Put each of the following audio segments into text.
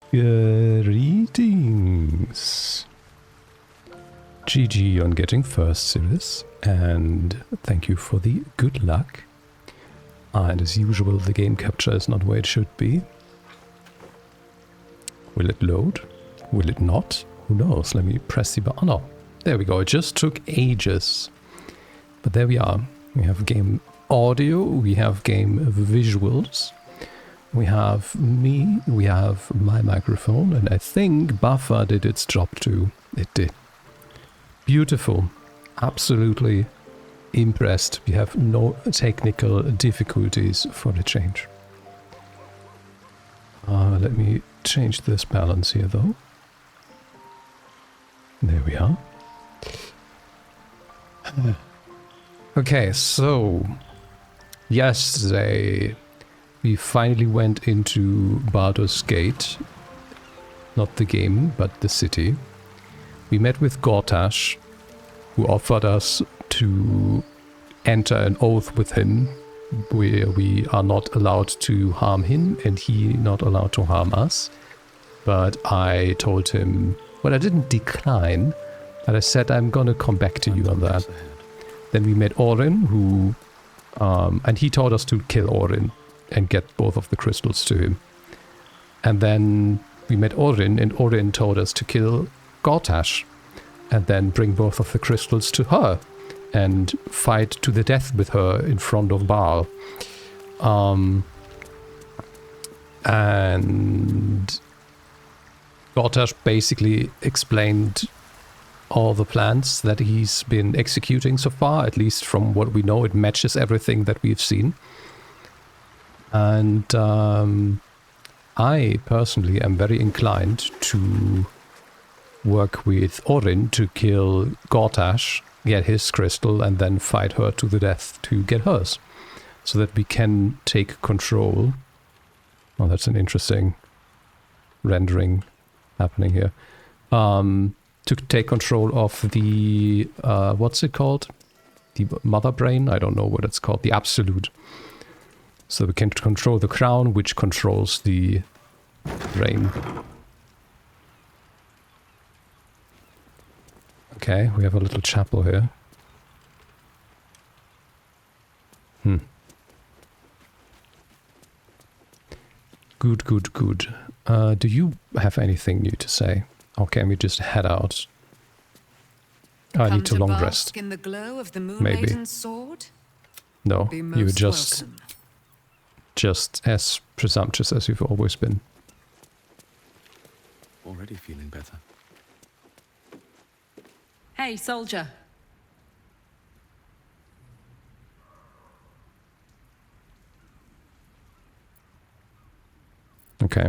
Greetings. GG on getting first series, and thank you for the good luck. And as usual, the game capture is not where it should be. Will it load? Will it not? Who knows? Let me press the button. Oh, no. There we go. It just took ages. But there we are. We have game audio, we have game visuals, we have me, we have my microphone, and I think Buffer did its job too. It did. Beautiful. Absolutely impressed. We have no technical difficulties for the change. Let me change this balance here though. There we are. Okay, so yesterday we finally went into Baldur's Gate. Not the game, but the city. We met with Gortash, who offered us to enter an oath with him, where we are not allowed to harm him and he not allowed to harm us. But I told him, well, I didn't decline, but I said I'm gonna come back to you on that. Then we met Orin, who, and he told us to kill Orin and get both of the crystals to him. And then we met Orin, and Orin told us to kill Gortash, and then bring both of the crystals to her, and fight to the death with her in front of Baal. And Gortash basically explained all the plans that he's been executing so far, at least from what we know, it matches everything that we've seen. And I personally am very inclined to work with Orin to kill Gortash, get his crystal, and then fight her to the death to get hers, so that we can take control. Oh, that's an interesting rendering happening here. To take control of the, what's it called? The mother brain? I don't know what it's called. The absolute. So we can control the crown, which controls the brain. Okay, we have a little chapel here. Good, good, good. Do you have anything new to say? Or can we just head out? I need to long rest. In the glow of the Moon Maybe. Maiden's sword? No, you're just as presumptuous as you've always been. Already feeling better. Hey, soldier. Okay.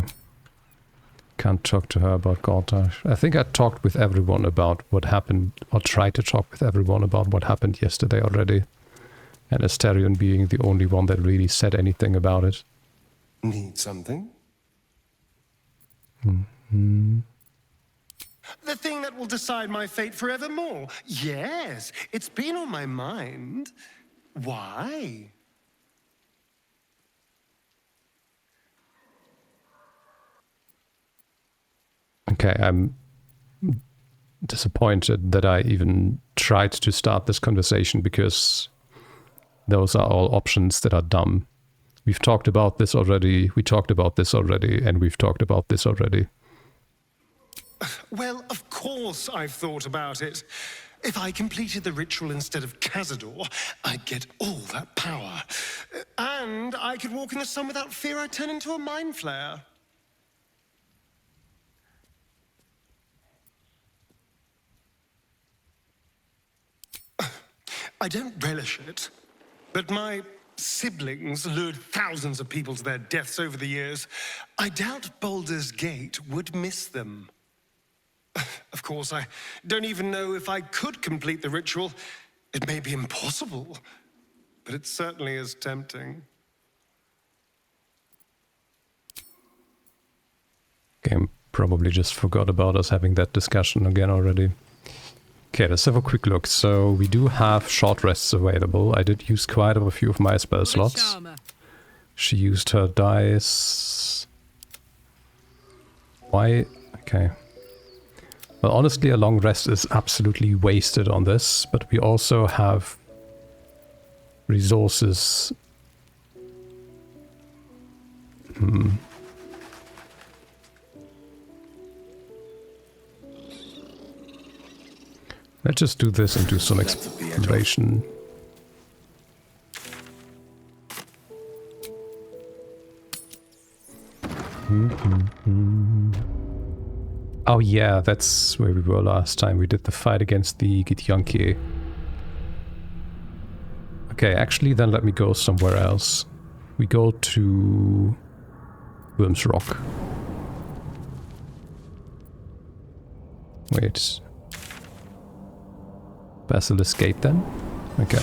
Can't talk to her about Gortash. I think I talked with everyone about what happened, or tried to talk with everyone about what happened yesterday already. And Asterion being the only one that really said anything about it. Need something? Mm-hmm. The thing that will decide my fate forevermore. Yes, it's been on my mind. Why? Okay, I'm disappointed that I even tried to start this conversation, because those are all options that are dumb. We've talked about this already, we talked about this already, and we've talked about this already. Well, of course I've thought about it. If I completed the ritual instead of Cazador, I'd get all that power. And I could walk in the sun without fear I'd turn into a mind flayer. I don't relish it, but my siblings lured thousands of people to their deaths over the years. I doubt Baldur's Gate would miss them. Of course, I don't even know if I could complete the ritual. It may be impossible, but it certainly is tempting. Game probably just forgot about us having that discussion again already. Okay, let's have a quick look. So we do have short rests available. I did use quite a few of my spell slots. She used her dice. Why? Okay. Well, honestly, a long rest is absolutely wasted on this, but we also have resources. Let's just do this and do some exploration. Oh yeah, that's where we were last time. We did the fight against the Githyanki. Okay, actually then let me go somewhere else. We go to Worm's Rock. Wait. Basilisk Gate then? Okay.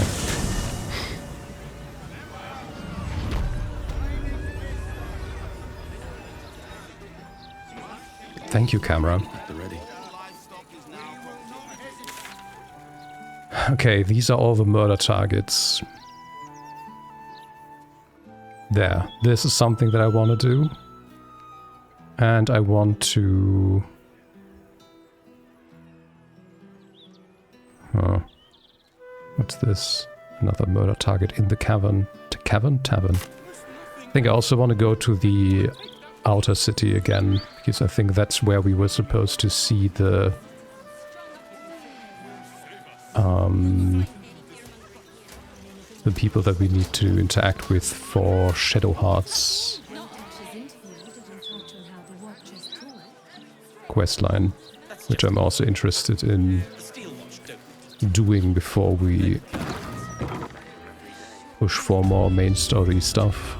Thank you, camera. Okay, these are all the murder targets. There. This is something that I want to do. And I want to... Oh. What's this? Another murder target in the cavern. Tavern? I think I also want to go to the outer city again, because I think that's where we were supposed to see the people that we need to interact with for Shadow Hearts questline, which I'm also interested in doing before we push for more main story stuff.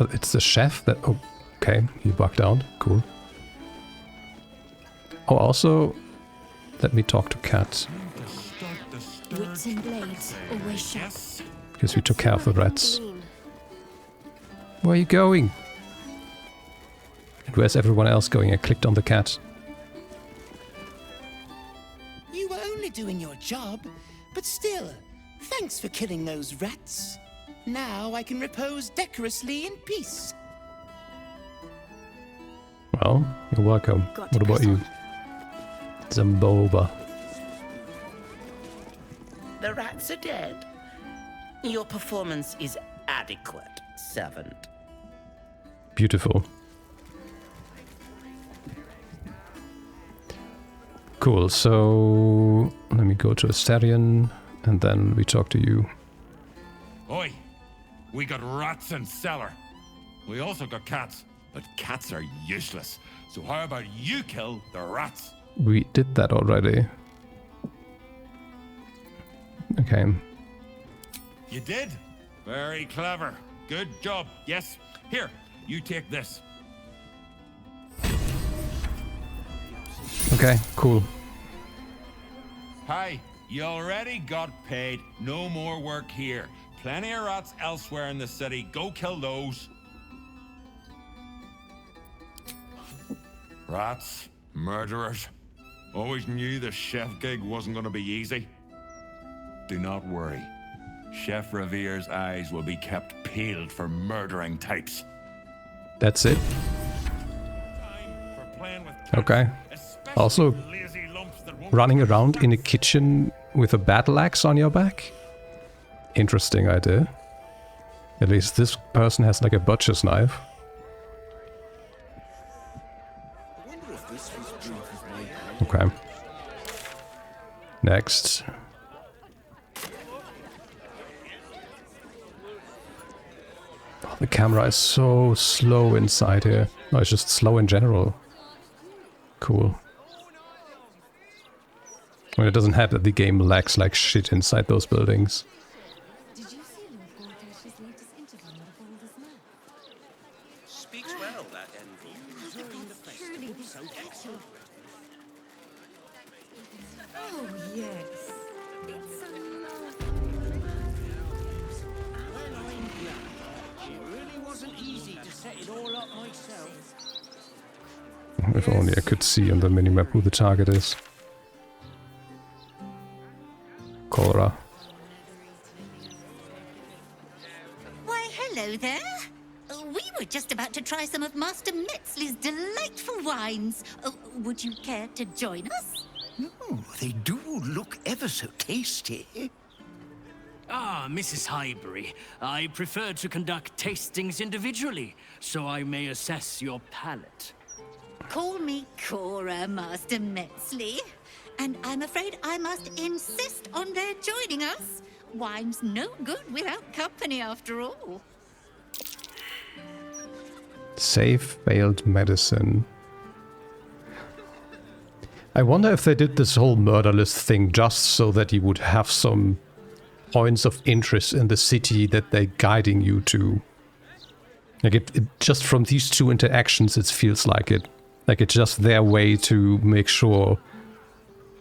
Oh, it's the chef that... Oh, okay, he bugged out. Cool. Oh, also, let me talk to Cat. Wits and blades, always sharp. Because we took care of the rats. Where are you going? And where's everyone else going? I clicked on the cat. You were only doing your job, but still, thanks for killing those rats. Now I can repose decorously in peace. Well, you're welcome. What about you? Zambova. The rats are dead. Your performance is adequate, servant. Beautiful. Cool, so let me go to Astarion and then we talk to you. Oi! We got rats in cellar. We also got cats, but cats are useless. So how about you kill the rats? We did that already. Okay. You did? Very clever. Good job. Yes. Here, you take this. Okay, cool. Hi, you already got paid. No more work here. Plenty of rats elsewhere in the city. Go kill those. Rats, murderers. Always knew the chef gig wasn't going to be easy. Do not worry. Chef Revere's eyes will be kept peeled for murdering types. That's it? Time for playing with cats, Okay. especially Also, lazy lumps that won't running around in a kitchen with a battle axe on your back? Interesting idea. At least this person has like a butcher's knife. Okay. Next. Oh, the camera is so slow inside here. No, it's just slow in general. Cool. I mean, it doesn't help that the game lags like shit inside those buildings. Did you see Lord Gortash's latest interview with the Boulder's man? Speaks well, that envoy. Truly so excellent. Oh, yes. It's a Well, I'm glad. It really wasn't easy to set it all up myself. If only I could see on the minimap who the target is. Cholera. Hello there. We were just about to try some of Master Metzley's delightful wines. Would you care to join us? Oh, they do look ever so tasty. Ah, Mrs. Highbury, I prefer to conduct tastings individually, so I may assess your palate. Call me Cora, Master Metzley. And I'm afraid I must insist on their joining us. Wine's no good without company, after all. Save failed medicine. I wonder if they did this whole murder list thing just so that you would have some points of interest in the city that they're guiding you to. Like it just from these two interactions, it feels like it. Like it's just their way to make sure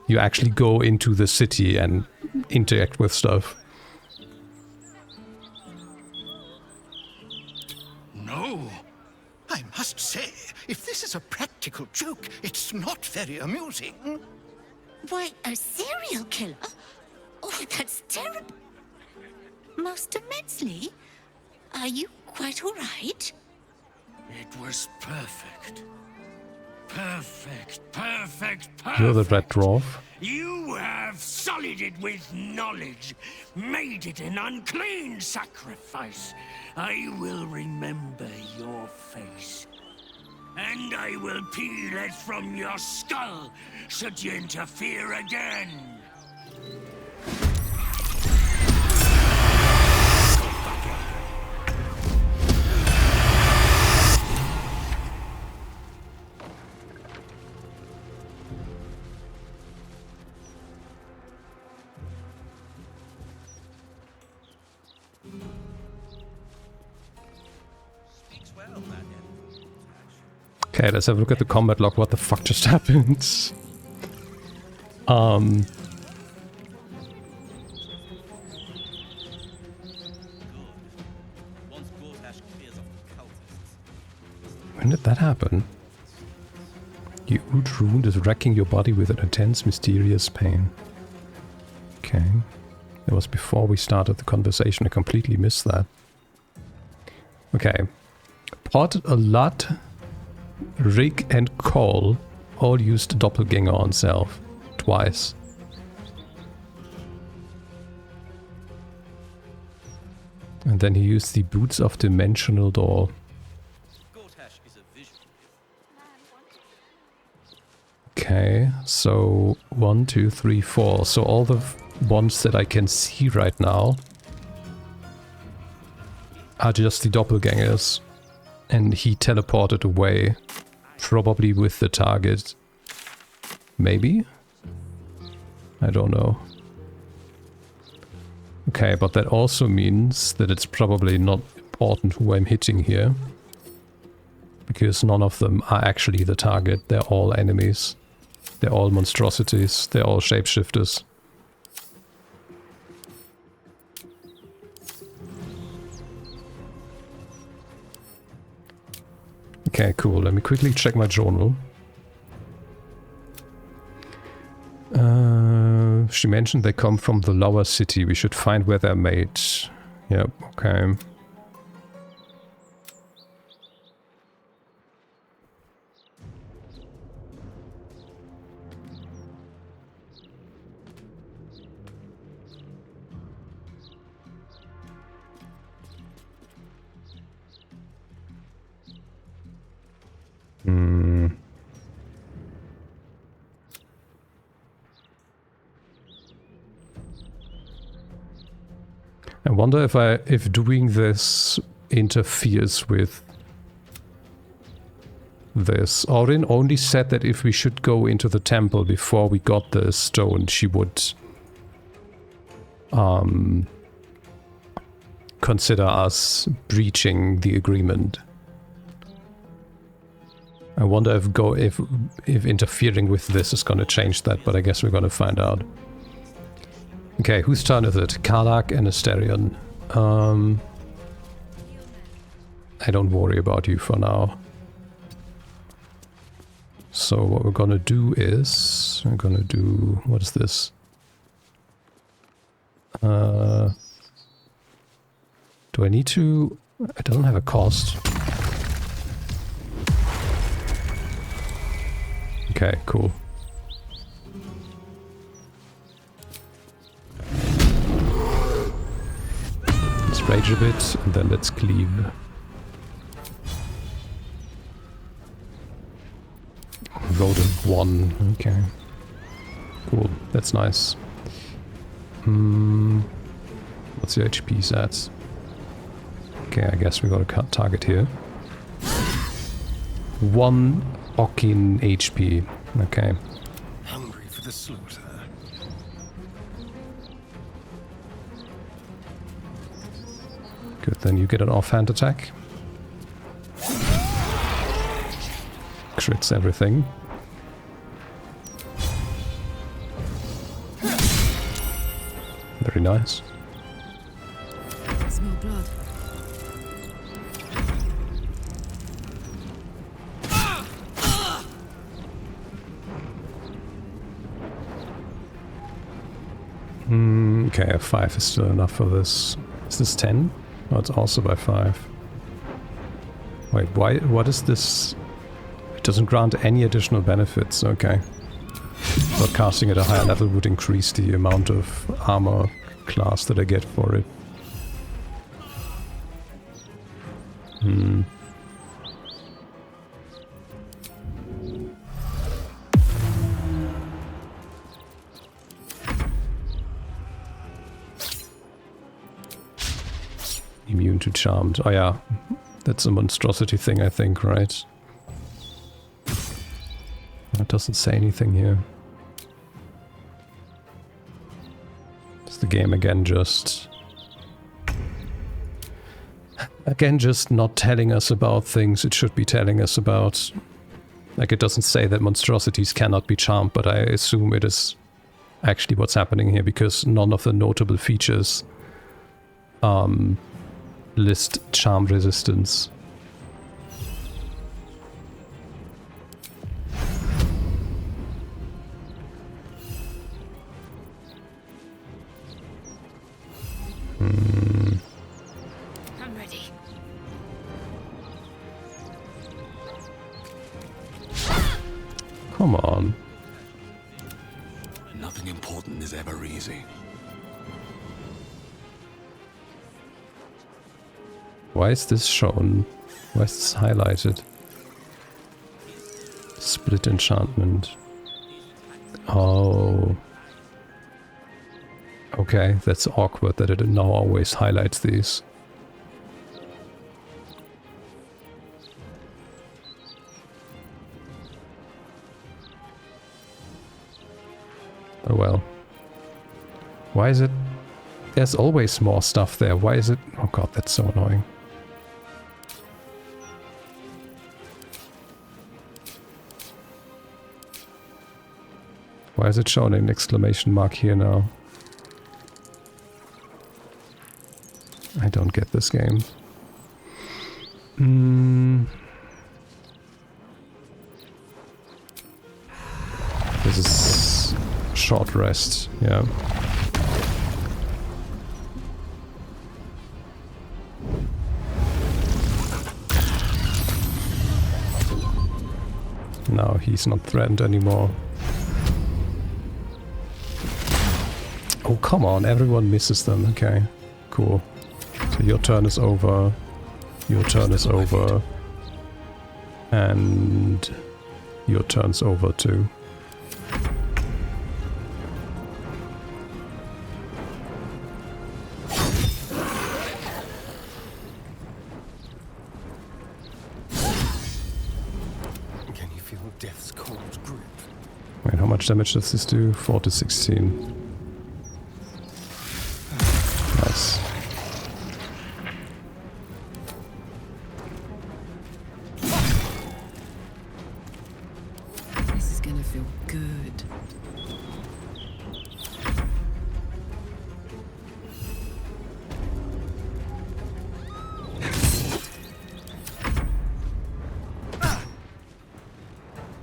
you actually go into the city and interact with stuff. No. I must say, if this is a practical joke, it's not very amusing. Why, a serial killer? Oh, that's terrible. Master Metzley, are you quite all right? It was perfect. Perfect, perfect, perfect. You're the Red Dwarf. You have sullied it with knowledge, made it an unclean sacrifice. I will remember your face. And I will peel it from your skull, should you interfere again. Okay, let's have a look at the combat log. What the fuck just happened? When did that happen? Your Oot wound is wrecking your body with an intense, mysterious pain. Okay. That was before we started the conversation. I completely missed that. Okay. Pot, a lot, Rig and Cole all used Doppelganger on self. Twice. And then he used the Boots of Dimensional Door. Okay, so 1, 2, 3, 4. So all the ones that I can see right now are just the doppelgangers. And he teleported away. Probably with the target. Maybe? I don't know. Okay, but that also means that it's probably not important who I'm hitting here. Because none of them are actually the target. They're all enemies. They're all monstrosities. They're all shapeshifters. Okay, cool. Let me quickly check my journal. She mentioned they come from the lower city. We should find where they're made. Yep, okay. I wonder if doing this interferes with this. Orin only said that if we should go into the temple before we got the stone, she would consider us breaching the agreement. I wonder if interfering with this is going to change that, but I guess we're going to find out. Okay, whose turn is it? Karlak and Asterion. I don't worry about you for now. So what we're gonna do is... we're gonna do... what is this? Do I need to It doesn't have a cost. Okay, cool. Let's rage a bit, and then let's cleave. Rodent 1, okay. Cool, that's nice. What's your HP stats? Okay, I guess we got a cut target here. 1 Okin HP. Okay. Hungry for the slaughter. Good, then you get an offhand attack. Crits everything. Very nice. Smell blood. Okay, 5 is still enough for this. Is this 10? No, it's also by 5. Wait, why? What is this? It doesn't grant any additional benefits. Okay. But casting at a higher level would increase the amount of armor class that I get for it. Immune to charmed. Oh yeah, that's a monstrosity thing, I think, right? It doesn't say anything here. Is the game again just not telling us about things it should be telling us about? Like, it doesn't say that monstrosities cannot be charmed, but I assume it is actually what's happening here, because none of the notable features list charm resistance. I'm ready. Come on. Nothing important is ever easy. Why is this shown? Why is this highlighted? Split enchantment. Oh. Okay, that's awkward that it now always highlights these. Oh well. Why is it... There's always more stuff there. Why is it... Oh god, that's so annoying. Why is it showing an exclamation mark here now? I don't get this game. This is short rest, yeah. Now he's not threatened anymore. Oh, come on, everyone misses them. Okay, cool. So your turn is over. Your turn is over. And your turn's over too. Can you feel death's cold grip? Wait, how much damage does this do? 4 to 16. Nice. This is gonna feel good.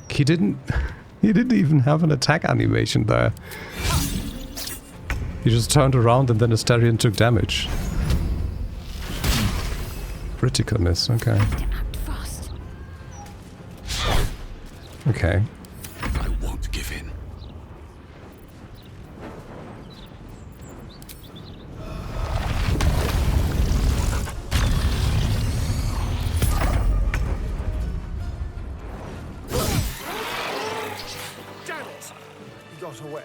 He didn't even have an attack animation there. He just turned around and then Astarion took damage. critical miss, okay. Fast. Okay. I won't give in. Damn it! He got away.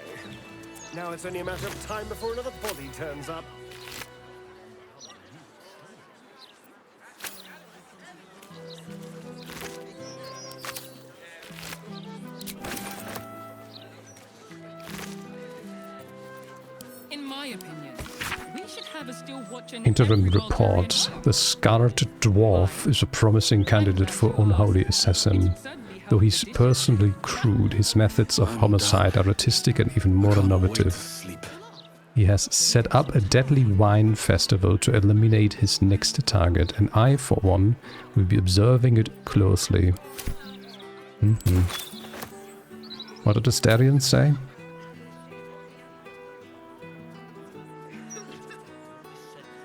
Now it's only a matter of time before another body turns up. In my opinion, we should have a still watching Interim every report. The Scarlet Dwarf is a promising candidate for Unholy Assassin. Though he's personally crude, his methods of homicide are artistic and even more innovative. Sleep. He has set up a deadly wine festival to eliminate his next target, and I, for one, will be observing it closely. What did the Starians say?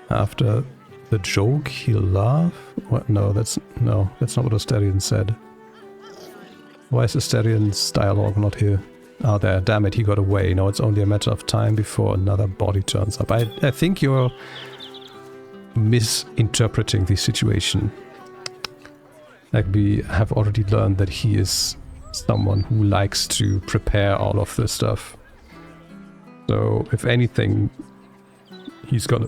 After the joke, he'll laugh? What? No, that's not what Asterion said. Why is Asterian's dialogue not here? Oh, there. Damn it, he got away. Now it's only a matter of time before another body turns up. I think you're misinterpreting the situation. Like, we have already learned that he is someone who likes to prepare all of this stuff. So, if anything, he's gonna...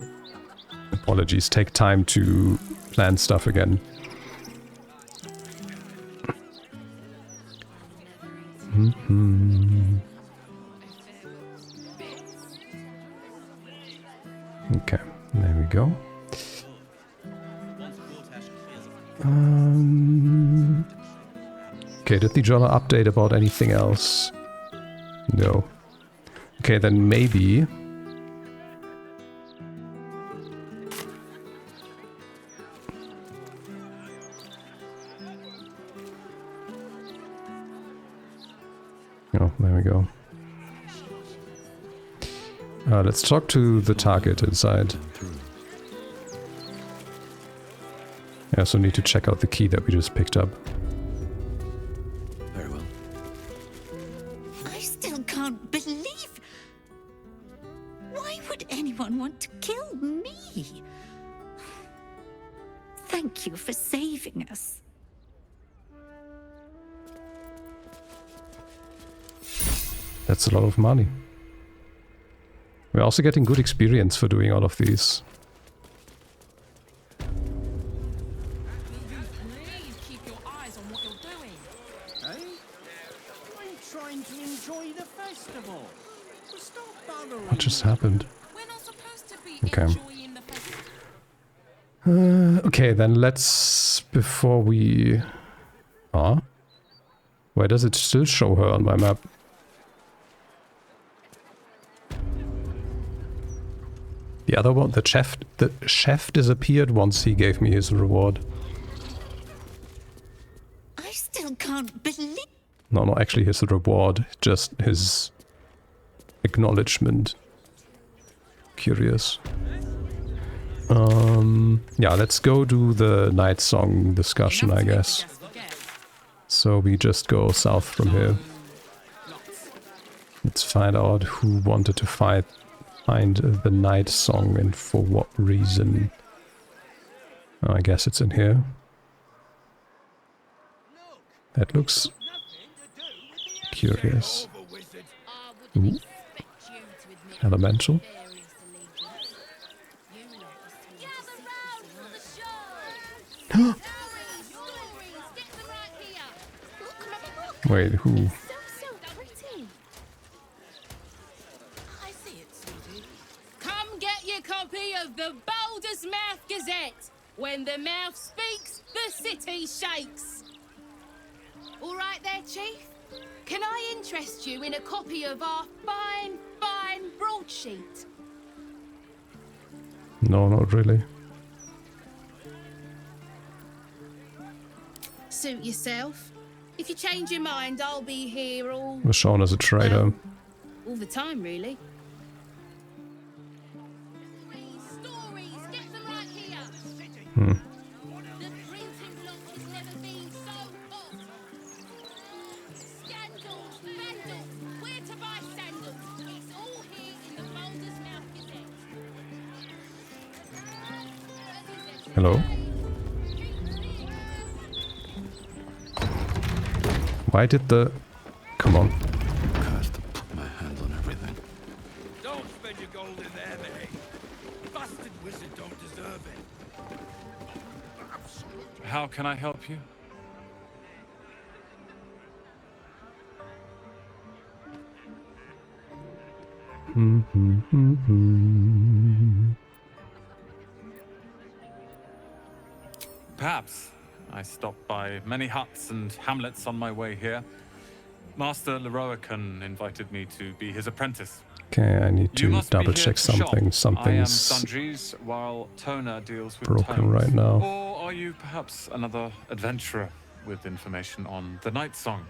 Apologies, take time to plan stuff again. Okay, there we go. Okay, did the journal update about anything else? No. Okay, then maybe... Oh, there we go. Let's talk to the target inside. I also need to check out the key that we just picked up. Very well. I still can't believe... Why would anyone want to kill me? Thank you for saving us. That's a lot of money. We're also getting good experience for doing all of these. Please keep your eyes on what you're doing. I'm trying to enjoy the festival. Stop bothering What just happened? We're not supposed to be Okay. enjoying the festival. Okay, then let's... Before we... Ah? Why does it still show her on my map? The other one, the chef disappeared once he gave me his reward. I still can't believe... No, not actually his reward, just his acknowledgement. Curious. Yeah, let's go do the night song discussion, I guess. So we just go south from here. Let's find out who wanted to find the night song and for what reason. Oh, I guess it's in here. That looks curious. Ooh. Elemental. Wait, who? Come get your copy of the Baldur's Mouth Gazette. When the mouth speaks, the city shakes. All right there, Chief. Can I interest you in a copy of our fine broadsheet? No, not really. Suit yourself. If you change your mind, I'll be here all... Was shown as a traitor. all the time, really. Hello? Why did the... Come on. Cursed to put my hands on everything. Don't spend your gold in there, mate. Busted wizard don't deserve it. How can I help you? Perhaps. I stopped by many huts and hamlets on my way here. Master Leroican invited me to be his apprentice. Okay, I need You to must be double here check to shop. something. I am Something's Sundries, while Tona deals with broken tomes. right now. Or are you perhaps another adventurer with information on the Night Song?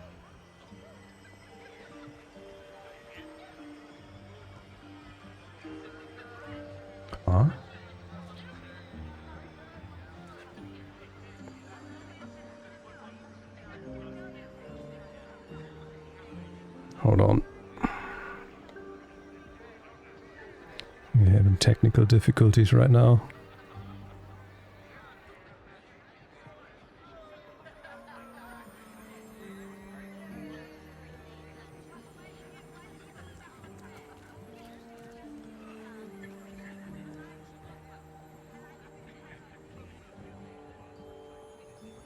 Huh? Hold on. We're having technical difficulties right now.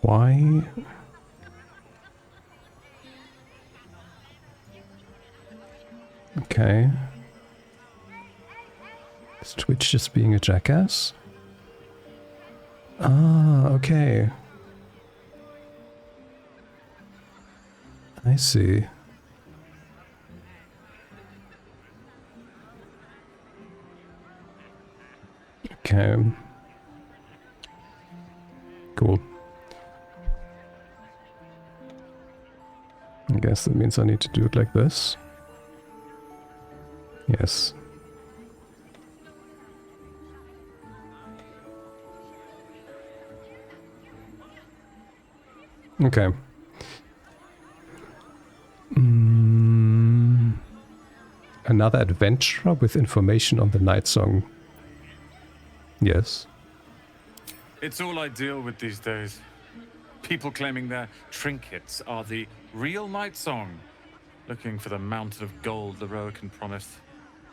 Why? Okay. Is Twitch just being a jackass? Ah, okay. I see. Okay. Cool. I guess that means I need to do it like this. Yes. Okay. Another adventurer with information on the Night Song. Yes. It's all I deal with these days. People claiming their trinkets are the real Night Song. Looking for the mountain of gold Leroican promised.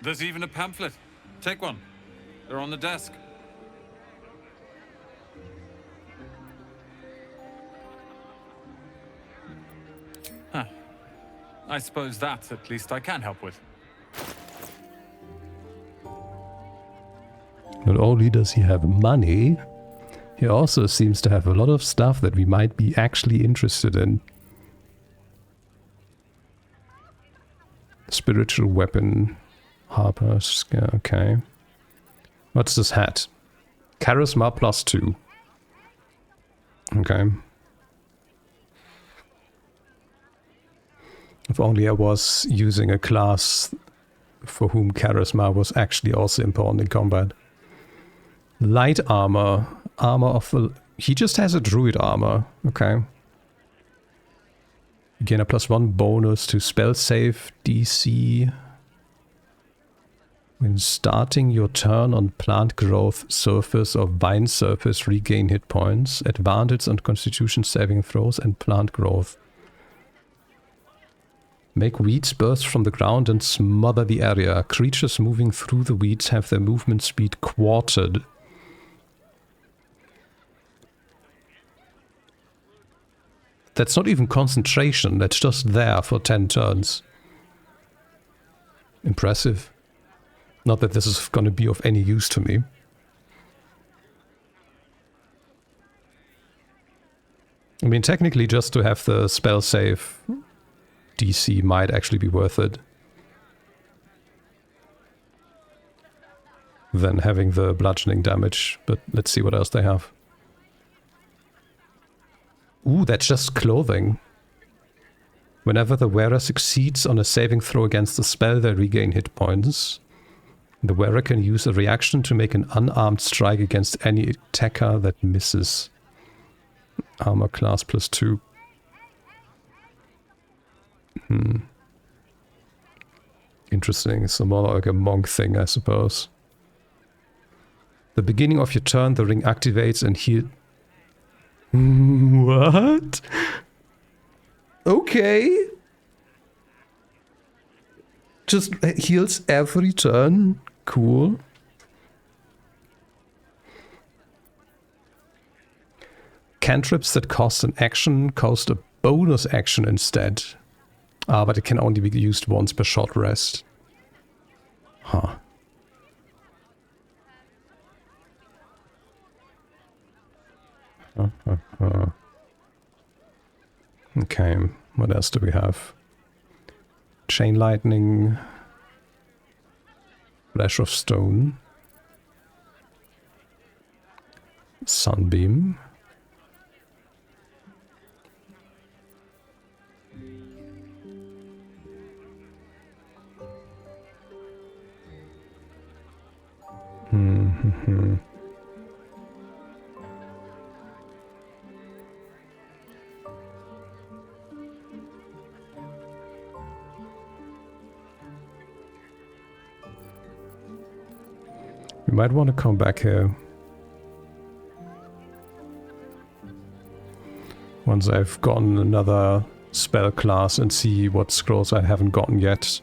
There's even a pamphlet. Take one. They're on the desk. Huh. I suppose that, at least, I can help with. Not only does he have money, he also seems to have a lot of stuff that we might be actually interested in. Spiritual weapon. Harper. Yeah, okay. What's this hat? Charisma +2. Okay. If only I was using a class for whom charisma was actually also important in combat. Light armor. Armor of the... He just has a druid armor. Okay. Gain a +1 bonus to spell save DC. When starting your turn on plant growth surface or vine surface, regain hit points. Advantage on constitution saving throws and plant growth. Make weeds burst from the ground and smother the area. Creatures moving through the weeds have their movement speed quartered. That's not even concentration, that's just there for 10 turns. Impressive. Not that this is going to be of any use to me. I mean, technically just to have the spell save DC might actually be worth it. Than having the bludgeoning damage, but let's see what else they have. Ooh, that's just clothing. Whenever the wearer succeeds on a saving throw against the spell, they regain hit points. The wearer can use a reaction to make an unarmed strike against any attacker that misses. Armor class +2. Interesting. It's more like a monk thing, I suppose. The beginning of your turn, the ring activates and heal... What? Okay. Just heals every turn. Cool. Cantrips that cost an action cost a bonus action instead. Ah, but it can only be used once per short rest. Huh. Okay, what else do we have? Chain lightning, flash of stone, sunbeam. We might want to come back here. Once I've gotten another spell class and see what scrolls I haven't gotten yet.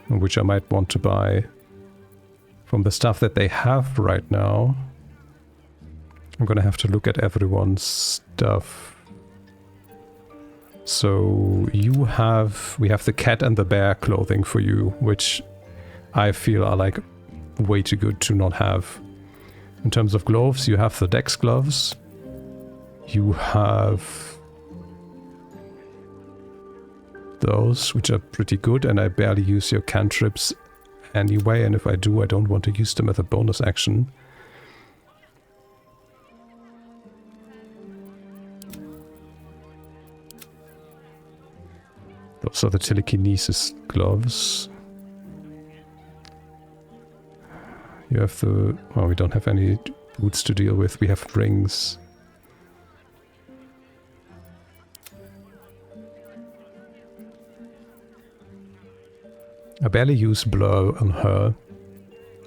Which I might want to buy. From the stuff that they have right now. I'm gonna have to look at everyone's stuff. So you have... we have the cat and the bear clothing for you, which I feel are like way too good to not have. In terms of gloves, you have the Dex gloves. You have those, which are pretty good, and I barely use your cantrips anyway, and if I do, I don't want to use them as a bonus action. Those are the telekinesis gloves. You have the... well, we don't have any boots to deal with. We have rings. I barely use blur on her.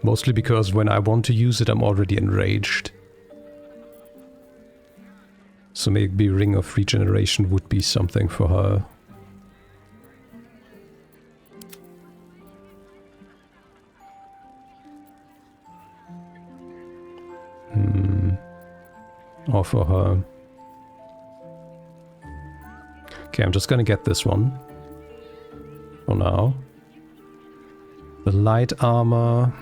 Mostly because when I want to use it, I'm already enraged. So maybe Ring of Regeneration would be something for her. Or for her. Okay, I'm just gonna get this one. For now. The light armor.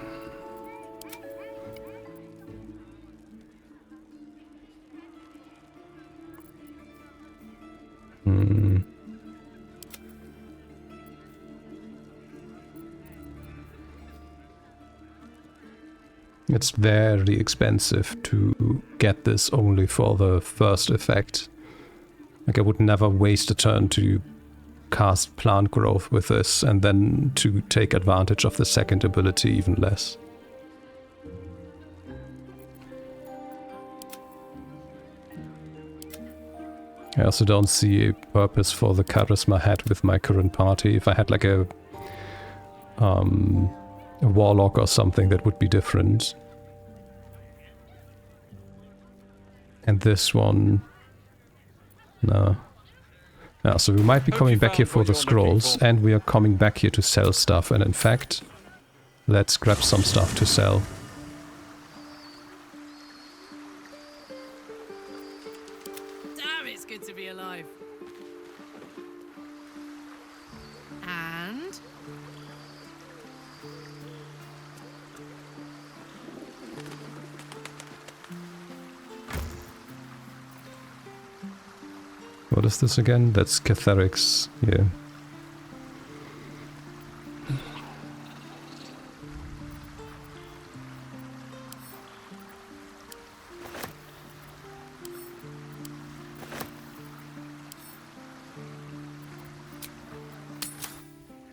It's very expensive to get this only for the first effect. Like I would never waste a turn to cast plant growth with this and then to take advantage of the second ability even less. I also don't see a purpose for the charisma hat with my current party. If I had like a warlock or something, that would be different. And this one... no. Yeah, so we might be coming back here for the scrolls, and we are coming back here to sell stuff, and in fact, let's grab some stuff to sell. Damn, it's good to be alive. And... what is this again? That's Catharix, yeah.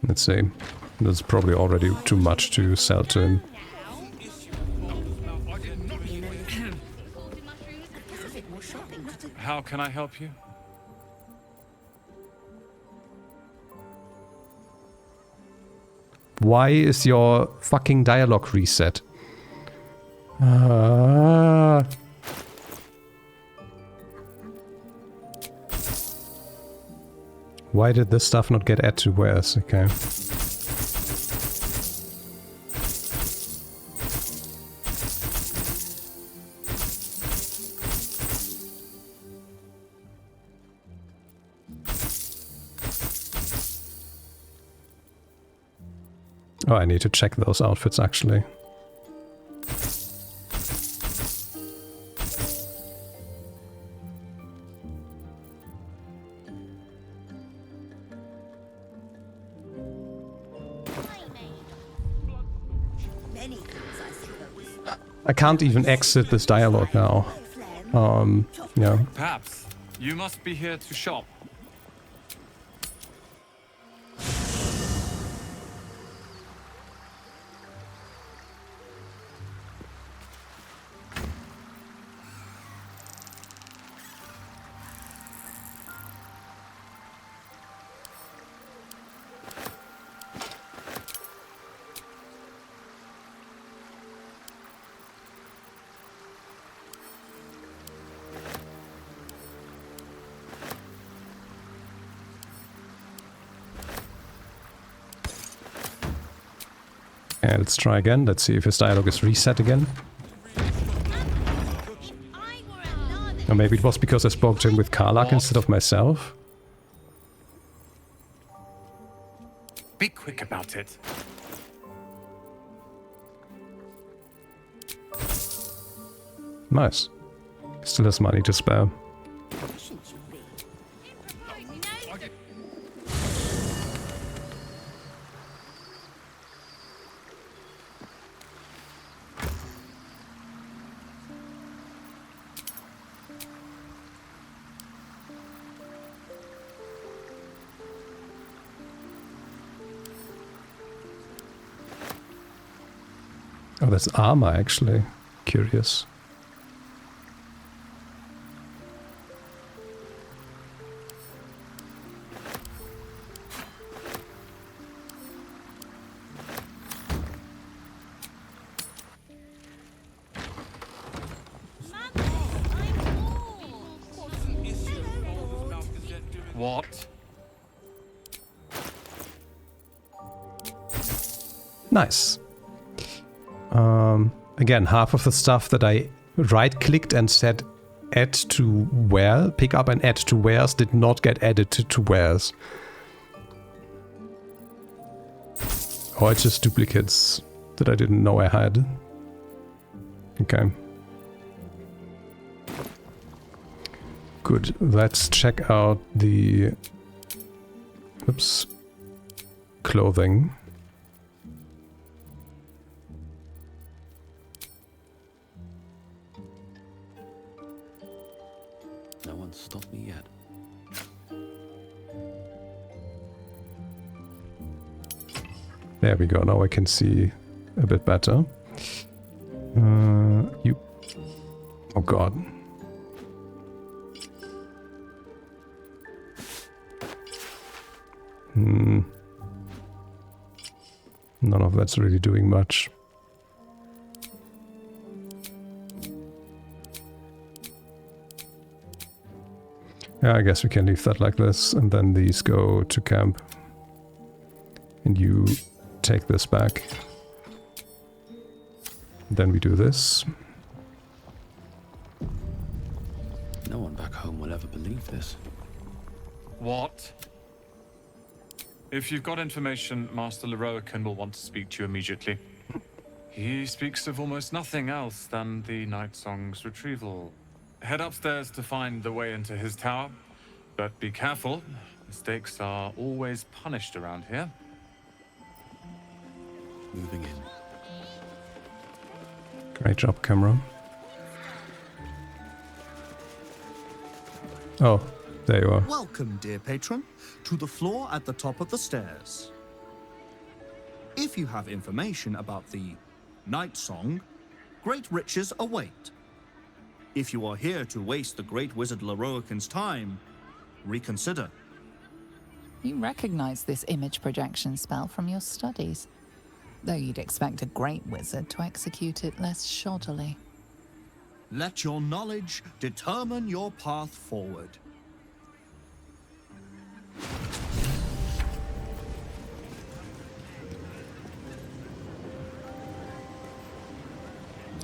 Let's see. That's probably already too much to sell to him. How can I help you? Why is your fucking dialogue reset? Why did this stuff not get added to wares? Okay. Oh, I need to check those outfits actually. I can't even exit this dialogue now. Yeah. Perhaps you must be here to shop. Okay, let's try again. Let's see if his dialogue is reset again. Or maybe it was because I spoke to him with Karlak instead of myself. Be quick about it. Nice. Still has money to spare. Oh, that's armor actually. Curious. What? Nice. Again, half of the stuff that I right-clicked and said add to where, pick up and add to wares, did not get added to wares. Or it's just duplicates that I didn't know I had. Okay. Good. Let's check out the... Oops. Clothing. No one's stopped me yet. There we go. Now I can see a bit better. You... Oh god. None of that's really doing much. Yeah, I guess we can leave that like this, and then these go to camp. And you take this back. Then we do this. No one back home will ever believe this. What? If you've got information, Master Leroican will want to speak to you immediately. He speaks of almost nothing else than the Night Song's retrieval. Head upstairs to find the way into his tower, but be careful. Mistakes are always punished around here. Moving in. Great job, camera. Oh, there you are. Welcome, dear patron, to the floor at the top of the stairs. If you have information about the Night Song, great riches await. If you are here to waste the great wizard Leroican's time, reconsider. You recognize this image projection spell from your studies. though you'd expect a great wizard to execute it less shoddily. Let your knowledge determine your path forward.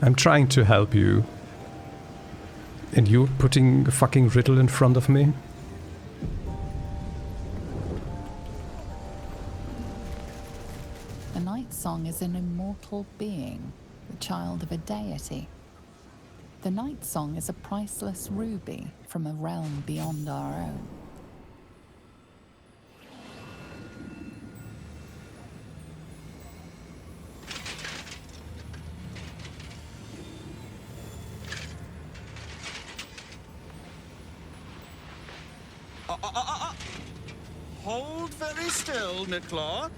I'm trying to help you. And you're putting a fucking riddle in front of me? A night song is an immortal being, the child of a deity. The night song is a priceless ruby from a realm beyond our own. Hold very still, Nicklaw.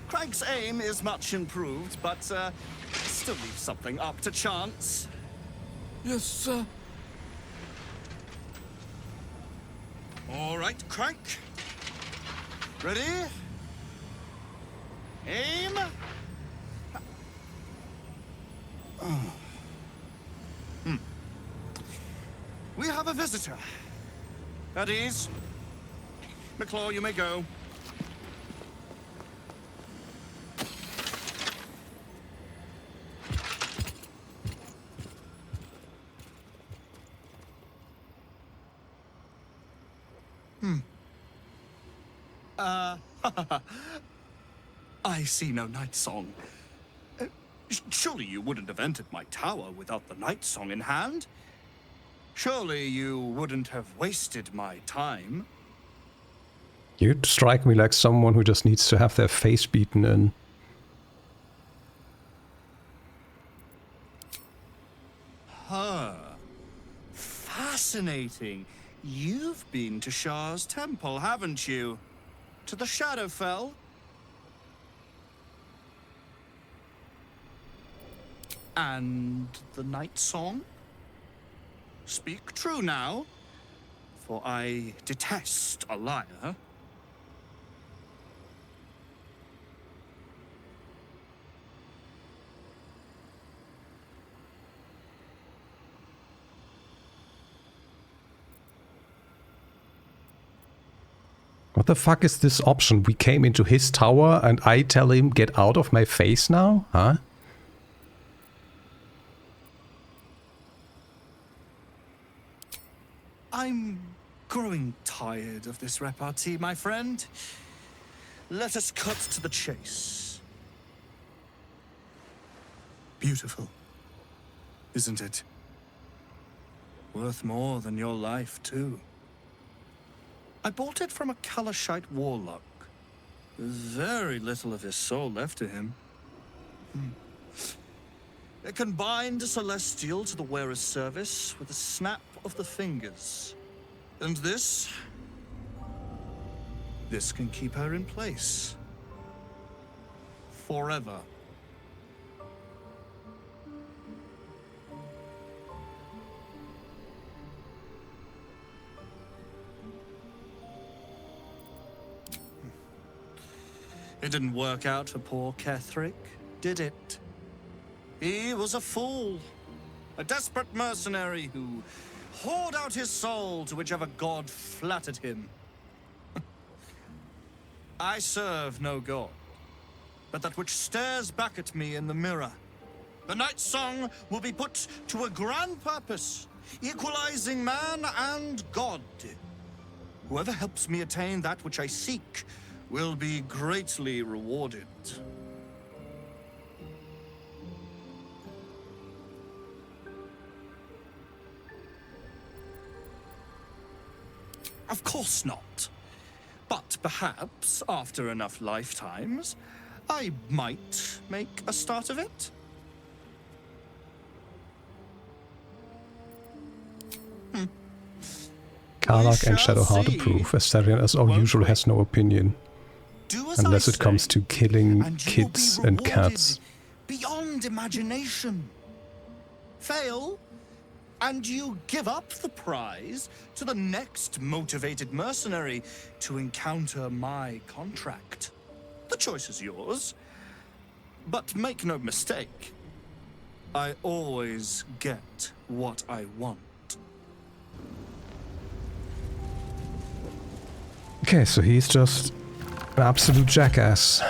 Craig's aim is much improved, but still leaves something up to chance. Yes, sir. All right, Craig. Ready? Aim. We have a visitor. At ease. Nicklaw, you may go. I see no night song. Surely you wouldn't have entered my tower without the night song in hand? Surely you wouldn't have wasted my time? You strike me like someone who just needs to have their face beaten in. Fascinating. You've been to Shah's temple, haven't you? To the Shadowfell? And the night song? Speak true now, for I detest a liar. What the fuck is this option? We came into his tower and I tell him, get out of my face now? Huh? I'm growing tired of this repartee, my friend. Let us cut to the chase. Beautiful, isn't it? Worth more than your life, too. I bought it from a Kalashite warlock. There's very little of his soul left to him. It can bind a celestial to the wearer's service with a snap of the fingers. And this can keep her in place. Forever. It didn't work out for poor Ketherick, did it? He was a fool. A desperate mercenary who poured out his soul to whichever god flattered him. I serve no god, but that which stares back at me in the mirror. The night song will be put to a grand purpose, equalizing man and god. Whoever helps me attain that which I seek will be greatly rewarded. Of course not. But perhaps, after enough lifetimes, I might make a start of it. Karlach and Shadowheart approve. Astarion, as our usual, has no opinion. Unless it comes to killing kids and cats. Beyond imagination. Fail, and you give up the prize to the next motivated mercenary to encounter my contract. The choice is yours. But make no mistake, I always get what I want. Okay, so he's just an absolute jackass.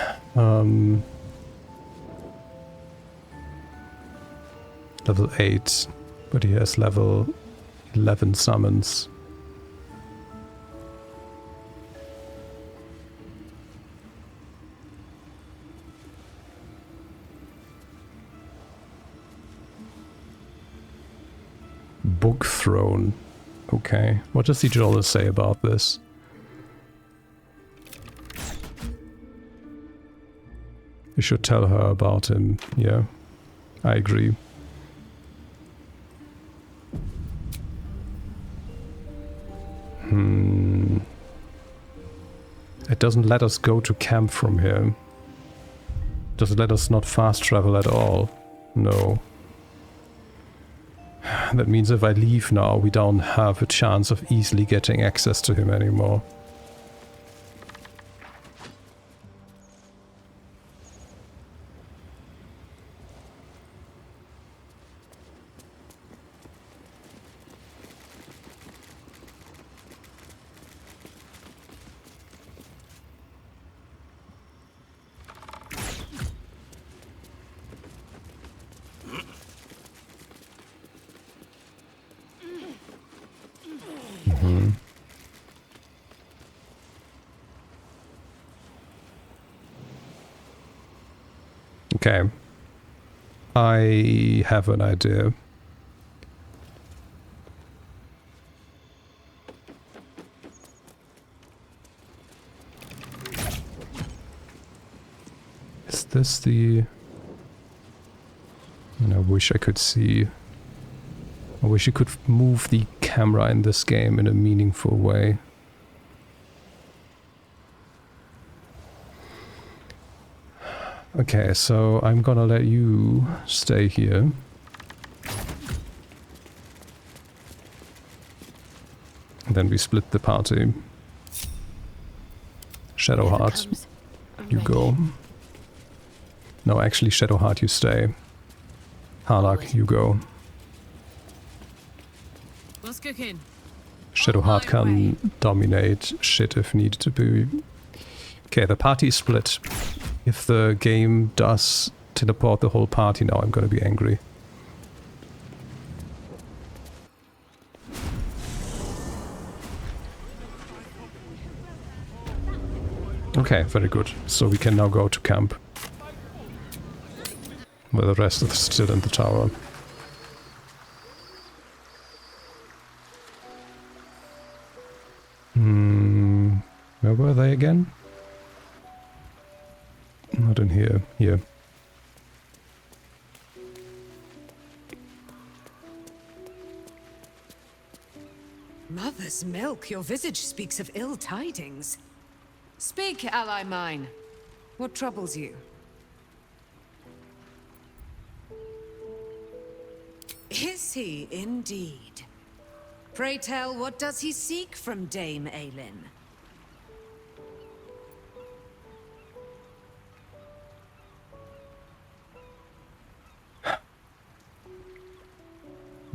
Level 8, but he has level 11 summons. Book Throne. Okay, what does the Jola say about this? You should tell her about him. Yeah, I agree. It doesn't let us go to camp from here. Does it let us not fast travel at all? No. That means if I leave now, we don't have a chance of easily getting access to him anymore. Okay. I have an idea. Is this the... And I wish I could see... I wish you could move the camera in this game in a meaningful way. Okay, so I'm gonna let you stay here. And then we split the party. Shadowheart, you go. No, actually Shadowheart, you stay. Harlock, you go. What's cooking? Shadowheart can dominate shit if needed to be. Okay, the party is split. If the game does teleport the whole party now, I'm gonna be angry. Okay, very good. So we can now go to camp. Where the rest is still in the tower. Where were they again? Not in here. Here. Mother's milk, your visage speaks of ill tidings. Speak, ally mine. What troubles you? Is he indeed? Pray tell, what does he seek from Dame Aylin?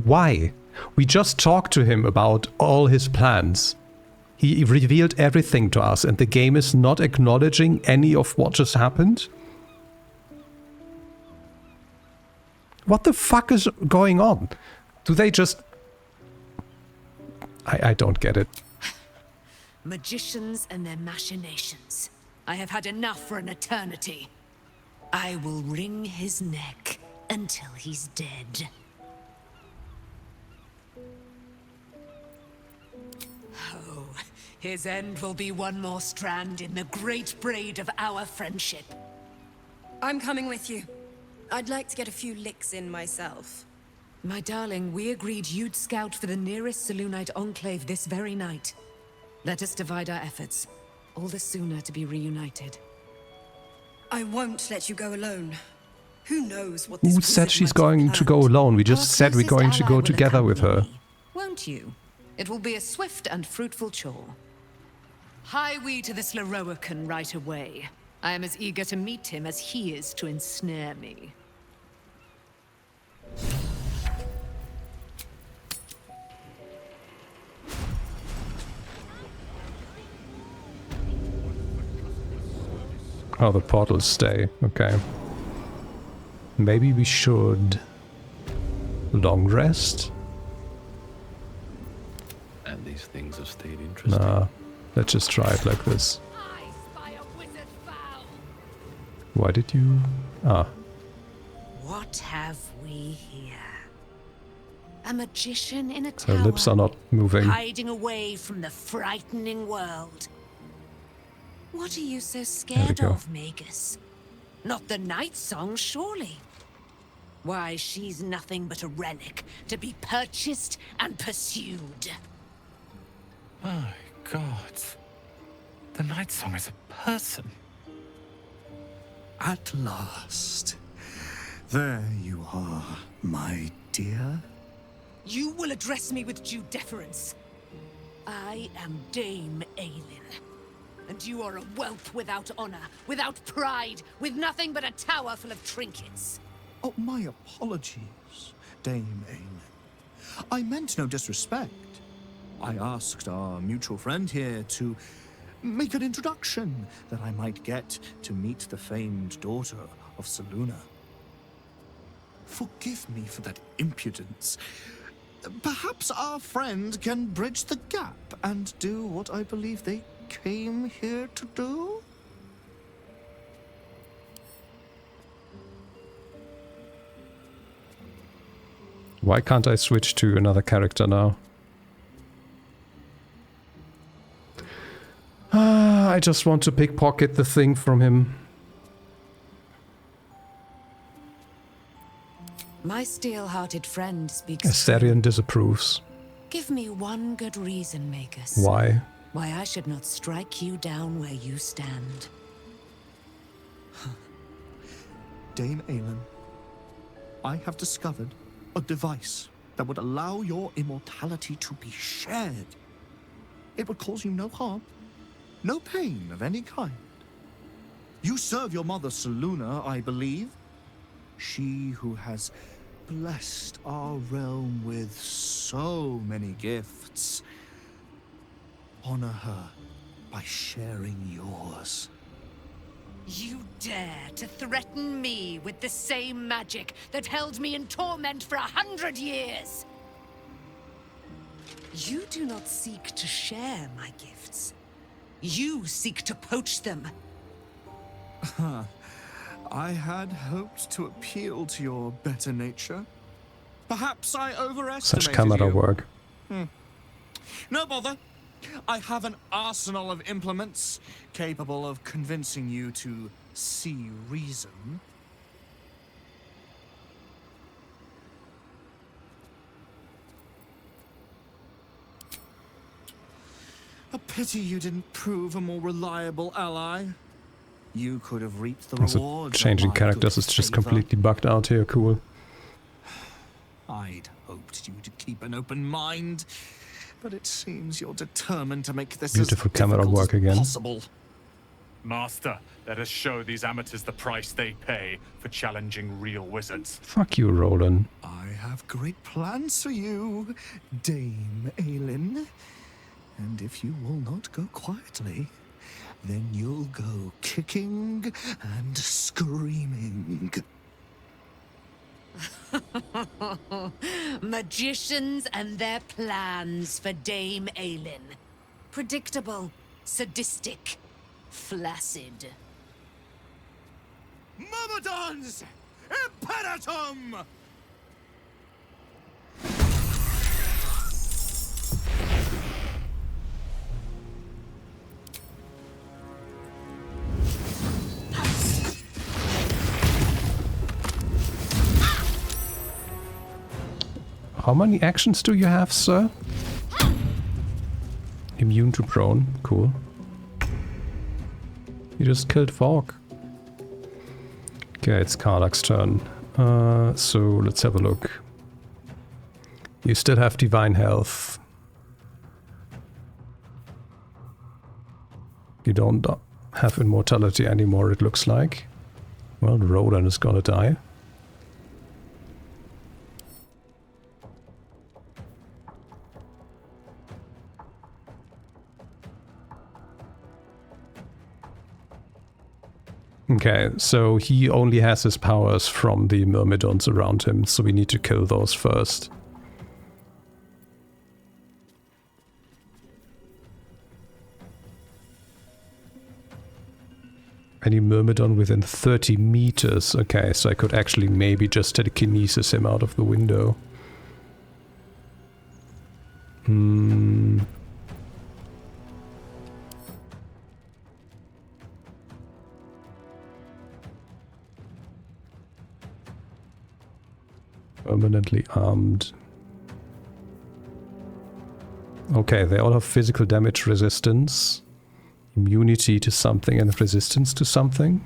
Why? We just talked to him about all his plans. He revealed everything to us and the game is not acknowledging any of what just happened? What the fuck is going on? Do they just... I don't get it. Magicians and their machinations. I have had enough for an eternity. I will wring his neck until he's dead. Oh, his end will be one more strand in the great braid of our friendship. I'm coming with you. I'd like to get a few licks in myself. My darling, we agreed you'd scout for the nearest Selûnite enclave this very night. Let us divide our efforts. All the sooner to be reunited. I won't let you go alone. Who knows what this Who said wizard she's might have going to planned? go alone? We just Our said we're closest going to ally go will together with her. accompany me, won't you? It will be a swift and fruitful chore. Hie we to the Slaroakan right away. I am as eager to meet him as he is to ensnare me. Oh, the portals stay. Okay. Maybe we should long rest? And these things have stayed interesting. Nah, let's just try it like this. Why did you... Ah. What have we here? A magician in a Her tower, lips are not moving. hiding away from the frightening world. What are you so There we scared go. of, Magus? Not the night song, surely. Why, she's nothing but a relic to be purchased and pursued. My God. The night song is a person. At last. There you are, my dear. You will address me with due deference. I am Dame Aelin. And you are a whelp without honor, without pride, with nothing but a tower full of trinkets. Oh, my apologies, Dame Aelin. I meant no disrespect. I asked our mutual friend here to make an introduction that I might get to meet the famed daughter of Selûne. Forgive me for that impudence. Perhaps our friend can bridge the gap and do what I believe they came here to do? Why can't I switch to another character now? I just want to pickpocket the thing from him. My steel-hearted friend speaks. Asterion disapproves. Give me one good reason, Magus. Why? Why I should not strike you down where you stand. Dame Aelin, I have discovered a device that would allow your immortality to be shared. It would cause you no harm, no pain of any kind. You serve your mother Selûne, I believe. She who has blessed our realm with so many gifts. Honor her by sharing yours. You dare to threaten me with the same magic that held me in torment for 100 years? You do not seek to share my gifts. You seek to poach them. I had hoped to appeal to your better nature. Perhaps I overestimated Such camera you. work. No bother. I have an arsenal of implements capable of convincing you to see reason. A pity you didn't prove a more reliable ally. You could have reaped the Also, rewards. changing characters is just completely bugged out here. Cool. I'd hoped you to keep an open mind, but it seems you're determined to make this Beautiful as camera difficult work as again. possible. Master, let us show these amateurs the price they pay for challenging real wizards. Fuck you, Roland. I have great plans for you, Dame Aelin. And if you will not go quietly, then you'll go kicking and screaming. Magicians and their plans for Dame Aelin. Predictable, sadistic, flaccid. Myrmidons! Imperatum! How many actions do you have, sir? Immune to prone. Cool. You just killed Fork. Okay, it's Karlach's turn. So let's have a look. You still have divine health. You don't have immortality anymore, it looks like. Well, Roland is gonna die. Okay, so he only has his powers from the Myrmidons around him, so we need to kill those first. Any Myrmidon within 30 meters. Okay, so I could actually maybe just telekinesis him out of the window. Permanently armed. Okay, they all have physical damage resistance. Immunity to something and resistance to something.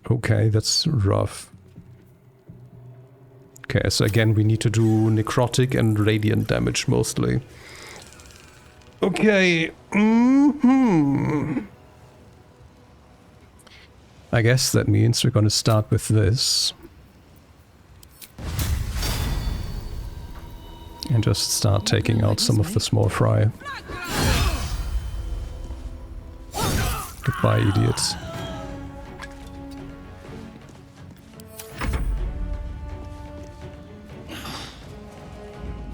Okay, that's rough. Okay, so again we need to do necrotic and radiant damage mostly. Okay. I guess that means we're gonna start with this. And just start taking out some of the small fry. Goodbye, idiots.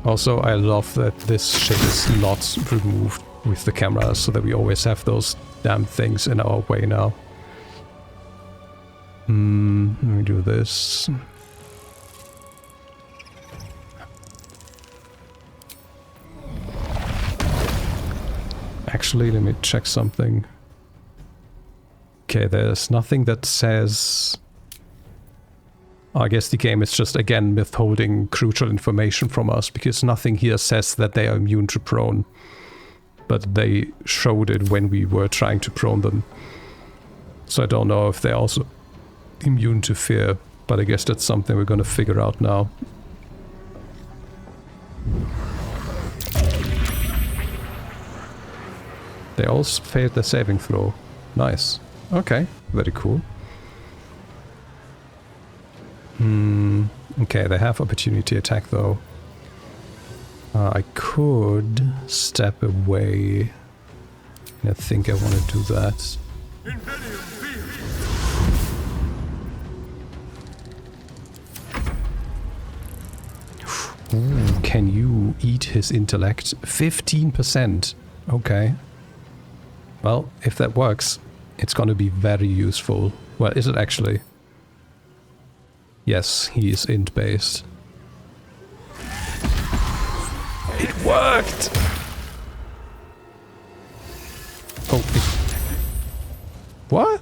Also, I love that this shit is not removed with the camera, so that we always have those damn things in our way now. Let me do this. Actually, let me check something. Okay, there's nothing that says... I guess the game is just, again, withholding crucial information from us, because nothing here says that they are immune to prone. But they showed it when we were trying to prone them. So I don't know if they're also immune to fear, but I guess that's something we're gonna figure out now. They all failed their saving throw. Nice. Okay, very cool. Okay, they have opportunity attack though. I could step away. I think I want to do that. Ooh, can you eat his intellect? 15%. Okay. Well, if that works, it's going to be very useful. Well, is it actually? Yes, he is int-based. It worked! Oh, what?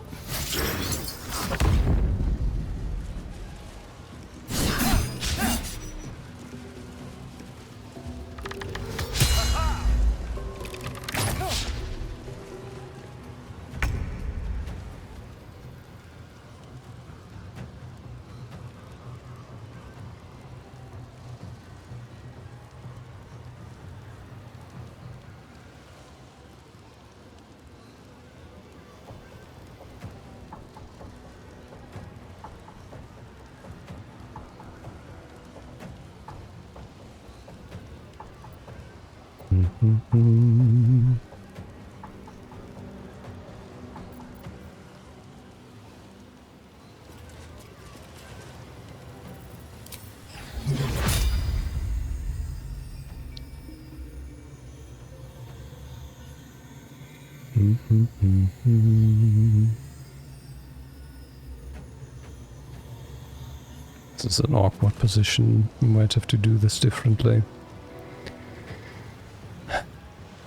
This is an awkward position. We might have to do this differently.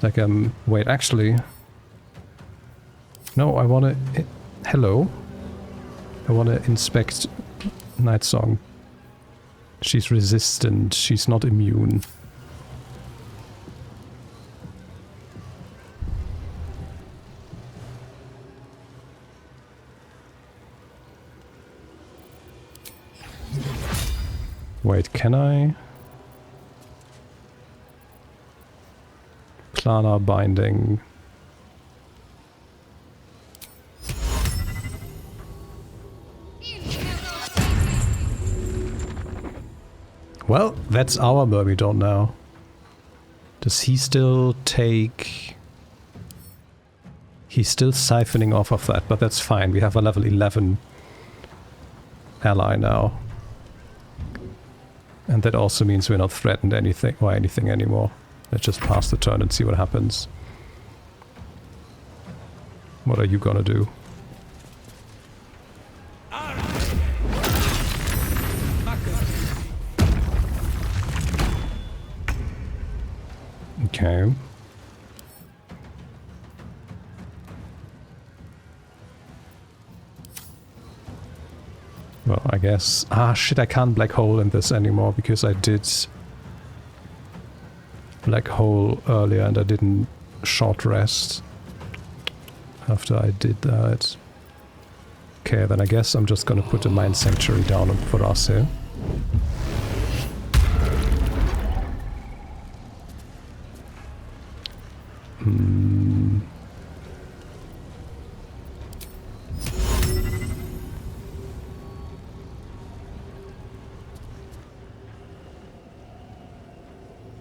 Like, wait, actually... No, I wanna... Hello? I wanna inspect Night Song. She's resistant, she's not immune. Wait, can I? Planar binding. Well, that's our Myrmidon now. Does he still take... He's still siphoning off of that, but that's fine. We have a level 11 ally now. And that also means we're not threatened by anything anymore. Let's just pass the turn and see what happens. What are you gonna do? Okay. Well, I guess... Ah, shit, I can't black hole in this anymore because I did black hole earlier and I didn't short rest after I did that. Okay, then I guess I'm just gonna put a mine sanctuary down for us here.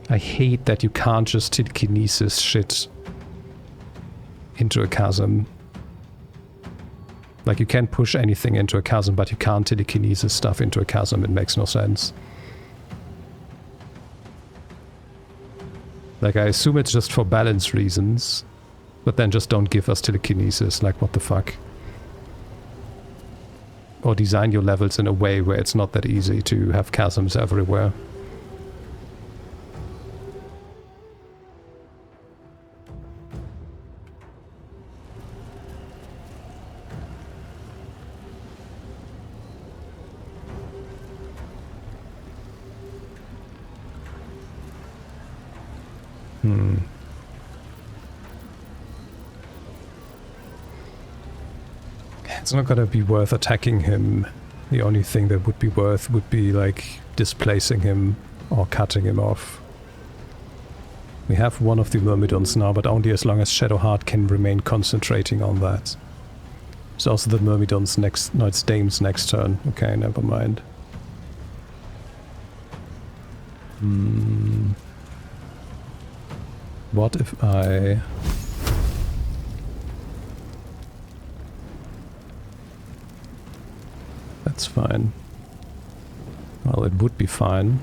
I hate that you can't just telekinesis shit into a chasm. Like, you can push anything into a chasm, but you can't telekinesis stuff into a chasm. It makes no sense. Like, I assume it's just for balance reasons, but then just don't give us telekinesis. Like, what the fuck? Or design your levels in a way where it's not that easy to have chasms everywhere. It's not gonna be worth attacking him. The only thing that would be worth would be like displacing him or cutting him off. We have one of the Myrmidons now, but only as long as Shadowheart can remain concentrating on that. It's also the Myrmidon's next... No, it's Dame's next turn. Okay, never mind. What if I... That's fine. Well, it would be fine.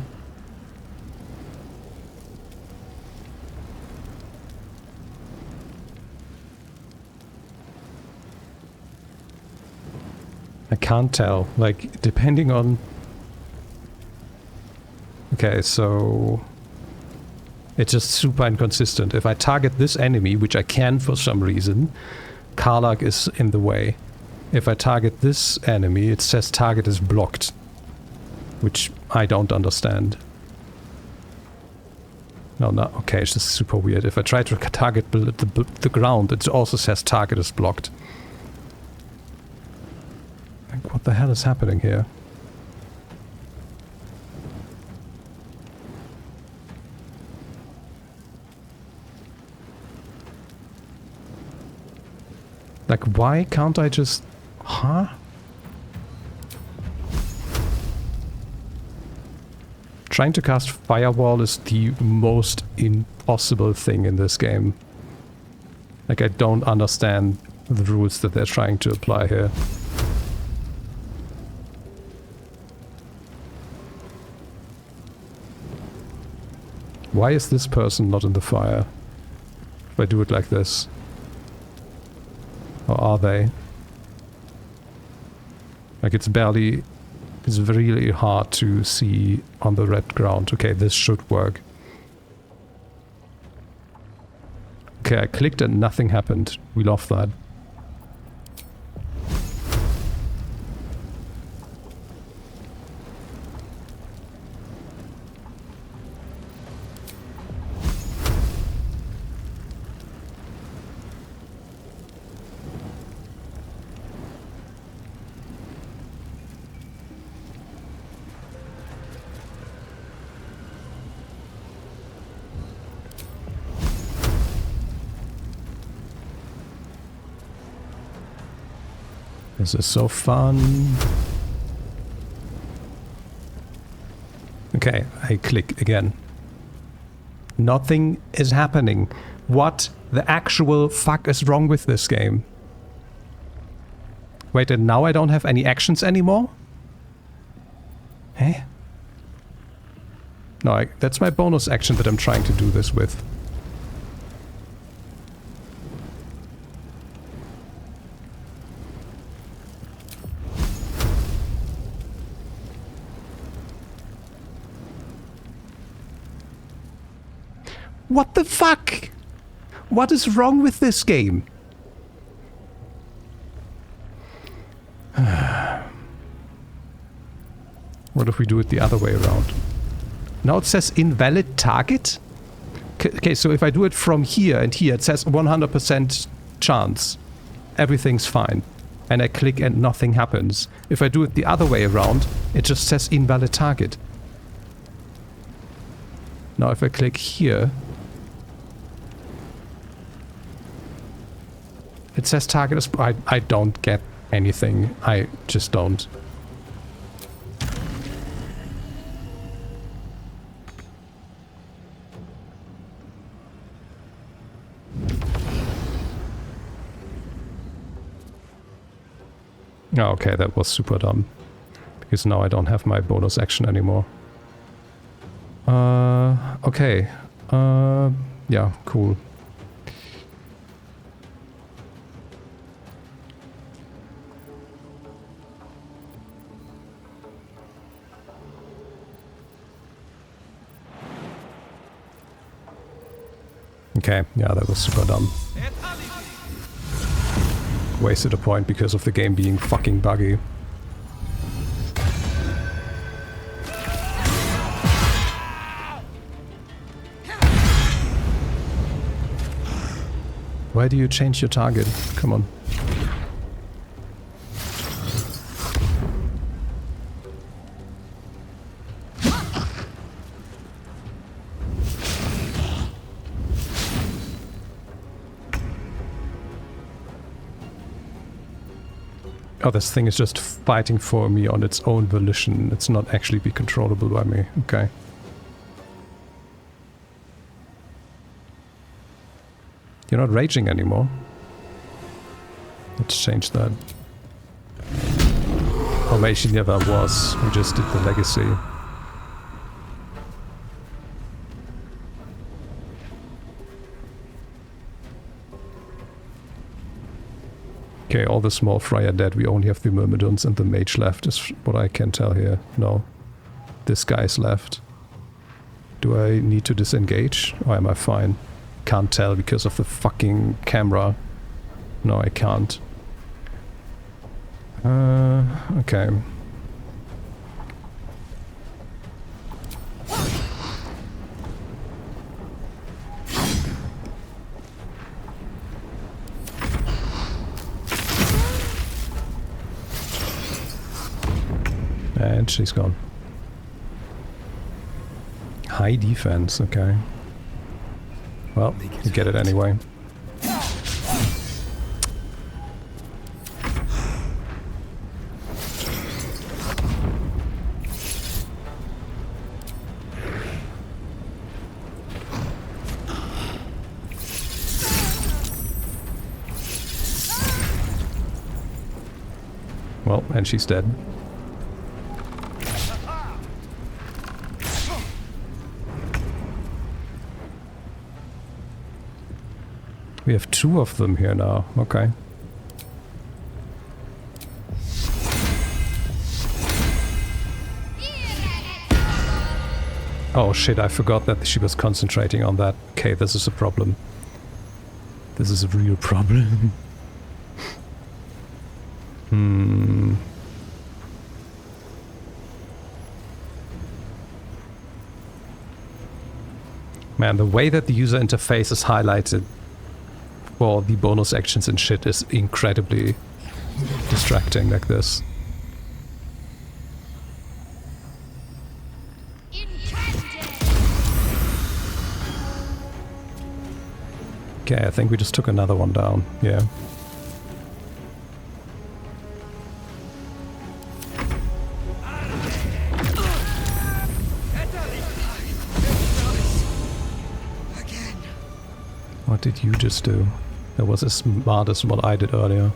I can't tell. Like, depending on... Okay, so... It's just super inconsistent. If I target this enemy, which I can for some reason, Karlach is in the way. If I target this enemy, it says target is blocked. Which I don't understand. No, okay, it's just super weird. If I try to target the ground, it also says target is blocked. Like, what the hell is happening here? Like, why can't I just... Huh? Trying to cast Firewall is the most impossible thing in this game. Like, I don't understand the rules that they're trying to apply here. Why is this person not in the fire? If I do it like this. Or are they? Like, it's barely... It's really hard to see on the red ground. Okay, this should work. Okay, I clicked and nothing happened. We love that. This is so fun. Okay, I I click again. Nothing is happening. What the actual fuck is wrong with this game? Wait, and now I don't have any actions anymore? Eh? No, that's my bonus action that I'm trying to do this with. What the fuck? What is wrong with this game? What if we do it the other way around? Now it says invalid target? Okay, so if I do it from here and here, it says 100% chance. Everything's fine. And I click and nothing happens. If I do it the other way around, it just says invalid target. Now if I click here, it says target is... I don't get anything. I just don't. Oh, okay, that was super dumb. Because now I don't have my bonus action anymore. Okay. Yeah, cool. Okay, yeah, that was super dumb. Wasted a point because of the game being fucking buggy. Why do you change your target? Come on. Oh, this thing is just fighting for me on its own volition. It's not actually be controllable by me. Okay. You're not raging anymore. Let's change that. Oh, maybe she never was. We just did the legacy. Okay, all the small fry are dead. We only have the Myrmidons and the mage left, is what I can tell here. No. This guy's left. Do I need to disengage? Or am I fine? Can't tell because of the fucking camera. No, I can't. Okay. And she's gone. High defense, okay. Well, you get it anyway. Well, and she's dead. We have two of them here now. Okay. Oh shit, I forgot that she was concentrating on that. Okay, this is a problem. This is a real problem. Man, the way that the user interface is highlighted for the bonus actions and shit is incredibly distracting like this. Okay, I think we just took another one down. Yeah. What did you just do? That was as smart as what I did earlier.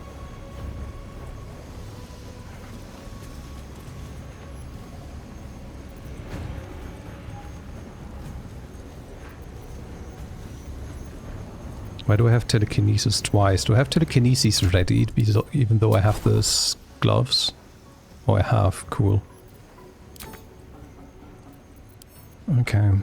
Why do I have telekinesis twice? Do I have telekinesis ready even though I have those gloves? Oh, I have. Cool. Okay.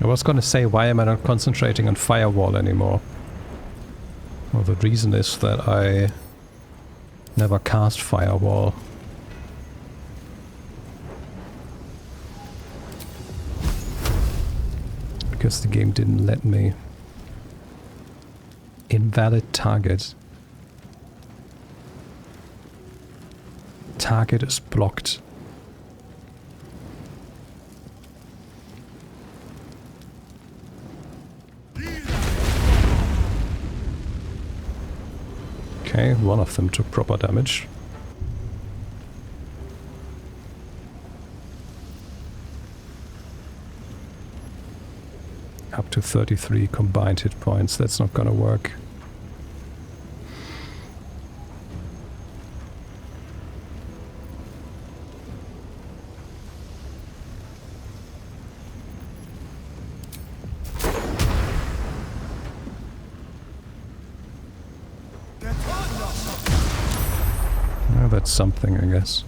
I was gonna say, why am I not concentrating on firewall anymore? Well, the reason is that I never cast firewall. Because the game didn't let me. Invalid target. Target is blocked. Okay, one of them took proper damage. Up to 33 combined hit points, that's not gonna work. That's something, I guess.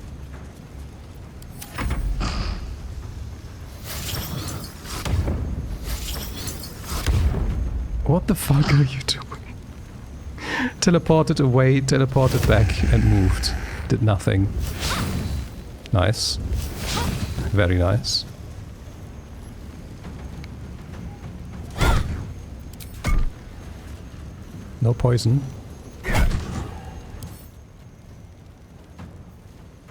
What the fuck are you doing? Teleported away, teleported back, and moved. Did nothing. Nice. Very nice. No poison.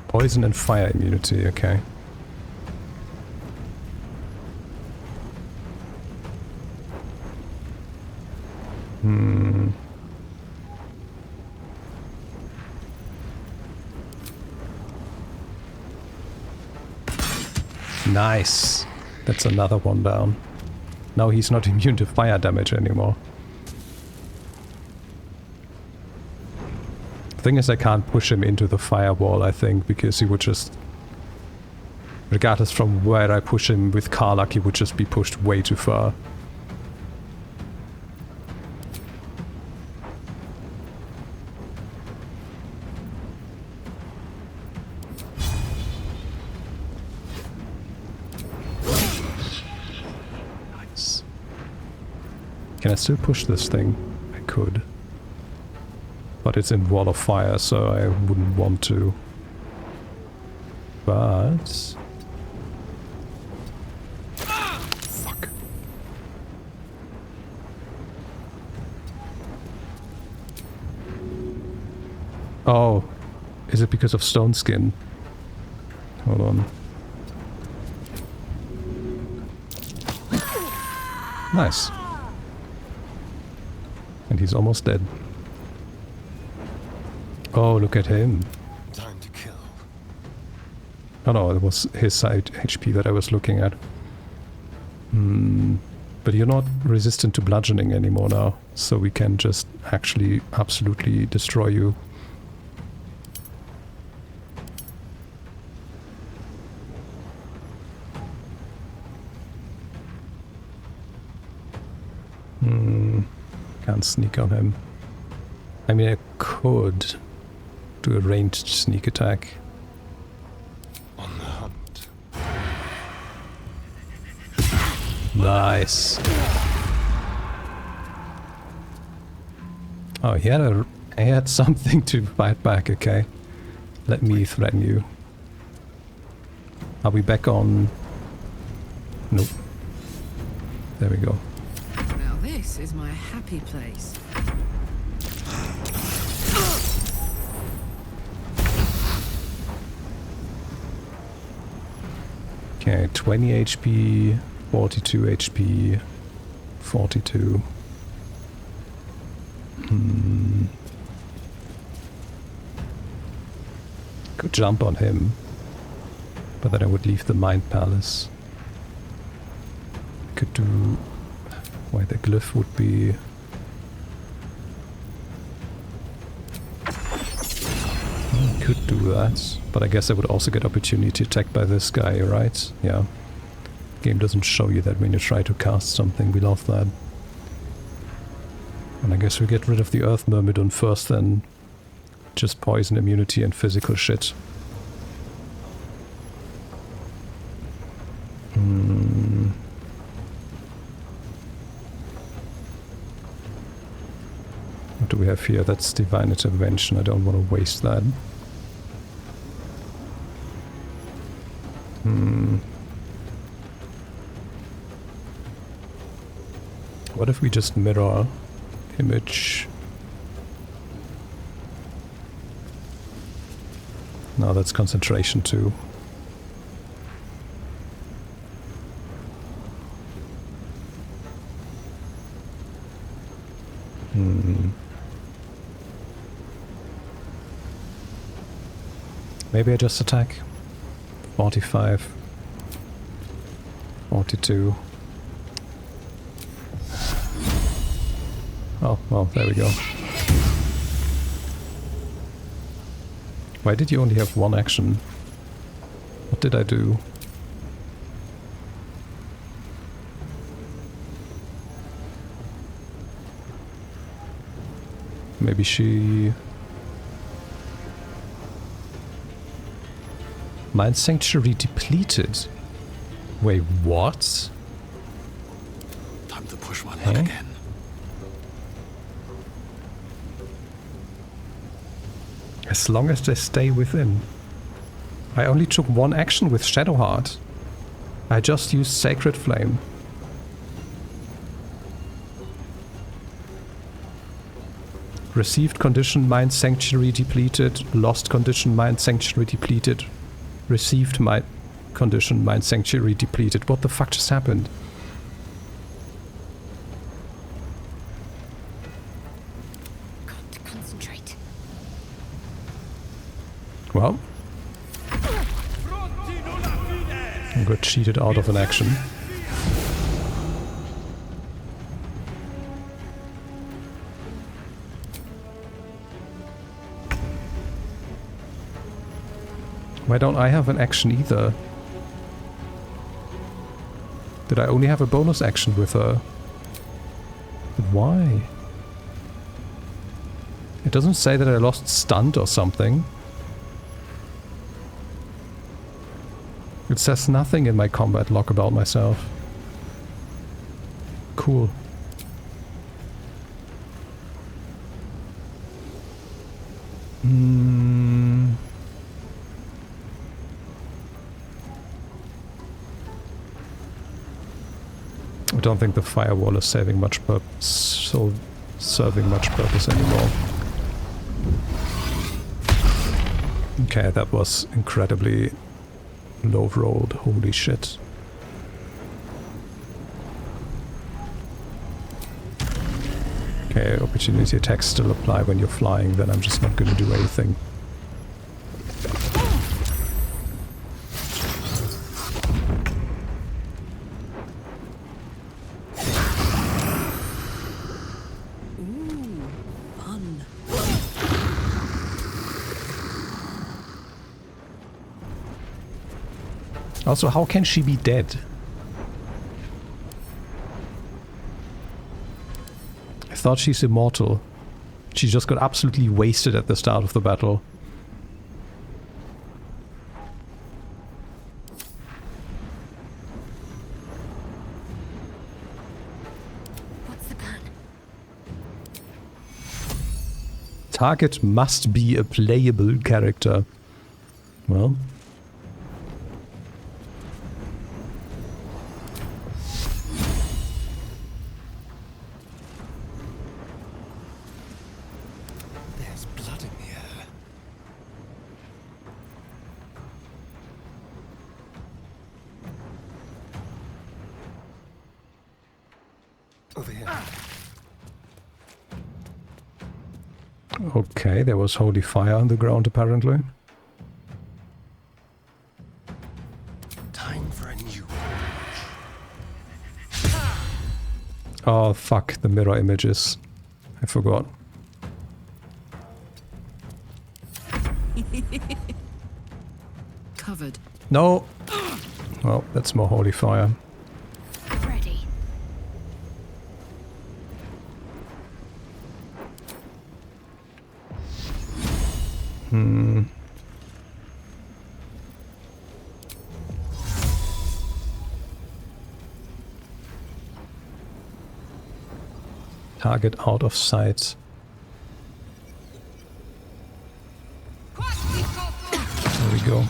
Poison and fire immunity, okay. Nice. That's another one down. Now he's not immune to fire damage anymore. The thing is, I can't push him into the firewall, I think, because he would just... Regardless from where I push him with Karlach, he would just be pushed way too far. Nice. Can I still push this thing? I could. But it's in wall of fire, so I wouldn't want to. But... Fuck. Oh. Is it because of stone skin? Hold on. Nice. And he's almost dead. Oh, look at him. Time to kill. Oh no, it was his side HP that I was looking at. But you're not resistant to bludgeoning anymore now, so we can just actually absolutely destroy you. Can't sneak on him. I mean, I could do a ranged sneak attack. On the hunt. Nice. Oh, he had something to fight back, okay. Let me threaten you. Are we back on? Nope. There we go. Now this is my happy place. Okay, 20 HP, 42 HP, 42. could jump on him. But then I would leave the Mind Palace. Could do... Why, the glyph would be... Could do that, but I guess I would also get opportunity attacked by this guy, right? Yeah. Game doesn't show you that when you try to cast something. We love that. And I guess we get rid of the Earth Myrmidon first, then just poison immunity and physical shit. What do we have here? That's Divine Intervention. I don't want to waste that. What if we just mirror image? No, that's concentration too. Maybe I just attack. 45. 42. Oh, well, there we go. Why did you only have one action? What did I do? Maybe she... Mind Sanctuary depleted. Wait, what? Time to push my luck again. As long as they stay within. I only took one action with Shadowheart. I just used Sacred Flame. Received condition, Mind Sanctuary depleted. Lost condition, Mind Sanctuary depleted. Received my condition, Mind Sanctuary depleted. What the fuck just happened? Got to concentrate. Well, I got cheated out of an action. Why don't I have an action either? Did I only have a bonus action with her? But why? It doesn't say that I lost stunned or something. It says nothing in my combat log about myself. Cool. I don't think the firewall is serving much purpose anymore. Okay, that was incredibly low rolled. Holy shit. Okay, opportunity attacks still apply when you're flying, then I'm just not gonna do anything. Also, how can she be dead? I thought she's immortal. She just got absolutely wasted at the start of the battle. What's the plan? Target must be a playable character. Well... Okay, there was holy fire on the ground apparently. Oh, fuck, the mirror images. I forgot. Covered. No! Well, that's more holy fire. Ready. Hmm. Target out of sight. There we go.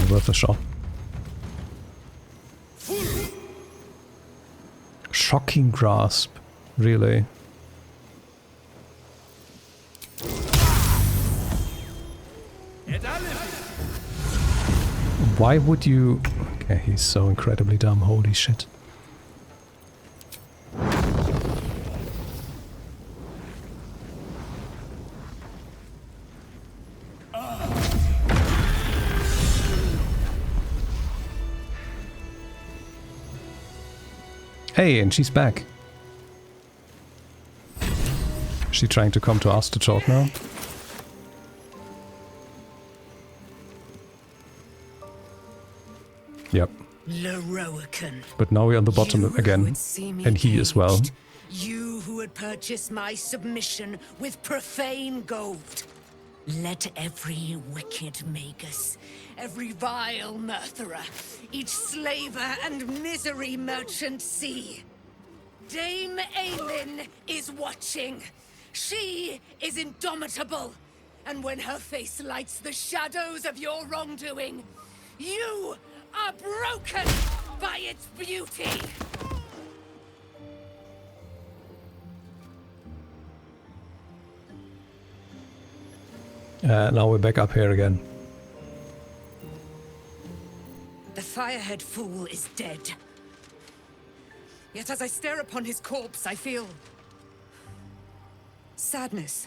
Worth a shot. Shocking grasp. Really? Why would you... Okay, he's so incredibly dumb. Holy shit. Hey, and she's back. Is she trying to come to us to talk now? Yep. Leroican. But now we're on the bottom again. And he as well. You who would purchase my submission with profane gold. Let every wicked magus, every vile murtherer, each slaver and misery merchant see. Dame Aelin is watching. She is indomitable. And when her face lights the shadows of your wrongdoing, you are broken by its beauty. Now we're back up here again. The firehead fool is dead. Yet as I stare upon his corpse, I feel... sadness.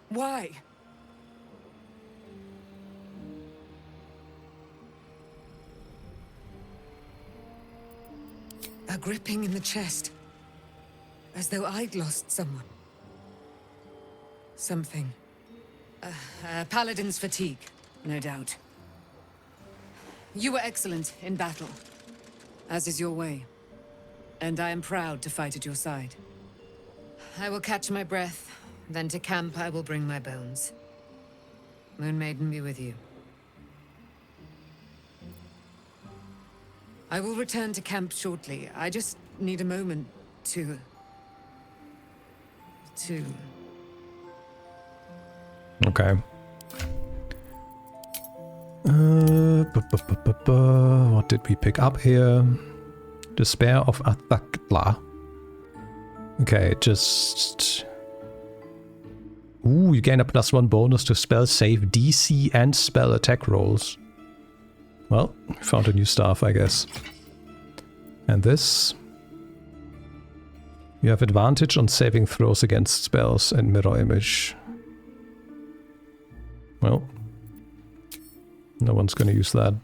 Why? A gripping in the chest. As though I'd lost someone. Something. Paladin's fatigue, no doubt. You were excellent in battle, as is your way. And I am proud to fight at your side. I will catch my breath, then to camp I will bring my bones. Moon Maiden be with you. I will return to camp shortly. I just need a moment to... Okay. What did we pick up here? Despair of Athakla. Okay, just... Ooh, you gain a +1 bonus to spell save DC and spell attack rolls. Well, found a new staff, I guess. And this... You have advantage on saving throws against spells and mirror image. Well, no one's gonna use that.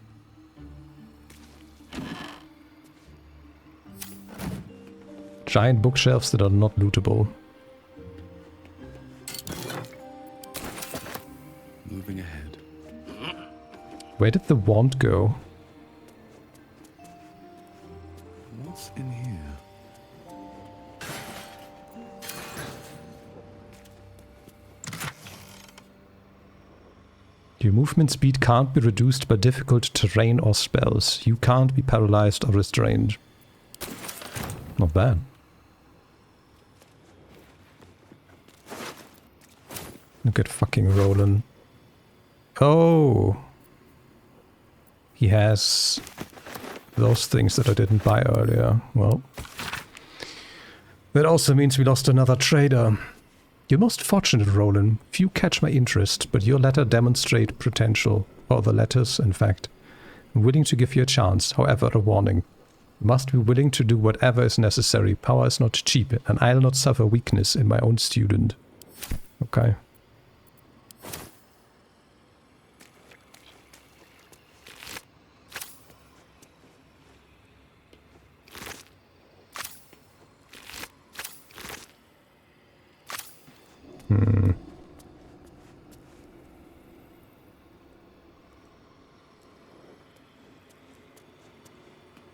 Giant bookshelves that are not lootable. Moving ahead. Where did the wand go? What's in here? Your movement speed can't be reduced by difficult terrain or spells. You can't be paralyzed or restrained. Not bad. Look at fucking Roland. Oh! He has those things that I didn't buy earlier. Well, that also means we lost another trader. You're most fortunate, Roland. Few catch my interest, but your letter demonstrate potential. Or the letters, in fact. I'm willing to give you a chance, however, a warning. Must be willing to do whatever is necessary. Power is not cheap, and I'll not suffer weakness in my own student. Okay.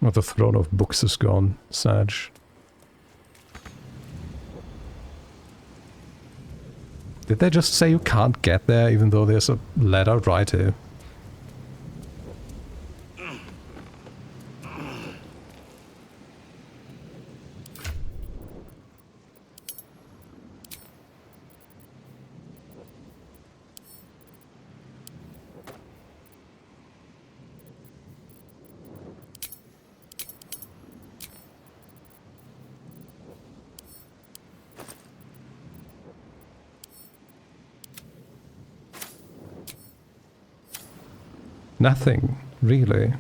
Oh, the throne of books is gone. Sad. Did they just say you can't get there even though there's a ladder right here? Nothing, really.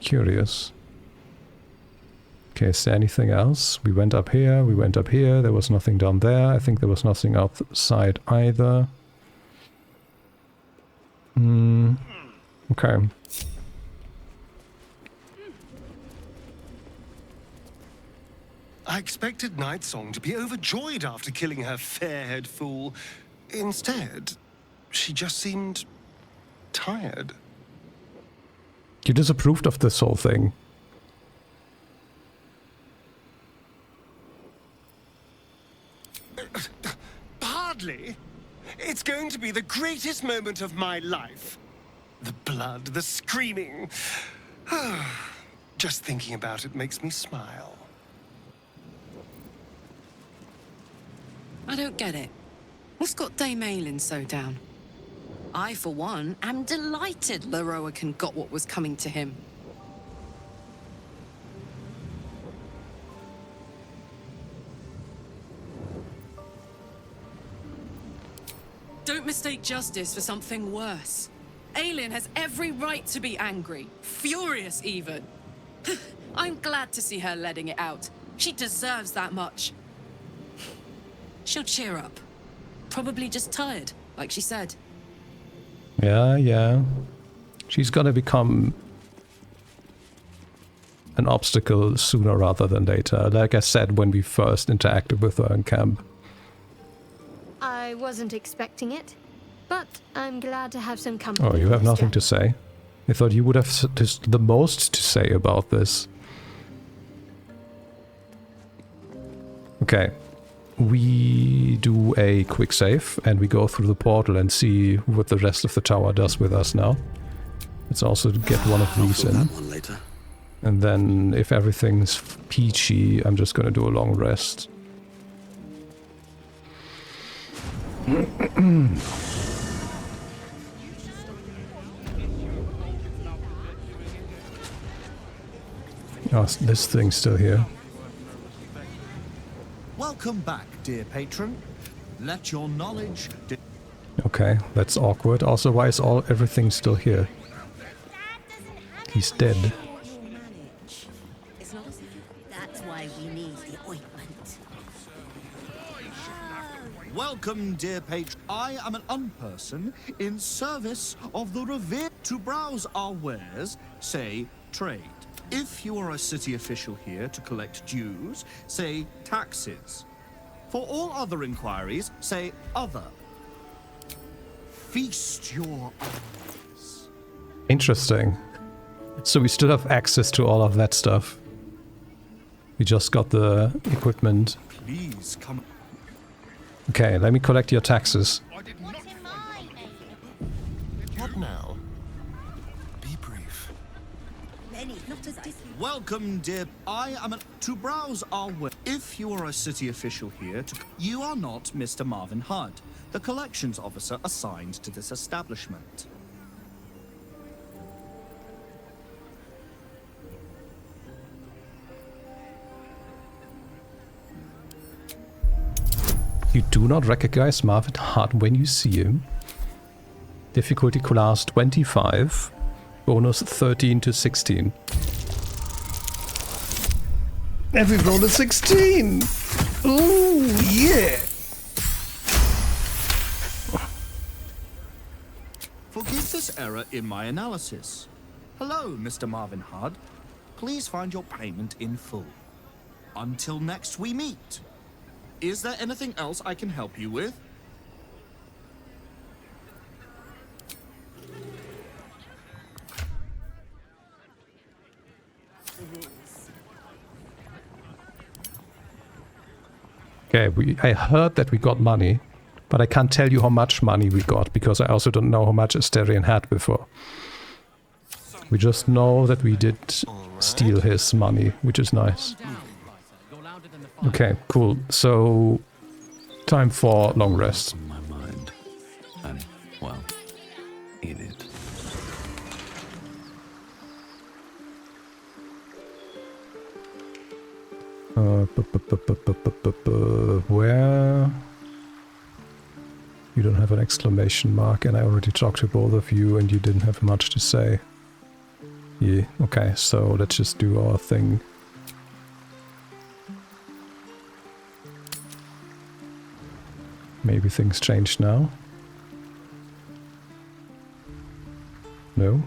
Curious. Okay, is there anything else? We went up here, there was nothing down there. I think there was nothing outside either. Okay. I expected Nightsong to be overjoyed after killing her fair-haired fool. Instead, she just seemed tired. You disapproved of this whole thing. Hardly. It's going to be the greatest moment of my life. The blood, the screaming. Just thinking about it makes me smile. I don't get it. What's got Dame Aelin so down? I, for one, am delighted Leroican got what was coming to him. Don't mistake justice for something worse. Aelin has every right to be angry, furious even. I'm glad to see her letting it out. She deserves that much. She'll cheer up. Probably just tired, like she said. Yeah. She's gonna become an obstacle sooner rather than later, like I said when we first interacted with her in camp. I wasn't expecting it, but I'm glad to have some company. Oh, you have nothing to say? I thought you would have just the most to say about this. Okay. We do a quick save and we go through the portal and see what the rest of the tower does with us now. Let's also get one of these in. That one later. And then if everything's peachy, I'm just gonna do a long rest. Oh, this thing's still here. Welcome back, dear patron. Let your knowledge... Okay, that's awkward. Also, why is everything still here? He's dead. That's why we need the ointment. Welcome, dear patron. I am an unperson in service of the revered. To browse our wares, say trade. If you are a city official here to collect dues, say taxes. For all other inquiries, say other. Feast your eyes. Interesting. So we still have access to all of that stuff. We just got the equipment. Please come. Okay, let me collect your taxes. What now? Be brief. Welcome, dear. I am to browse our way. If you are a city official here, you are not Mr. Marvin Hudd, the collections officer assigned to this establishment. You do not recognize Marvin Hudd when you see him. Difficulty class 25. Bonus 13 to 16. And we rolled a 16! Ooh, yeah! Forgive this error in my analysis. Hello, Mr. Marvin Hudd. Please find your payment in full. Until next we meet. Is there anything else I can help you with? Okay, I heard that we got money, but I can't tell you how much money we got, because I also don't know how much Asterion had before. We just know that we did steal his money, which is nice. Okay, cool. So, time for long rest. My mind. And, well, in it. Where? You don't have an exclamation mark, and I already talked to both of you, and you didn't have much to say. Yeah, okay, so let's just do our thing. Maybe things change now? No?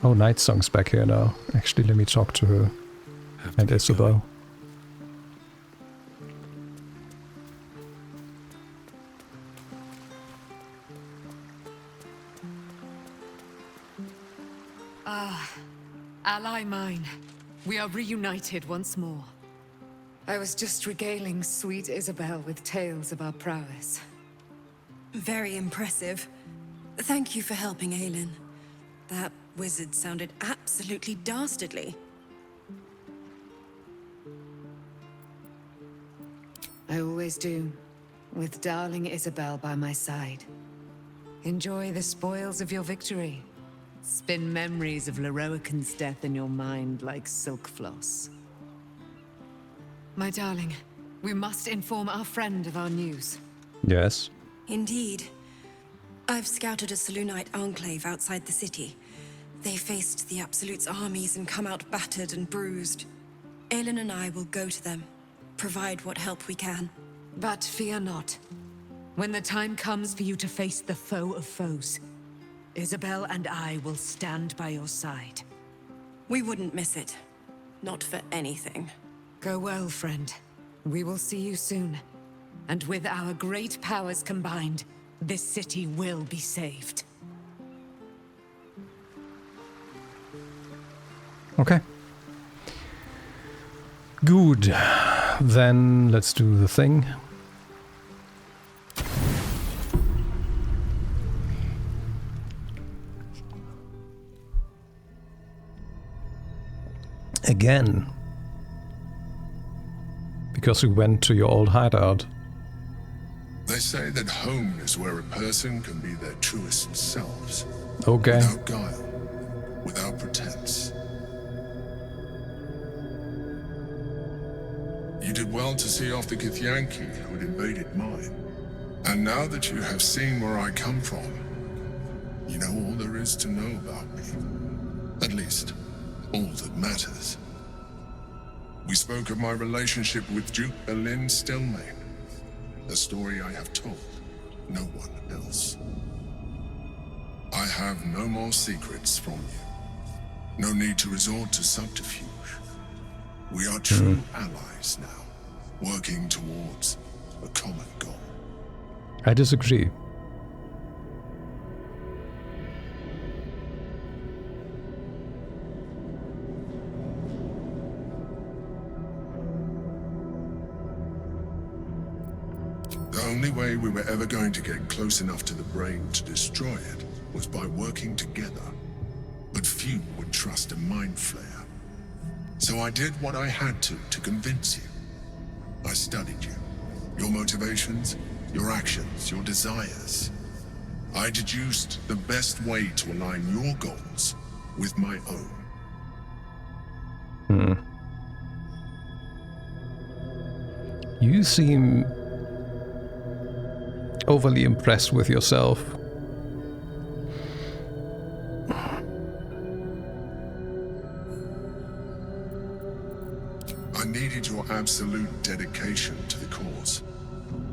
Oh, Night Song's back here now. Actually, let me talk to her. And Isabel. Ally mine, we are reunited once more. I was just regaling sweet Isabel with tales of our prowess. Very impressive. Thank you for helping Aelin. That wizard sounded absolutely dastardly. I always do, with darling Isabel by my side. Enjoy the spoils of your victory. Spin memories of Leroican's death in your mind like silk floss. My darling, we must inform our friend of our news. Yes. Indeed. I've scouted a Selûnite enclave outside the city. They faced the Absolute's armies and come out battered and bruised. Aelin and I will go to them, provide what help we can. But fear not. When the time comes for you to face the foe of foes, Isabel and I will stand by your side. We wouldn't miss it. Not for anything. Go well, friend. We will see you soon. And with our great powers combined, this city will be saved. Okay. Good. Then let's do the thing. Again. Because we went to your old hideout. They say that home is where a person can be their truest selves. Okay. Without guile, without pretense. You did well to see off the Githyanki who had invaded mine. And now that you have seen where I come from, you know all there is to know about me. At least, all that matters. We spoke of my relationship with Duke Berlin Stillmain. A story I have told no one else. I have no more secrets from you. No need to resort to subterfuge. We are true allies now, working towards a common goal. I disagree. The only way we were ever going to get close enough to the brain to destroy it was by working together. But few would trust a mind flare. So I did what I had to convince you. I studied you. Your motivations, your actions, your desires. I deduced the best way to align your goals with my own. You seem overly impressed with yourself. your absolute dedication to the cause.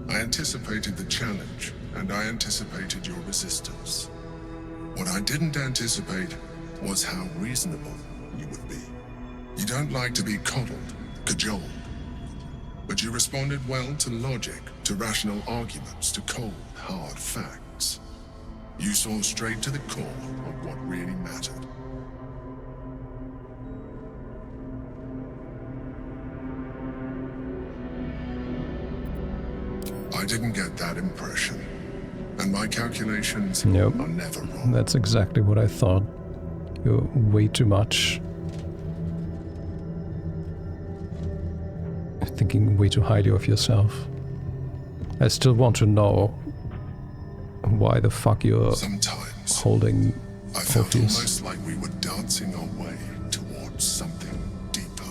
I anticipated the challenge, and I anticipated your resistance. What I didn't anticipate was how reasonable you would be. You don't like to be coddled, cajoled. But you responded well to logic, to rational arguments, to cold, hard facts. You saw straight to the core of what really mattered. I didn't get that impression, and my calculations Nope. are never wrong. That's exactly what I thought. You're way too much. Thinking way too highly of yourself. I still want to know why the fuck you're Sometimes holding I felt Orpheus. almost like we were dancing our way towards something deeper.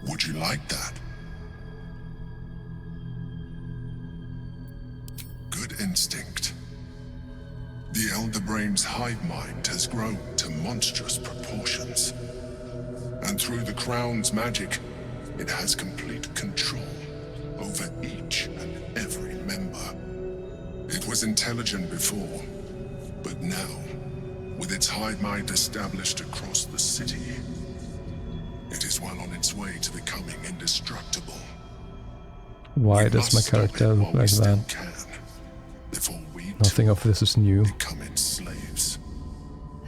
Would you like that? Good instinct. The Elder Brain's hive mind has grown to monstrous proportions. And through the Crown's magic, it has complete control over each and every member. It was intelligent before, but now, with its hive mind established across the city, it is well on its way to becoming indestructible. Why does my character look like that? Nothing of this is new. Slaves.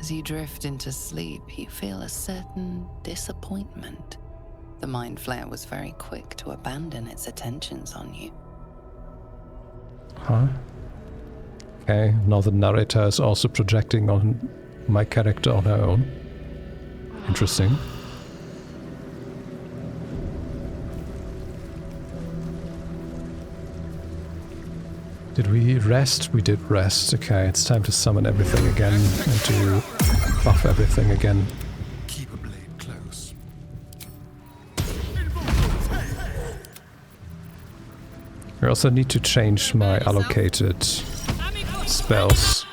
As you drift into sleep, you feel a certain disappointment. The Mind Flayer was very quick to abandon its attentions on you. Huh? Okay, now the narrator is also projecting on my character on her own. Interesting. Did we rest? We did rest. Okay, it's time to summon everything again and to buff everything again. Keep a blade close. I also need to change my allocated spells.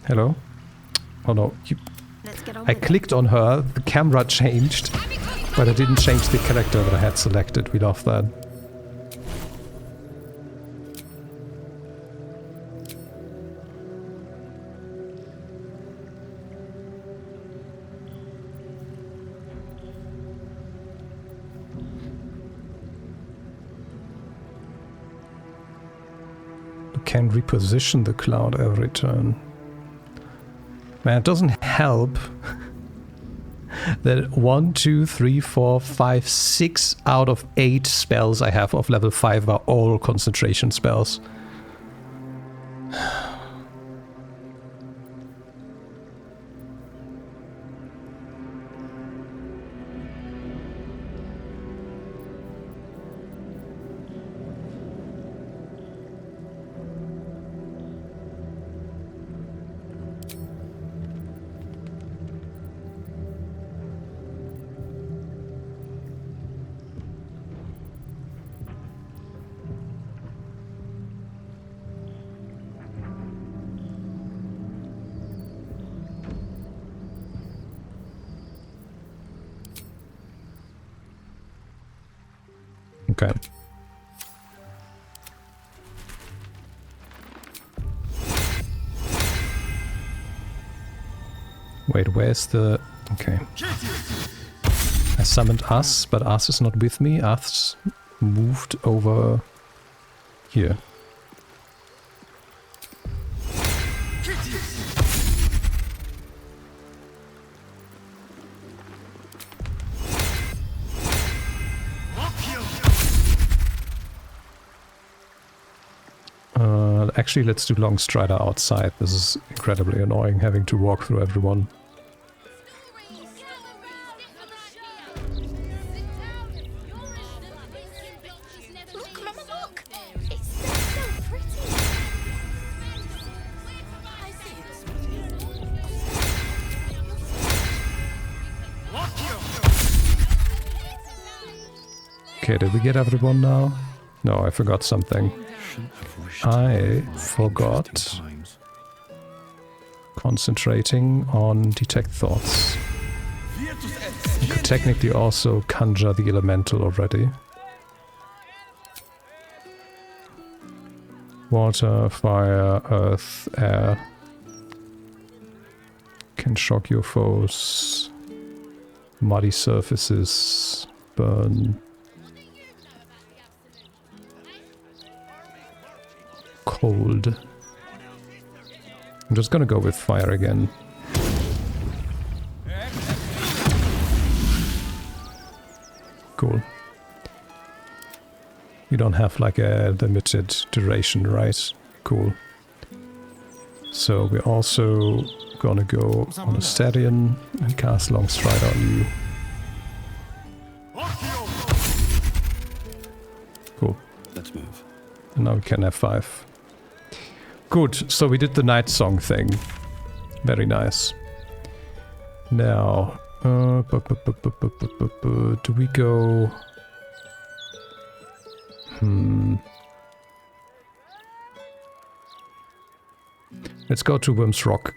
Hello? Oh no, I clicked on her, the camera changed, but I didn't change the character that I had selected. We love that. You can reposition the cloud every turn. Man, it doesn't help that 1, 2, 3, 4, 5, 6 out of 8 spells I have of level 5 are all concentration spells. Okay. Wait, where's the... Okay. I summoned Us, but Us is not with me. Us moved over here. Actually, let's do Long Strider outside. This is incredibly annoying, having to walk through everyone. Look, Mama, look! It's so pretty! Okay, did we get everyone now? No, I forgot something. Shouldn't have I forgot concentrating on detect thoughts. You could technically also conjure the elemental already. Water, fire, earth, air. Can shock your foes. Muddy surfaces. Burn. Cold. I'm just gonna go with fire again. Cool. You don't have like a limited duration, right? Cool. So we're also gonna go on a Stadion and cast Longstride on you. Cool. Let's move. And now we can have 5. Good, so we did the Night Song thing. Very nice. Now, do we go... Let's go to Wim's Rock.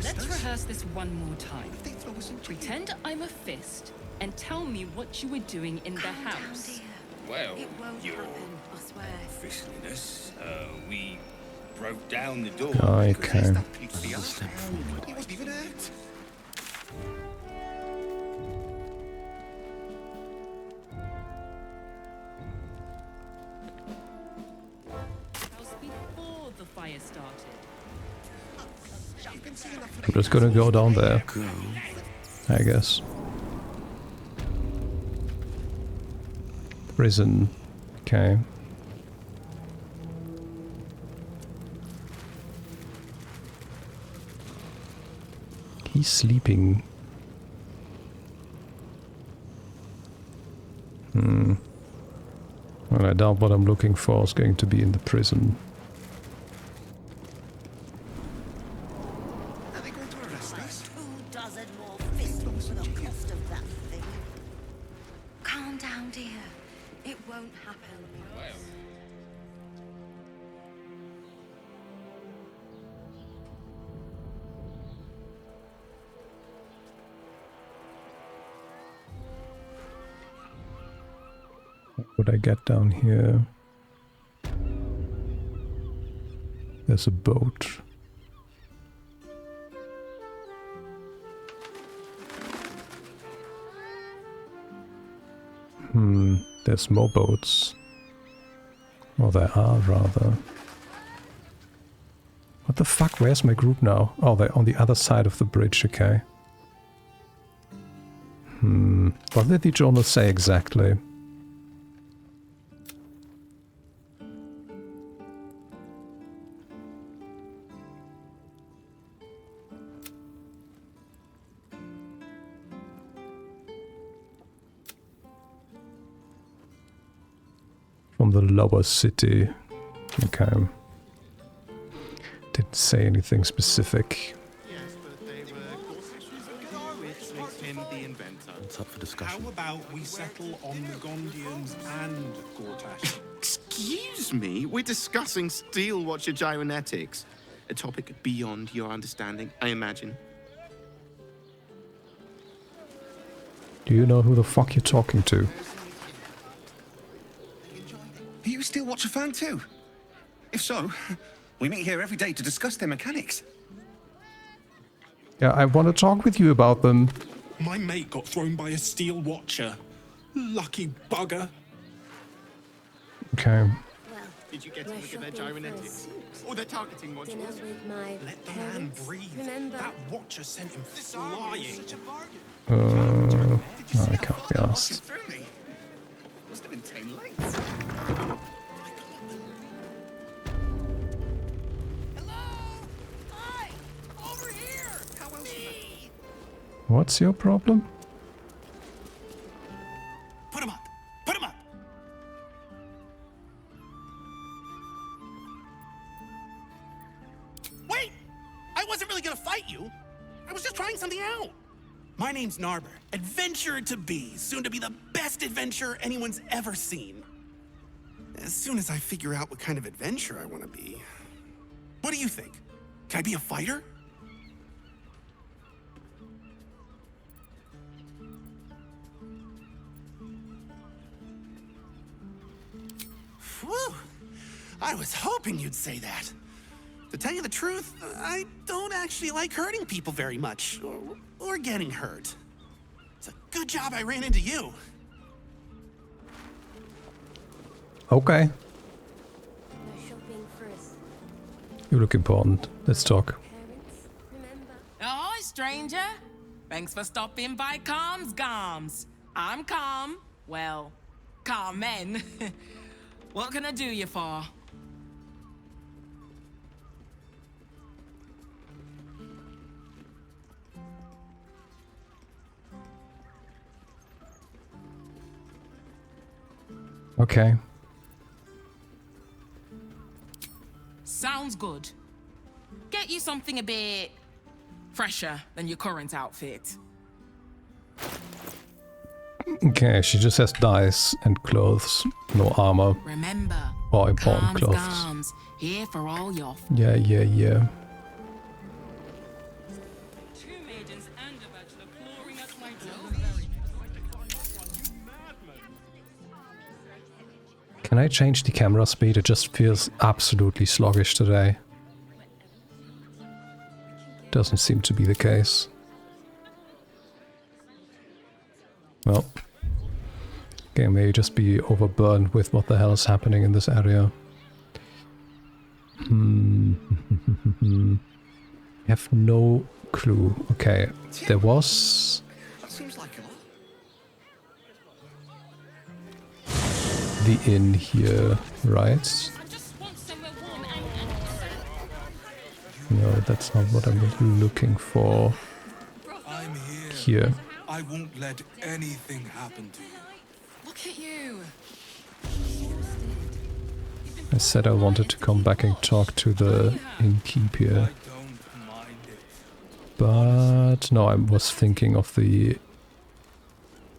Let's rehearse this one more time. Pretend I'm a fist and tell me what you were doing in the house. Well, your officiousness, we broke down the door. Okay. Step forward. It wasn't even hurt. House before the fire started. I'm just gonna go down there, I guess. Prison. Okay. He's sleeping. Well, I doubt what I'm looking for is going to be in the prison. Calm down, dear. It won't happen. What would I get down here? There's a boat. There's more boats. Or there are, rather. What the fuck? Where's my group now? Oh, they're on the other side of the bridge, okay. What did the journal say exactly? From the lower city. Okay. Didn't say anything specific. What's up for discussion? How about we settle on the Gondians and Gortash? Excuse me? We're discussing steel watcher gyrometics. A topic beyond your understanding, I imagine. Do you know who the fuck you're talking to? Are you a Steel Watcher fan too? If so, we meet here every day to discuss their mechanics. Yeah, I want to talk with you about them. My mate got thrown by a Steel Watcher. Lucky bugger. Okay. Well, Did you get to look at their gyrometics? Or their targeting modules? Let the man breathe. That watcher sent him flying. No, I can't be asked. Must have been 10 late. What's your problem? Put him up! Put him up! Wait! I wasn't really gonna fight you. I was just trying something out. My name's Narber, adventurer to be, soon to be the best adventurer anyone's ever seen. As soon as I figure out what kind of adventurer I want to be. What do you think? Can I be a fighter? Whew! I was hoping you'd say that. To tell you the truth, I don't actually like hurting people very much, or getting hurt. It's a good job I ran into you. Okay. You look important. Let's talk. Oh, stranger. Thanks for stopping by Calm's Gams. I'm Calm. Well, Carmen. What can I do you for? Okay. Sounds good. Get you something a bit fresher than your current outfit. Okay, she just has dice and clothes, no armor. Remember, or important Calm's clothes. Gams, here for all your Yeah. Two maidens and a bachelor clawing at my door. Can I change the camera speed? It just feels absolutely sluggish today. Doesn't seem to be the case. Well, okay, may just be overburdened with what the hell is happening in this area. Have no clue. Okay, there was the inn here, right? No, that's not what I'm looking for. I'm Here. I won't let anything happen to you. Look at you. I said I wanted to come back and talk to the innkeep here. But no, I was thinking of the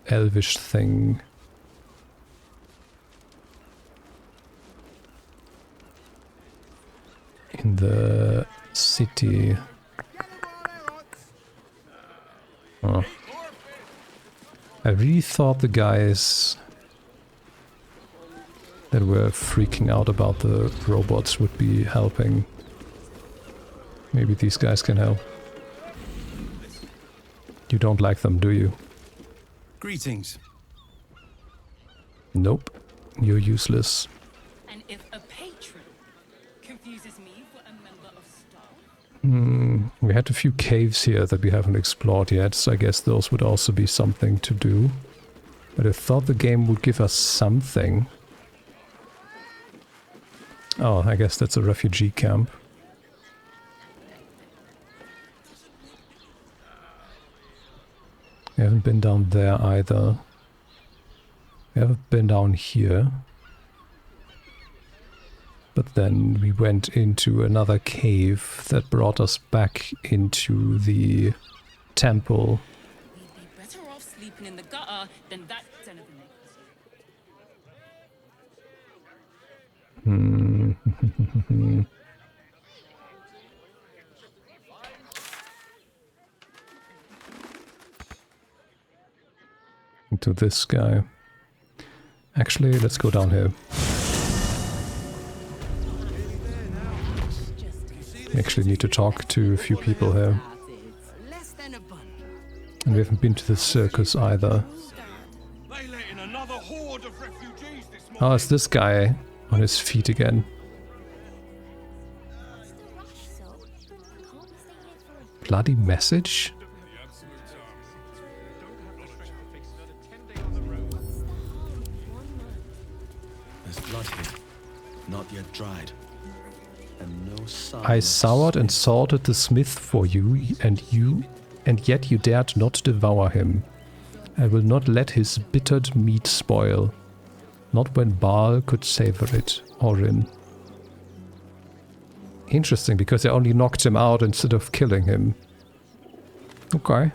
elvish thing. In the city. Oh. I really thought the guys that were freaking out about the robots would be helping. Maybe these guys can help. You don't like them, do you? Greetings. Nope. You're useless. And if a patron confuses me for a member of staff, We had a few caves here that we haven't explored yet, so I guess those would also be something to do. But I thought the game would give us something. Oh, I guess that's a refugee camp. We haven't been down there either. We haven't been down here. But then we went into another cave that brought us back into the temple. We'd be better off sleeping in the gutter than that den of a Into this guy. Actually, let's go down here. We actually need to talk to a few people here. And we haven't been to the circus either. Oh, it's this guy. on his feet again. Bloody message? There's blood here, not yet dried. And no sign. I soured and salted the smith for you, and yet you dared not devour him. I will not let his bittered meat spoil, not when Baal could savor it, Orin. Interesting, because they only knocked him out instead of killing him. Okay.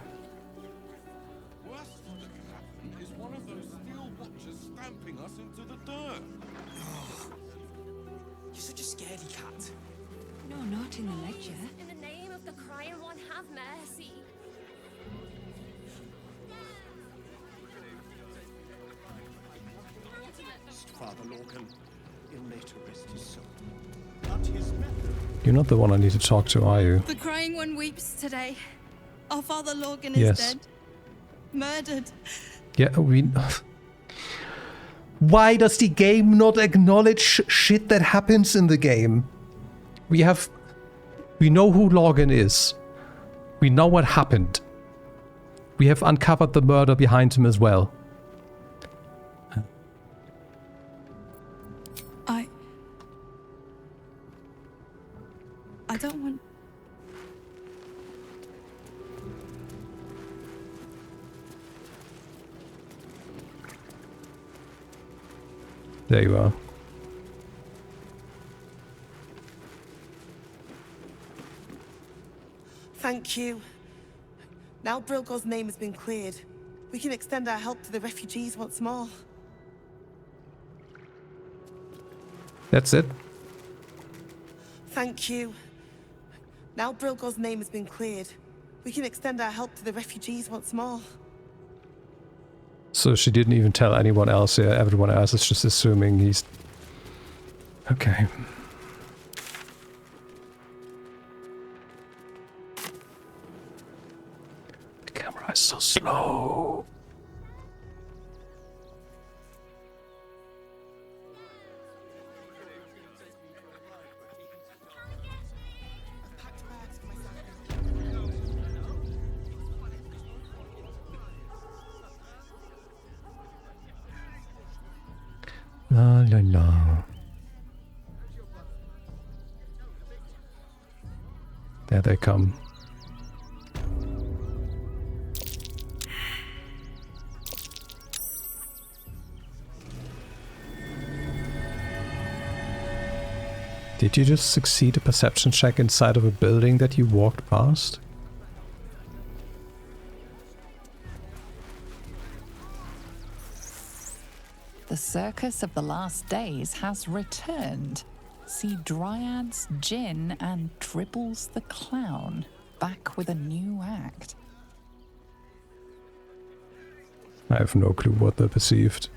You're such a scaredy cat. No, not in the ledger. In the name of the crying one, have mercy. Father Lorcan, in later rest his soul. Not his method. You're not the one I need to talk to, are you? The crying one weeps today. Our father Lorcan Yes. is dead. Murdered. Yeah, we... Why does the game not acknowledge shit that happens in the game? We know who Lorcan is. We know what happened. We have uncovered the murder behind him as well. I don't want... There you are. Thank you. Now Brilgo's name has been cleared. We can extend our help to the refugees once more. That's it? Thank you. Now Brilgo's name has been cleared. We can extend our help to the refugees once more. So she didn't even tell anyone else. Yeah, everyone else is just assuming he's... Okay. The camera is so slow. La la la. There they come. Did you just succeed a perception check inside of a building that you walked past? The circus of the last days has returned. See Dryads, Jinn, and Dribbles the Clown back with a new act. I have no clue what they perceived.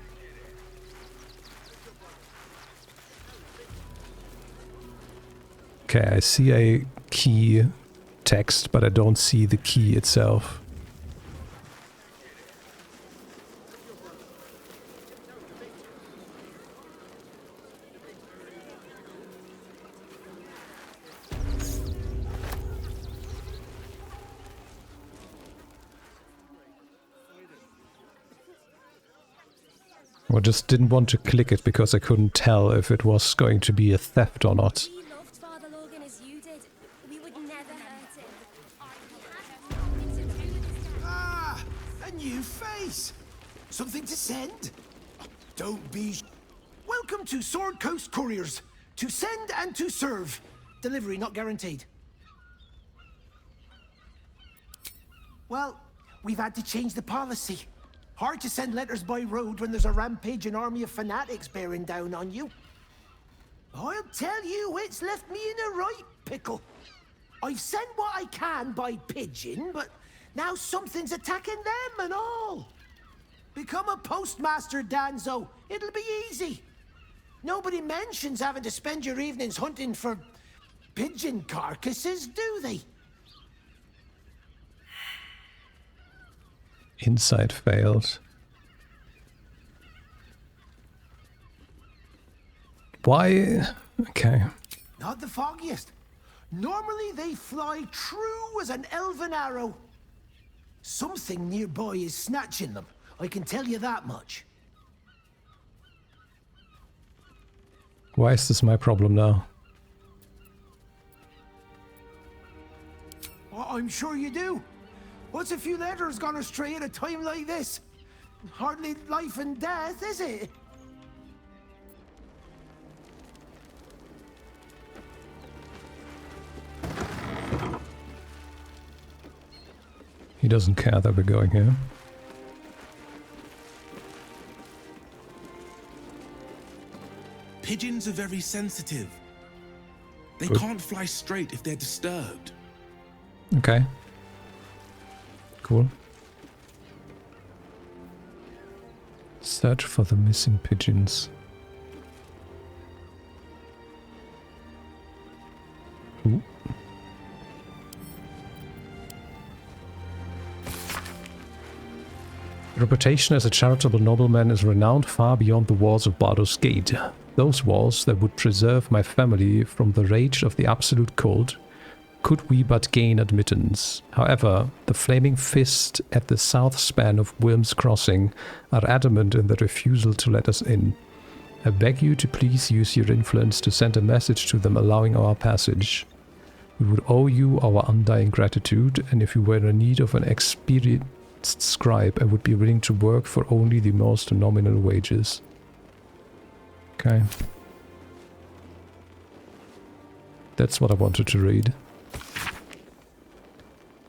Okay, I see a key text, but I don't see the key itself. I just didn't want to click it because I couldn't tell if it was going to be a theft or not. We loved Father Logan as you did. We would never hurt him. Ah, a new face. Something to send? Don't be... Welcome to Sword Coast Couriers. To send and to serve. Delivery not guaranteed. Well, we've had to change the policy. Hard to send letters by road when there's a rampaging army of fanatics bearing down on you. I'll tell you, it's left me in a right pickle. I've sent what I can by pigeon, but now something's attacking them and all. Become a postmaster, Danzo. It'll be easy. Nobody mentions having to spend your evenings hunting for pigeon carcasses, do they? Insight failed. Why? Okay. Not the foggiest. Normally they fly true as an elven arrow. Something nearby is snatching them. I can tell you that much. Why is this my problem now? I'm sure you do. What's a few letters gone astray at a time like this? Hardly life and death, is it? He doesn't care that we're going here. Pigeons are very sensitive. They Good. can't fly straight if they're disturbed. Okay. Cool. Search for the missing pigeons. Ooh. Reputation as a charitable nobleman is renowned far beyond the walls of Baldur's Gate. Those walls that would preserve my family from the rage of the absolute cold, could we but gain admittance. However, the flaming fist at the south span of Worm's Crossing are adamant in their refusal to let us in. I beg you to please use your influence to send a message to them allowing our passage. We would owe you our undying gratitude, and if you were in need of an experienced scribe, I would be willing to work for only the most nominal wages. Okay. That's what I wanted to read.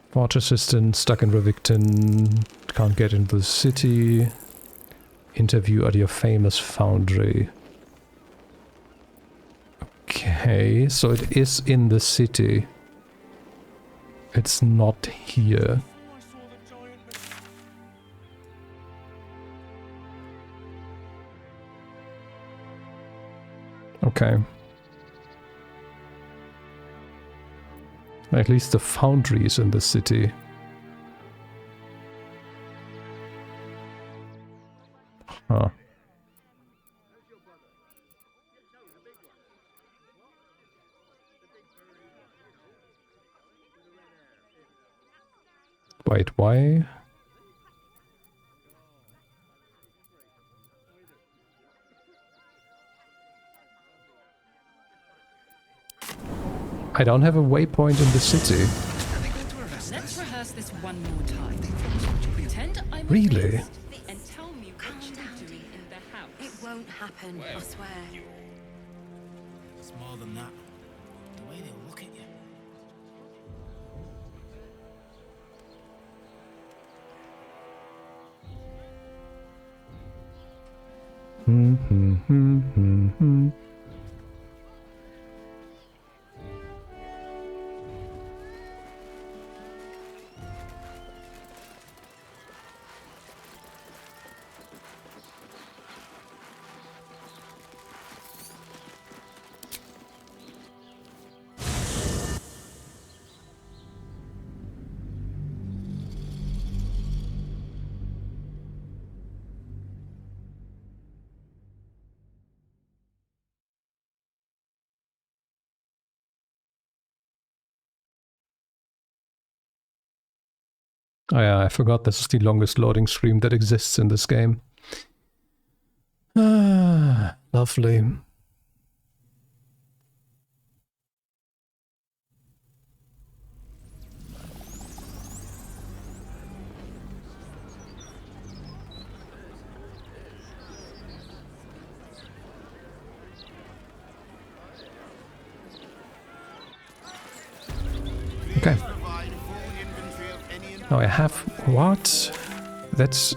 Forge assistant stuck in Rivington, can't get into the city. Interview at your famous foundry. Okay, so it is in the city. It's not here. Okay. At least the foundry is in the city. Huh. Wait, why? I don't have a waypoint in the city. Let's rehearse this one more time. Pretend I'm a Really? priest and tell me what you're doing in the house. It won't happen, I swear. It's more than that. The way they look at you. Oh yeah, I forgot this is the longest loading screen that exists in this game. Ah, lovely. Okay. Now I have... what? That's...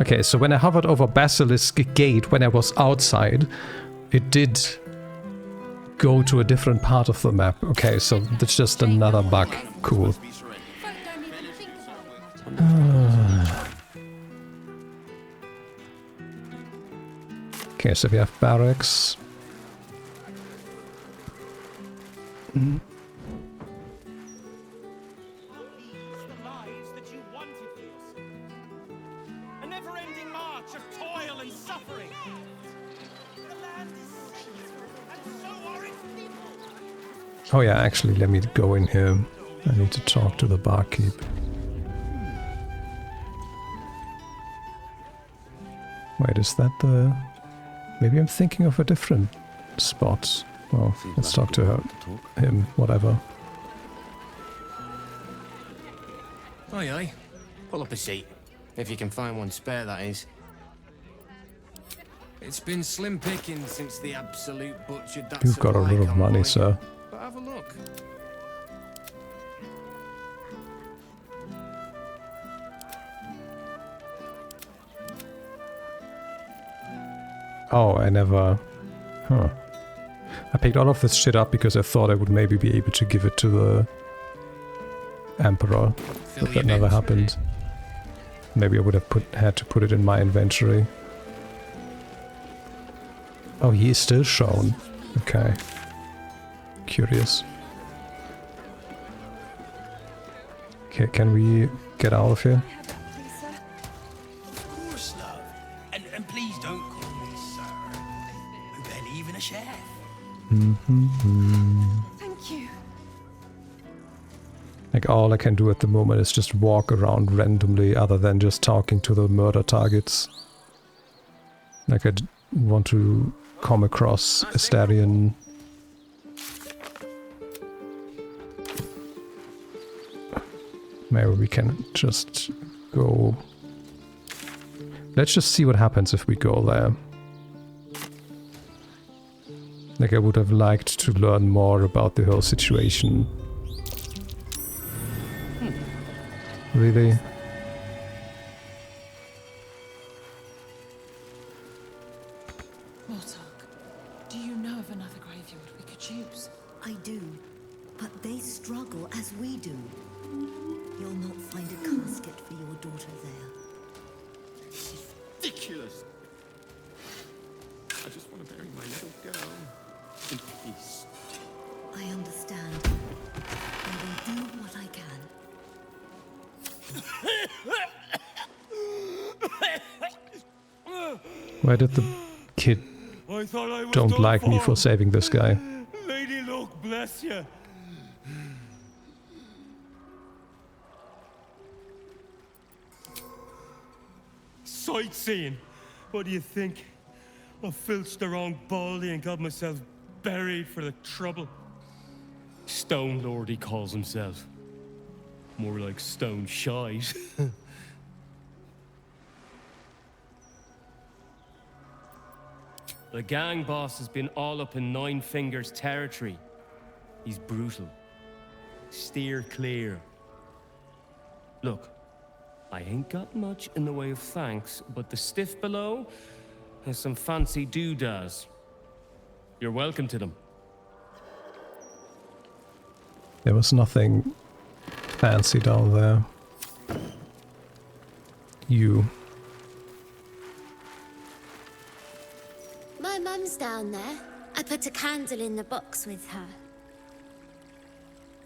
okay, so when I hovered over Basilisk Gate when I was outside, it did go to a different part of the map. Okay, so that's just another bug. Cool. Okay, so we have barracks. Oh yeah, actually, let me go in here. I need to talk to the barkeep. Wait, is that the... Maybe I'm thinking of a different spot. Well, let's talk to her, him, whatever. Aye, aye. Pull up a seat. If you can find one spare, that is. It's been slim picking since the absolute butchered that You've got a lot of money, sir. But have a look. Oh, I never... Huh. I picked all of this shit up because I thought I would maybe be able to give it to the Emperor, but that never happened. Maybe I would have had to put it in my inventory. Oh, he is still shown. Okay. Curious. Okay, can we get out of here? Of course, love. And please don't call me sir. I'm barely even a chef. Thank you. Like, all I can do at the moment is just walk around randomly, other than just talking to the murder targets. Like, I want to come across Astarion. Maybe we can just go... Let's just see what happens if we go there. Like, I would have liked to learn more about the whole situation. Really? Mortark, do you know of another graveyard we could use? I do, but they struggle as we do. You'll not find a casket for your daughter there. Ridiculous. I just want to bury my little girl in peace. I understand. I will do what I can. Why did the kid don't like me for saving this guy? Lady Luck, bless you. Sightseeing. What do you think? I filched the wrong baldy and got myself buried for the trouble. Stone Lord, he calls himself. More like stone shite. The gang boss has been all up in Nine Fingers territory. He's brutal. Steer clear. Look, I ain't got much in the way of thanks, but the stiff below has some fancy doodads. You're welcome to them. There was nothing fancy down there. You. My mum's down there. I put a candle in the box with her.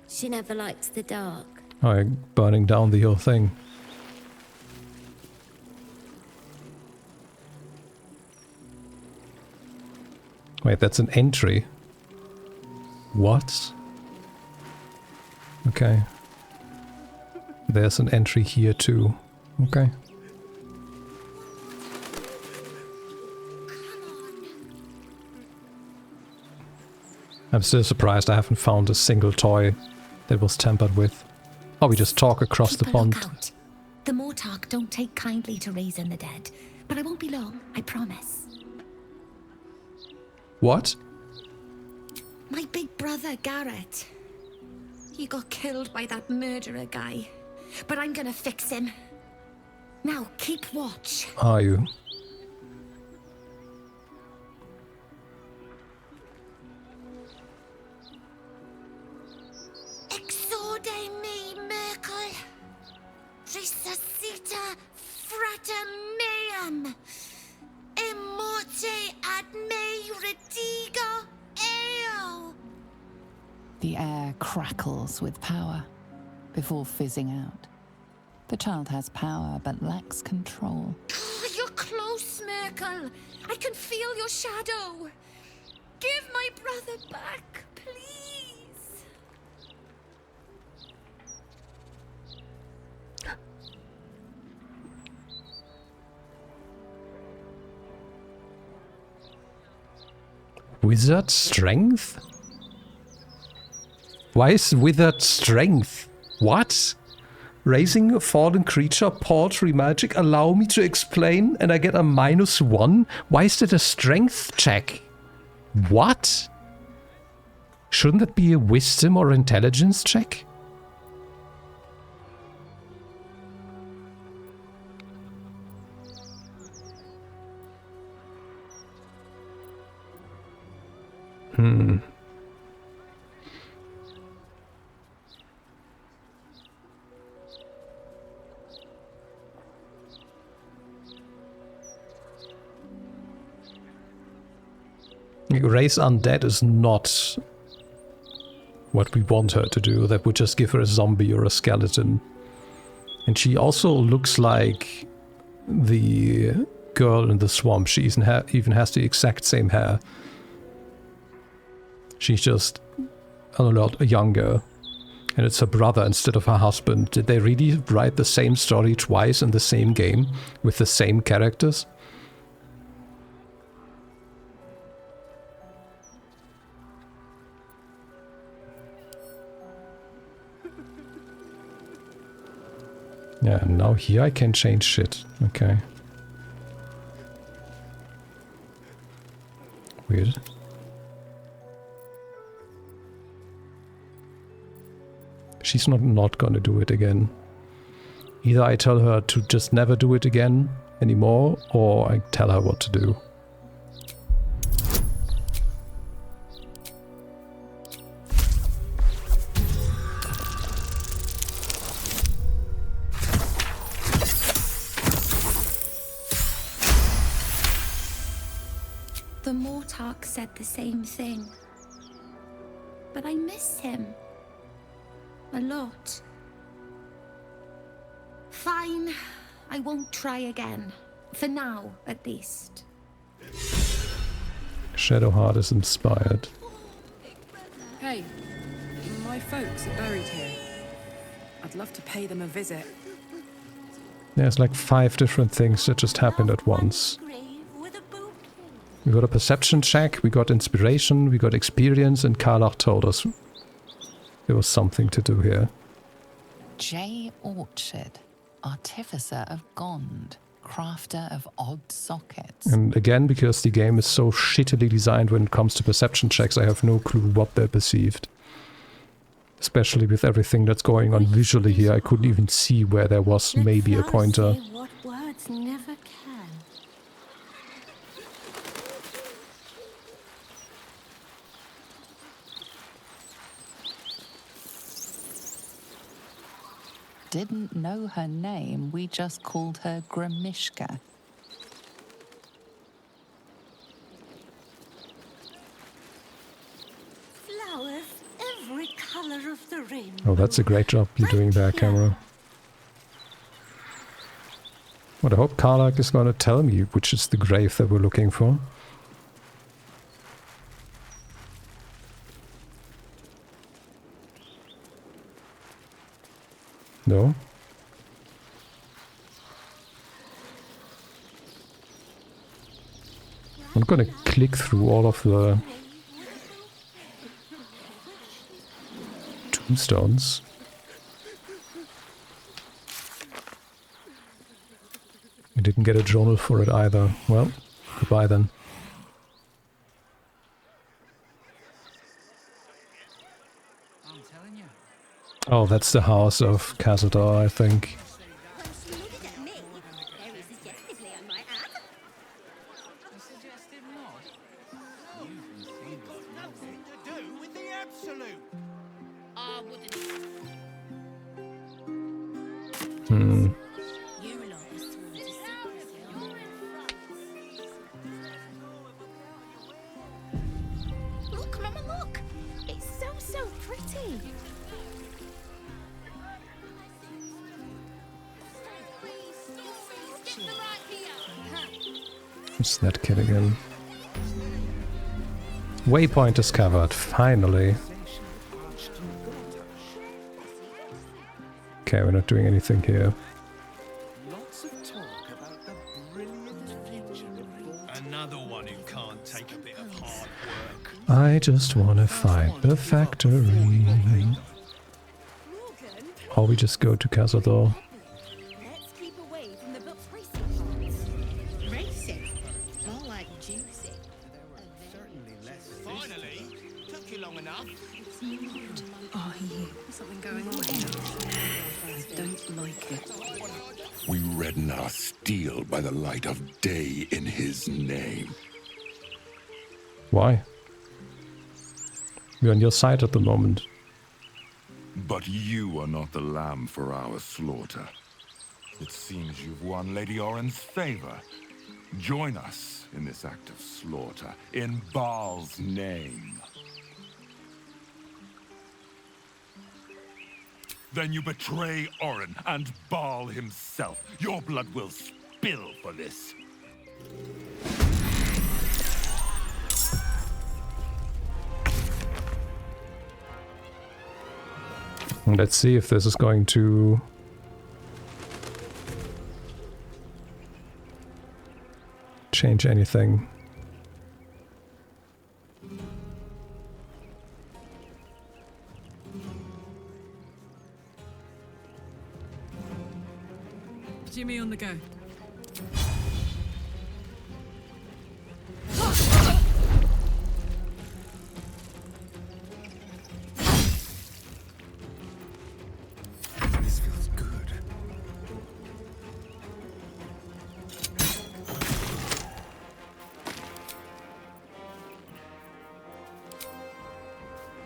She never likes the dark. Oh, you're burning down the whole thing. Wait, that's an entry. What? Okay. There's an entry here too. Okay. I'm still surprised I haven't found a single toy that was tampered with. Oh, we just talk across the pond. Lookout. The Mortark don't take kindly to raising the dead, but I won't be long, I promise. What? My big brother, Garrett. He got killed by that murderer guy, but I'm gonna fix him. Now, keep watch. Are you? Exorde me, Merkel. Resuscita frater meum. Immorte ad me redigo eo. The air crackles with power before fizzing out. The child has power but lacks control. You're close, Merkel. I can feel your shadow. Give my brother back, please. Wizard strength? Why is wizard strength? What? Raising a fallen creature, paltry magic, allow me to explain, and I get a -1? Why is that a strength check? What? Shouldn't that be a wisdom or intelligence check? Raise undead is not what we want her to do. That would just give her a zombie or a skeleton. And she also looks like the girl in the swamp. She even has the exact same hair. She's just a lot younger. And it's her brother instead of her husband. Did they really write the same story twice in the same game with the same characters? Yeah, now here I can change shit. Okay. Weird. She's not gonna do it again. Either I tell her to just never do it again anymore, or I tell her what to do. The Mortarch said the same thing. But I miss him. A lot. Fine. I won't try again. For now, at least. Shadowheart is inspired. Hey, my folks are buried here. I'd love to pay them a visit. There's like 5 different things that just happened at once. We got a perception check, we got inspiration, we got experience, and Karlach told us there was something to do here. J. Orchard, artificer of Gond, crafter of odd sockets. And again, because the game is so shittily designed when it comes to perception checks, I have no clue what they perceived. Especially with everything that's going on visually here, I couldn't even see where there was maybe a pointer. What words never can. Didn't know her name, we just called her Grimishka. Flowers, every color of the rainbow. Oh, that's a great job you're doing there, camera. Well, I hope Karlach is going to tell me which is the grave that we're looking for. No? I'm gonna click through all of the tombstones. I didn't get a journal for it either. Well, goodbye then. Oh, that's the house of Cazador, I think. Look, Mama, look! It's so pretty! Who's that kid again? Waypoint discovered, finally. Okay, we're not doing anything here. another one who can't take a bit of hard work. I just wanna find the factory. Or we just go to Gambledore. Let's keep away from the book's racing. Racing? More like juicy. Finally, took you long enough. Are you? Something going on here. I don't like it. We redden our steel by the light of day in his name. Why? We're on your side at the moment. But you are not the lamb for our slaughter. It seems you've won Lady Oren's favor. Join us in this act of slaughter, in Baal's name. Then you betray Oren and Baal himself. Your blood will spill for this. Let's see if this is going to change anything. Jimmy on the go. This feels good.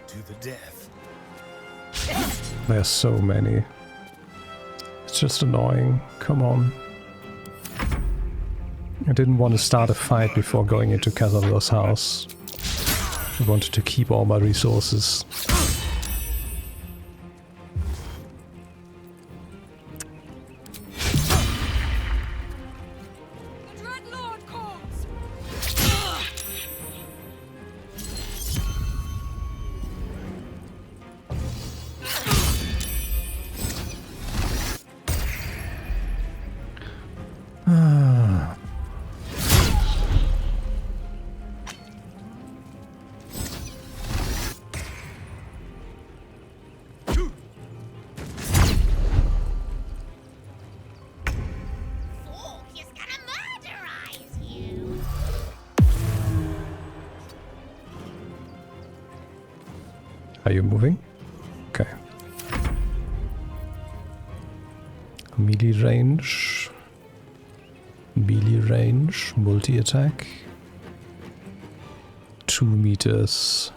To the death. There's so many. It's just annoying. Come on. I didn't want to start a fight before going into Gambedore's house. I wanted to keep all my resources. Are you moving? Okay. Melee range. Melee range. Multi-attack. 2 meters.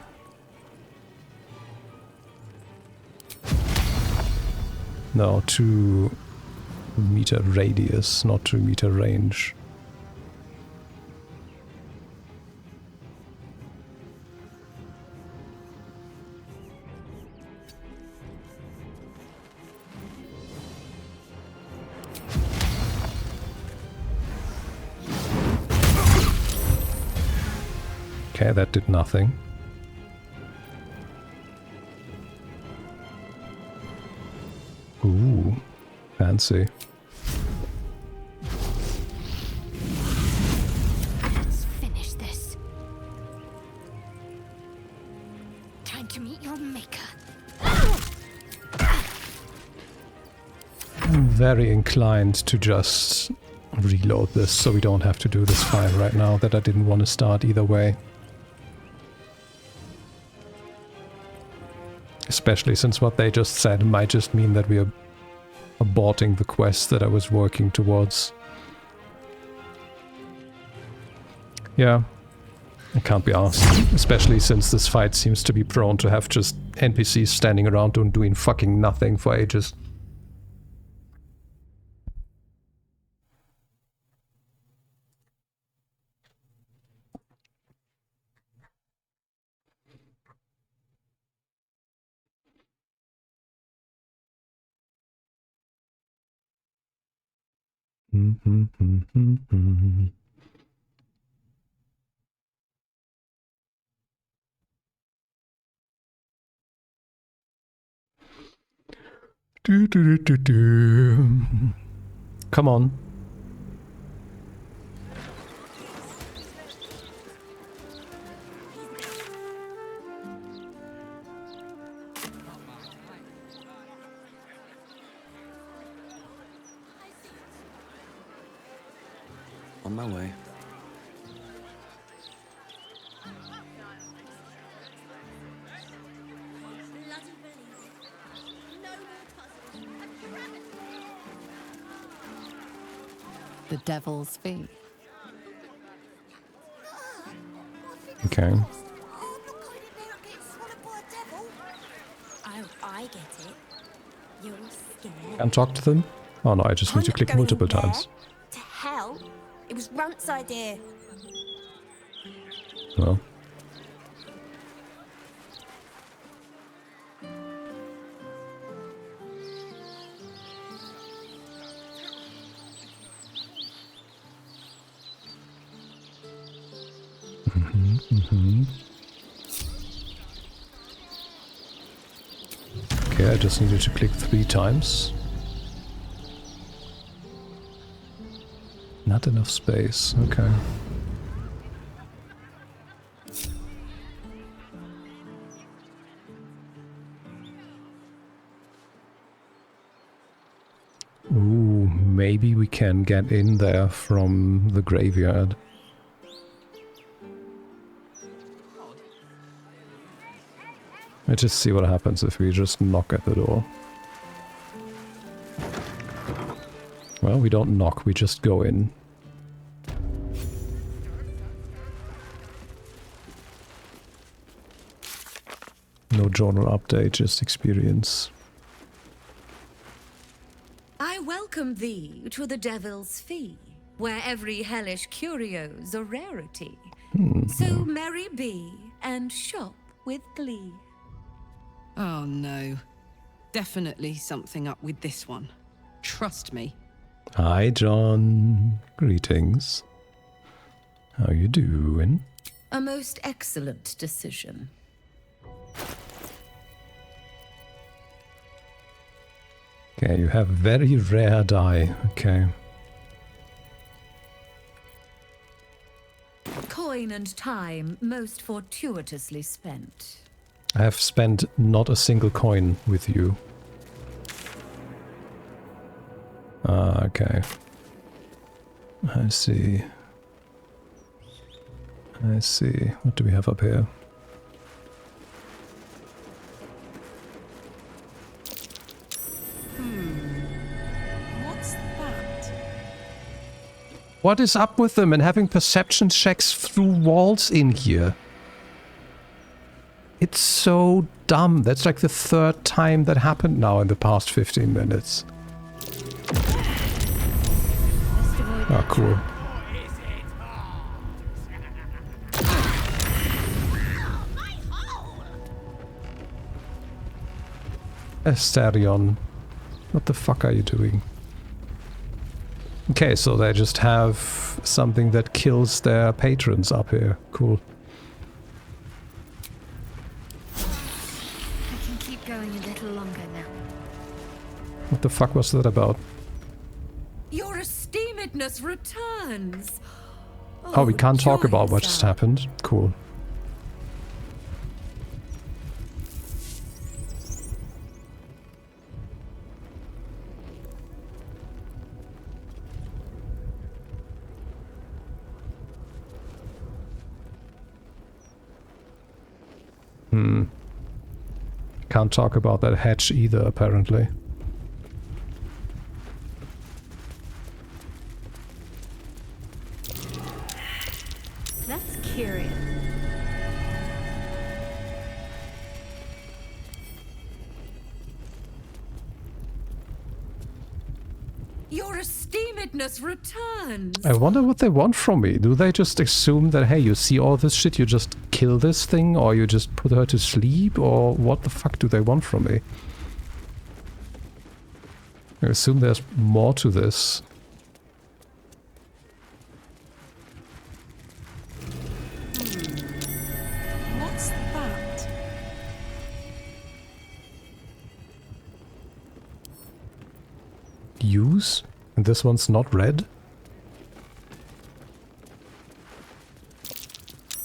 No, 2 meter radius, not 2 meter range. Okay, that did nothing. Ooh, fancy. Let's finish this. Time to meet your maker. I'm very inclined to just reload this so we don't have to do this fight right now that I didn't want to start either way. Especially since what they just said might just mean that we are aborting the quest that I was working towards. Yeah, I can't be asked. Especially since this fight seems to be prone to have just NPCs standing around and doing fucking nothing for ages. Come on. On my way. The Devil's Fee. Okay. Oh, I get it. You're scared. Can't talk to them? Oh no, I just need to click multiple times. To hell? It was Runt's idea. Well. Okay, I just needed to click 3 times. Not enough space, okay. Ooh, maybe we can get in there from the graveyard. Let's just see what happens if we just knock at the door. Well, we don't knock, we just go in. No journal update, just experience. I welcome thee to the Devil's Fee, where every hellish curio's a rarity. So merry be and shop with glee. Oh no. Definitely something up with this one. Trust me. Hi, John. Greetings. How you doing? A most excellent decision. Okay, you have very rare die. Okay. Coin and time most fortuitously spent. I have spent not a single coin with you. Ah, okay. I see. I see. What do we have up here? What's that? What is up with them and having perception checks through walls in here? It's so dumb. That's like the 3rd time that happened now in the past 15 minutes. Oh, cool. Asterion. What the fuck are you doing? Okay, so they just have something that kills their patrons up here. Cool. I can keep going a little longer now. What the fuck was that about? Your esteemedness returns. Oh, we can't talk about what just happened. Cool. Can't talk about that hatch either, apparently. That's curious. Your esteemedness returns. I wonder what they want from me. Do they just assume that, hey, you see all this shit, you just kill this thing, or you just put her to sleep, or what the fuck do they want from me? I assume there's more to this. What's that? Use? And this one's not red?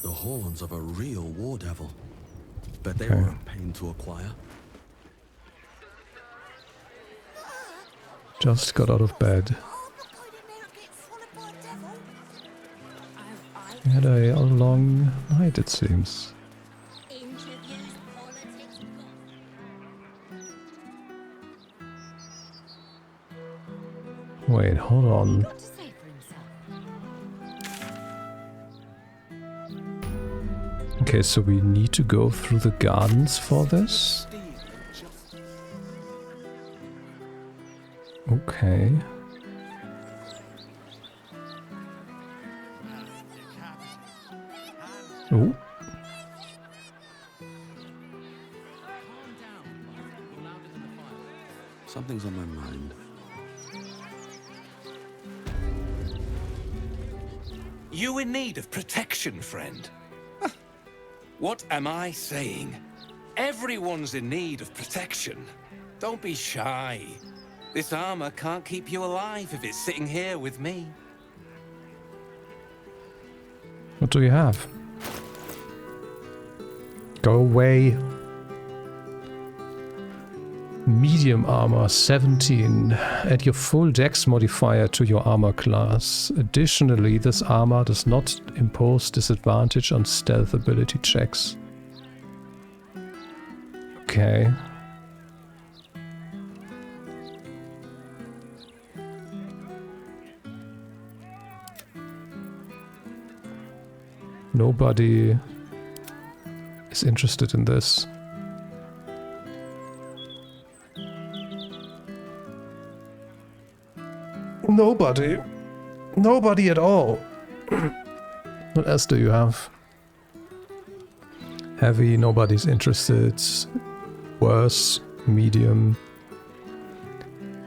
The horns of a real war devil. Bet they Okay. were a pain to acquire. Just got out of bed. We had a long night, it seems. Wait, hold on. Okay, so we need to go through the gardens for this? Okay. Oh. Something's on my mind. You in need of protection, friend? Huh. What am I saying? Everyone's in need of protection. Don't be shy. This armor can't keep you alive if it's sitting here with me. What do you have? Go away. Medium armor 17. Add your full dex modifier to your armor class. Additionally, this armor does not impose disadvantage on stealth ability checks. Okay. Nobody is interested in this. Nobody. Nobody at all. What else do you have? Heavy, nobody's interested. Worse, medium.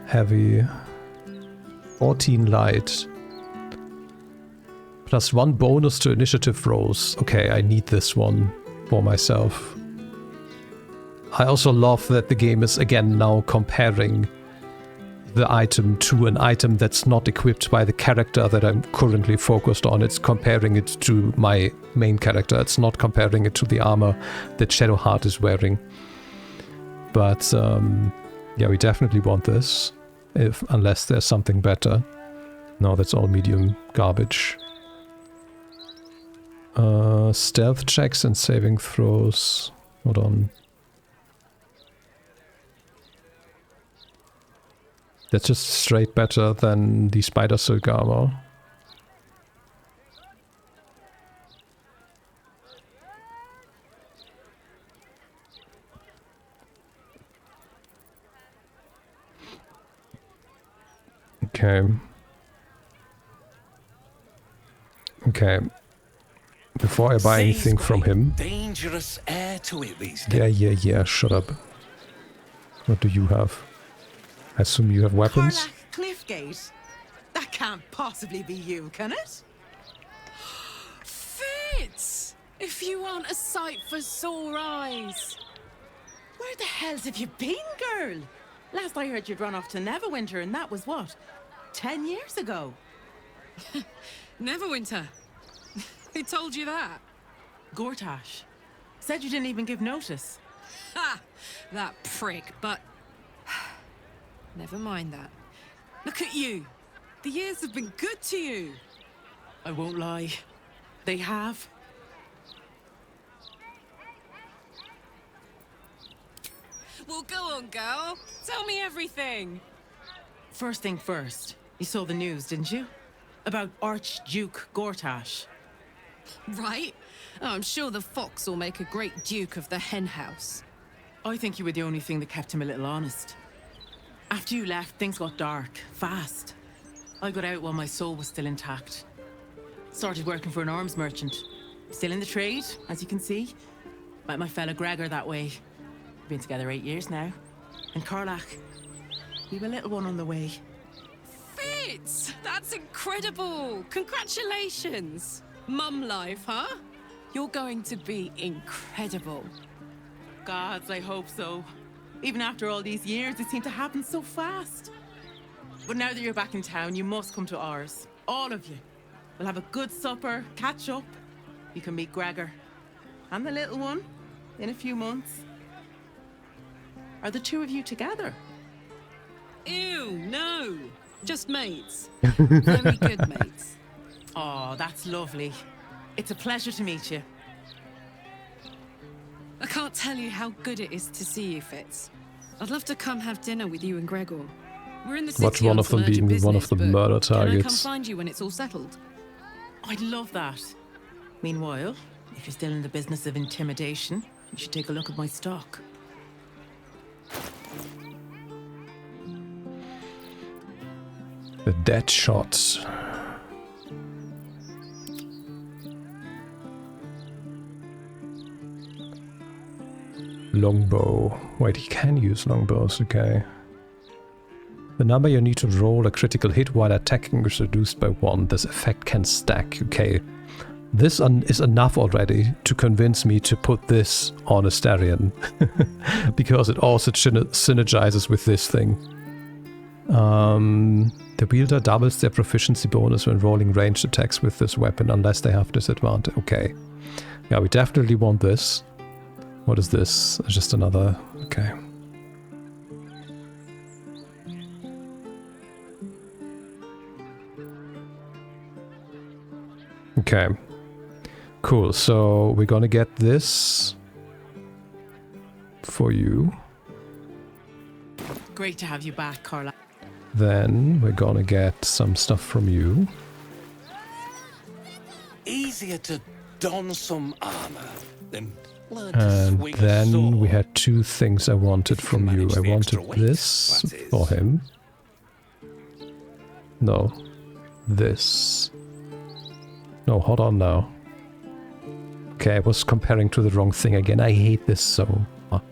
Heavy. 14 light. +1 bonus to initiative rolls. Okay, I need this one for myself. I also love that the game is again now comparing the item to an item that's not equipped by the character that I'm currently focused on. It's comparing it to my main character. It's not comparing it to the armor that Shadowheart is wearing. But yeah, we definitely want this, unless there's something better. No, that's all medium garbage. Stealth checks and saving throws. Hold on. That's just straight better than the spider silk armor. Okay. Okay. Before I buy anything from him. Dangerous air to it these days. Yeah, shut up. What do you have? I assume you have weapons? Cliffgate? That can't possibly be you, can it? Fitz! If you aren't a sight for sore eyes. Where the hells have you been, girl? Last I heard you'd run off to Neverwinter, and that was what? 10 years ago? Neverwinter? Who told you that? Gortash. Said you didn't even give notice. Ha! That prick, but... Never mind that. Look at you. The years have been good to you. I won't lie. They have. Well, go on, girl. Tell me everything. First thing first. You saw the news, didn't you? About Archduke Gortash. Right. Oh, I'm sure the fox will make a great duke of the hen house. I think you were the only thing that kept him a little honest. After you left, things got dark, fast. I got out while my soul was still intact. Started working for an arms merchant. Still in the trade, as you can see. Met my fella Gregor that way. Been together 8 years now. And Karlach, we've a little one on the way. Fitz! That's incredible! Congratulations! Mum life, huh? You're going to be incredible. Gods, I hope so. Even after all these years, it seemed to happen so fast. But now that you're back in town, you must come to ours. All of you. We'll have a good supper, catch up. You can meet Gregor. And the little one. In a few months. Are the two of you together? Ew, no. Just mates. Very good mates. Oh, that's lovely. It's a pleasure to meet you. I can't tell you how good it is to see you, Fitz. I'd love to come have dinner with you and Gregor. We're in the city. Watch one of them being one of the murder Can I come targets. find you when it's all settled? I'd love that. Meanwhile, if you're still in the business of intimidation, you should take a look at my stock. The dead shots. Longbow. Wait, he can use longbows, okay. The number you need to roll a critical hit while attacking is reduced by 1. This effect can stack, okay. This is enough already to convince me to put this on Astarion. Because it also synergizes with this thing. The wielder doubles their proficiency bonus when rolling ranged attacks with this weapon unless they have disadvantage. Okay. Yeah, we definitely want this. What is this? Just another... okay. Okay. Cool, so we're gonna get this for you. Great to have you back, Carla. Then we're gonna get some stuff from you. Easier to don some armor than learn to And swing a then sword. we had 2 things I wanted from you. I wanted this for him. No. This. No, hold on now. Okay, I was comparing to the wrong thing again. I hate this so much.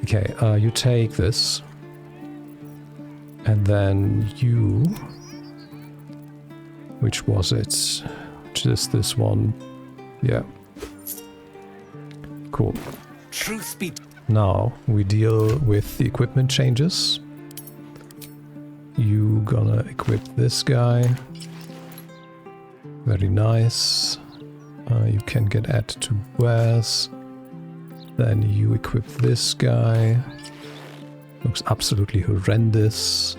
Okay, you take this. And then you... which was it? Just this one. Yeah. Cool. Truth be Now we deal with the equipment changes. You gonna equip this guy. Very nice. You can get add to wares. Then you equip this guy. Looks absolutely horrendous.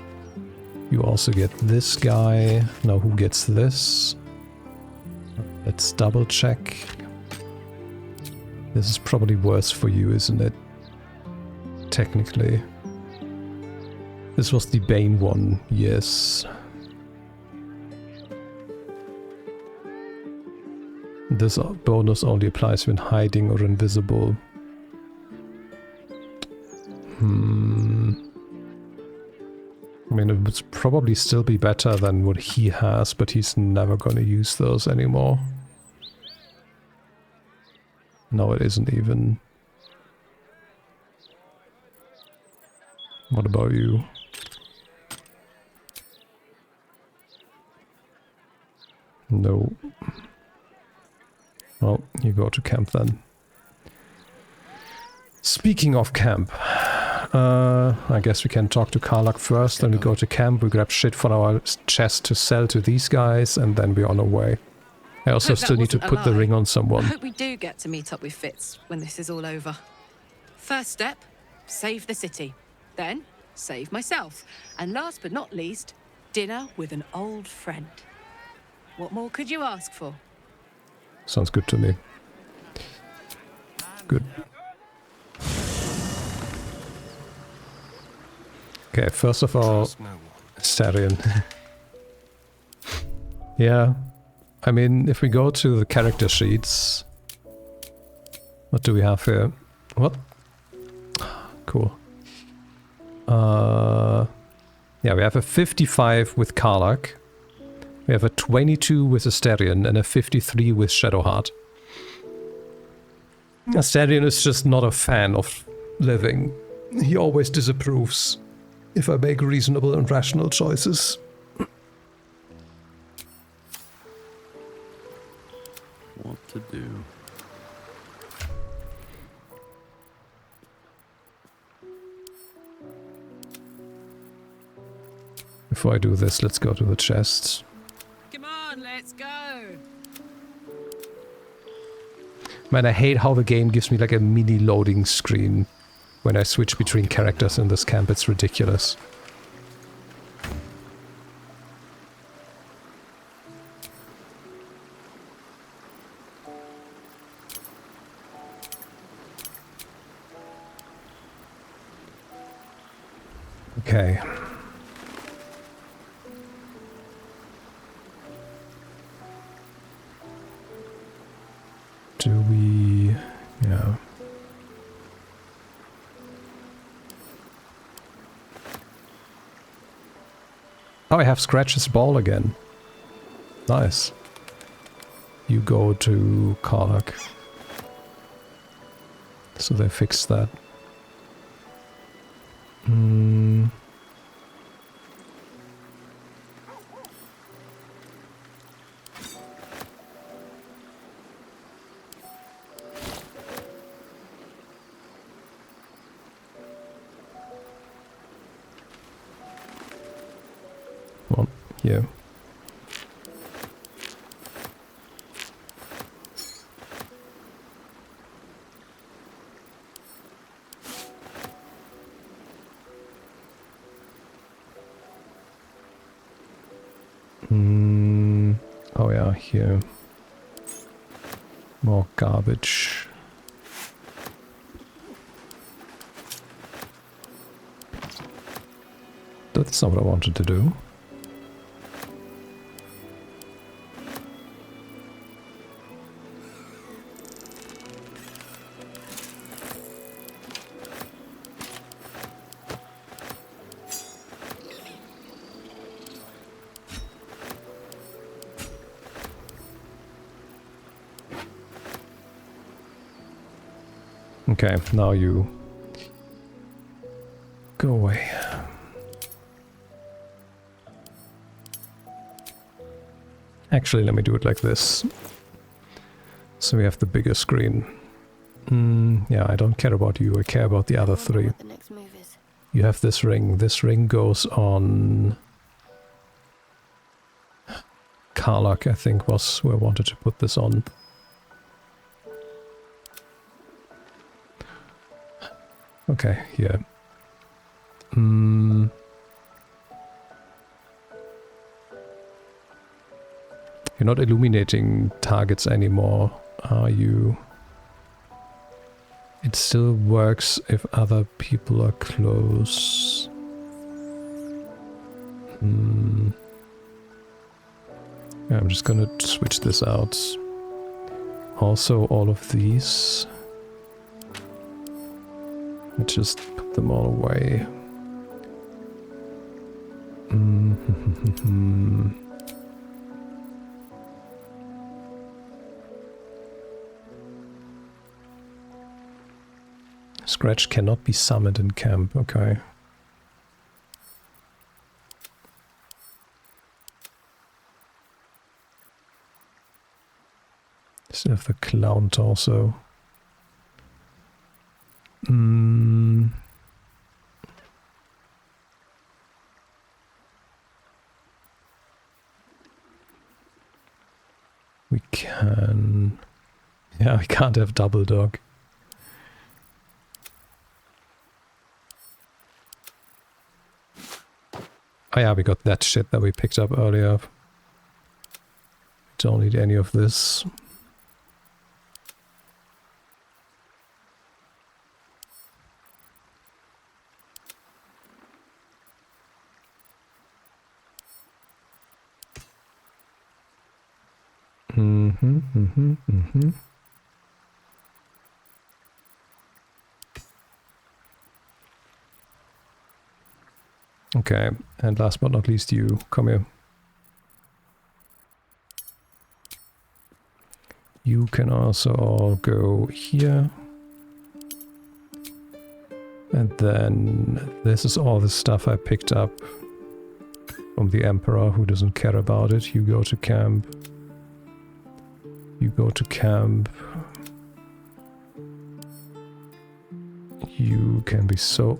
You also get this guy. Now who gets this? Let's double check. This is probably worse for you, isn't it? Technically. This was the Bane one, yes. This bonus only applies when hiding or invisible. I mean, it would probably still be better than what he has, but he's never gonna use those anymore. No, it isn't even. What about you? No. Well, you go to camp then. Speaking of camp, I guess we can talk to Karlach first, then we go to camp, we grab shit from our chest to sell to these guys, and then we're on our way. I also still need to put the ring on I someone. hope we do get to meet up with Fitz when this is all over. First step, save the city. Then, save myself. And last but not least, dinner with an old friend. What more could you ask for? Sounds good to me. Good. Okay, first of all, Astarion. Yeah. I mean, if we go to the character sheets... What do we have here? What? Cool. Yeah, we have a 55 with Karlach. We have a 22 with Astarion and a 53 with Shadowheart. Astarion is just not a fan of living. He always disapproves if I make reasonable and rational choices. What to do? Before I do this, let's go to the chests. Come on, let's go. Man, I hate how the game gives me like a mini loading screen when I switch between characters in this camp. It's ridiculous. Okay. Do we... yeah. Oh, I have Scratch's ball again. Nice. You go to Karlak. So they fixed that. Well, yeah. Oh yeah, here. More garbage. That's not what I wanted to do. Okay, now you go away. Actually, let me do it like this. So we have the bigger screen. Yeah, I don't care about you, I care about the other three. You have this ring. This ring goes on... Karlak, I think, was who I wanted to put this on. Okay, yeah. You're not illuminating targets anymore, are you? It still works if other people are close. Yeah, I'm just gonna switch this out. Also, all of these. Let's just put them all away. Scratch cannot be summoned in camp, okay. Still have the clown torso. We can... yeah, we can't have double dog. Oh yeah, we got that shit that we picked up earlier. Don't need any of this. Okay, and last but not least you, come here. You can also all go here. And then this is all the stuff I picked up from the Emperor, who doesn't care about it. You go to camp. You go to camp. You can be sold.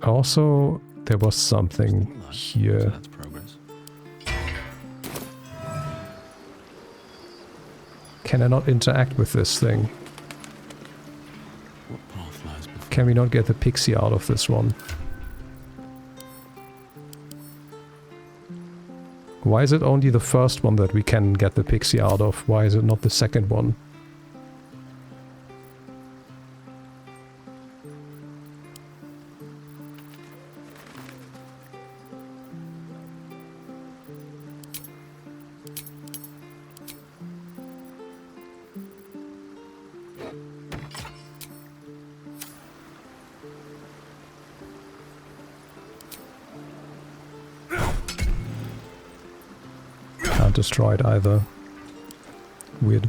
Also, there was something here. That's progress. Can I not interact with this thing? What path lies before? Can we not get the pixie out of this one? Why is it only the first one that we can get the pixie out of? Why is it not the second one? can't destroy it either. Weird.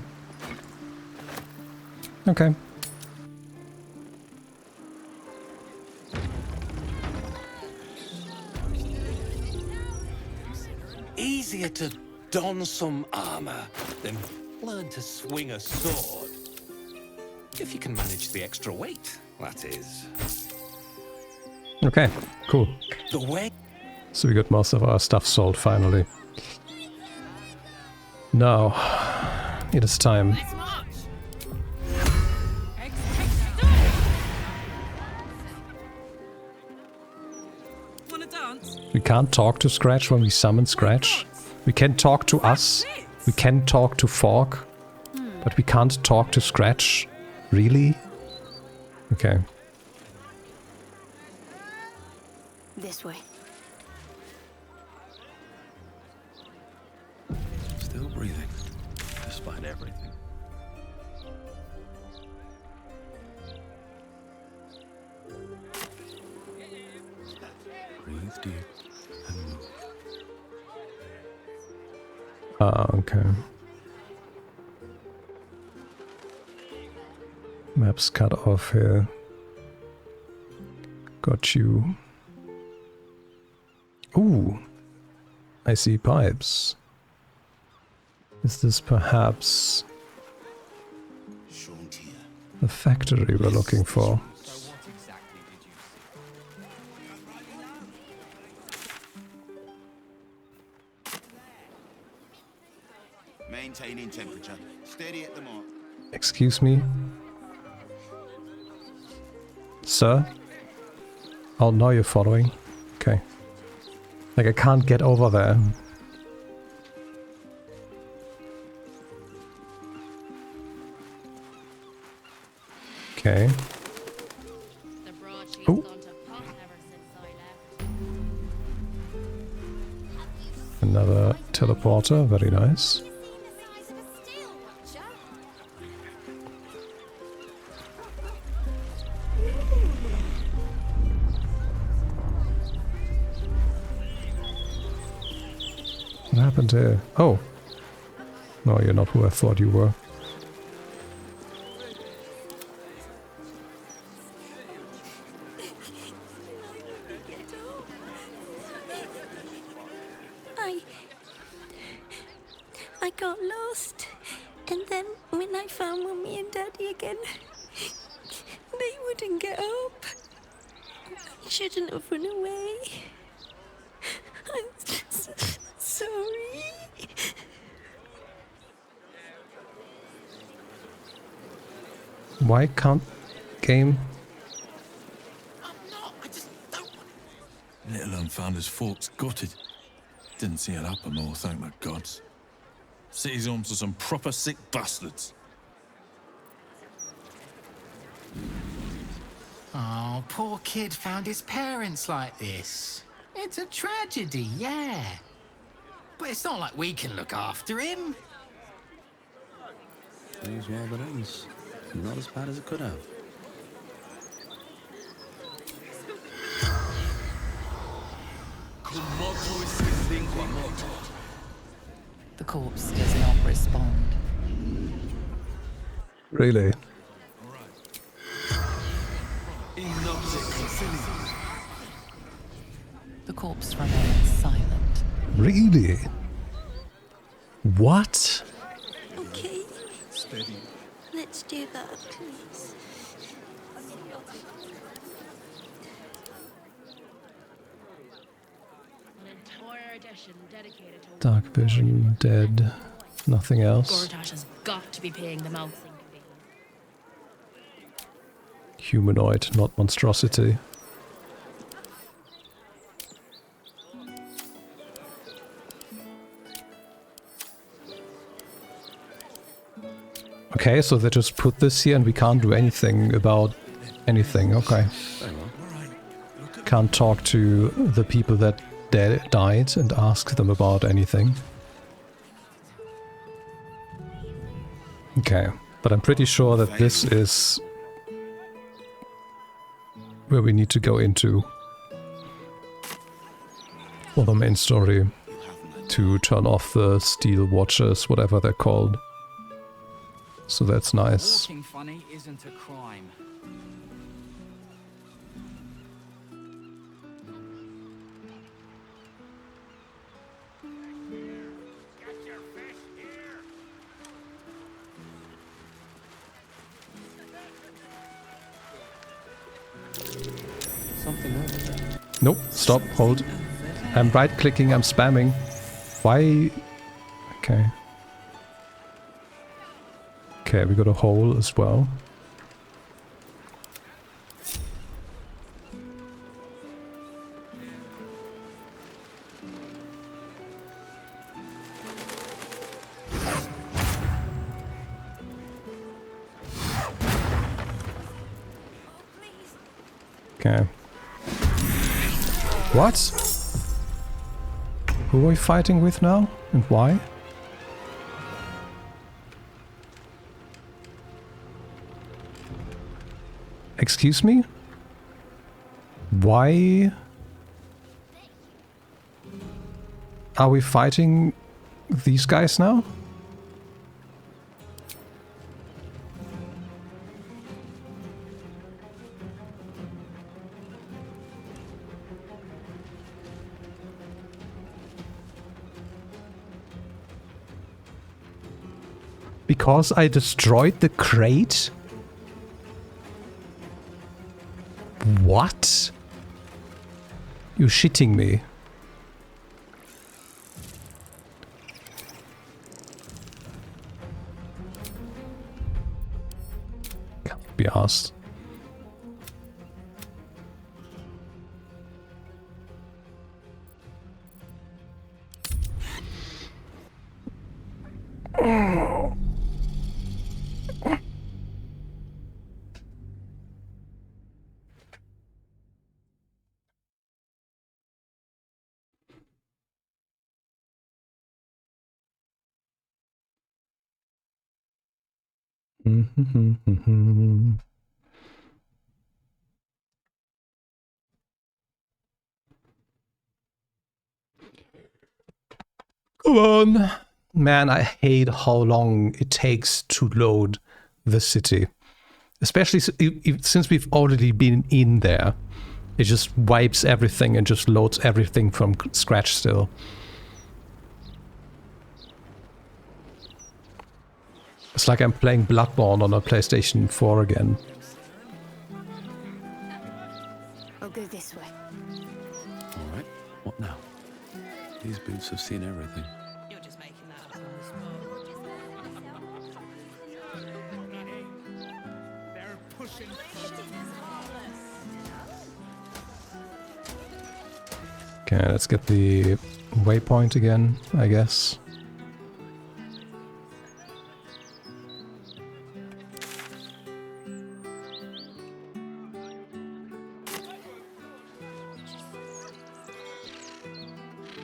Okay. Easier to don some armor than learn to swing a sword. If you can manage the extra weight, that is. Okay, cool. The way. So we got most of our stuff sold finally. Now, it is time. We can't talk to Scratch when we summon Scratch. We can talk to us. We can talk to Fork. But we can't talk to Scratch. Really? Okay. This way. Still breathing, despite everything. Breathe deep and move. Okay. Map's cut off here. Got you. Ooh. I see pipes. Is this perhaps the factory we're looking for? Maintaining temperature. Steady at the mark. Excuse me? Sir? Oh, now you're following. Okay. Like, I can't get over there. Okay. Oh. Another teleporter, very nice. What happened here? Oh. No, you're not who I thought you were. I got lost. And then when I found Mummy and Daddy again, they wouldn't get up. I shouldn't have run away. I'm sorry. Why can't game? Little un found his forks gutted. Didn't see it happen more, thank the gods. City's home to some proper sick bastards. Oh, poor kid found his parents like this. It's a tragedy, yeah. But it's not like we can look after him. All's well that ends. Not as bad as it could have. The corpse does not respond. Really? The corpse remains silent. Really? What? Okay. Steady. Let's do that, please. Dark vision, dead. Nothing else. Gortash has got to be paying the mouth. Humanoid, not monstrosity. Okay, so they just put this here and we can't do anything about anything. Okay. Can't talk to the people that died and ask them about anything. Okay, but I'm pretty sure that this is where we need to go into for the main story. to turn off the steel watchers, whatever they're called. So that's nice. Walking funny isn't a crime. Something over there. Nope, stop, hold. I'm right-clicking, I'm spamming. Why? Okay. Okay, we got a hole as well. Okay. What? Who are we fighting with now? And why? Excuse me? Why are we fighting these guys now? Because I destroyed the crate? What? You're shitting me. Can't be asked. Come on. Man, I hate how long it takes to load the city. Especially since we've already been in there. It just wipes everything and just loads everything from scratch still. It's like I'm playing Bloodborne on a PlayStation 4 again. I'll go this way. All right. What now? These boots have seen everything. You're just making that up on the spot. They're pushing. Okay, let's get the waypoint again, I guess.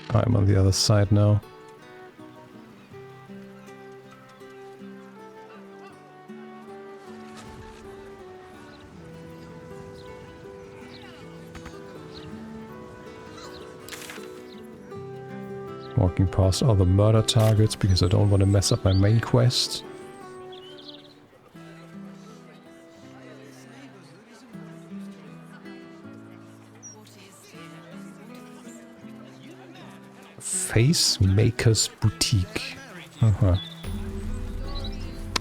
I'm on the other side now. Walking past all the murder targets because I don't want to mess up my main quest. Facemaker's Boutique. Oh,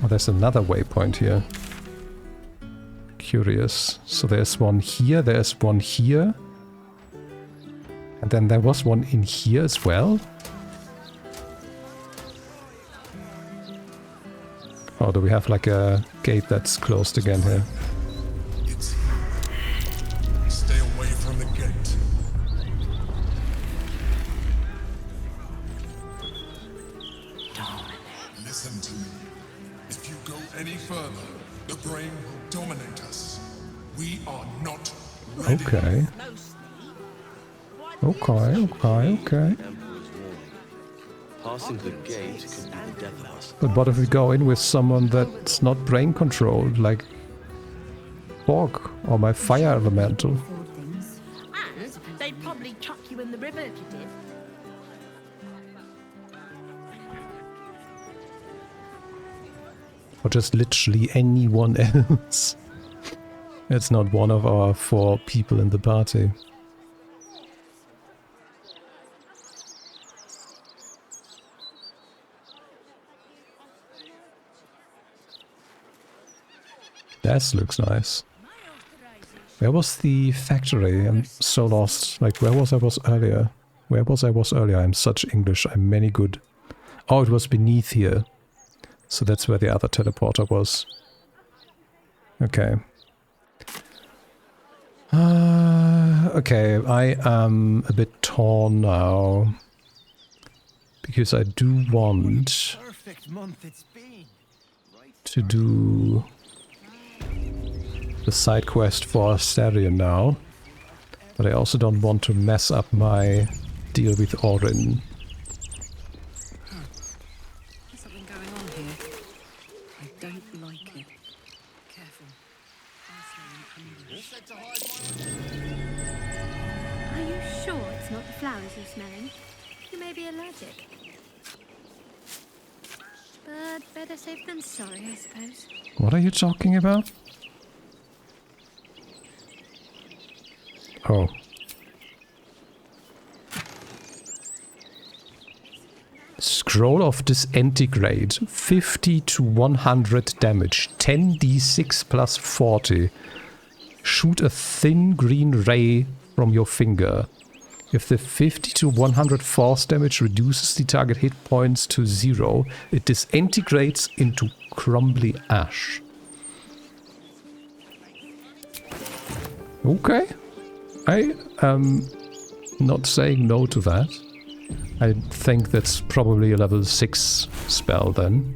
there's another waypoint here. Curious. So there's one here, there's one here. And then there was one in here as well. Oh, do we have like a gate that's closed again here? Stay away from the gate. Listen to me. If you go any further, the brain will dominate us. We are not ready. Okay. Okay. Passing the gate could be the death of us. But what if we go in with someone that's not brain controlled, like Borg or my fire elemental? And they'd probably chuck you in the river if you did. Or just literally anyone else. It's not one of our 4 people in the party. That looks nice. Where was the factory? I'm so lost. Like, where was I earlier? Where was I earlier? I'm such English. I'm many good. Oh, it was beneath here. So that's where the other teleporter was. Okay. Okay, I am a bit torn now. Because I do want to do the side quest for Astarion now. But I also don't want to mess up my deal with Orin. There's something going on here. I don't like it. Careful. Are you sure it's not the flowers you're smelling? You may be allergic. But better safe than sorry, I suppose. What are you talking about? Oh. Scroll of Disintegrate. 50 to 100 damage. 10d6 plus 40. Shoot a thin green ray from your finger. If the 50 to 100 force damage reduces the target hit points to 0, it disintegrates into crumbly ash. Okay. I am not saying no to that. I think that's probably a level 6 spell then.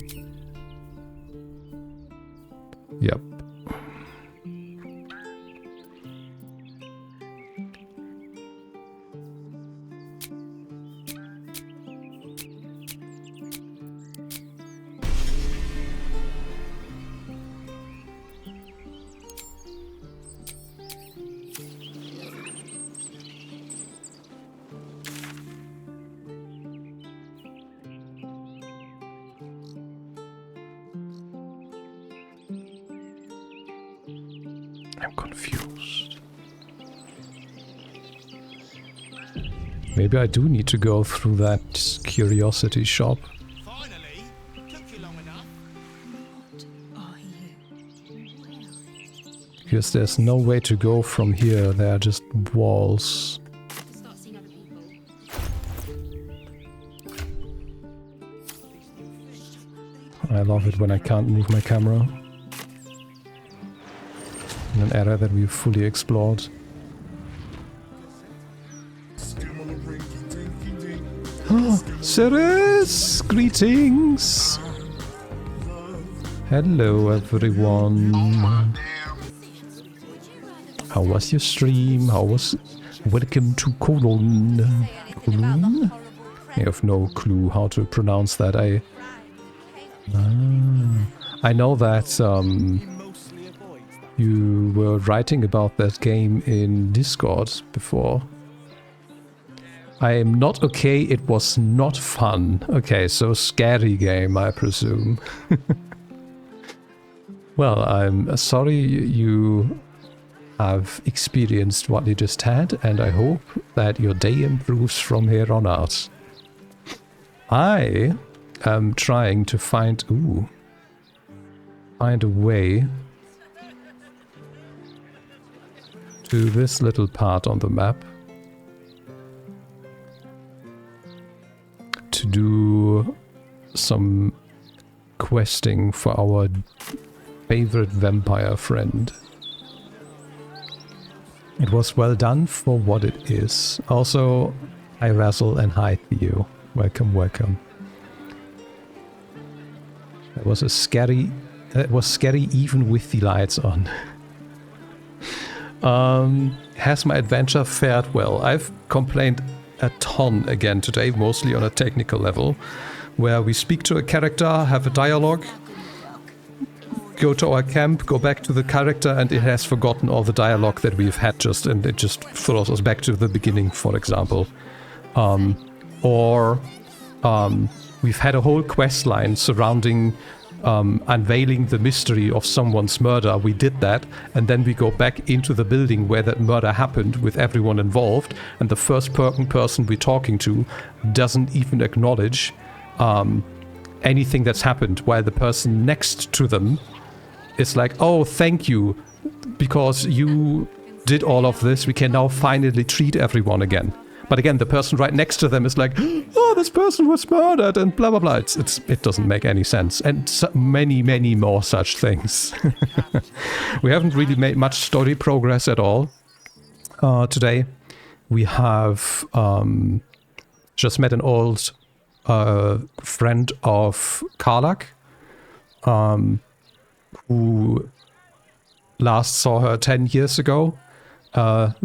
Yep. I'm confused. Maybe I do need to go through that curiosity shop. Finally! Took you long enough. Because there's no way to go from here, there are just walls. I love it when I can't move my camera. In an area that we've fully explored. Ceres! Greetings! Hello everyone! How was your stream? How was... Welcome to Cologne. Cologne? I have no clue how to pronounce that. I know that you were writing about that game in Discord before. I am not okay, it was not fun. Okay, so scary game, I presume. Well, I'm sorry you have experienced what you just had, and I hope that your day improves from here on out. I am trying to find a way to this little part on the map to do some questing for our favorite vampire friend. It was well done for what it is. Also, I Razzle and hi to you. Welcome, welcome. It was scary even with the lights on. Has my adventure fared well? I've complained a ton again today, mostly on a technical level, where we speak to a character, have a dialogue, go to our camp, go back to the character, and it has forgotten all the dialogue that we've had and it just throws us back to the beginning, for example. Or we've had a whole quest line surrounding unveiling the mystery of someone's murder, we did that, and then we go back into the building where that murder happened with everyone involved, and the first person we're talking to doesn't even acknowledge anything that's happened, while the person next to them is like, oh, thank you, because you did all of this, we can now finally treat everyone again. But again, the person right next to them is like, oh, this person was murdered and blah, blah, blah. It doesn't make any sense. And so many, many more such things. We haven't really made much story progress at all today. We have just met an old friend of Karlak, who last saw her 10 years ago.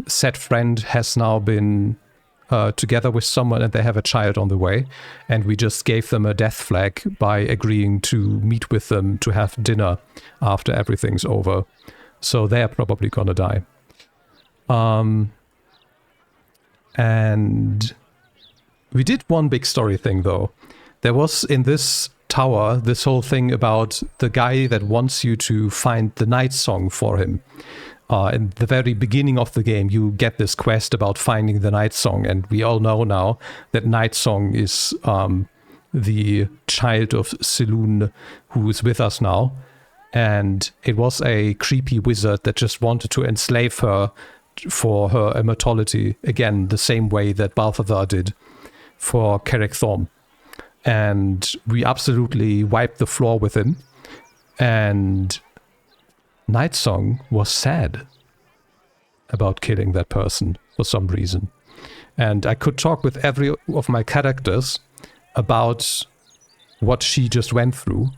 Said friend has now been together with someone and they have a child on the way, and we just gave them a death flag by agreeing to meet with them to have dinner after everything's over. So they're probably gonna die. And we did one big story thing though. There was in this tower this whole thing about the guy that wants you to find the night song for him. In the very beginning of the game, you get this quest about finding the Night Song, and we all know now that Night Song is the child of Selûne, who is with us now. And it was a creepy wizard that just wanted to enslave her for her immortality, again, the same way that Balthazar did for Carrick Thorm. And we absolutely wiped the floor with him, and Night Song was sad about killing that person for some reason. And I could talk with every of my characters about what she just went through.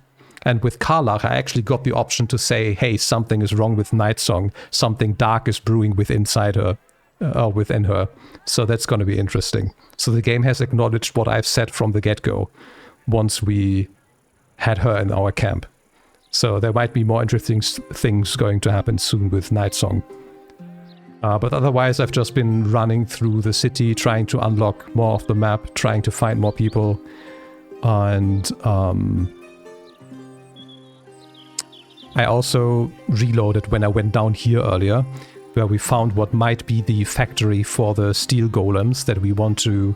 And with Karlach, I actually got the option to say, hey, something is wrong with Night Song. Something dark is brewing within her. So that's going to be interesting. So the game has acknowledged what I've said from the get-go once we had her in our camp. So there might be more interesting things going to happen soon with Night Song. But otherwise, I've just been running through the city, trying to unlock more of the map, trying to find more people. And I also reloaded when I went down here earlier, where we found what might be the factory for the steel golems that we want to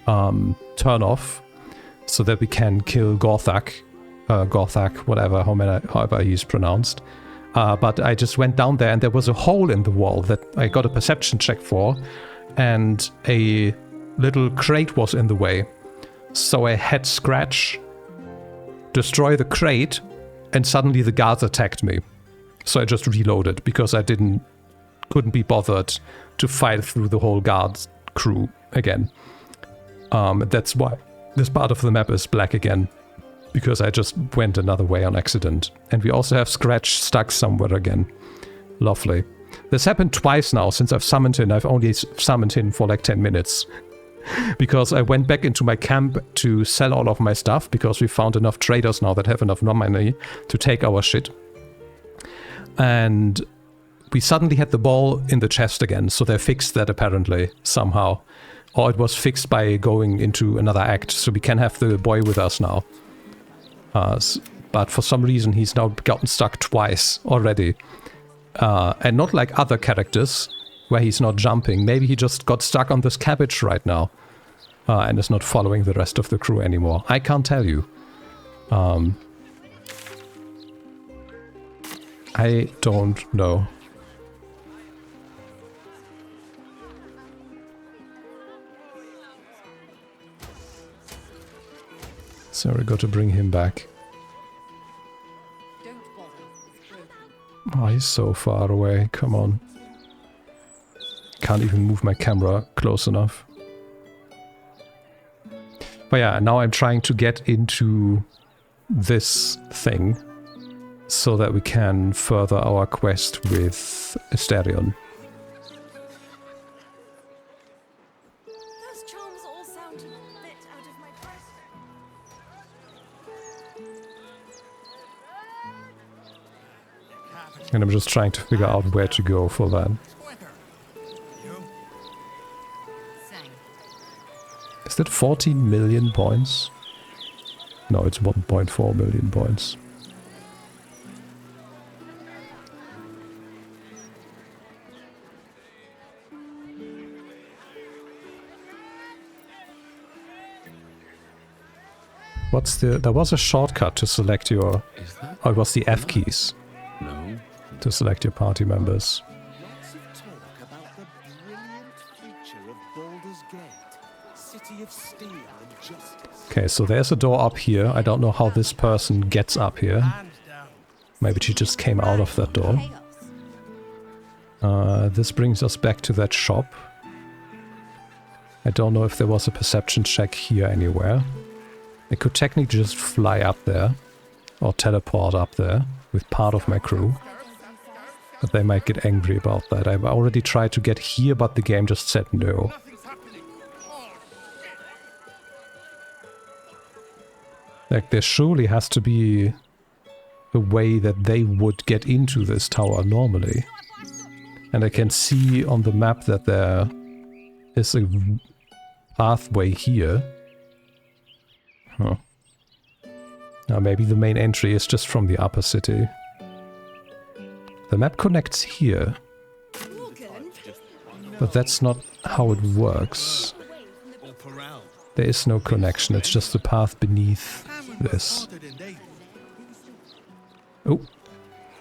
turn off so that we can kill Gorthak, whatever, however he's pronounced. But I just went down there and there was a hole in the wall that I got a perception check for, and a little crate was in the way. So I had Scratch destroy the crate, and suddenly the guards attacked me. So I just reloaded because I couldn't be bothered to fight through the whole guards crew again. That's why this part of the map is black again, because I just went another way on accident. And we also have Scratch stuck somewhere again. Lovely. This happened twice now since I've summoned him. I've only summoned him for like 10 minutes. Because I went back into my camp to sell all of my stuff, because we found enough traders now that have enough money to take our shit. And we suddenly had the ball in the chest again, so they fixed that apparently, somehow. Or it was fixed by going into another act, so we can have the boy with us now. But for some reason he's now gotten stuck twice already. And not like other characters, where he's not jumping. Maybe he just got stuck on this cabbage right now. And is not following the rest of the crew anymore. I can't tell you. I don't know. So we got to bring him back. Oh, he's so far away. Come on. Can't even move my camera close enough. But yeah, now I'm trying to get into this thing so that we can further our quest with Asterion. Those charms all sound a bit out of my price. And I'm just trying to figure out where to go for that. Is that 14 million points? No, it's 1.4 million points. What's the... There was a shortcut to select your... Oh, it was the F keys. No. To select your party members. Lots of talk about the brilliant future of Baldur's Gate, city of steel and justice. Okay, so there's a door up here. I don't know how this person gets up here. Maybe she just came out of that door. This brings us back to that shop. I don't know if there was a perception check here anywhere. I could technically just fly up there. Or teleport up there with part of my crew. But they might get angry about that. I've already tried to get here, but the game just said no. Like, there surely has to be a way that they would get into this tower normally. And I can see on the map that there is a pathway here. Huh. Now maybe the main entry is just from the upper city. The map connects here. But that's not how it works. There is no connection, it's just the path beneath this. Oh.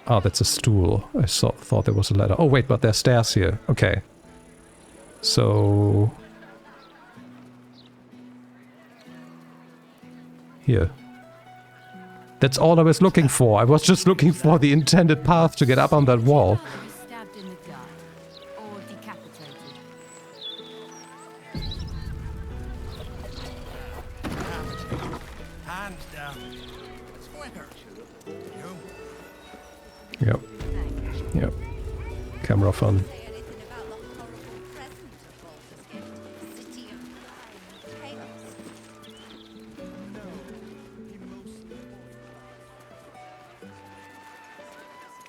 Oh, that's a stool. I thought there was a ladder. Oh wait, but there's stairs here. Okay. So... Here. That's all I was looking for. I was just looking for the intended path to get up on that wall. Stabbed in the gut or decapitated. Hands down. Yep. Yep. Camera fun.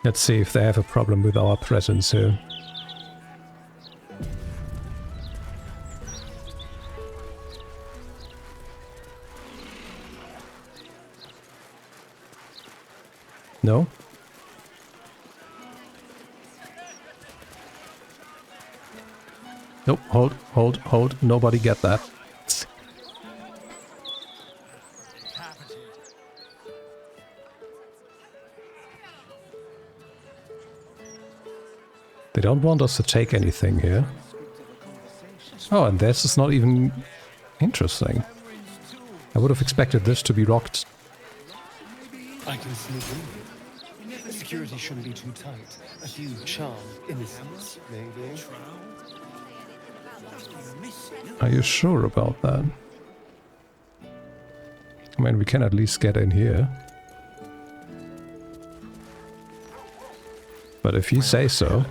Let's see if they have a problem with our presence here. No? Nope, hold. Nobody get that. They don't want us to take anything here. Oh, and this is not even interesting. I would have expected this to be rocked. I can sneak in here. Security shouldn't be too tight. A few charmed innocents, maybe. Are you sure about that? I mean, we can at least get in here. But if you say so,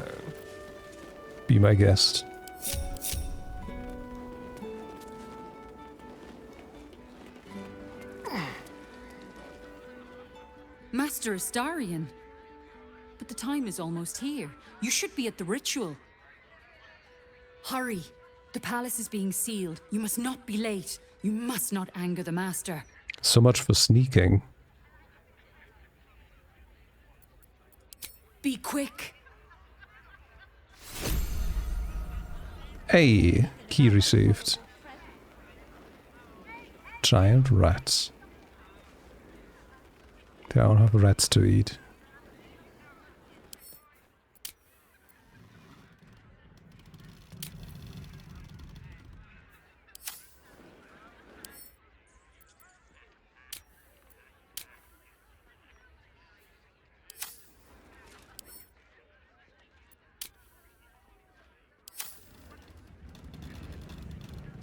be my guest. Master Astarion. But the time is almost here. You should be at the ritual. Hurry. The palace is being sealed. You must not be late. You must not anger the master. So much for sneaking. Be quick. Hey, key received. Giant rats. They all have rats to eat.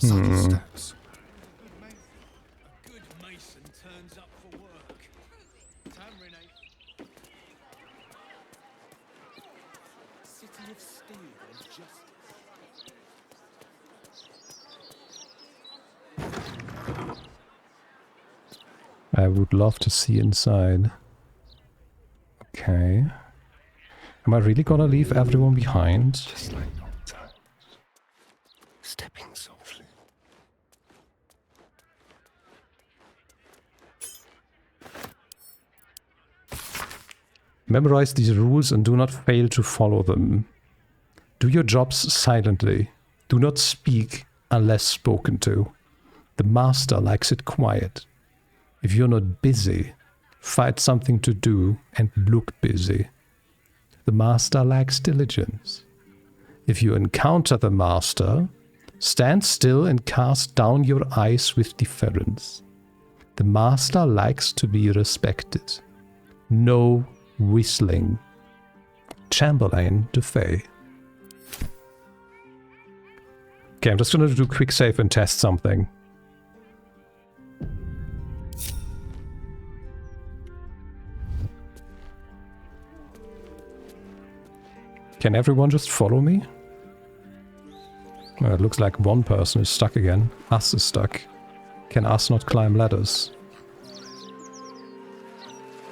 Steps. A good mason turns up for work. City of steel and justice. I would love to see inside. Okay. Am I really gonna leave everyone behind? Just like old times. Stepping softly. Memorize these rules and do not fail to follow them. Do your jobs silently. Do not speak unless spoken to. The master likes it quiet. If you're not busy, find something to do and look busy. The master lacks diligence. If you encounter the master, stand still and cast down your eyes with deference. The master likes to be respected. No whistling. Chamberlain de Fay. Okay, I'm just going to do a quick save and test something. Can everyone just follow me? Well, it looks like one person is stuck again. Us is stuck. Can us not climb ladders?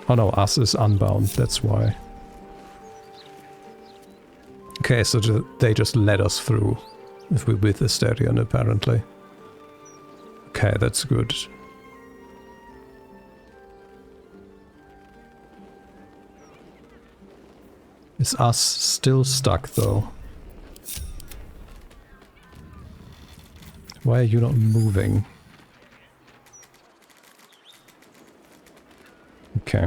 Oh no, us is unbound, that's why. Okay, so they just let us through. If we're with Asterion, apparently. Okay, that's good. Is us still stuck, though? Why are you not moving? Okay.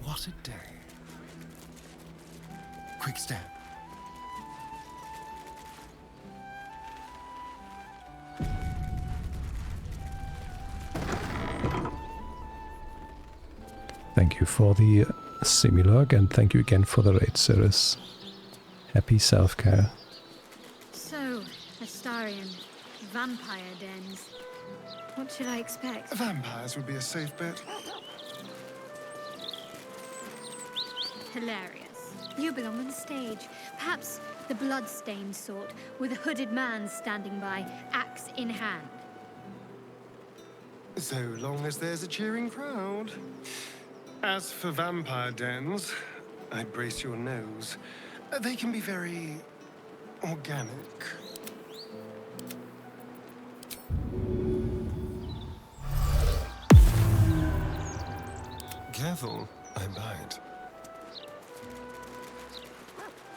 What a day. Quick step. Thank you for the Simulog, and thank you again for the raid, Cirrus. Happy self-care. So, Astarion, vampire dens. What should I expect? Vampires would be a safe bet. Hilarious. You belong on the stage. Perhaps the blood-stained sort, with a hooded man standing by, axe in hand. So long as there's a cheering crowd. As for vampire dens, I'd brace your nose. They can be very organic. Careful, I bite.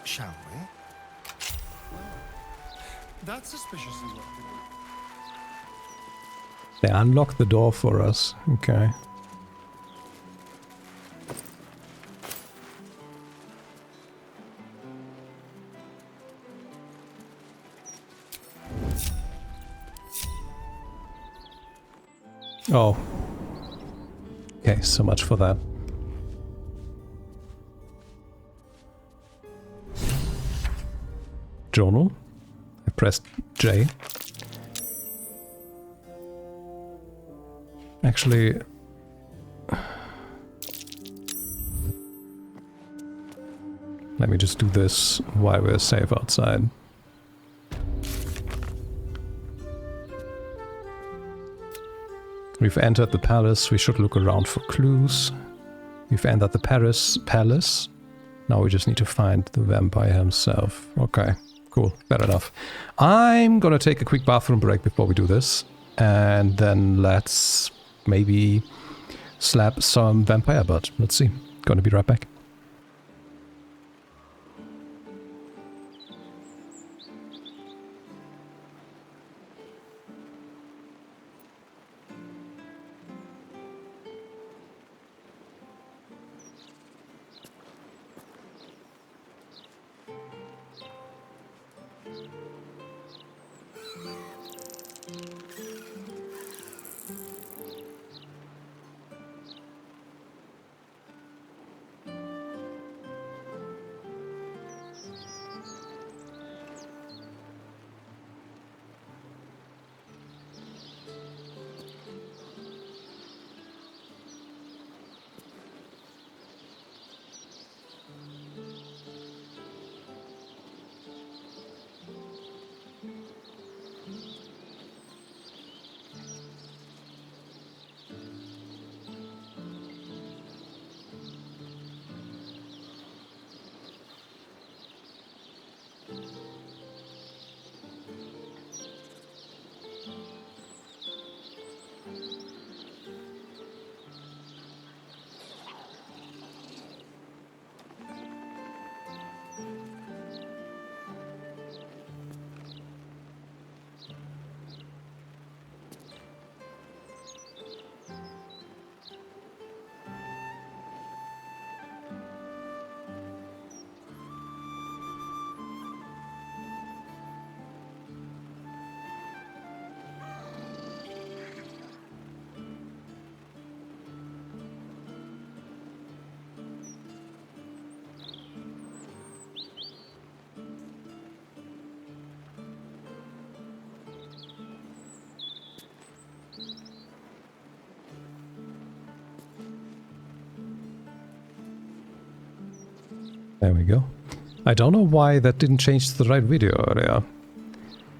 Shall we? That's suspicious as well. They unlocked the door for us. Okay. Oh. Okay, so much for that. Journal. I pressed J. Actually... let me just do this while we're safe outside. We've entered the palace, we should look around for clues. We've entered the palace. Now we just need to find the vampire himself. Okay, cool, fair enough. I'm gonna take a quick bathroom break before we do this. And then let's maybe slap some vampire butt. Let's see. Gonna be right back. There we go. I don't know why that didn't change to the right video earlier.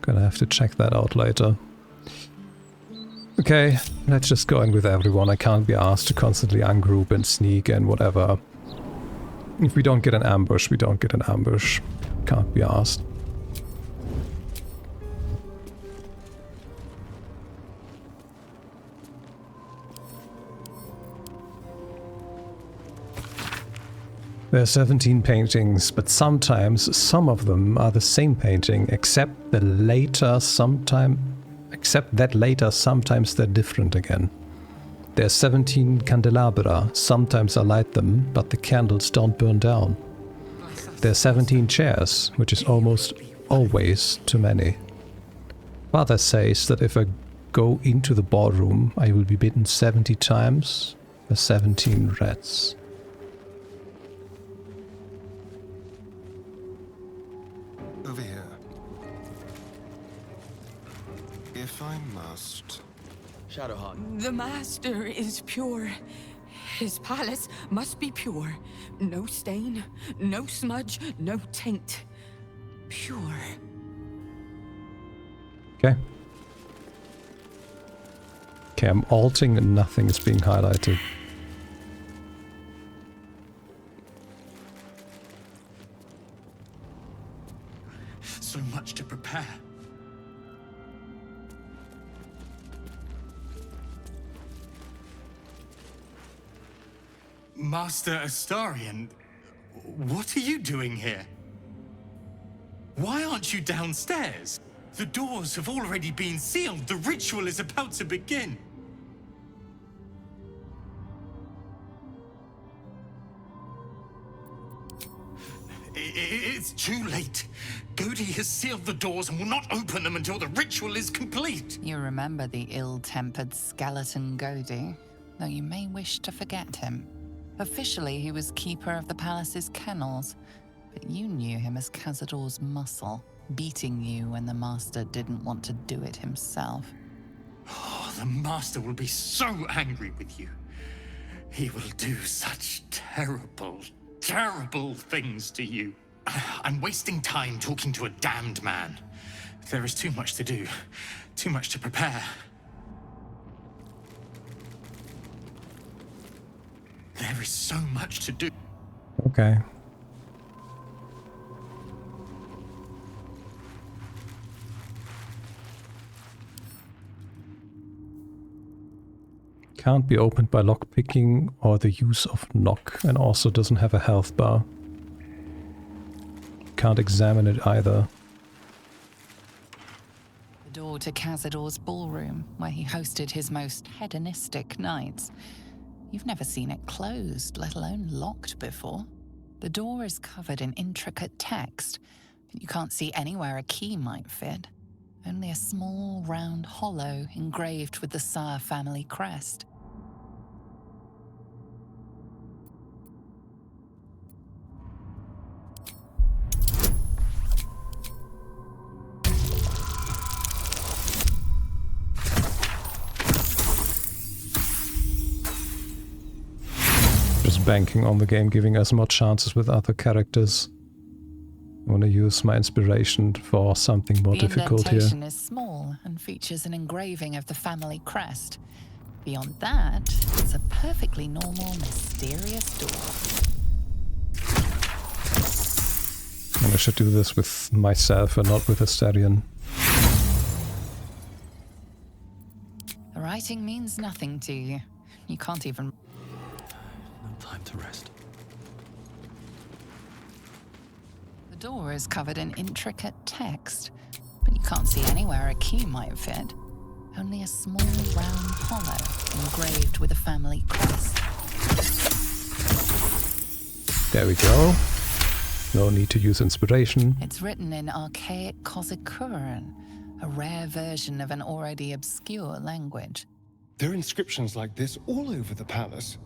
Gonna have to check that out later. Okay, let's just go in with everyone. I can't be asked to constantly ungroup and sneak and whatever. If we don't get an ambush, we don't get an ambush. Can't be asked. There are 17 paintings, but sometimes some of them are the same painting, except that later sometimes they're different again. There are 17 candelabra, sometimes I light them, but the candles don't burn down. There are 17 chairs, which is almost always too many. Father says that if I go into the ballroom, I will be bitten 70 times by 17 rats. Over here. If I must. Shadowheart. The master is pure. His palace must be pure. No stain, no smudge, no taint. Pure. Okay. Okay, I'm alting and nothing is being highlighted. So much to prepare. Master Astarion, what are you doing here? Why aren't you downstairs? The doors have already been sealed. The ritual is about to begin. It's too late. Godi has sealed the doors and will not open them until the ritual is complete. You remember the ill-tempered skeleton Godi, though you may wish to forget him. Officially, he was keeper of the palace's kennels, but you knew him as Cazador's muscle, beating you when the master didn't want to do it himself. Oh, the master will be so angry with you. He will do such terrible, terrible things to you. I'm wasting time talking to a damned man. There is too much to do, too much to prepare. There is so much to do. Okay. Can't be opened by lockpicking or the use of knock, and also doesn't have a health bar. Can't examine it either. The door to Cazador's ballroom, where he hosted his most hedonistic nights. You've never seen it closed, let alone locked before. The door is covered in intricate text. You can't see anywhere a key might fit. Only a small, round hollow engraved with the Saar family crest. Banking on the game giving us more chances with other characters. I want to use my inspiration for something more difficult here. The indentation is small and features an engraving of the family crest. Beyond that, it's a perfectly normal, mysterious door. And I should do this with myself and not with Astarion. The writing means nothing to you. You can't even... Time to rest. The door is covered in intricate text, but you can't see anywhere a key might fit. Only a small round hollow engraved with a family crest. There we go. No need to use inspiration. It's written in archaic Kozikuran, a rare version of an already obscure language. There are inscriptions like this all over the palace.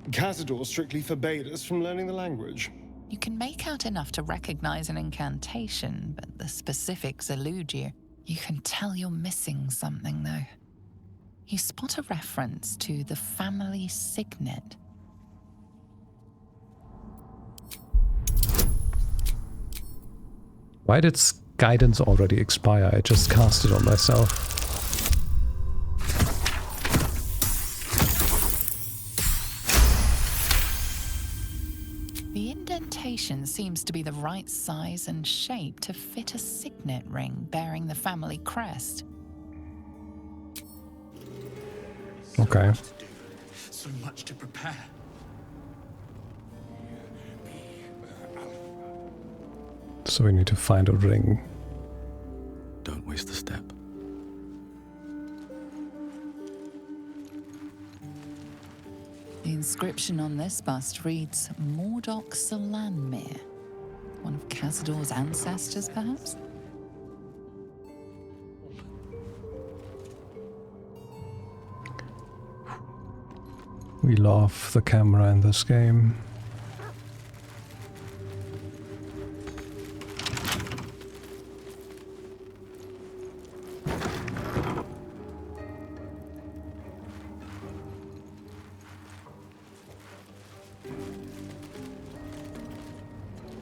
Cazador strictly forbade us from learning the language. You can make out enough to recognize an incantation, but the specifics elude you. You can tell you're missing something, though. You spot a reference to the family signet. Why did guidance already expire? I just cast it on myself. The indentation seems to be the right size and shape to fit a signet ring bearing the family crest. Okay. So much to prepare. So we need to find a ring. Don't waste the step. The inscription on this bust reads Mordok Salanmir. One of Cazador's ancestors, perhaps? We love the camera in this game.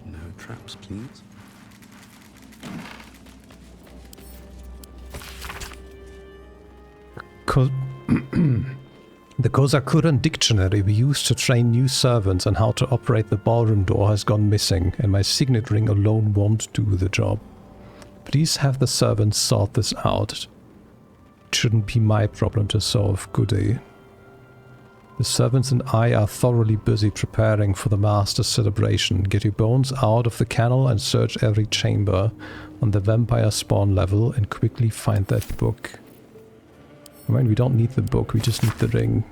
No traps, please. The Kozakuran dictionary we used to train new servants on how to operate the ballroom door has gone missing, and my signet ring alone won't do the job. Please have the servants sort this out. It shouldn't be my problem to solve, goody. The servants and I are thoroughly busy preparing for the master's celebration. Get your bones out of the kennel and search every chamber on the vampire spawn level and quickly find that book. I mean, we don't need the book, we just need the ring.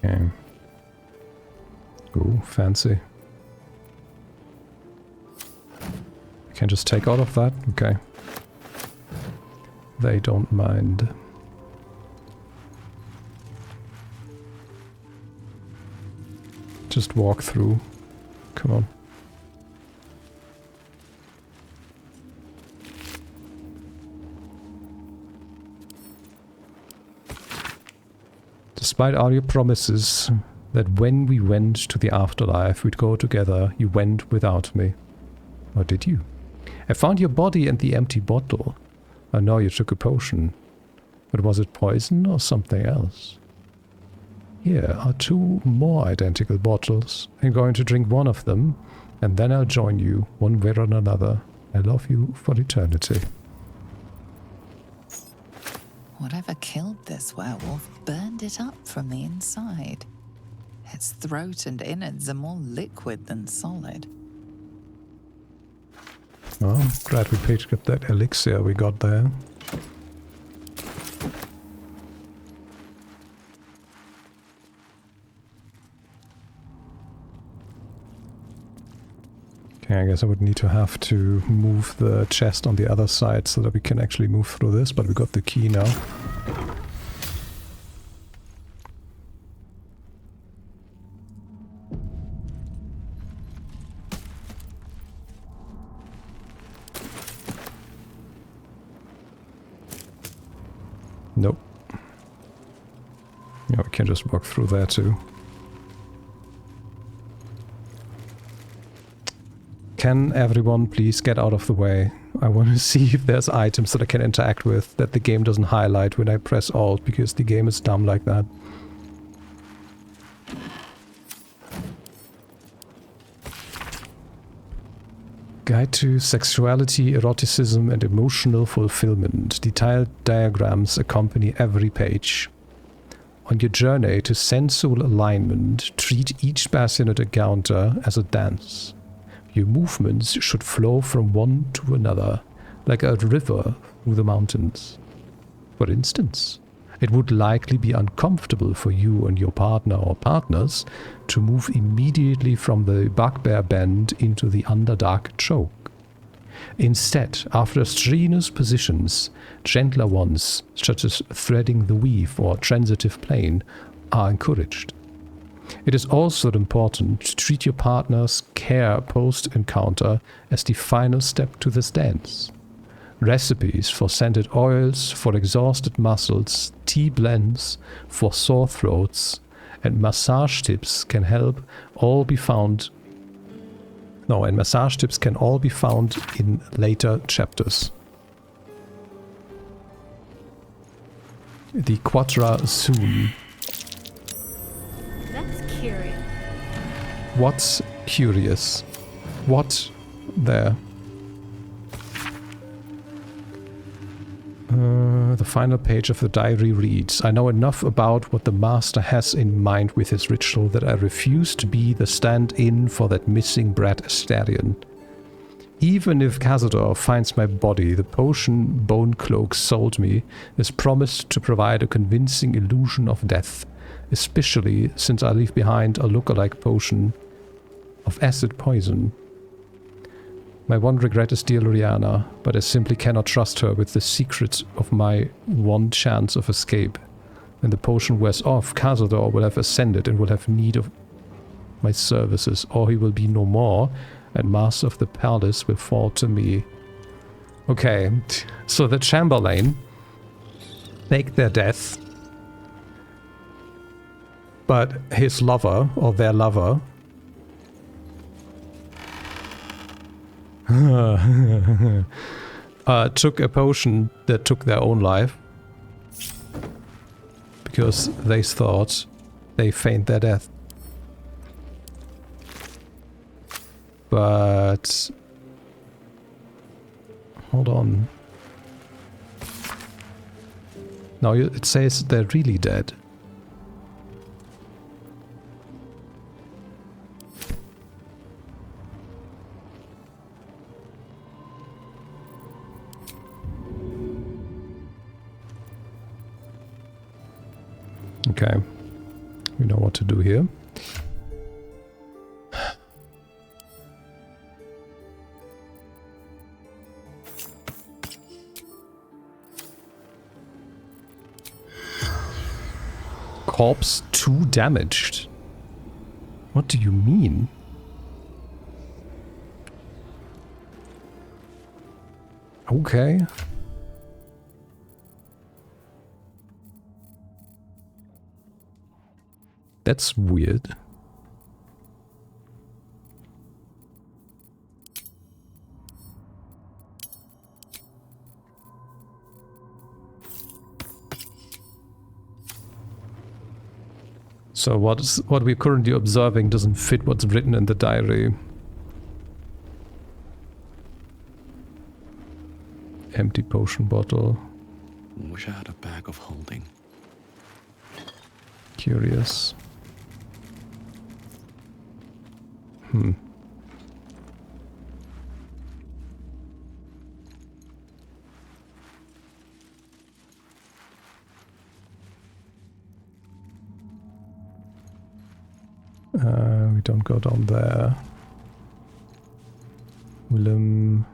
Okay. Ooh, fancy. Can just take all of that? Okay. They don't mind. Just walk through. Come on. Despite all your promises that when we went to the afterlife we'd go together, you went without me. Or did you? I found your body and the empty bottle. I know you took a potion. But was it poison or something else? Here are 2 more identical bottles. I'm going to drink one of them, and then I'll join you, one way or another. I love you for eternity. Whatever killed this werewolf burned it up from the inside. Its throat and innards are more liquid than solid. Well, glad we picked up that elixir we got there. Okay, I guess I would need to have to move the chest on the other side so that we can actually move through this, but we got the key now. Nope. Yeah, we can just walk through there too. Can everyone please get out of the way? I want to see if there's items that I can interact with that the game doesn't highlight when I press Alt, because the game is dumb like that. Guide to Sexuality, Eroticism and Emotional Fulfillment. Detailed diagrams accompany every page. On your journey to sensual alignment, treat each passionate encounter as a dance. Your movements should flow from one to another, like a river through the mountains. For instance, it would likely be uncomfortable for you and your partner or partners to move immediately from the bugbear bend into the underdark choke. Instead, after strenuous positions, gentler ones, such as threading the weave or transitive plane, are encouraged. It is also important to treat your partner's care post-encounter as the final step to this dance. Recipes for scented oils, for exhausted muscles, tea blends for sore throats, and massage tips can all be found in later chapters. The Quatra soon. That's curious. What's curious? What there? The final page of the diary reads, I know enough about what the Master has in mind with his ritual that I refuse to be the stand-in for that missing brat Astarion. Even if Cazador finds my body, the potion Bone Cloak sold me is promised to provide a convincing illusion of death, especially since I leave behind a look-alike potion of acid poison. My one regret is dear Loriana, but I simply cannot trust her with the secret of my one chance of escape. When the potion wears off, Cazador will have ascended and will have need of my services, or he will be no more, and Master of the Palace will fall to me. Okay, so the Chamberlain faked their death, but his lover, or their lover, took a potion that took their own life because they thought they feigned their death. But hold on. Now it says they're really dead. Okay, we know what to do here. Corpse 2 damaged. What do you mean? Okay. That's weird. So what we're currently observing doesn't fit what's written in the diary. Empty potion bottle. Wish I had a bag of holding. Curious. We don't go down there. Willem.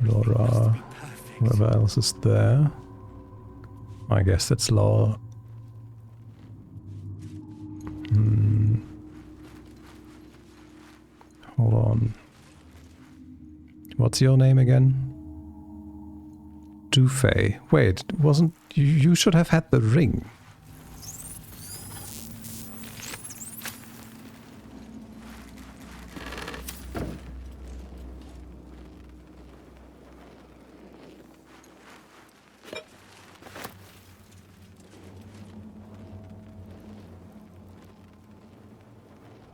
Laura. Whoever else is there. I guess that's Laura. Hold on. What's your name again? Dufay. Wait, wasn't... You should have had the ring.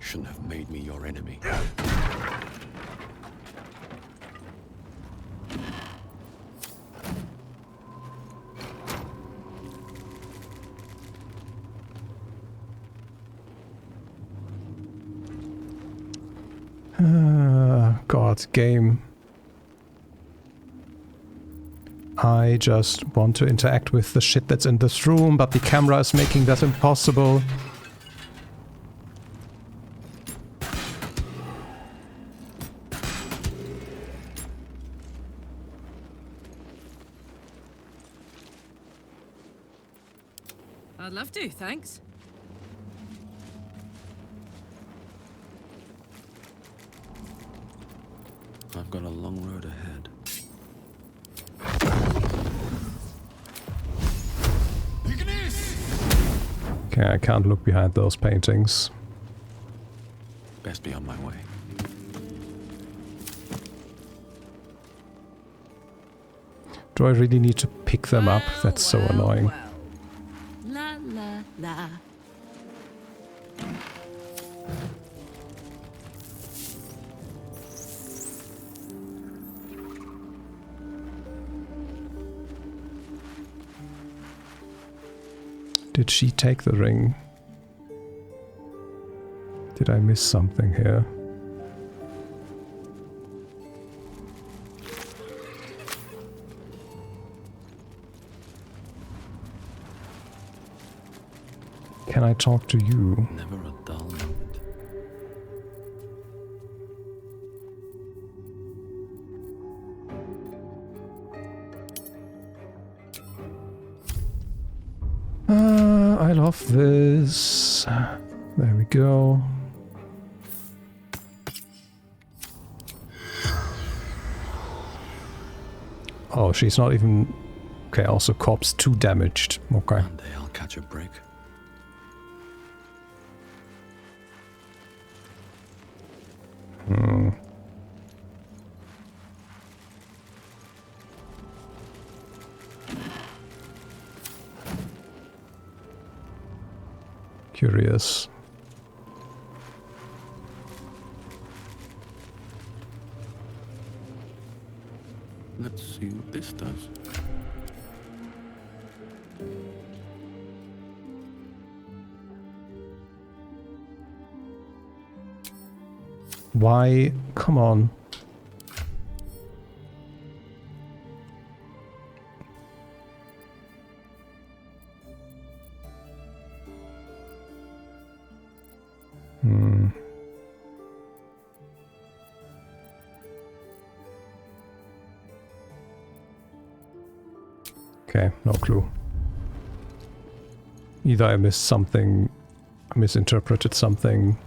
Shouldn't have made me your enemy. God, game. I just want to interact with the shit that's in this room, but the camera is making that impossible. I'd love to, thanks. I've got a long road ahead. Okay, I can't look behind those paintings. Best be on my way. Do I really need to pick them up? That's so annoying. La la la. Did she take the ring? Did I miss something here? Can I talk to you? Never a dull moment. I love this. There we go. Oh, she's not even... Okay, also corpse 2 damaged. Okay. One day I'll catch a break. Hmm. Curious. Let's see what this does. Why? Come on. Hmm. Okay, no clue. Either I missed something, I misinterpreted something.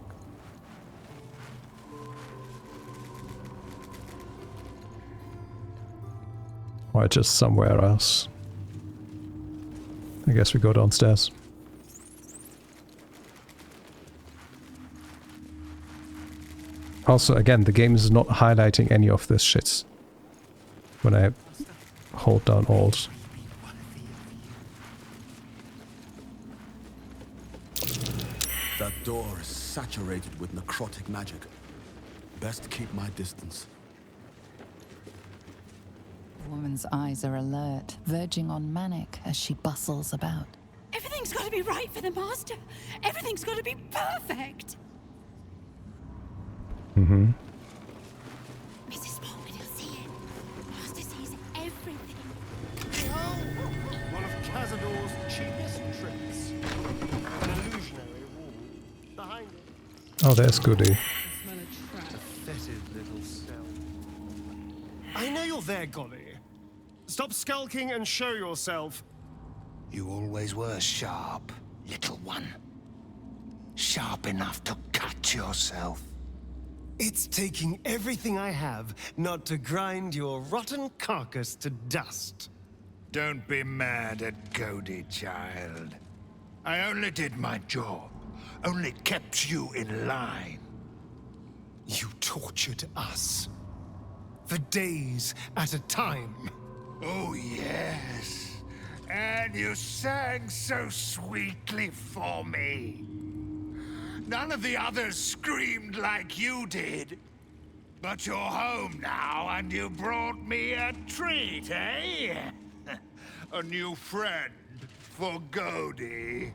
Or just somewhere else. I guess we go downstairs. Also, again, the game is not highlighting any of this shit when I hold down Alt. That door is saturated with necrotic magic. Best keep my distance. The woman's eyes are alert, verging on manic as she bustles about. Everything's got to be right for the Master. Everything's got to be perfect. Mm-hmm. Mrs. Bowman will see it. Master sees everything. Behold, one of Cazador's cheapest tricks. An illusionary wall. Behind it. Oh, there's Goody. Pathetic little cell. I know you're there, Golly. Stop skulking and show yourself. You always were sharp, little one. Sharp enough to cut yourself. It's taking everything I have not to grind your rotten carcass to dust. Don't be mad at Cody, child. I only did my job. Only kept you in line. You tortured us. For days at a time. Oh, yes. And you sang so sweetly for me. None of the others screamed like you did. But you're home now, and you brought me a treat, eh? A new friend for Gody.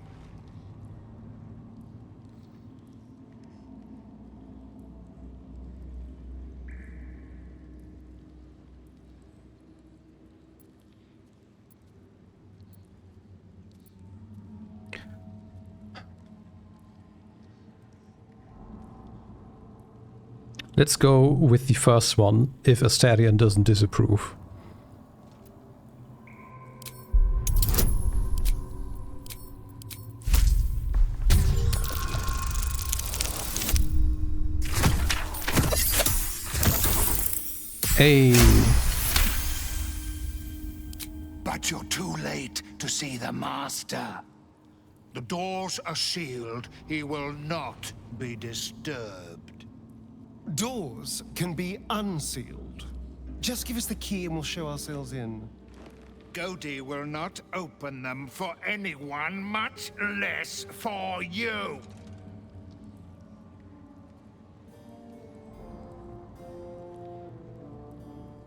Let's go with the first one, if Astarion doesn't disapprove. Hey! But you're too late to see the Master. The doors are sealed. He will not be disturbed. Doors can be unsealed. Just give us the key and we'll show ourselves in. Godi will not open them for anyone, much less for you.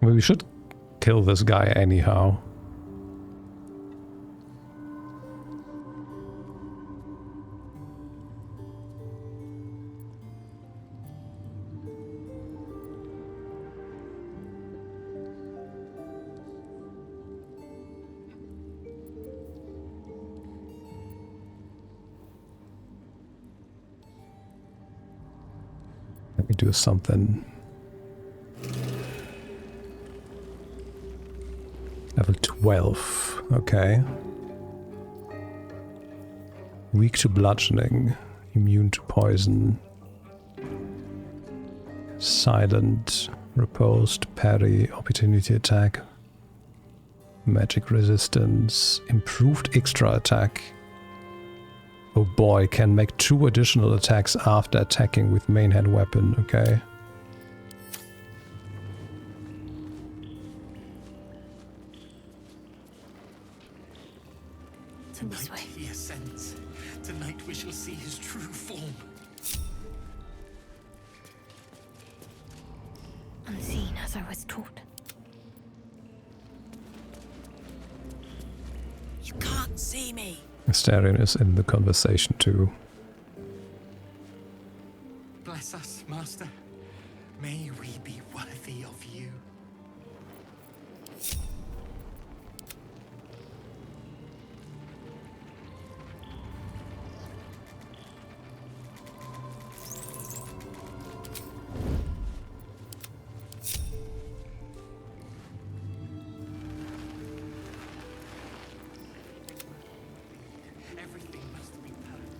Well, we should kill this guy anyhow. Let me do something. Level 12, okay. Weak to bludgeoning, immune to poison. Silent, repulsed, parry, opportunity attack. Magic resistance, improved extra attack. Oh boy, can make 2 additional attacks after attacking with main hand weapon, okay. Tonight he ascends. Tonight we shall see his true form. Unseen as I was taught. You can't see me. Astarion is in the conversation too. Bless us, Master. May we be worthy of you. Everything must be perfect.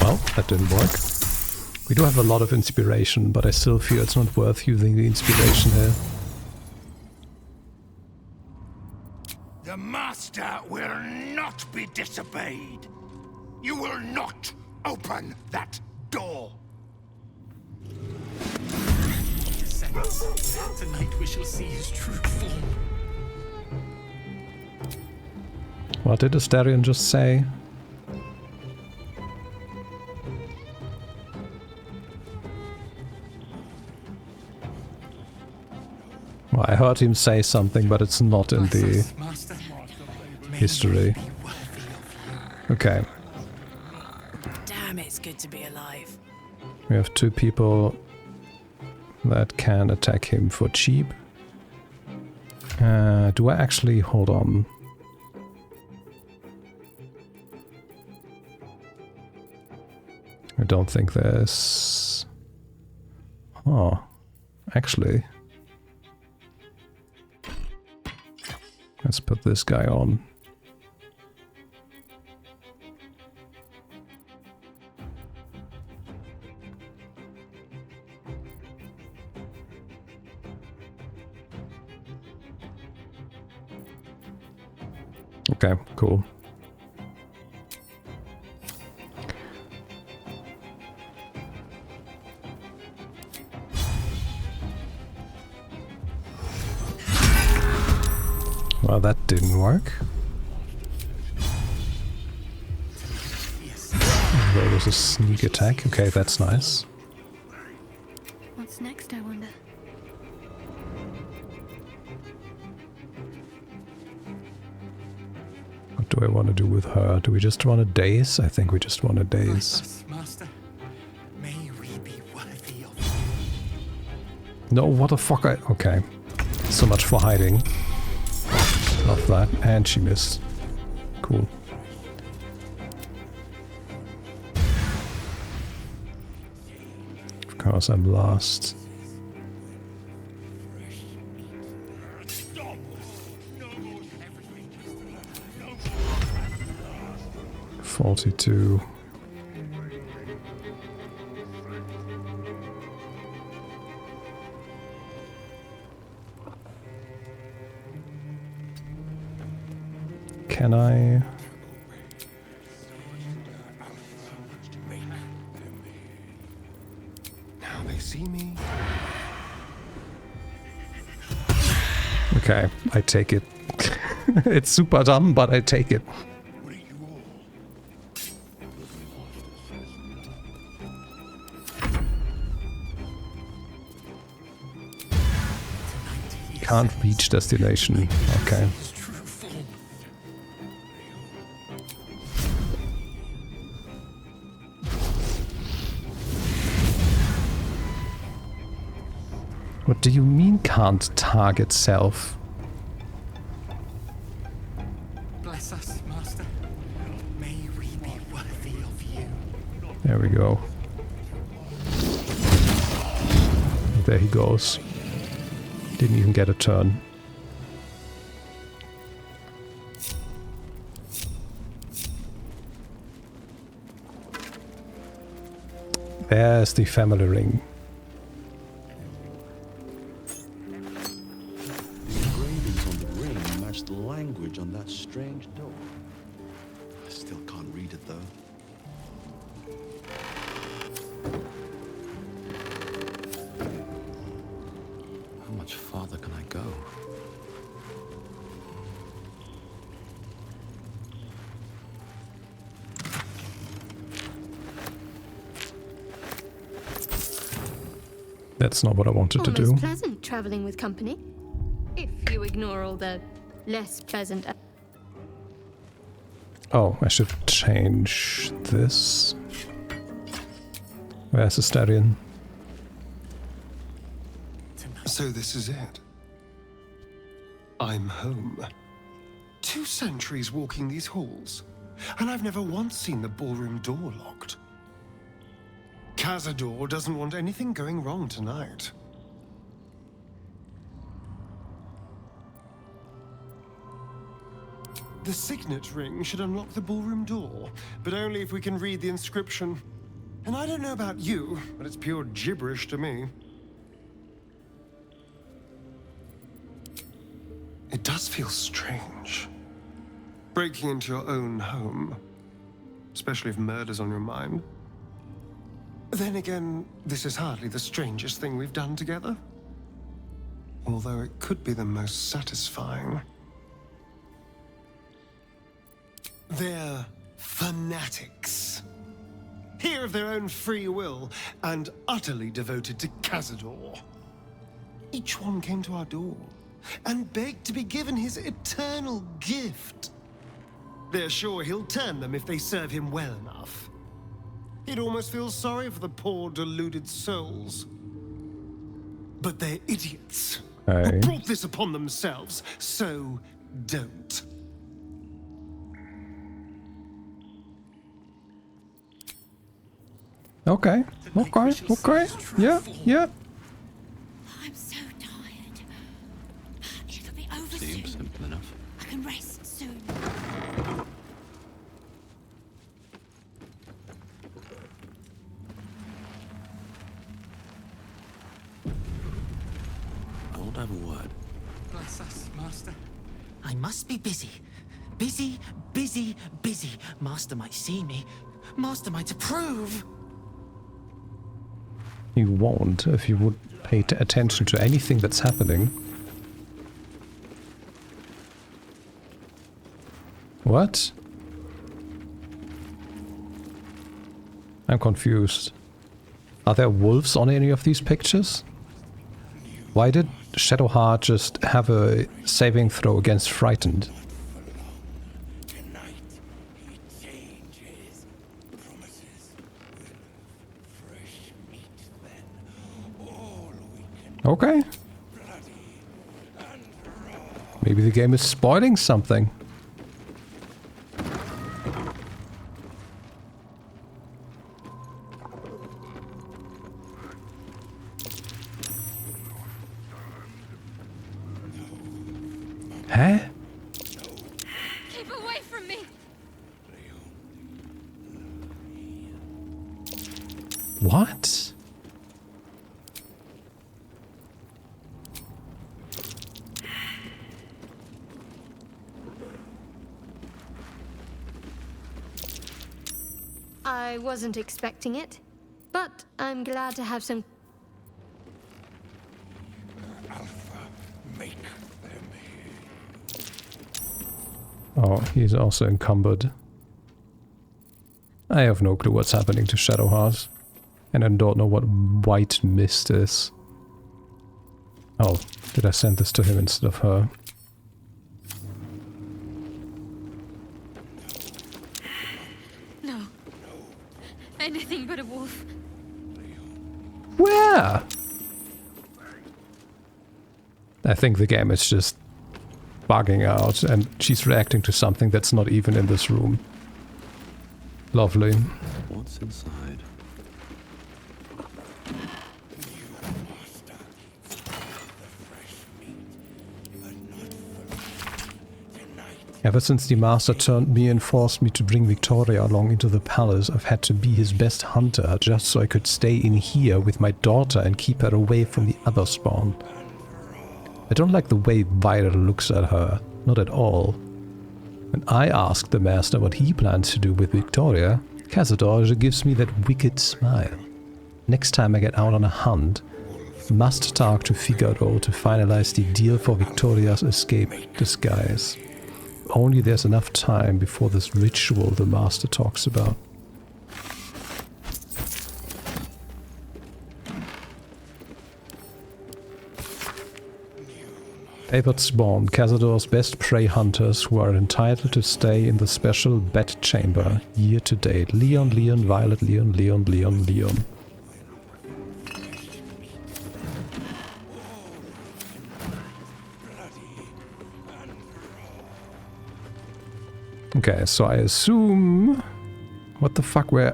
Well, that didn't work. We do have a lot of inspiration, but I still feel it's not worth using the inspiration here. The Master will not be disobeyed. You will not open that door. Tonight we shall see his true form. What did Astarion just say? Well, I heard him say something, but it's not in the history. Okay. Damn, it's good to be alive. We have 2 people that can attack him for cheap. Do I actually... hold on. I don't think there's... oh, actually... let's put this guy on. Okay, cool. Well, that didn't work. There was a sneak attack. Okay, that's nice. What's next, I wonder? What do I want to do with her? Do we just want to daze? I think we just want to daze. Master, may we be worthy of you. No, what the fuck? Okay. So much for hiding. Love that. And she missed. Cool. because I'm lost. 42. Can I? Now they see me. Okay, I take it. It's super dumb, but I take it. Can't reach destination. Okay. What do you mean can't target self? Bless us, Master. May we be worthy of you. There we go. There he goes. Didn't even get a turn. There's the family ring. The engravings on the ring match the language on that strange door. I still can't read it though. How much farther can I go? That's not what I wanted to do. Almost pleasant traveling with company, if you ignore all the less pleasant. Oh, I should change this. Where's the stallion? So this is it. I'm home. 2 centuries walking these halls, and I've never once seen the ballroom door locked. Cazador doesn't want anything going wrong tonight. The signet ring should unlock the ballroom door, but only if we can read the inscription. And I don't know about you, but it's pure gibberish to me. It does feel strange. Breaking into your own home, especially if murder's on your mind. Then again, this is hardly the strangest thing we've done together. Although it could be the most satisfying. They're fanatics. Here of their own free will, and utterly devoted to Cazador. Each one came to our door, and begged to be given his eternal gift. They're sure he'll turn them if they serve him well enough. He'd almost feel sorry for the poor, deluded souls. But they're idiots. Who brought this upon themselves, so don't. Okay, okay, yeah. I'm so tired. It'll be over Seems soon. simple enough. I can rest soon. I won't have a word. Bless us, Master. I must be busy. Busy, busy, busy. Master might see me. Master might approve. You won't if you would pay attention to anything that's happening. What? I'm confused. Are there wolves on any of these pictures? Why did Shadowheart just have a saving throw against Frightened? Okay. Maybe the game is spoiling something. Keep away from me! What? I wasn't expecting it, but I'm glad to have some... Alpha, make them Oh, he's also encumbered. I have no clue what's happening to Shadowheart. And I don't know what white mist is. Oh, did I send this to him instead of her? No. Anything but a wolf. Where? I think the game is just bugging out and she's reacting to something that's not even in this room. Lovely. What's inside? Ever since the Master turned me and forced me to bring Victoria along into the palace, I've had to be his best hunter just so I could stay in here with my daughter and keep her away from the other spawn. I don't like the way Violet looks at her, not at all. When I asked the Master what he plans to do with Victoria, Cazador gives me that wicked smile. Next time I get out on a hunt, must talk to Figaro to finalize the deal for Victoria's escape disguise. Only there's enough time before this ritual the Master talks about. Favored spawn, Cazador's best prey hunters who are entitled to stay in the special bat chamber year to date. Leon, Leon, Violet, Leon, Leon, Leon, Leon. Okay, so I assume... What the fuck, where...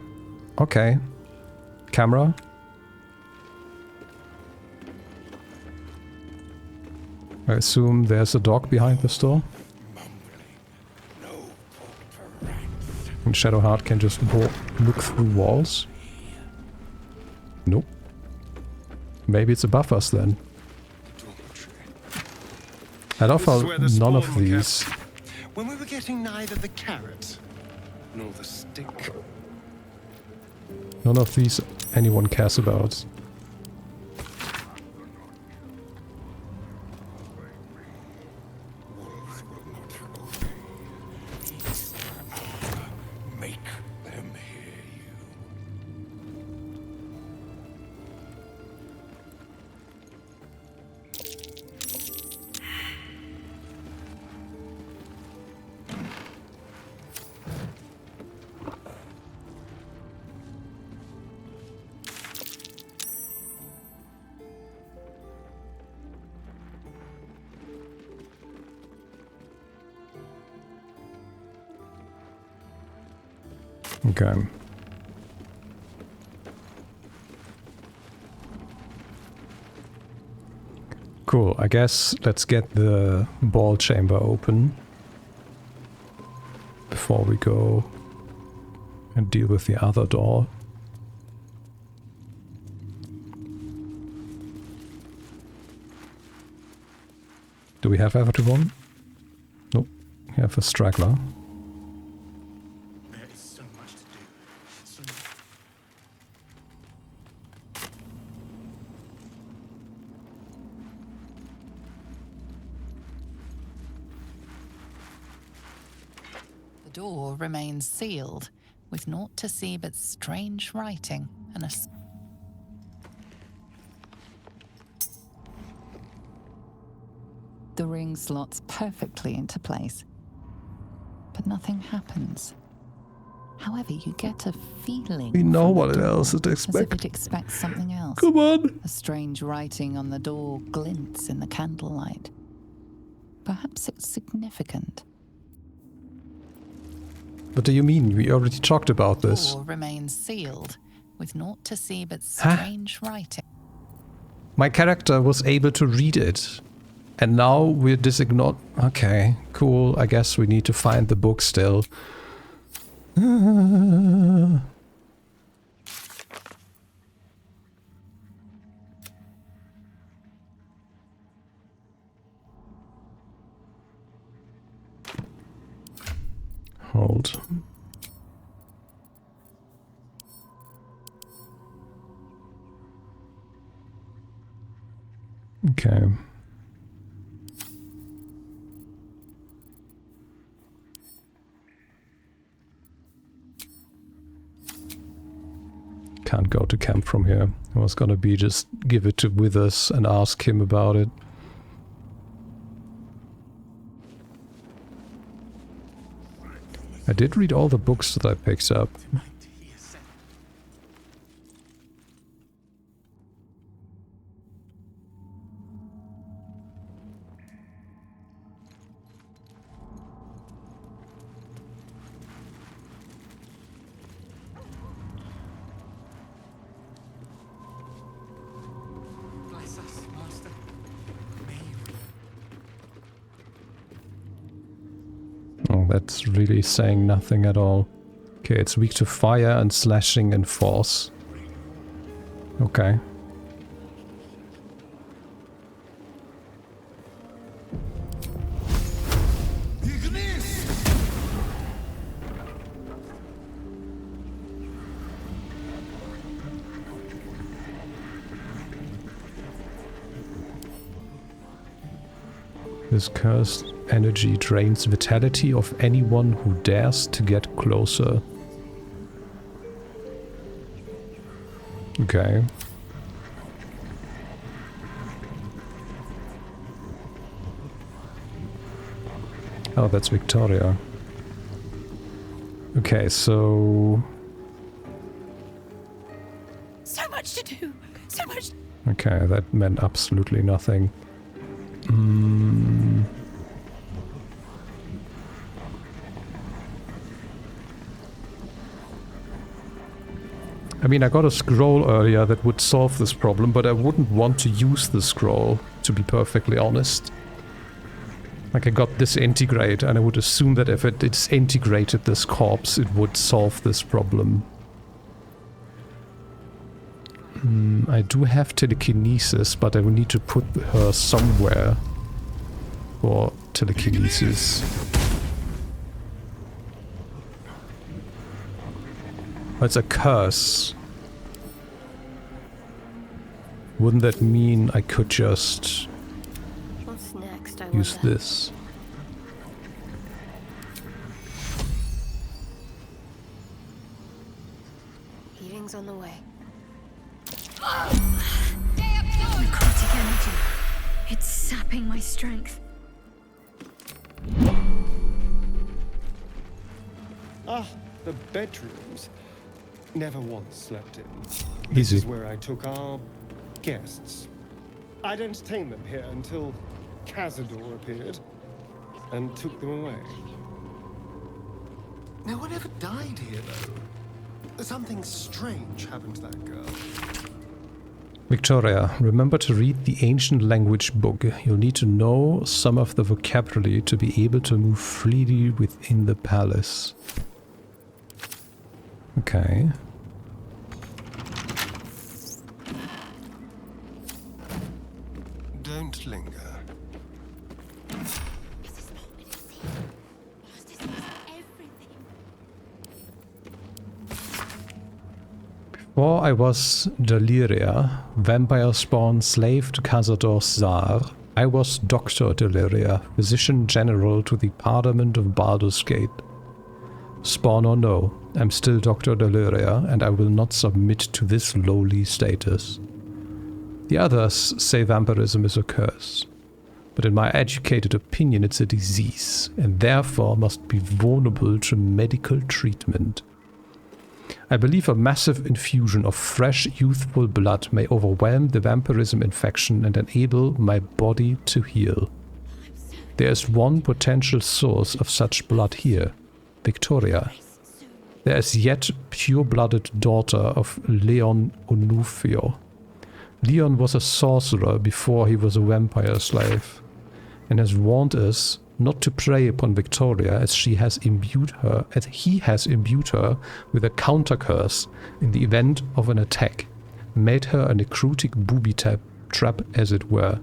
Okay. Camera. I assume there's a dog behind the store. And Shadowheart can just look through walls. Nope. Maybe it's above us then. I love how none of these... When we were getting neither the carrot nor the stick. None of these anyone cares about. make them hear you. Okay. Cool, I guess let's get the ball chamber open before we go and deal with the other door. Do we have everyone? Nope, we have a straggler. The door remains sealed, with naught to see but strange writing and a... The ring slots perfectly into place, but nothing happens. However, you get a feeling... We know from the what door, else it as if expects. it expects something else. Come on! A strange writing on the door glints in the candlelight. Perhaps it's significant. What do you mean? We already talked about this. The door remains sealed, with naught to see but Huh? strange writing. My character was able to read it. And now we're disignored. Okay, cool. I guess we need to find the book still. Hold. Okay. Can't go to camp from here. I was gonna be just give it to Withers and ask him about it. I did read all the books that I picked up. Oh, that's really saying nothing at all. Okay, it's weak to fire and slashing and force. Okay. This cursed energy drains vitality of anyone who dares to get closer. Okay. Oh, that's Victoria. Okay, so... So much to do. So much. Okay, that meant absolutely nothing. I mean, I got a scroll earlier that would solve this problem, but I wouldn't want to use the scroll, to be perfectly honest. Like, I got disintegrate, and I would assume that if it disintegrated this corpse, it would solve this problem. I do have telekinesis, but I will need to put her somewhere for telekinesis. It's a curse. Wouldn't that mean I could just What's next, I use wonder? this? Heating's on the way. Necrotic energy. It's sapping my strength. Ah, the bedrooms. Never once slept in. Easy. This is where I took our guests. I'd entertained them here until Cazador appeared and took them away. No one ever died here, though. Something strange happened to that girl. Victoria, remember to read the ancient language book. You'll need to know some of the vocabulary to be able to move freely within the palace. Okay. Don't linger. Before I was Deliria, vampire spawn slave to Cazador Czar, I was Dr. Deliria, physician general to the Parliament of Baldur's Gate. Spawn or no, I'm still Dr. Deliria, and I will not submit to this lowly status. The others say vampirism is a curse, but in my educated opinion it's a disease, and therefore must be vulnerable to medical treatment. I believe a massive infusion of fresh, youthful blood may overwhelm the vampirism infection and enable my body to heal. There is one potential source of such blood here, Victoria. There is yet pure-blooded daughter of Leon Onufio. Leon was a sorcerer before he was a vampire slave. and has warned us not to prey upon Victoria as he has imbued her with a counter curse in the event of an attack, made her a necrotic booby trap as it were.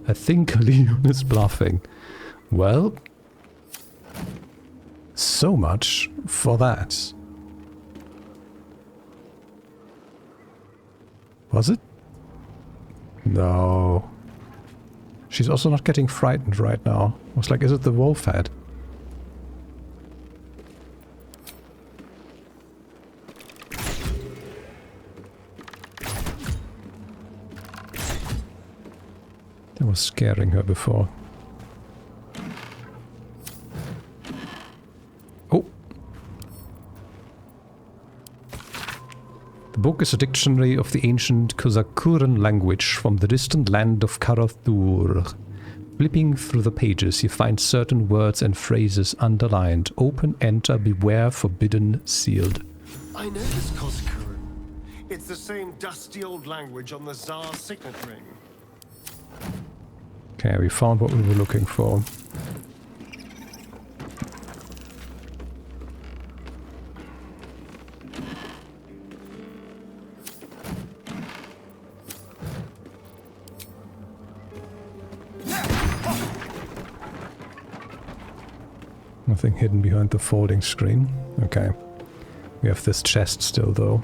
I think Leon is bluffing. Well, so much for that. Was it? No. She's also not getting frightened right now. I was like, is it the wolf head? That was scaring her before. Oh! The book is a dictionary of the ancient Kozakuran language from the distant land of Karathur. Flipping through the pages, you find certain words and phrases underlined. Open, enter, beware, forbidden, sealed. I know this Kozakuran. It's the same dusty old language on the Tsar's signet ring. Okay, we found what we were looking for. Nothing hidden behind the folding screen. Okay. We have this chest still, though.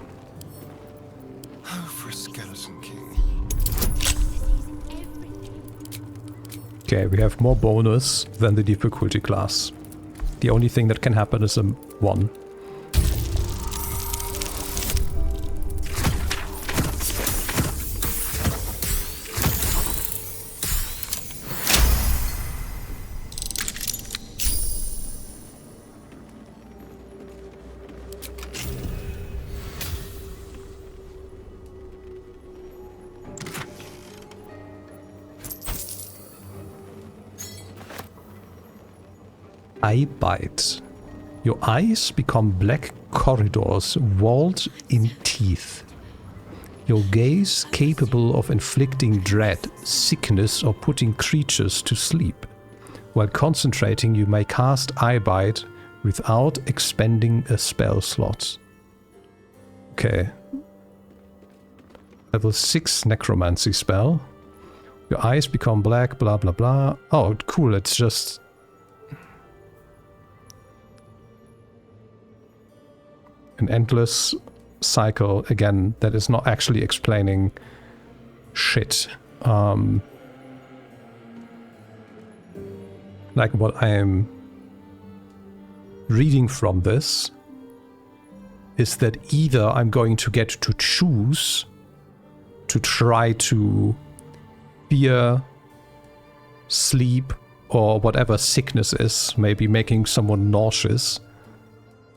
Oh, for a skeleton king. Okay, we have more bonus than the difficulty class. The only thing that can happen is a 1. Eye bite. Your eyes become black corridors walled in teeth. Your gaze capable of inflicting dread, sickness, or putting creatures to sleep. While concentrating, you may cast eye bite without expending a spell slot. Okay. Level 6 necromancy spell. Your eyes become black, blah blah blah. Oh, cool, it's just... an endless cycle, again, that is not actually explaining shit. Like what I am reading from this is that either I'm going to get to choose to try to fear, sleep, or whatever sickness is, maybe making someone nauseous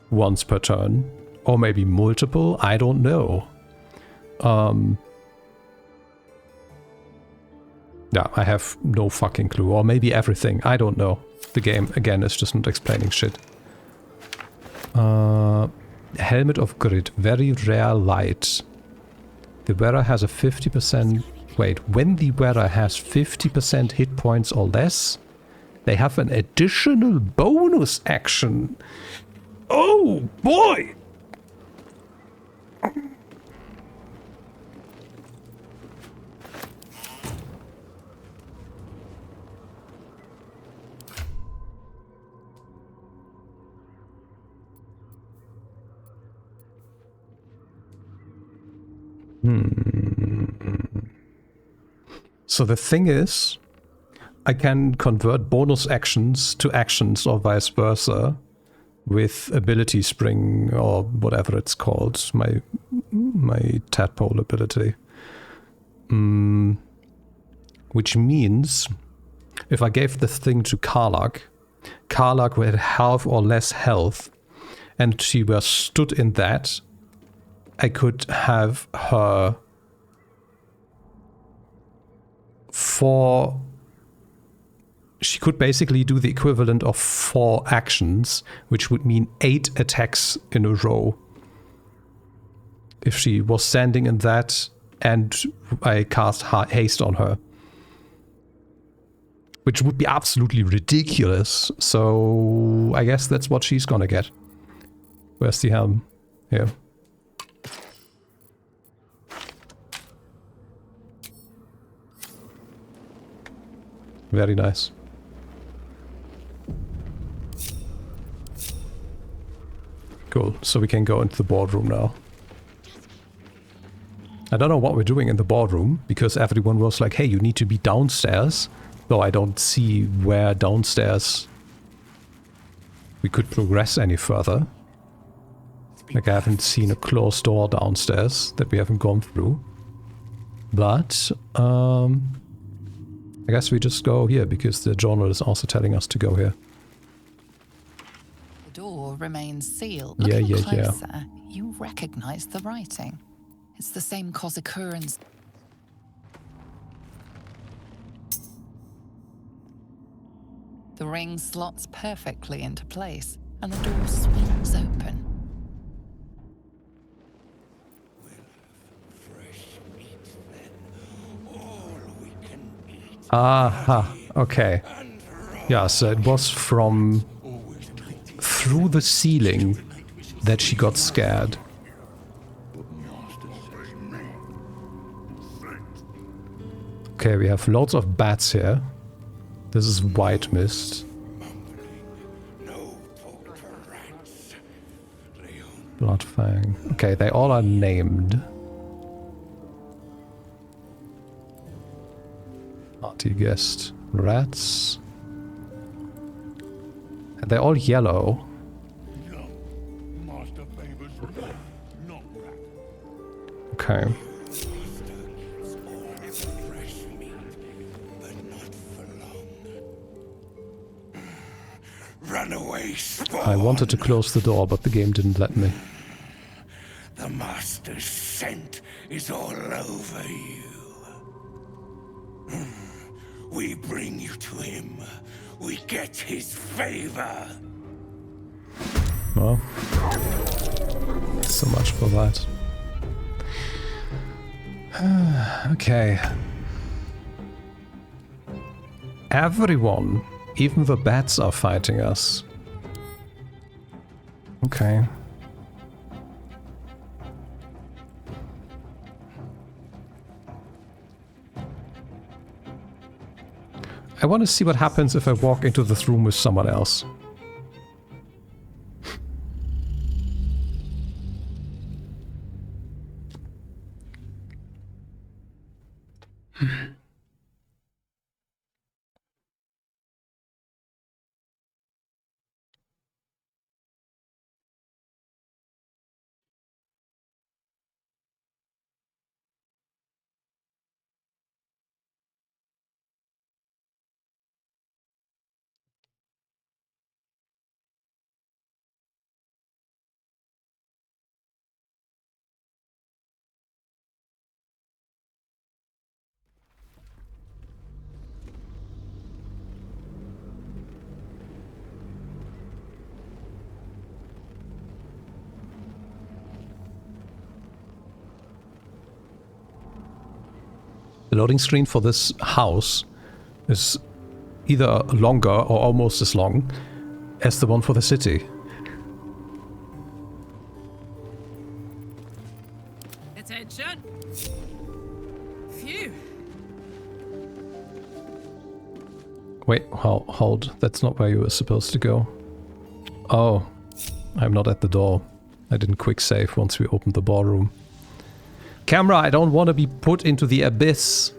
once per turn. Or maybe multiple, I don't know. Yeah, I have no fucking clue. Or maybe everything, I don't know. The game, again, is just not explaining shit. Helmet of Grid, very rare light. The wearer has a 50%... Wait, when the wearer has 50% hit points or less, they have an additional bonus action. Oh, boy! So the thing is, I can convert bonus actions to actions or vice versa with ability spring or whatever it's called, my tadpole ability. Which means if I gave this thing to Karlach would have half or less health, and she were stood in that, I could have her 4... She could basically do the equivalent of 4 actions, which would mean 8 attacks in a row. If she was standing in that and I cast haste on her. which would be absolutely ridiculous. So I guess that's what she's gonna get. Where's the helm? Here. Very nice. Cool, so we can go into the boardroom now. I don't know what we're doing in the boardroom, because everyone was like, hey, you need to be downstairs. Though I don't see where downstairs we could progress any further. Like I haven't seen a closed door downstairs that we haven't gone through. But, I guess we just go here, because the journal is also telling us to go here. The door remains sealed. Yeah, Looking yeah. closer, you recognize the writing. It's the same cause occurrence. The ring slots perfectly into place, and the door swings open. Aha, okay. Yeah, so it was from through the ceiling that she got scared. Okay, we have loads of bats here. This is white mist. Bloodfang. Okay, they all are named. Party guest. Rats. And they're all yellow. Okay. Run away, spawn. I wanted to close the door, but the game didn't let me. The Master's scent is all over you. We bring you to him. We get his favor. Well, so much for that. Okay. Everyone, even the bats, are fighting us. Okay. I want to see what happens if I walk into this room with someone else. The loading screen for this house is either longer or almost as long as the one for the city. Attention! Phew! Wait, hold. That's not where you were supposed to go. Oh, I'm not at the door. I didn't quick save once we opened the ballroom. Camera, I don't want to be put into the abyss.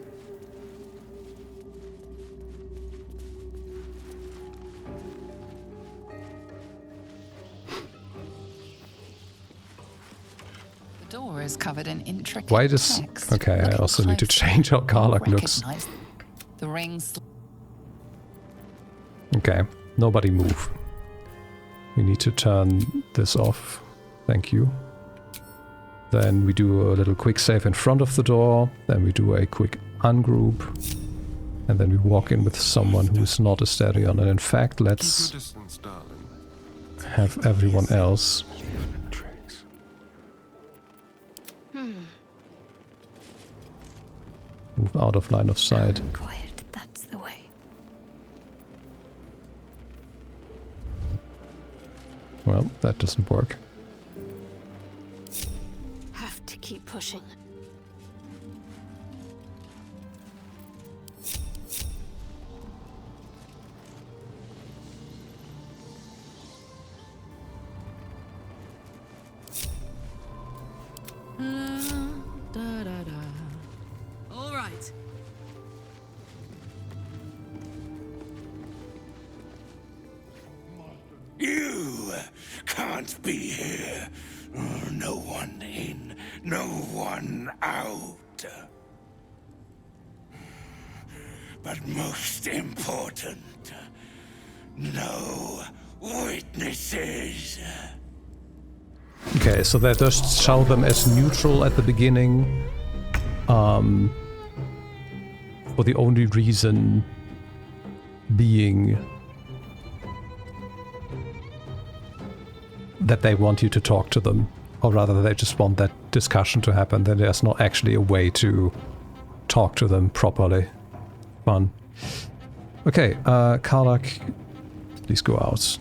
The door is covered in intricate Why does... text. Okay, I Looking also need to closer, change how Karlach you looks. recognize the rings. Okay, nobody move. We need to turn this off. Thank you. Then we do a little quick save in front of the door. Then we do a quick ungroup. And then we walk in with someone who's not a Asterion. And in fact, let's have everyone else. Move out of line of sight. Quiet, that's the way. Well, that doesn't work. Have to keep pushing. All right. You can't be here. No one in, no one out. But most important, no witnesses. Okay, so they just show them as neutral at the beginning. For the only reason being that they want you to talk to them. Or rather, they just want that discussion to happen. Then there's not actually a way to talk to them properly. Fun. Okay, Karlak, please go out.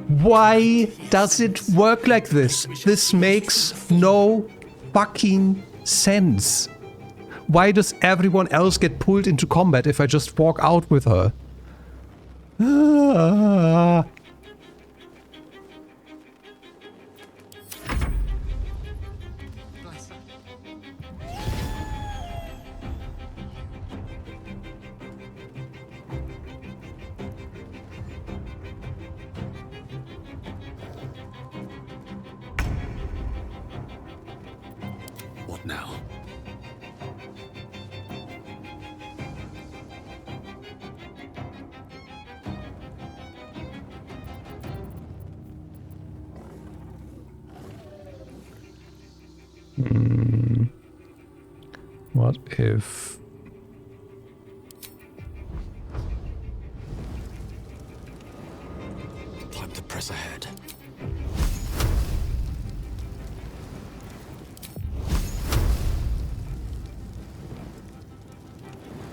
Why does it work like this? This makes no fucking sense. Why does everyone else get pulled into combat if I just walk out with her? Ah. What now? What if... Time to press ahead.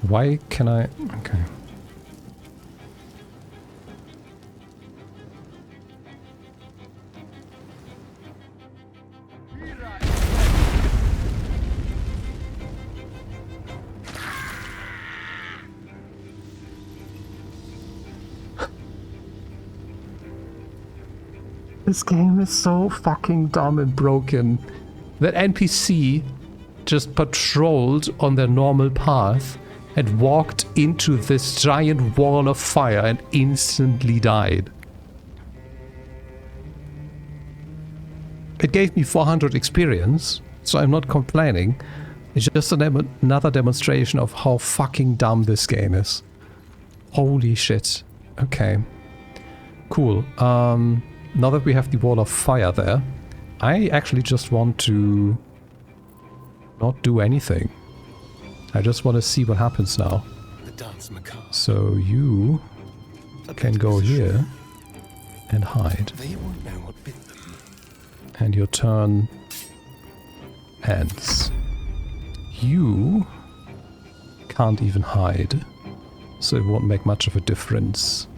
Why can I... Okay. This game is so fucking dumb and broken. That NPC just patrolled on their normal path and walked into this giant wall of fire and instantly died. It gave me 400 experience, so I'm not complaining. It's just another demonstration of how fucking dumb this game is. Holy shit. Okay. Cool. Now that we have the wall of fire there, I actually just want to not do anything. I just want to see what happens now. So you can go here and hide. They won't know what bit them. And your turn ends. You can't even hide, so it won't make much of a difference.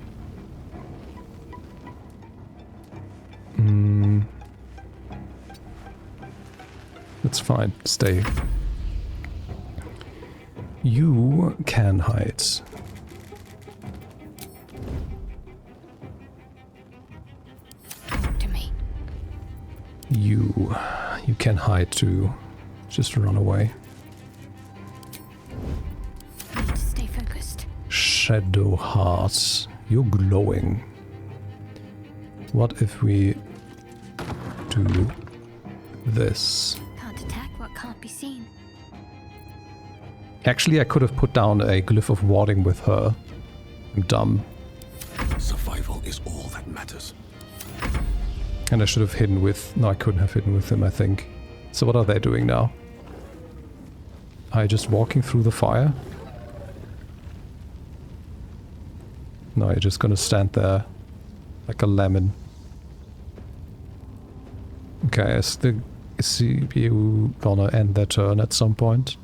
That's fine. Stay. You can hide. To me. You can hide too. Just run away. Need to stay focused. Shadow Hearts. You're glowing. What if we do this? Can't attack what can't be seen. Actually, I could have put down a glyph of warding with her. I'm dumb. Survival is all that matters. And I should have hidden with... No, I couldn't have hidden with him, I think. So what are they doing now? Are you just walking through the fire? No, you're just gonna stand there like a lemon. Okay, is the CPU gonna end their turn at some point?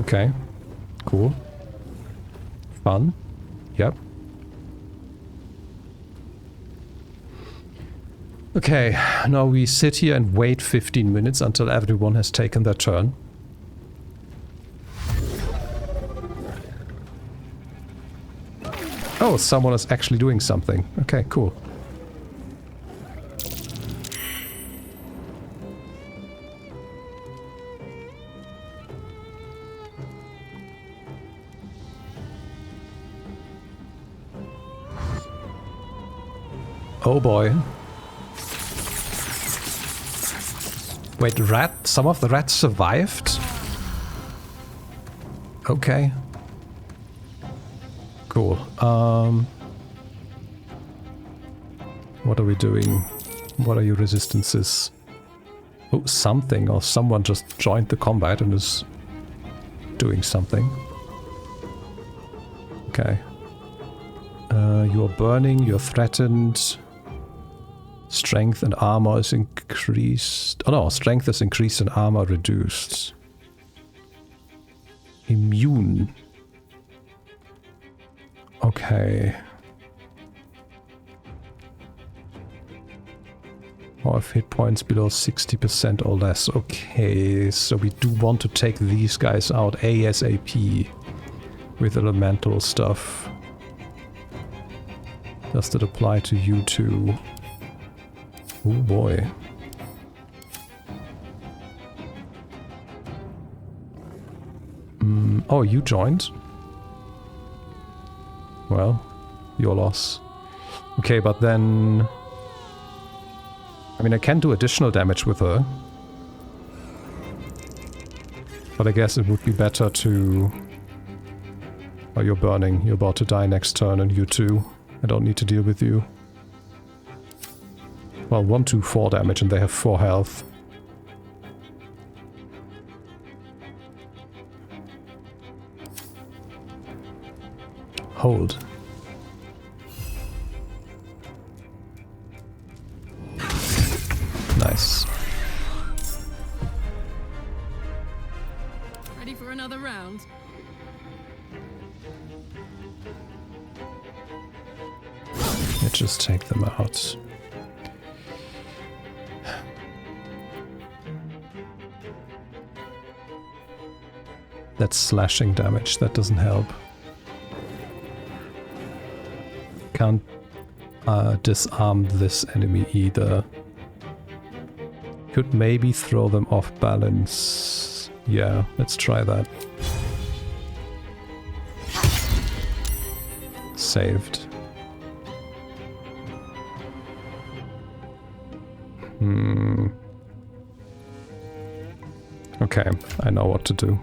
Okay. Cool. Fun. Yep. Okay, now we sit here and wait 15 minutes until everyone has taken their turn. Oh, someone is actually doing something. Okay, cool. Oh boy. Wait, some of the rats survived? Okay. Cool. What are we doing? What are your resistances? Oh, something or someone just joined the combat and is doing something. Okay. You're burning, you're threatened. Strength and armor is increased. Oh no, strength is increased and armor reduced. Immune. Okay. Or if hit points below 60% or less. Okay, so we do want to take these guys out ASAP with elemental stuff. Does that apply to you too? Oh boy. Oh, you joined? Well, your loss. Okay, but then... I mean, I can do additional damage with her. But I guess it would be better to... Oh, you're burning. You're about to die next turn, and you too. I don't need to deal with you. Well, 1, 2, 4 damage, and they have 4 health. Hold. Nice. Ready for another round? Let's just take them out. That's slashing damage, that doesn't help. Can't disarm this enemy either. Could maybe throw them off balance. Yeah, let's try that. Saved. Okay, I know what to do.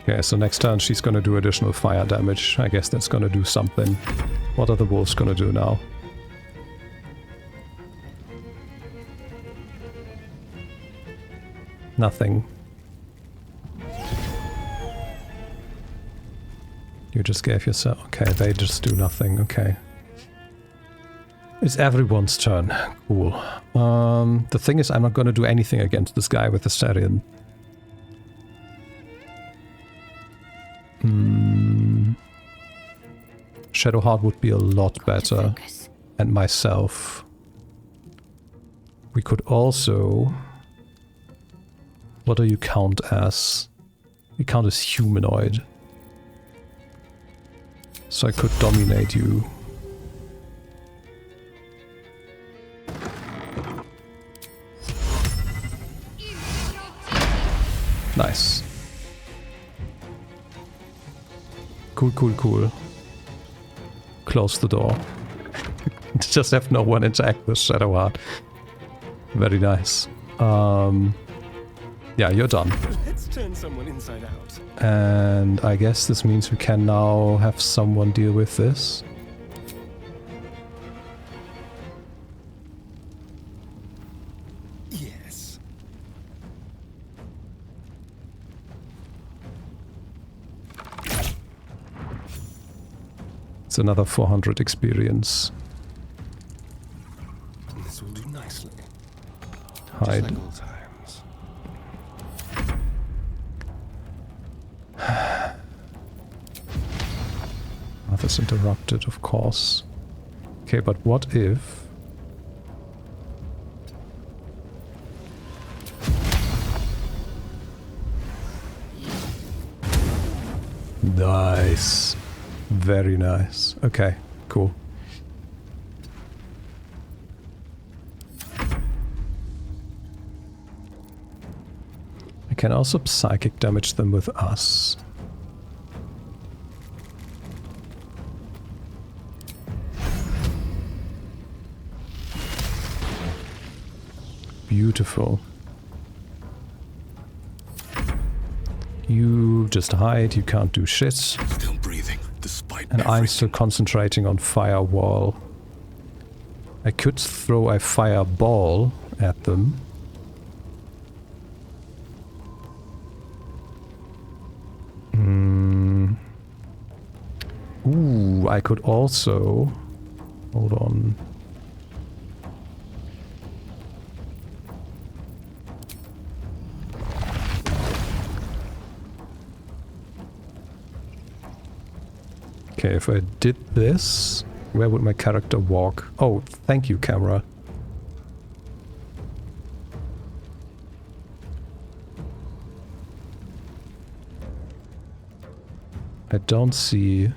Okay, so next turn she's gonna do additional fire damage. I guess that's gonna do something. What are the wolves gonna do now? Nothing. You just gave yourself... Okay, they just do nothing. Okay. It's everyone's turn. Cool. The thing is, I'm not gonna do anything against this guy with the Starion. Shadowheart would be a lot better. And myself. We could also... What do you count as? You count as humanoid. So I could dominate you. Nice. Cool, cool, cool. Close the door. Just have no one interact with Shadowheart. Very nice. Yeah, you're done. Let's turn someone inside out. And I guess this means we can now have someone deal with this. Yes. It's another 400 experience. This will do nicely. Hide. Just like old times. Others interrupted, of course. Okay, but what if... Nice. Very nice. Okay, cool. I can also psychic damage them with us. Beautiful. You just hide, you can't do shit. Still breathing, despite and I'm still concentrating on firewall. I could throw a fireball at them. Ooh, I could also... Hold on. Okay, if I did this, where would my character walk? Oh, thank you, camera. I don't see...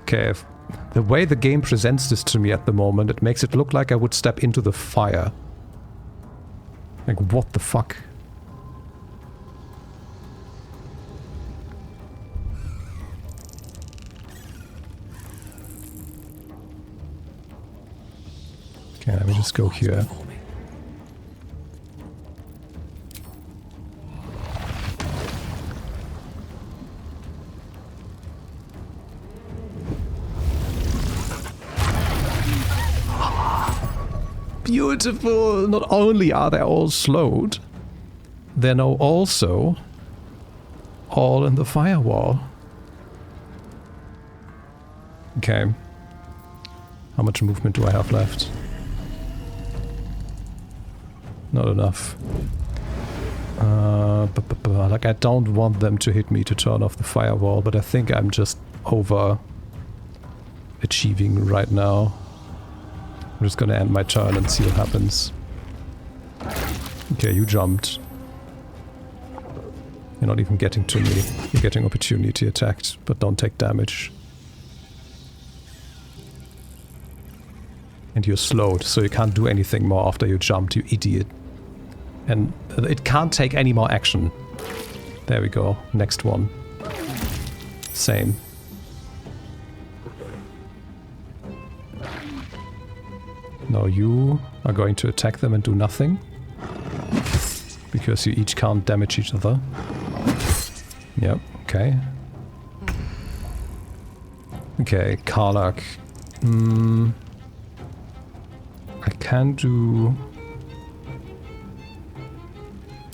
Okay, if the way the game presents this to me at the moment, it makes it look like I would step into the fire. Like, what the fuck? Okay, let me just go here. Beautiful! Not only are they all slowed, they're now also all in the firewall. Okay. How much movement do I have left? Not enough. Like, I don't want them to hit me to turn off the firewall, but I think I'm just over achieving right now. I'm just gonna end my turn and see what happens. Okay, you jumped. You're not even getting to me. You're getting opportunity attacked, but don't take damage. And you're slowed, so you can't do anything more after you jumped, you idiot. And it can't take any more action. There we go. Next one. Same. Now you are going to attack them and do nothing. Because you each can't damage each other. Yep, okay. Okay, Karlak. I can do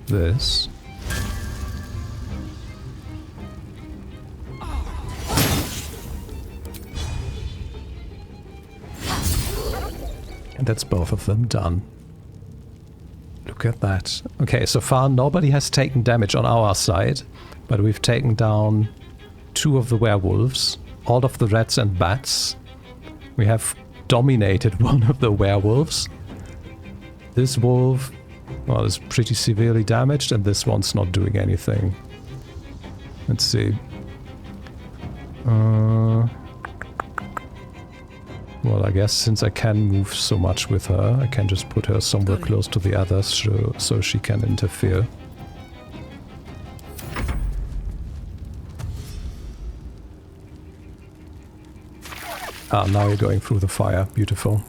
this. And that's both of them done. Look at that. Okay, so far nobody has taken damage on our side, but we've taken down 2 of the werewolves, all of the rats and bats. We have dominated one of the werewolves. This wolf, well, is pretty severely damaged, and this one's not doing anything. Let's see. Well, I guess since I can move so much with her, I can just put her somewhere close to the others so she can interfere. Ah, now you're going through the fire. Beautiful.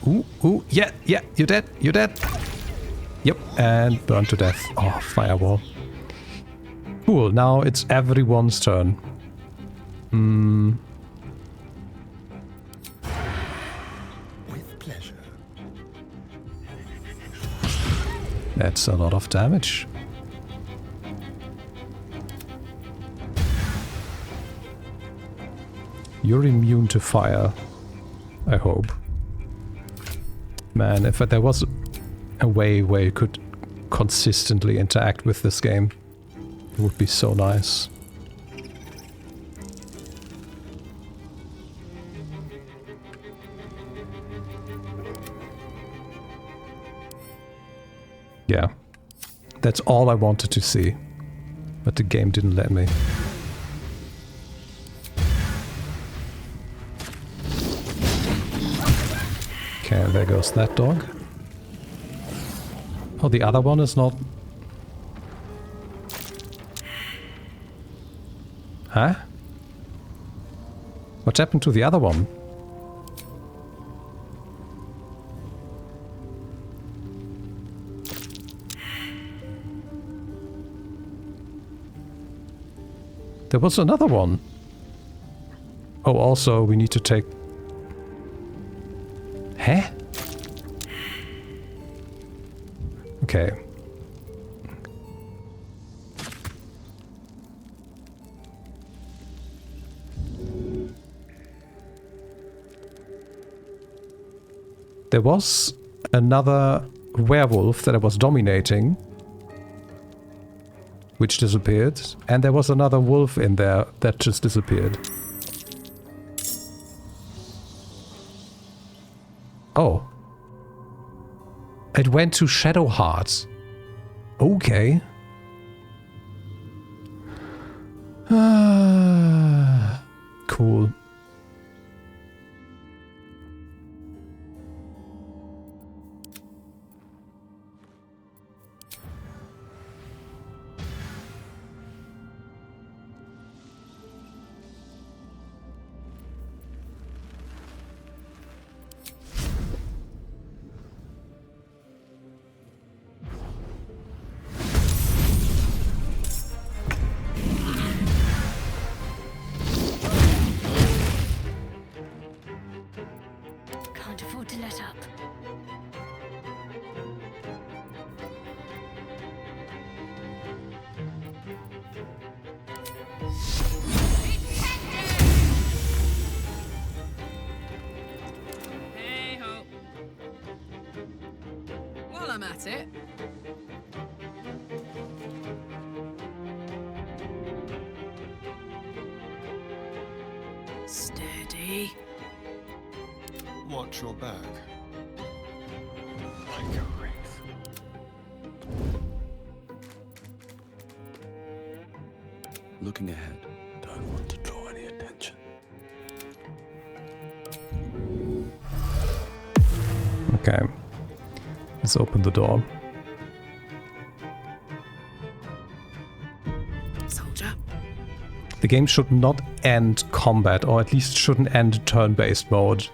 Ooh, ooh, yeah, you're dead, you're dead. Yep, and burn to death. Oh, firewall. Cool, now it's everyone's turn. With pleasure. That's a lot of damage. you're immune to fire. I hope. Man, if there was a way where you could consistently interact with this game, it would be so nice. Yeah, that's all I wanted to see, but the game didn't let me. Okay, there goes that dog. Oh, the other one is not... Huh? What happened to the other one? There was another one. Oh, also, we need to take... Huh? Okay. There was another werewolf that I was dominating, which disappeared, and there was another wolf in there that just disappeared. Oh. It went to Shadowheart. Okay. Cool. Can't afford to let up. Hey ho. While I'm at it. Steady. Watch your back. Like a wraith. Looking ahead. Don't want to draw any attention. Okay. Let's open the door. Soldier. The game should not end combat, or at least shouldn't end turn-based mode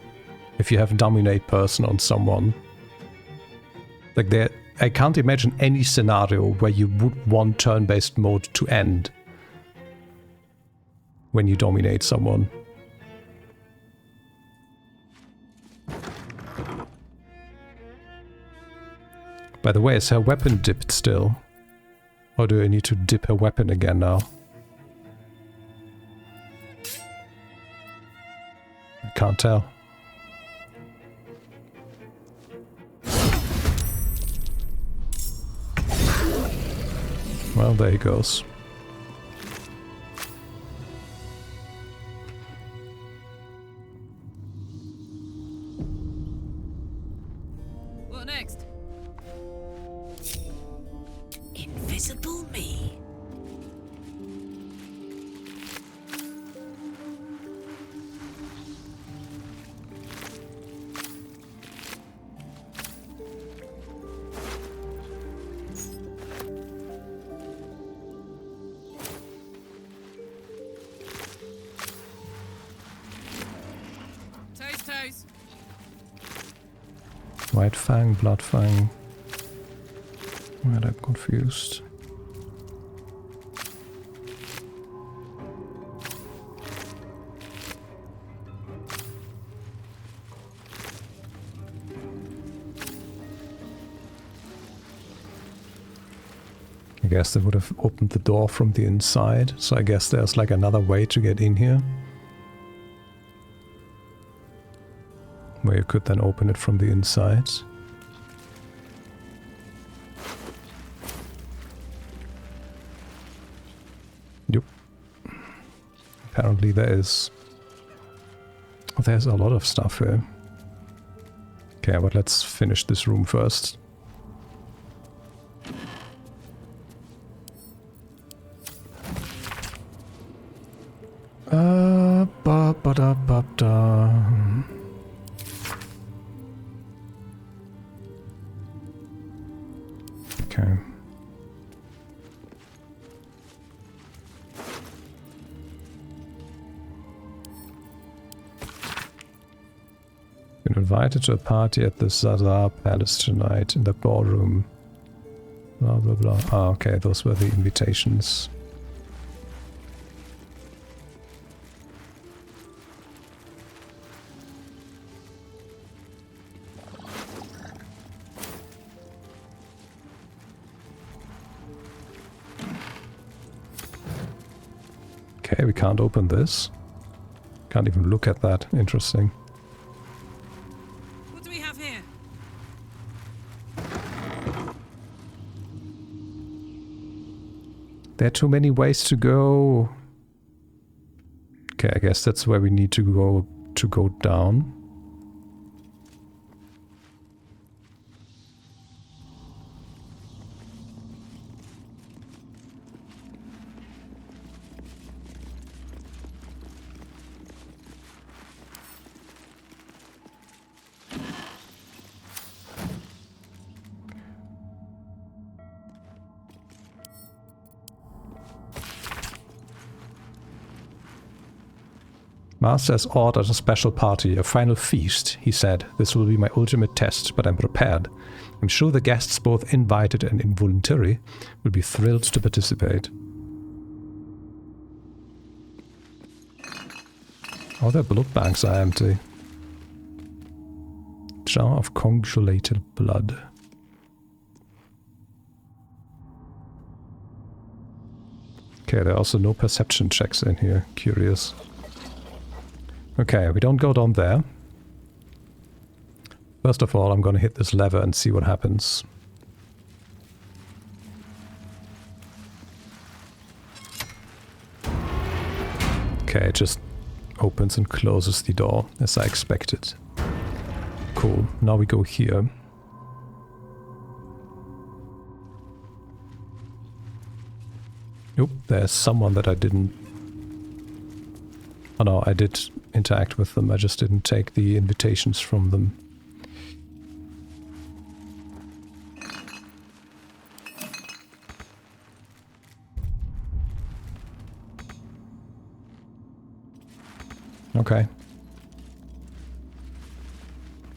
if you have dominate person on someone. Like I can't imagine any scenario where you would want turn-based mode to end when you dominate someone. By the way, is her weapon dipped still? Or do I need to dip her weapon again now? I can't tell. Well, there he goes. What next? Invisible me. Toes. White Fang, Blood Fang. Where I'm confused. I guess they would have opened the door from the inside, so I guess there's like another way to get in here. where you could then open it from the inside. Yep. Apparently there's a lot of stuff here. Okay, but let's finish this room first. Ba-ba-da-ba-da. Okay. Been invited to a party at the Zazar Palace tonight in the ballroom. Blah blah blah. Ah, okay, those were the invitations. Okay, we can't open this. Can't even look at that. Interesting. What do we have here? There are too many ways to go. Okay, I guess that's where we need to go down. Master has ordered a special party, a final feast, he said. This will be my ultimate test, but I'm prepared. I'm sure the guests, both invited and involuntary, will be thrilled to participate. All their blood banks are empty. Jar of congealated blood. Okay, there are also no perception checks in here. Curious. Okay, we don't go down there. First of all, I'm gonna hit this lever and see what happens. Okay, it just opens and closes the door, as I expected. Cool, now we go here. Nope, there's someone that I didn't... Oh no, I did interact with them, I just didn't take the invitations from them. Okay.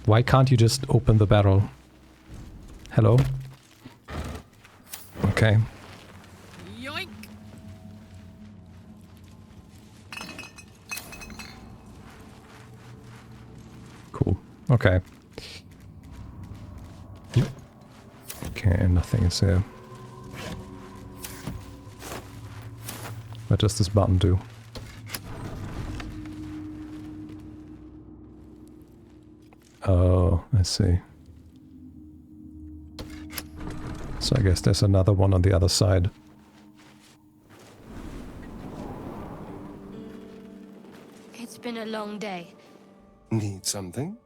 Why can't you just open the barrel? Hello? Okay. Yoink! Cool. Okay. Yep. Okay, nothing is here. What does this button do? Oh, I see. So I guess there's another one on the other side. It's been a long day. Need something?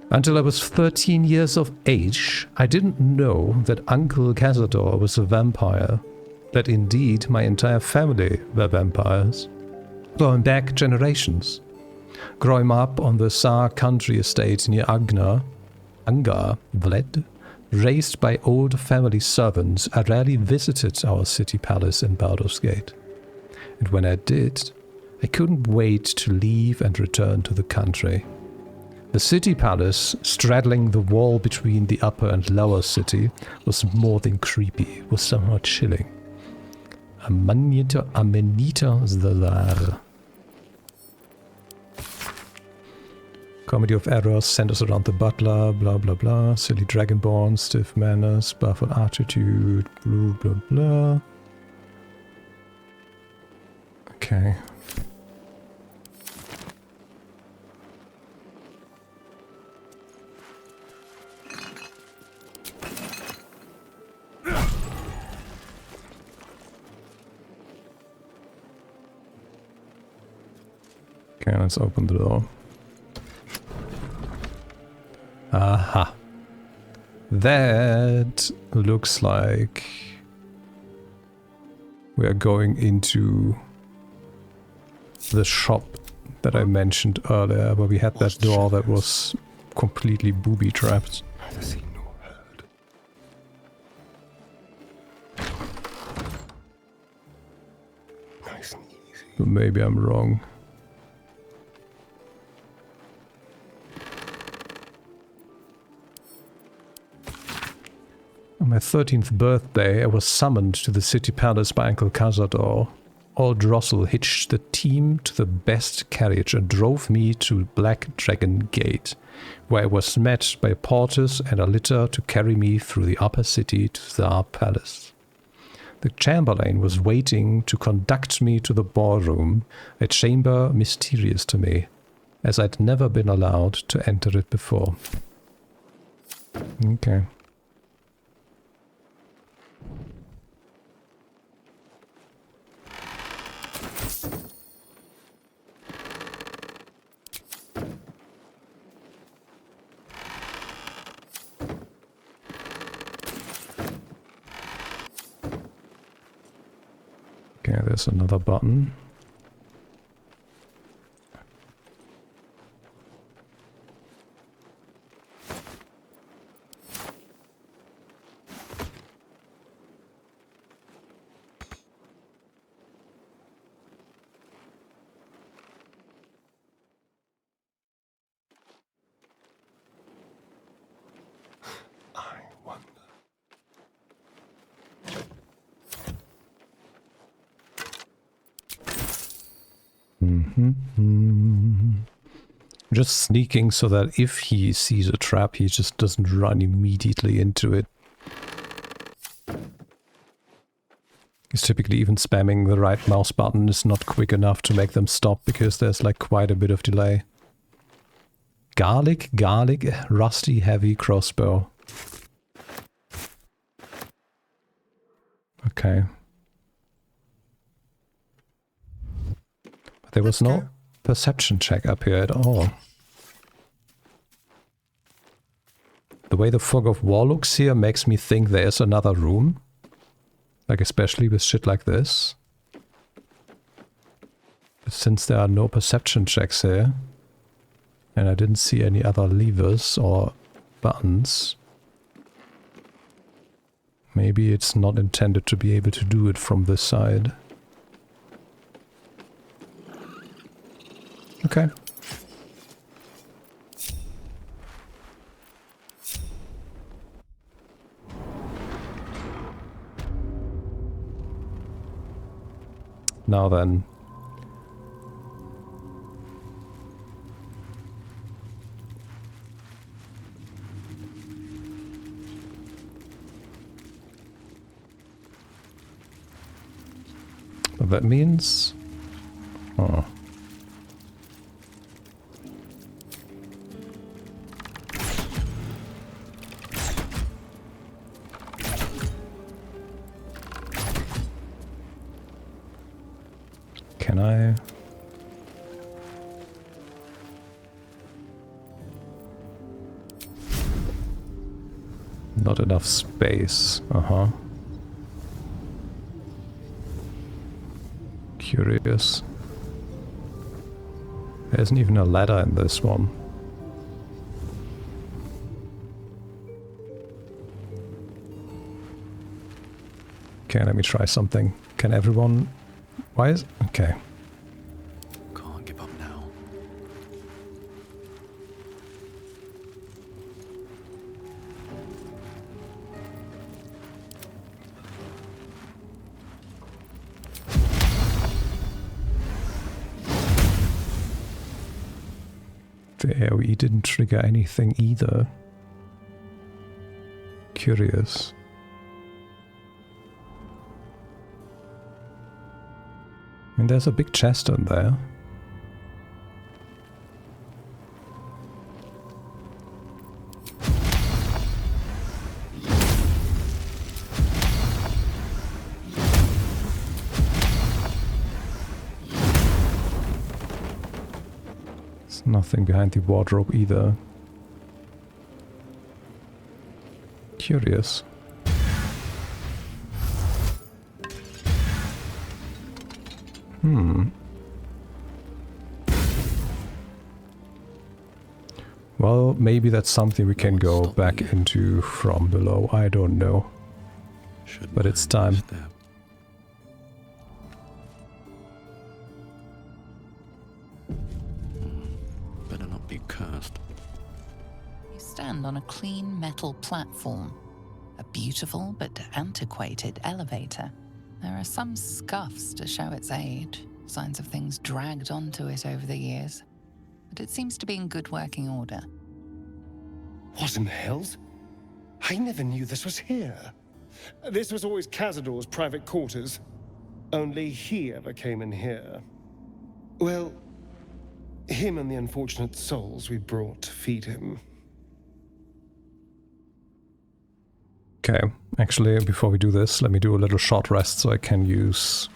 Until I was 13 years of age, I didn't know that Uncle Cazador was a vampire. That indeed my entire family were vampires. Going back generations. Growing up on the Tsar country estate near Angar, Vlad, raised by old family servants, I rarely visited our city palace in Baldur's Gate. And when I did, I couldn't wait to leave and return to the country. The city palace, straddling the wall between the upper and lower city, was more than creepy, was somehow chilling. Amenita Zalar. Comedy of errors centers around the butler, blah blah blah. Silly dragonborn, stiff manners, baffled attitude, blah blah blah. Okay. Okay, let's open the door. Aha. That looks like we are going into the shop that I mentioned earlier, where we had that door that was completely booby-trapped. Nice and easy. But maybe I'm wrong. On my 13th birthday, I was summoned to the city palace by Uncle Cazador. Old Drossel hitched the team to the best carriage and drove me to Black Dragon Gate, where I was met by porters and a litter to carry me through the upper city to our palace. The chamberlain was waiting to conduct me to the ballroom, a chamber mysterious to me, as I'd never been allowed to enter it before. Okay. Okay, there's another button. Just sneaking so that if he sees a trap, he just doesn't run immediately into it. He's typically even spamming the right mouse button is not quick enough to make them stop because there's like quite a bit of delay. Garlic, rusty, heavy crossbow. Okay. But there was no perception check up here at all. The way the fog of war looks here makes me think there's another room. Like especially with shit like this. But since there are no perception checks here, and I didn't see any other levers or buttons, maybe it's not intended to be able to do it from this side. Okay. Now then. What that means? Oh. Can I? Not enough space. Uh-huh. Curious. There isn't even a ladder in this one. Okay, let me try something. Can everyone... Why is... Okay. Can't give up now. The AoE didn't trigger anything either. Curious. I mean, there's a big chest in there. There's nothing behind the wardrobe either. Curious. Well, maybe that's something we can go back into from below. I don't know. But it's time. Better not be cursed. You stand on a clean metal platform. A beautiful but antiquated elevator. There are some scuffs to show its age, signs of things dragged onto it over the years. But it seems to be in good working order. What in the hells? I never knew this was here. This was always Cazador's private quarters. Only he ever came in here. Well, him and the unfortunate souls we brought to feed him. Okay, actually, before we do this, let me do a little short rest so I can use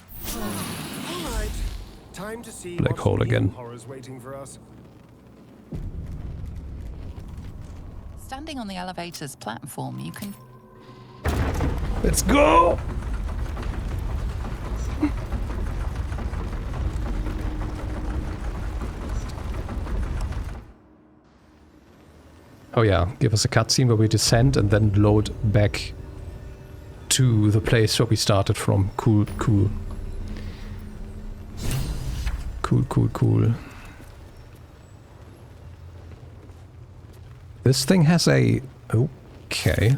Time to see Black Hole again. horrors waiting for us. Standing on the elevator's platform, you can... Let's go! Oh yeah, give us a cutscene where we descend and then load back to the place where we started from. Cool, cool. Cool, cool, cool. This thing has a... Okay.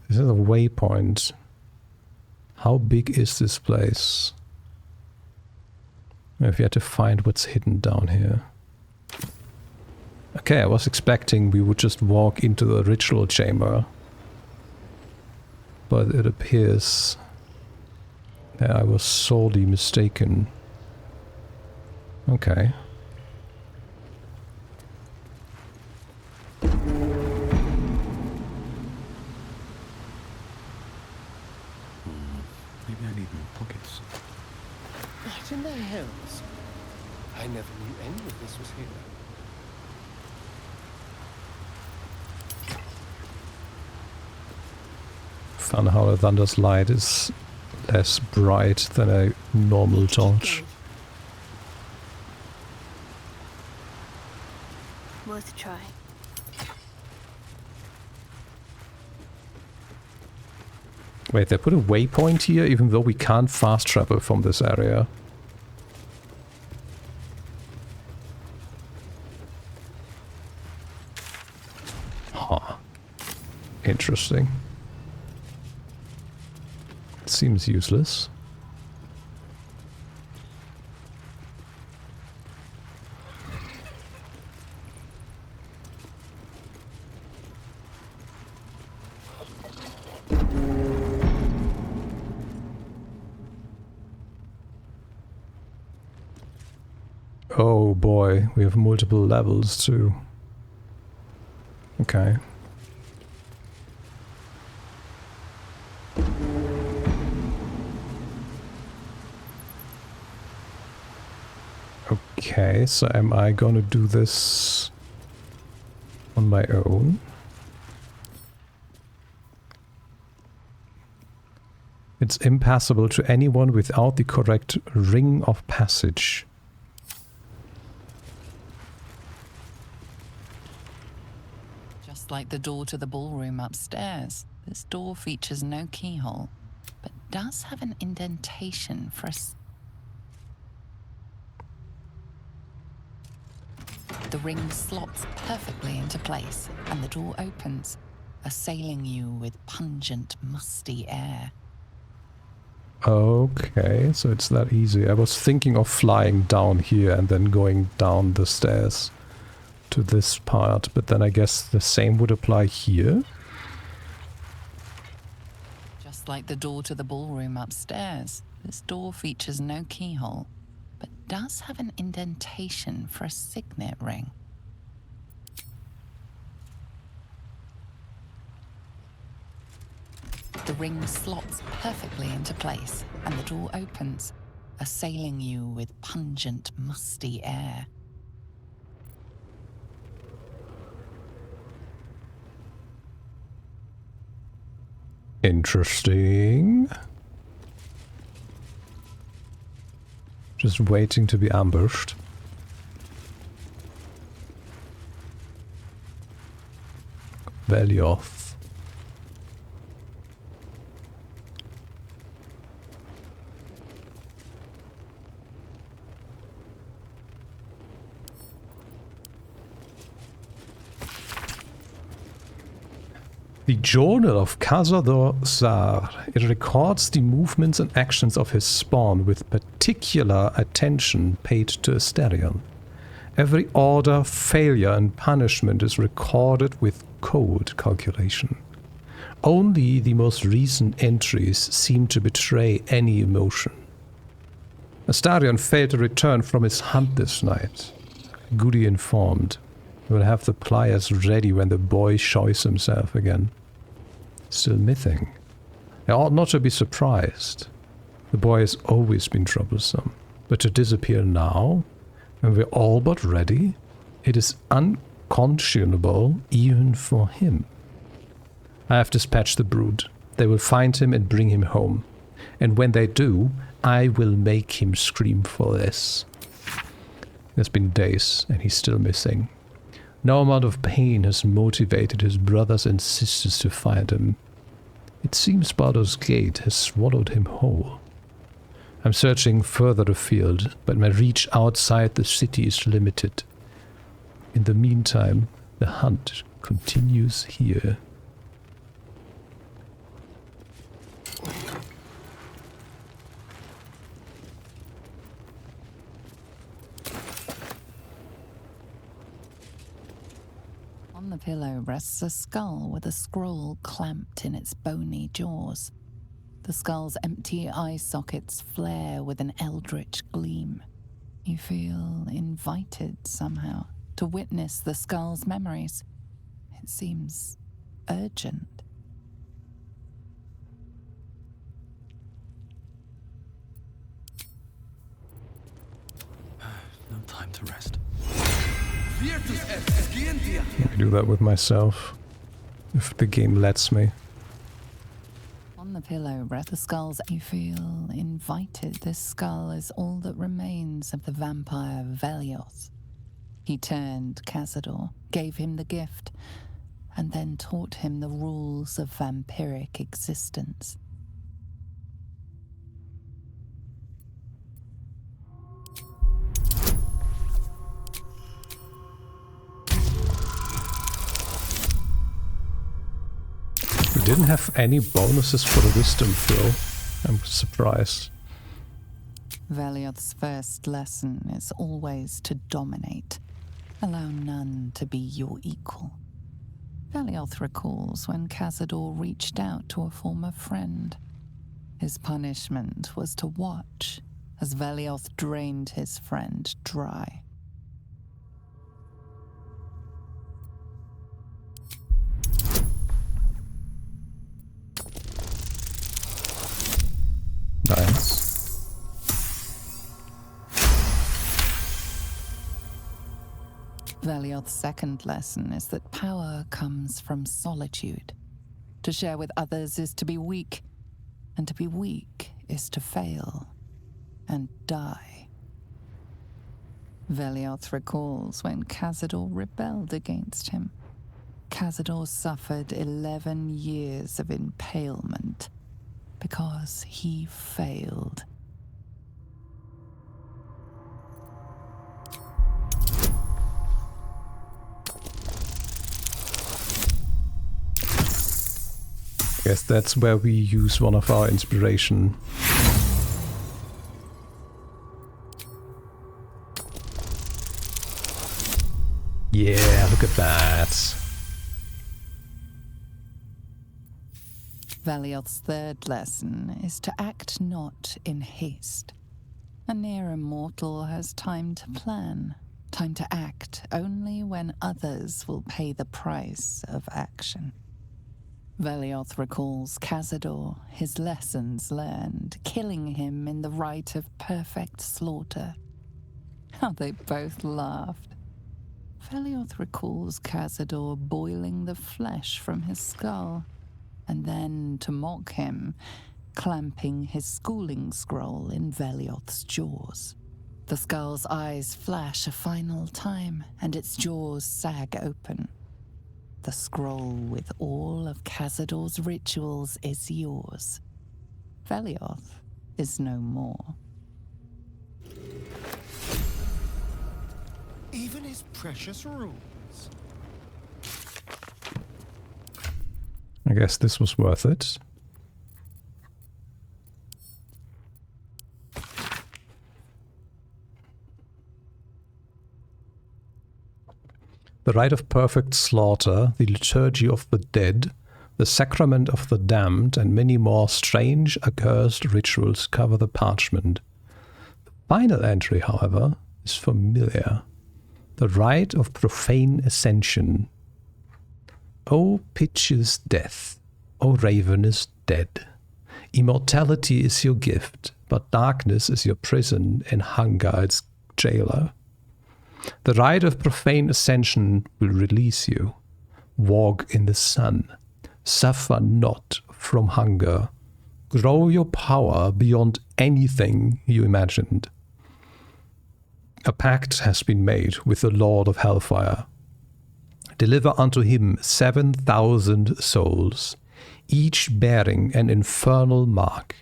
This is a waypoint. How big is this place? If you had to find what's hidden down here. Okay, I was expecting we would just walk into the ritual chamber. But it appears that I was sorely mistaken. Okay. Maybe I need more pockets. What in the hells? I never knew any of this was here. Fun how a Thunder's light is less bright than a normal torch. Worth a try. Wait, they put a waypoint here even though we can't fast travel from this area. Huh. Interesting. Seems useless. Oh boy, we have multiple levels too. Okay. Okay, so am I gonna do this on my own? It's impassable to anyone without the correct ring of passage. Just like the door to the ballroom upstairs, this door features no keyhole, but does have an indentation for a... The ring slots perfectly into place, and the door opens, assailing you with pungent, musty air. Okay, so it's that easy. I was thinking of flying down here and then going down the stairs to this part, but then I guess the same would apply here. Just like the door to the ballroom upstairs, this door features no keyhole, but does have an indentation for a signet ring. The ring slots perfectly into place, and the door opens, assailing you with pungent, musty air. Interesting. Just waiting to be ambushed. Velioth. The Journal of Cazador Zar. It records the movements and actions of his spawn with particular attention paid to Asterion. Every order, failure and punishment is recorded with code calculation. Only the most recent entries seem to betray any emotion. Asterion failed to return from his hunt this night. Goody informed. He will have the pliers ready when the boy shows himself again. Still missing. I ought not to be surprised. The boy has always been troublesome. But to disappear now, when we're all but ready, it is unconscionable even for him. I have dispatched the brood. They will find him and bring him home. And when they do, I will make him scream for this. It's been days and he's still missing. No amount of pain has motivated his brothers and sisters to find him. It seems Baldur's Gate has swallowed him whole. I'm searching further afield, but my reach outside the city is limited. In the meantime, the hunt continues here. On the pillow rests a skull with a scroll clamped in its bony jaws. The skull's empty eye sockets flare with an eldritch gleam. You feel invited somehow to witness the skull's memories. It seems urgent. No time to rest. I can do that with myself, if the game lets me. On the pillow, the skull's you feel invited. This skull is all that remains of the vampire Velioth. He turned Cazador, gave him the gift, and then taught him the rules of vampiric existence. We didn't have any bonuses for the wisdom throw. I'm surprised. Velioth's first lesson is always to dominate. Allow none to be your equal. Velioth recalls when Cazador reached out to a former friend. His punishment was to watch as Velioth drained his friend dry. Nice. Velioth's second lesson is that power comes from solitude. To share with others is to be weak, and to be weak is to fail and die. Velioth recalls when Cazador rebelled against him. Cazador suffered 11 years of impalement because he failed. I guess that's where we use one of our inspiration Yeah, look at that. Velioth's third lesson is to act not in haste. A near immortal has time to plan, time to act only when others will pay the price of action. Velioth recalls Cazador, his lessons learned, killing him in the rite of perfect slaughter. How they both laughed. Velioth recalls Cazador boiling the flesh from his skull, and then, to mock him, clamping his schooling scroll in Velioth's jaws. The skull's eyes flash a final time, and its jaws sag open. The scroll with all of Cazador's rituals is yours. Velioth is no more. Even his precious rules. I guess this was worth it. The rite of perfect slaughter, the liturgy of the dead, the sacrament of the damned, and many more strange, accursed rituals cover the parchment. The final entry, however, is familiar. The rite of profane ascension. O piteous death, O ravenous dead. Immortality is your gift, but darkness is your prison and hunger its jailer. The rite of profane ascension will release you. Walk in the sun. Suffer not from hunger. Grow your power beyond anything you imagined. A pact has been made with the Lord of Hellfire. Deliver unto him 7,000 souls, each bearing an infernal mark,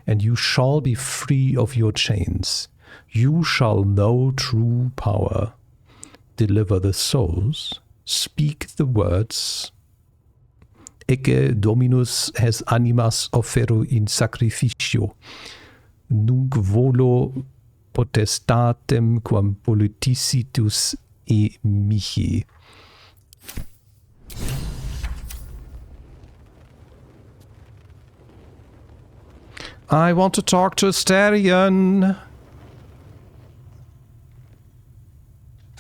and you shall be free of your chains. You shall know true power. Deliver the souls. Speak the words. Ecce Dominus hes animas offero in sacrificio. Nunc volo potestatem quam politicitus e mihi. I want to talk to Astarion.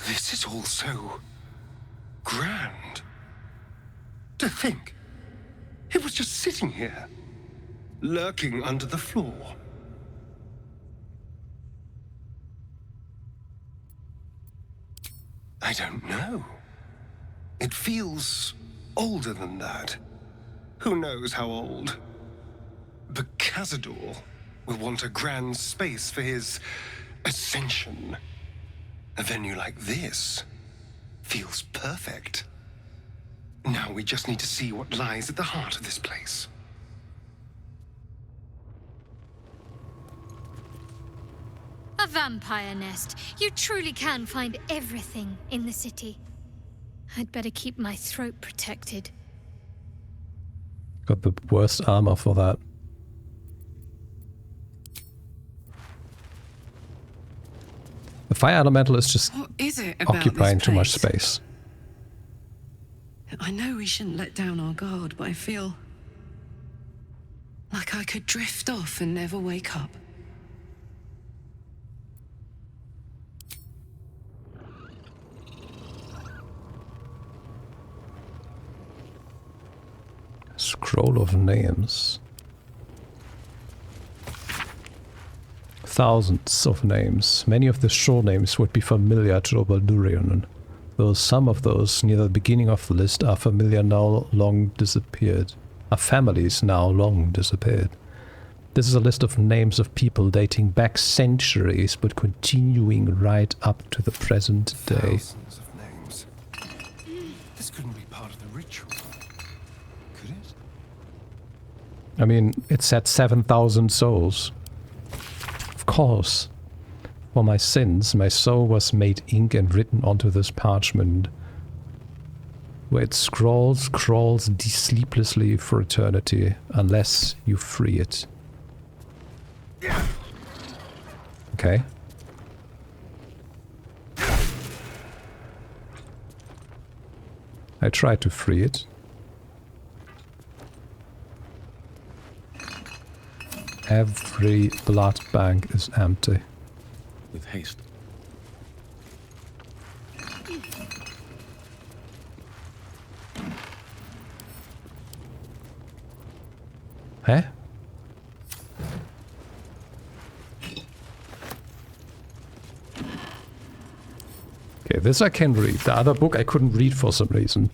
This is all so grand. To think, it was just sitting here, lurking under the floor. I don't know. It feels older than that. Who knows how old? But Cazador will want a grand space for his ascension. A venue like this feels perfect. Now we just need to see what lies at the heart of this place. A vampire nest. You truly can find everything in the city. I'd better keep my throat protected. Got the worst armor for that. The fire elemental is just What is it about occupying this too much place? space. I know we shouldn't let down our guard, but I feel like I could drift off and never wake up. Scroll of names. Thousands of names. Many of the shore names would be familiar to a Baldurian, though some of those near the beginning of the list are familiar now long disappeared. Are families now long disappeared. This is a list of names of people dating back centuries but continuing right up to the present day. Thousands of names. This couldn't be part of the ritual, could it? I mean, it said 7,000 souls. Of course. For my sins, my soul was made ink and written onto this parchment, where it crawls sleeplessly for eternity, unless you free it. I tried to free it. Every blood bank is empty. With haste. Huh? Okay, this I can read. The other book I couldn't read for some reason.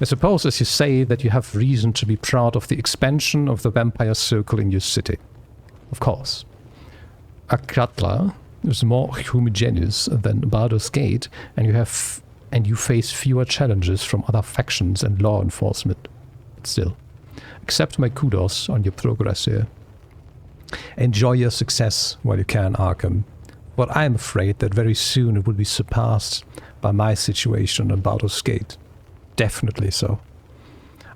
I suppose, as you say, that you have reason to be proud of the expansion of the vampire circle in your city. Of course. Akatla is more homogeneous than Baldur's Gate, and you face fewer challenges from other factions and law enforcement. But still, accept my kudos on your progress here. Enjoy your success while you can, Arkham. But I am afraid that very soon it will be surpassed by my situation on Baldur's Gate. Definitely so.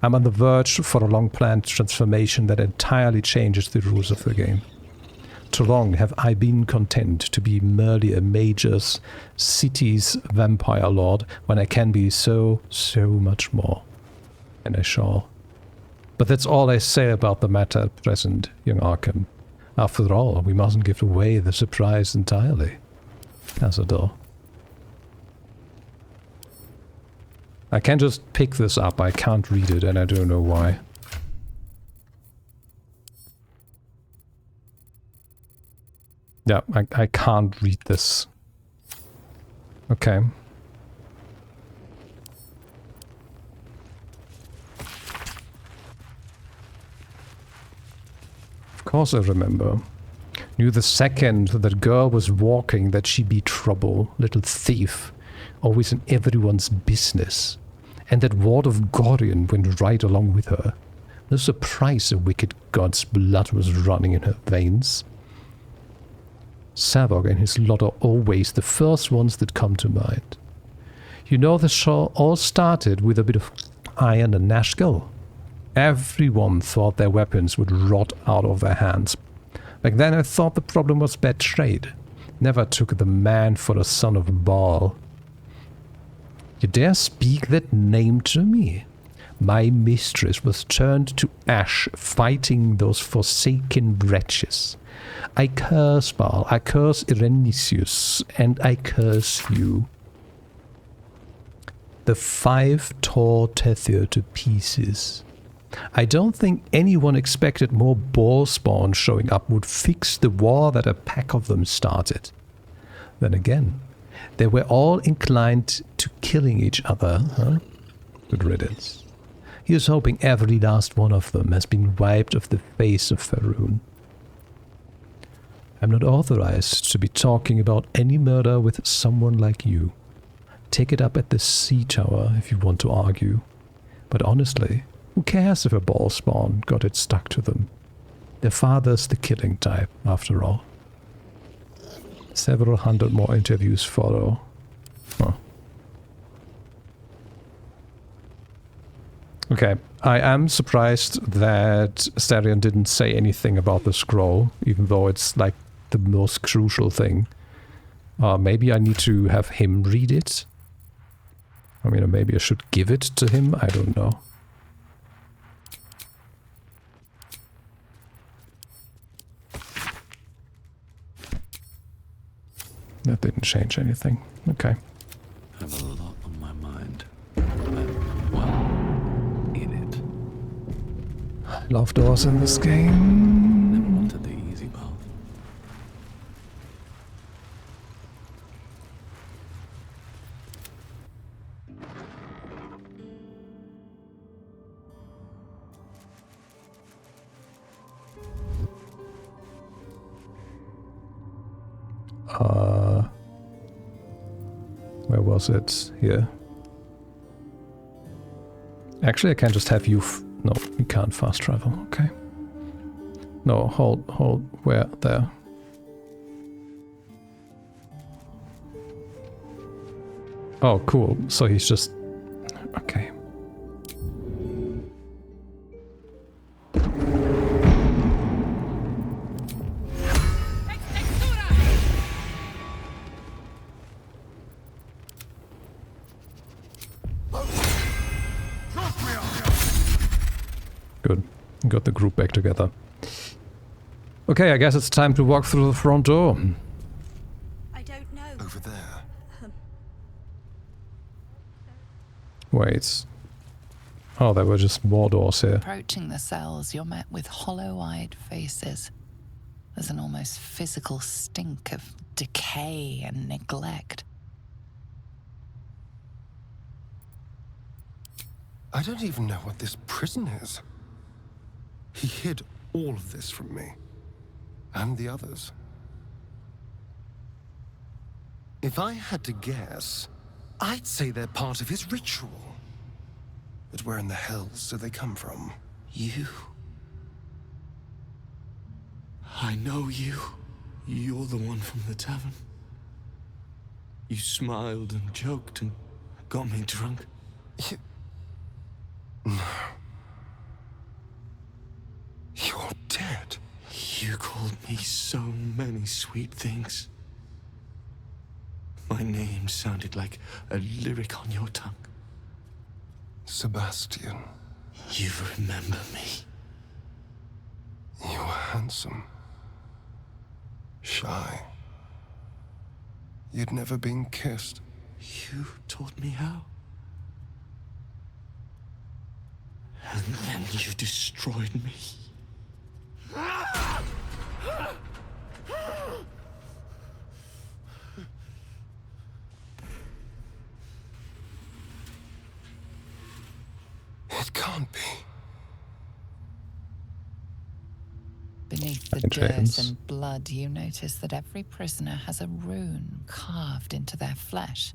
I'm on the verge for a long-planned transformation that entirely changes the rules of the game. Too long have I been content to be merely a major city's vampire lord when I can be so much more. And I shall. But that's all I say about the matter at present, young Arkham. After all, we mustn't give away the surprise entirely. Cazador. I can just pick this up, I can't read it, and I don't know why. Yeah, I can't read this. Okay. Of course I remember. Knew the second that girl was walking that she'd be trouble, little thief, always in everyone's business. And that ward of Gorion went right along with her. No surprise the wicked god's blood was running in her veins. Savog and his lot are always the first ones that come to mind. You know, the show all started with a bit of iron and Nashkel. Everyone thought their weapons would rot out of their hands. Back then I thought the problem was bad trade. Never took the man for a son of Baal. You dare speak that name to me? My mistress was turned to ash fighting those forsaken wretches. I curse Baal, I curse Irenicius, and I curse you. The 5 tore Tethir to pieces. I don't think anyone expected more ball spawn showing up would fix the war that a pack of them started. Then again, they were all inclined to killing each other, huh? Good riddance. He was hoping every last one of them has been wiped off the face of Faerun. I'm not authorized to be talking about any murder with someone like you. Take it up at the sea tower if you want to argue. But honestly, who cares if a ball spawn got it stuck to them? Their father's the killing type, after all. Several hundred more interviews follow. Huh. Okay, I am surprised that Astarion didn't say anything about the scroll, even though it's like the most crucial thing. Maybe I need to have him read it? I mean, maybe I should give it to him? I don't know. That didn't change anything. Okay. I have a lot on my mind. Well, in it. I love doors in this game. Never wanted the easy path. Where was it? Here. Actually, I can just have you... No, you can't fast travel. Okay. No, hold. Where? There. Oh, cool. So he's just... Okay. Good. Got the group back together. Okay, I guess it's time to walk through the front door. I don't know. Over there. Wait. Oh, there were just more doors here. Approaching the cells, you're met with hollow-eyed faces. There's an almost physical stink of decay and neglect. I don't even know what this prison is. He hid all of this from me. And the others. If I had to guess, I'd say they're part of his ritual. But where in the hells do they come from? You. I know you. You're the one from the tavern. You smiled and joked and got me drunk. No. You're dead. You called me so many sweet things. My name sounded like a lyric on your tongue. Sebastian. You remember me. You were handsome. Shy. You'd never been kissed. You taught me how. And then you destroyed me. It can't be. Beneath the dirt and blood, you notice that every prisoner has a rune carved into their flesh.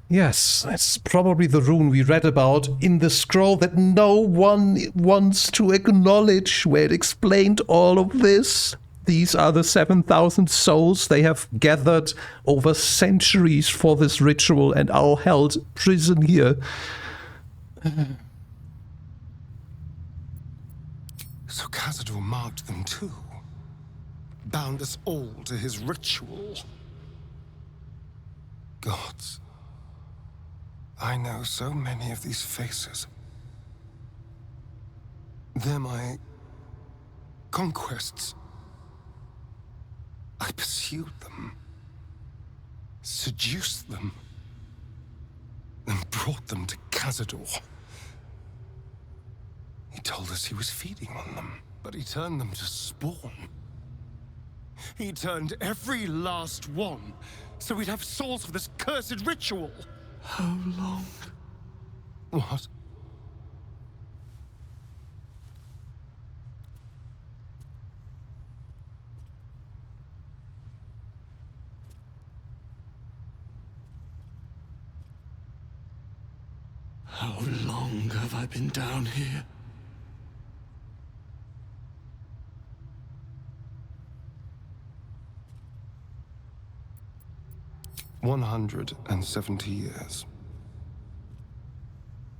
Yes, that's probably the rune we read about in the scroll that no one wants to acknowledge, where it explained all of this. These are the 7,000 souls they have gathered over centuries for this ritual and are held prison here. So Cazador marked them too. Bound us all to his ritual. Gods. I know so many of these faces. They're my conquests. I pursued them, seduced them, and brought them to Cazador. He told us he was feeding on them, but he turned them to spawn. He turned every last one, so we'd have souls for this cursed ritual. How long? What? How long have I been down here? "170 years.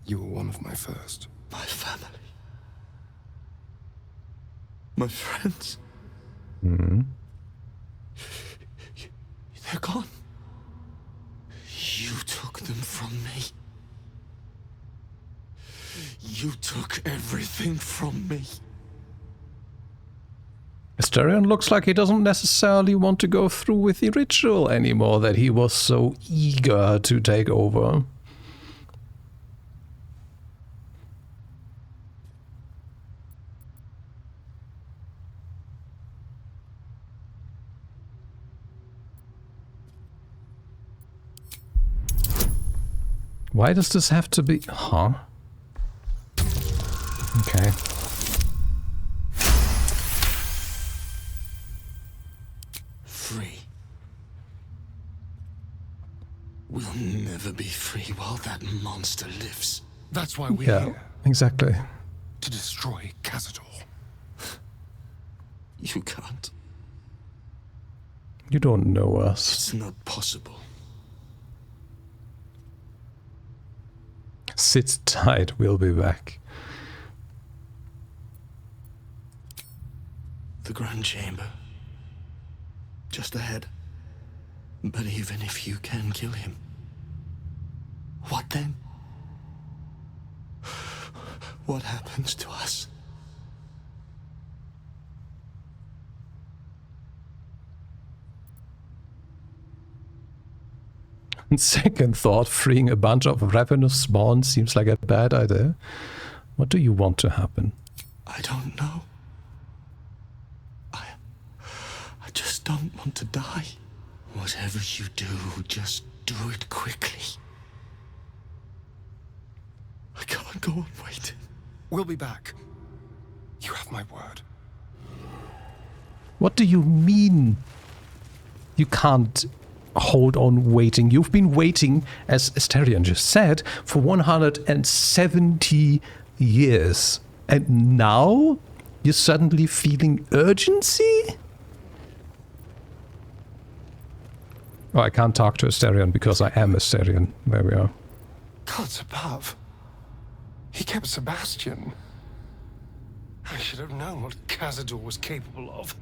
You were one of my first. My family. My friends. Hmm. They're gone. You took them from me. You took everything from me. Asterion looks like he doesn't necessarily want to go through with the ritual anymore that he was so eager to take over. Why does this have to be... Huh? Okay. Free. We'll never be free while that monster lives. That's why we're Yeah, here. exactly. To destroy Cazador. You can't. You don't know us. It's not possible. Sit tight, we'll be back. The Grand Chamber. Just ahead. But even if you can kill him, what then? what happens to us? On second thought, freeing a bunch of ravenous spawns seems like a bad idea. What do you want to happen? I don't know. I just don't want to die. Whatever you do, just do it quickly. I can't go on waiting. We'll be back. You have my word. What do you mean? You can't hold on waiting. You've been waiting, as Asterion just said, for 170 years. And now you're suddenly feeling urgency? Oh, I can't talk to Asterion because I am Asterion. There we are. Gods above. He kept Sebastian. I should have known what Cazador was capable of.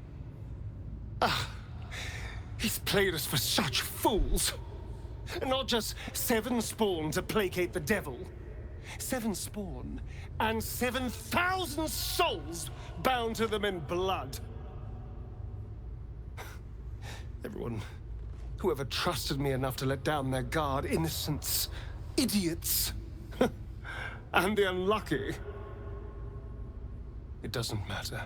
He's played us for such fools. Not just 7 spawn to placate the devil. 7 spawn and 7,000 souls bound to them in blood. Everyone, whoever trusted me enough to let down their guard, innocents, idiots, and the unlucky. It doesn't matter.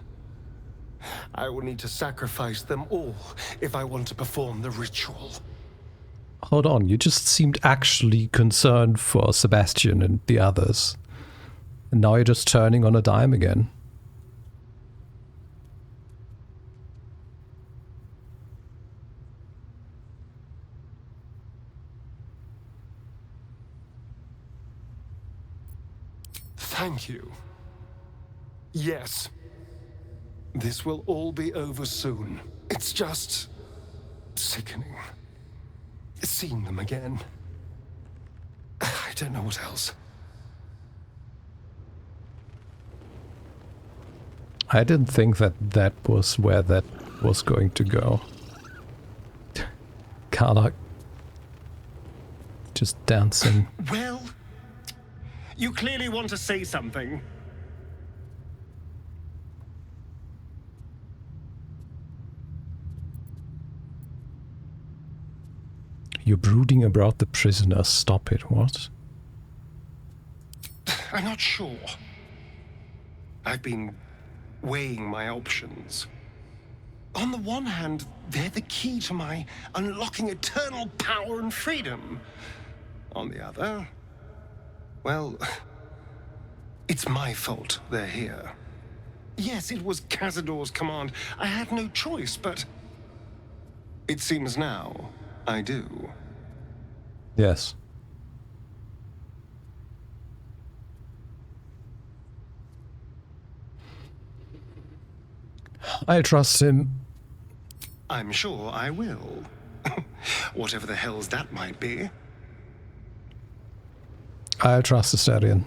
I will need to sacrifice them all if I want to perform the ritual. Hold on, you just seemed actually concerned for Sebastian and the others. And now you're just turning on a dime again. Thank you. Yes. This will all be over soon. It's just sickening. Seeing them again. I don't know what else. I didn't think that that was where that was going to go. Carla just dancing. Well, you clearly want to say something. You're brooding about the prisoners. Stop it. What? I'm not sure. I've been weighing my options. On the one hand, they're the key to my unlocking eternal power and freedom. On the other, well, it's my fault they're here. Yes, it was Cazador's command. I had no choice, but it seems now I do. Yes. I trust him. I'm sure I will. Whatever the hell's that might be. I trust Asterion.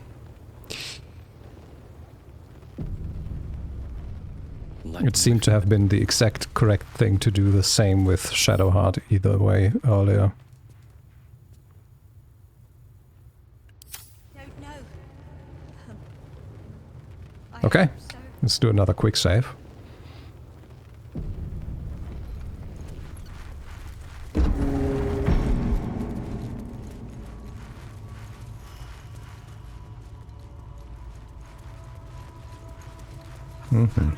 It seemed to have been the exact correct thing to do the same with Shadowheart either way earlier. Okay, let's do another quick save. Mm-hmm.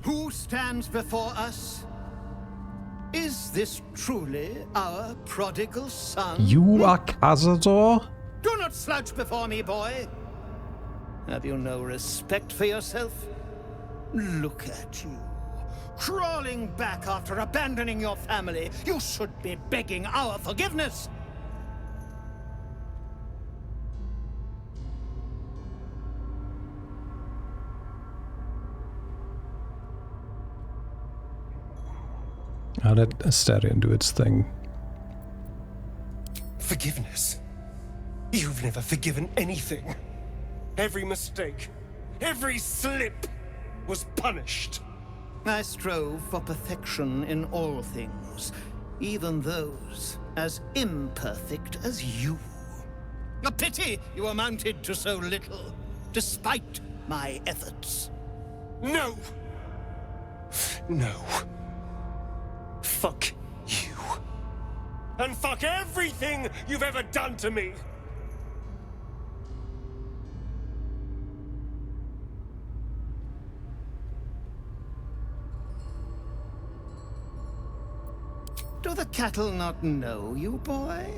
Who stands before us? Is this truly our prodigal son? You are Cazador? Do not slouch before me, boy. Have you no respect for yourself? Look at you. Crawling back after abandoning your family. You should be begging our forgiveness. I'll let Asterion do its thing. Forgiveness? You've never forgiven anything. Every mistake, every slip was punished. I strove for perfection in all things, even those as imperfect as you. A pity you amounted to so little, despite my efforts. No! No. Fuck you. And fuck everything you've ever done to me! Do the cattle not know you, boy?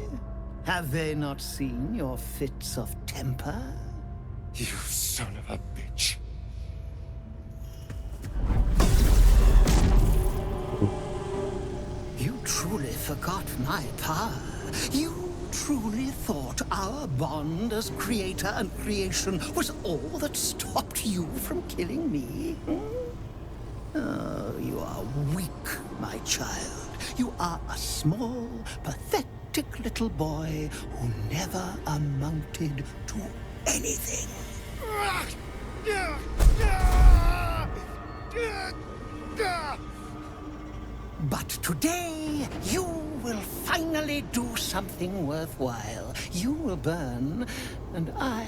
Have they not seen your fits of temper? You son of a bitch. You truly forgot my power. You truly thought our bond as creator and creation was all that stopped you from killing me? Oh, you are weak, my child. You are a small, pathetic little boy who never amounted to anything. But today, you will finally do something worthwhile. You will burn, and I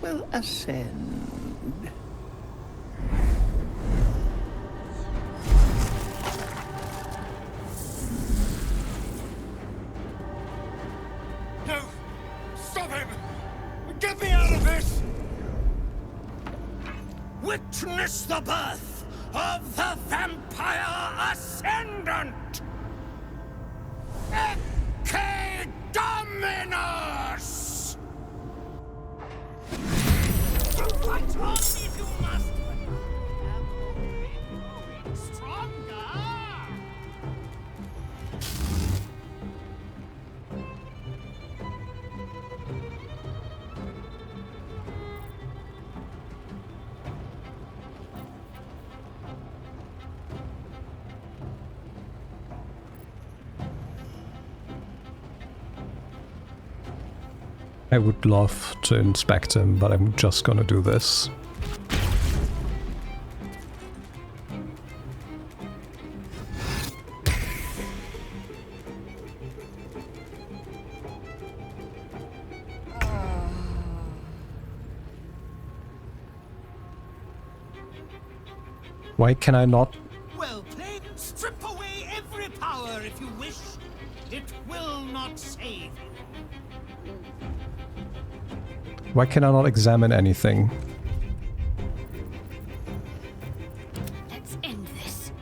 will ascend. No! Stop him! Get me out of this! Witness the birth of the Vampire Ascendant! Ecce Dominus! Fight on if you must! Stronger! I would love to inspect him, but I'm just gonna do this. Why can I not? Well played. Strip away every power if you wish. It will not save you. Why can I not examine anything? Let's end this.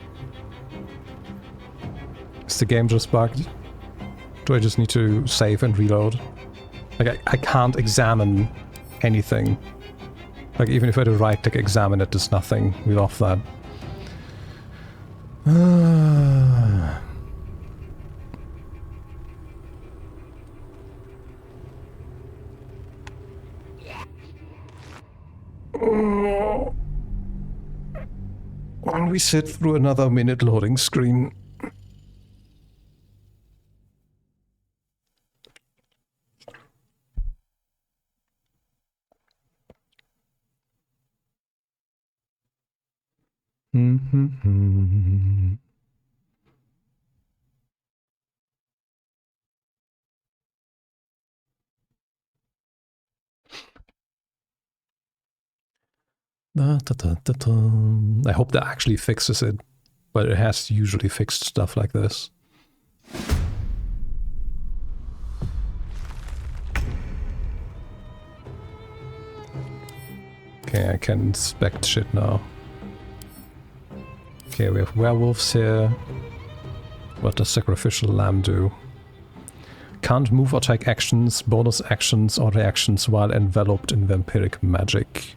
Is the game just bugged? Do I just need to save and reload? Like, I can't examine anything. Like, even if I do right-click examine it, there's nothing. We love that. When we sit through another minute loading screen. I hope that actually fixes it, but it has usually fixed stuff like this. Okay, I can inspect shit now. Okay, we have werewolves here. What does sacrificial lamb do? Can't move or take actions, bonus actions or reactions while enveloped in vampiric magic.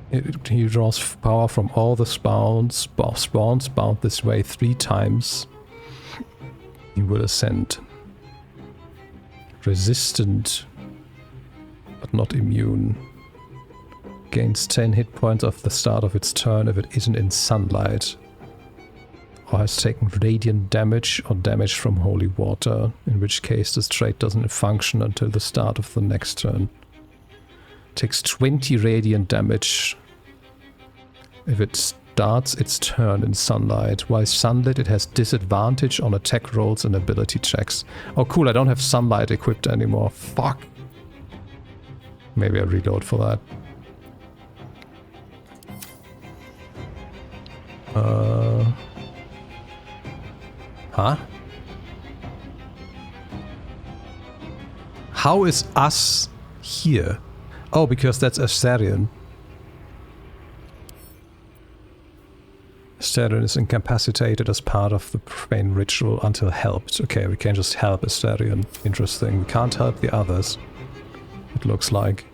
He draws power from all the spawns bound this way 3 times. He will ascend. Resistant, but not immune. Gains 10 hit points at the start of its turn if it isn't in sunlight. Or has taken radiant damage or damage from holy water, in which case this trait doesn't function until the start of the next turn. Takes 20 radiant damage If it starts its turn in sunlight. While sunlit, it has disadvantage on attack rolls and ability checks. Oh cool, I don't have sunlight equipped anymore. Fuck. Maybe I reload for that. Huh? How is us here? Oh, because that's Astarion. Astarion is incapacitated as part of the profane ritual until helped. Okay, we can just help Astarion. Interesting. We can't help the others. It looks like.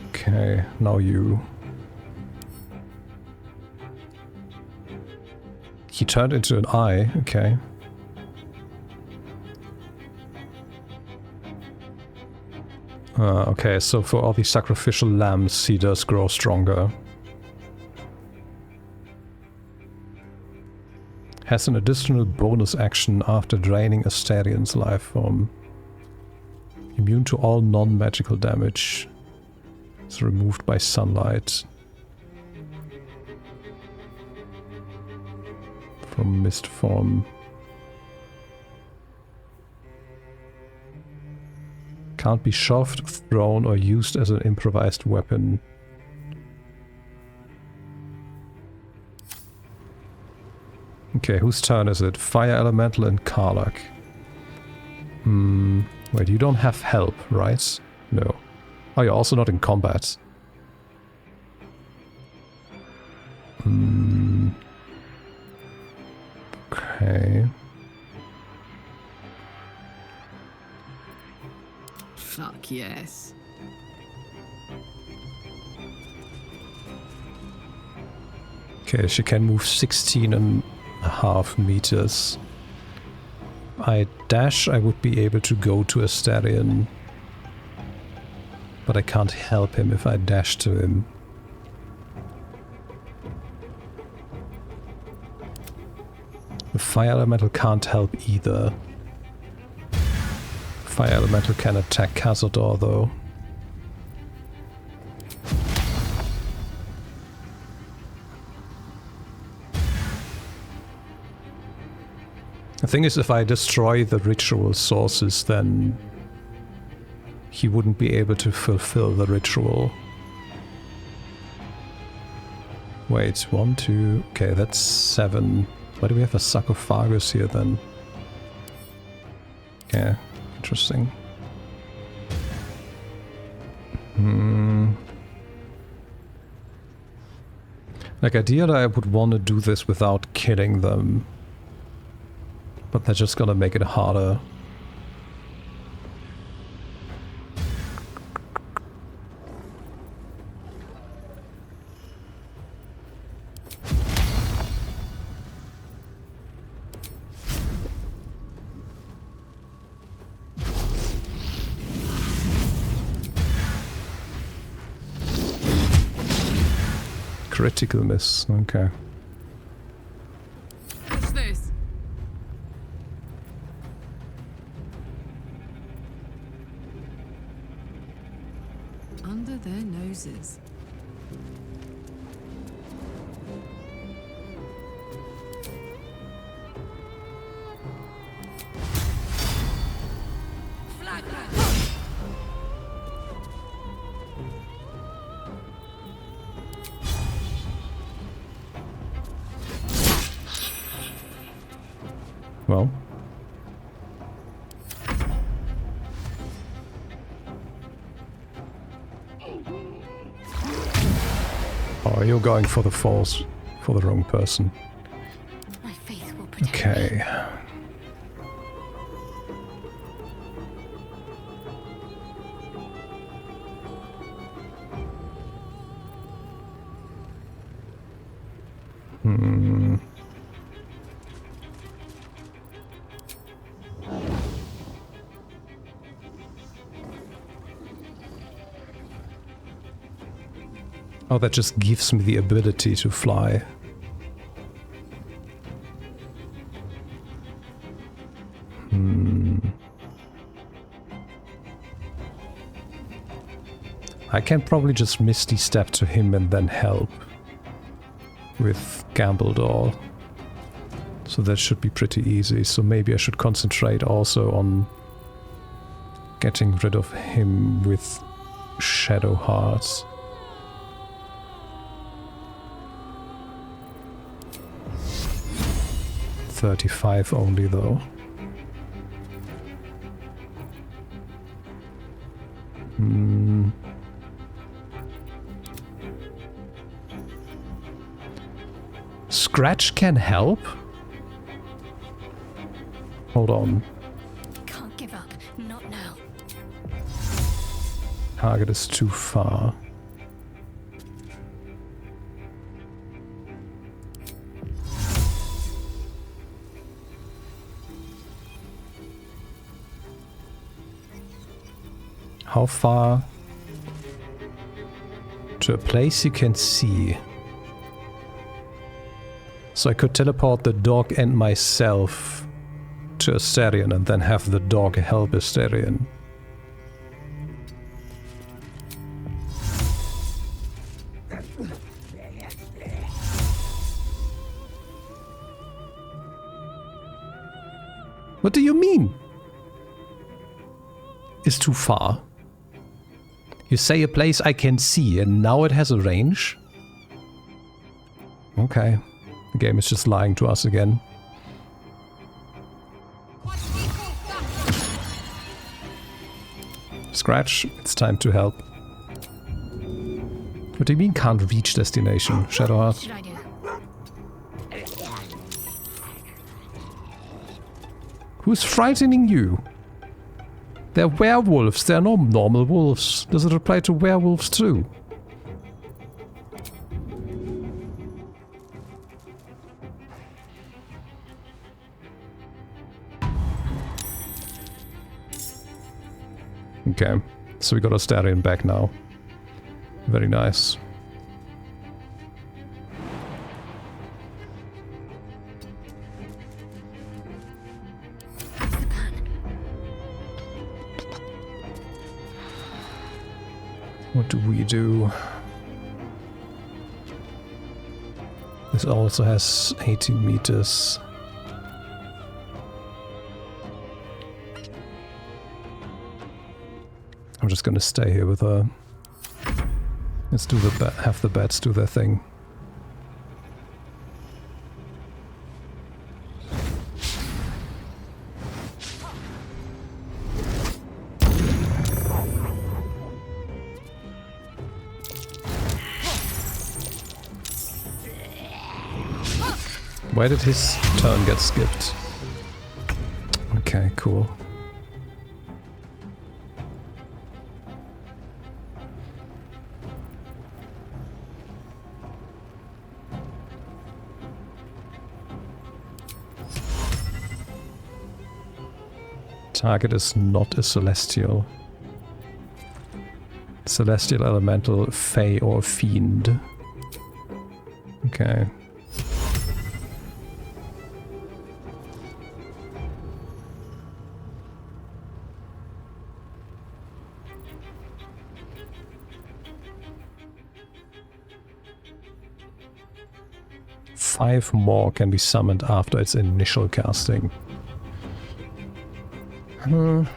Okay, now you. He turned into an eye, okay. Okay, so for all these sacrificial lambs, he does grow stronger. Has an additional bonus action after draining Astarion's life form. Immune to all non-magical damage. It's removed by sunlight. From mist form. Can't be shoved, thrown, or used as an improvised weapon. Okay, whose turn is it? Fire Elemental and Karlak. Wait, you don't have help, right? No. Oh, you're also not in combat. Okay. Fuck yes. Okay, she can move 16.5 meters. I dash, I would be able to go to Astarion. But I can't help him if I dash to him. The Fire Elemental can't help either. Fire Elemental can attack Cazador though. The thing is, if I destroy the ritual sources, then he wouldn't be able to fulfill the ritual. Wait, 1, 2... Okay, that's 7. Why do we have a sarcophagus here then? Yeah, interesting. Like, ideally I would want to do this without killing them. But they're just gonna make it harder. Critical miss, okay. What's this? Under their noses. Well. Oh, you're going for the false, for the wrong person. My faith will protect Okay. Oh, that just gives me the ability to fly. I can probably just Misty Step to him and then help with Gambledore. So that should be pretty easy. So maybe I should concentrate also on getting rid of him with Shadow Hearts. $35 only though. Scratch can help? Hold on. Can't give up. Not now. Target is too far. How far? To a place you can see. So I could teleport the dog and myself to Asterion and then have the dog help Asterion. What do you mean? It's too far. You say a place I can see and now it has a range? Okay. The game is just lying to us again. Scratch, it's time to help. What do you mean can't reach destination, Shadowheart? Who's frightening you? They're werewolves, they're not normal wolves. Does it apply to werewolves too? Okay, so we got Asterion back now. Very nice. What do we do? This also has 18 meters. I'm just gonna stay here with her. Let's do the have the bats do their thing. Why did his turn get skipped? Okay, cool. Target is not a celestial. Celestial, elemental, fey, or fiend. Okay. Five more can be summoned after its initial casting. Would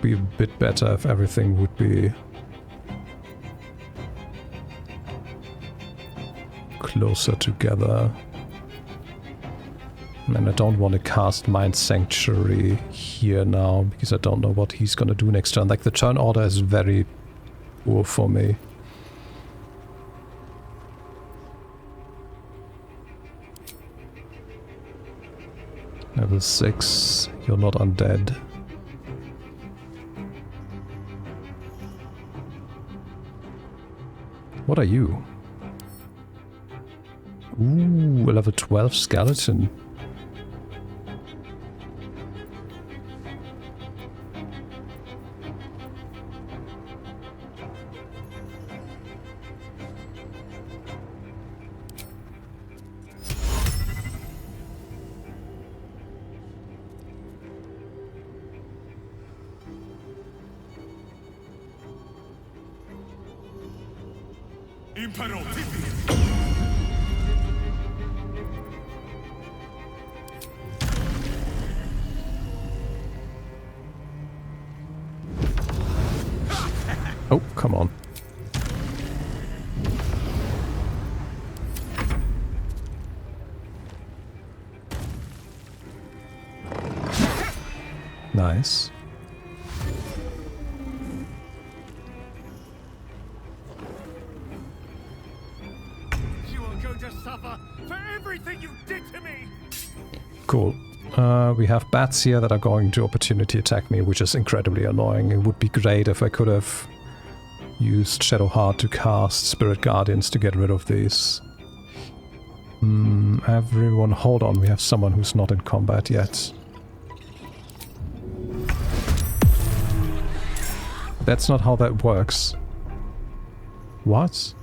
be a bit better if everything would be closer together. And I don't want to cast Mind Sanctuary here now, because I don't know what he's gonna do next turn. Like, the turn order is very poor for me. Level 6, you're not undead. What are you? Ooh, a level 12 skeleton. Oh, come on. Nice. You are going to suffer for everything you did to me! Cool. We have bats here that are going to opportunity attack me, which is incredibly annoying. It would be great if I could have used Shadowheart to cast Spirit Guardians to get rid of these. Everyone, hold on, we have someone who's not in combat yet. That's not how that works. What?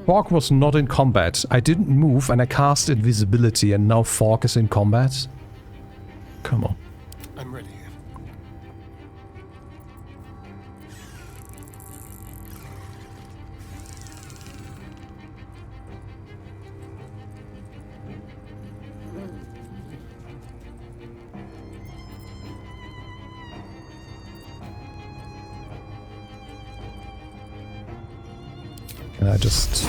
Fork was not in combat. I didn't move and I cast invisibility and now Fork is in combat? Come on. I'm ready. Can I just...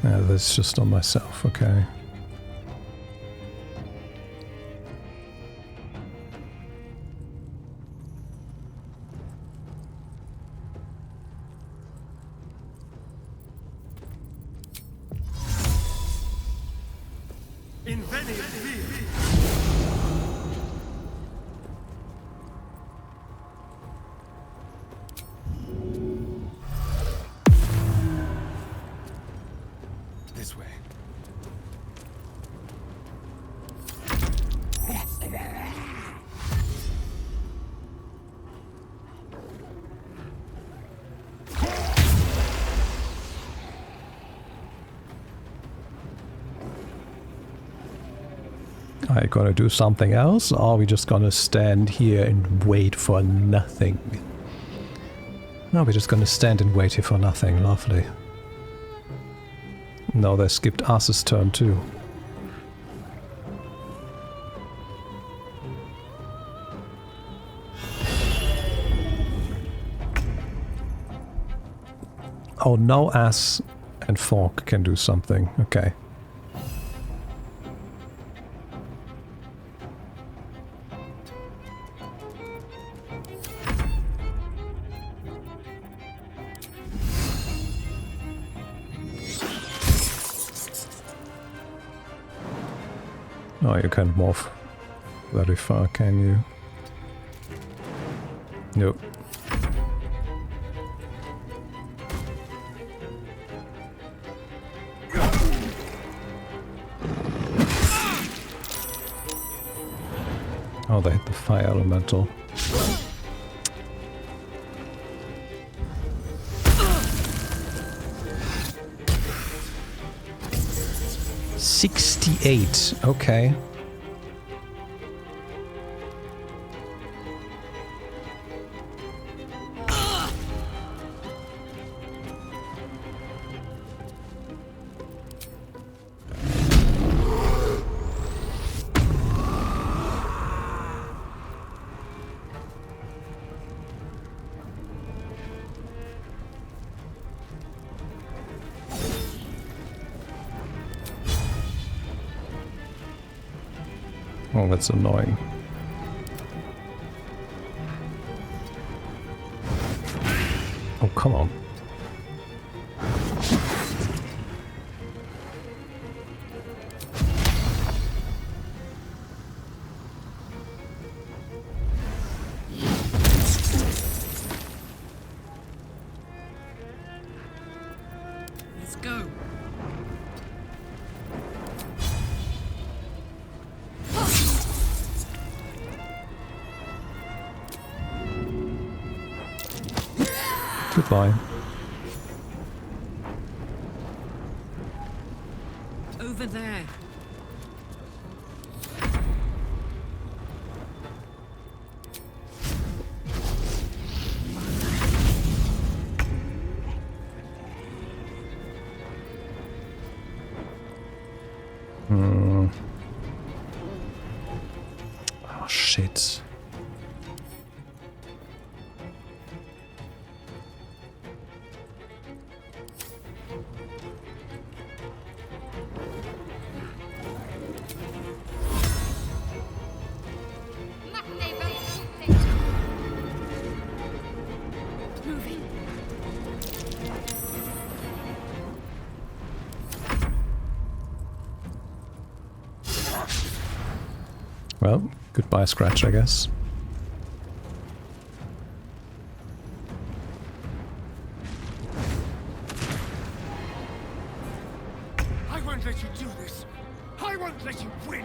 Yeah, that's just on myself, okay. This way. Are you gonna do something else, or are we just gonna stand here and wait for nothing? No, we're just gonna stand and wait here for nothing. Lovely. No, they skipped Us's turn too. Oh, now Us and Fork can do something. Okay. Oh, you can't morph very far, can you? Nope. Oh, they hit the fire elemental. $68. Okay. Oh, that's annoying. Oh, come on. Let's go. Goodbye. Over there. Oh, shit. Well, goodbye Scratch, I guess. I won't let you do this. I won't let you win.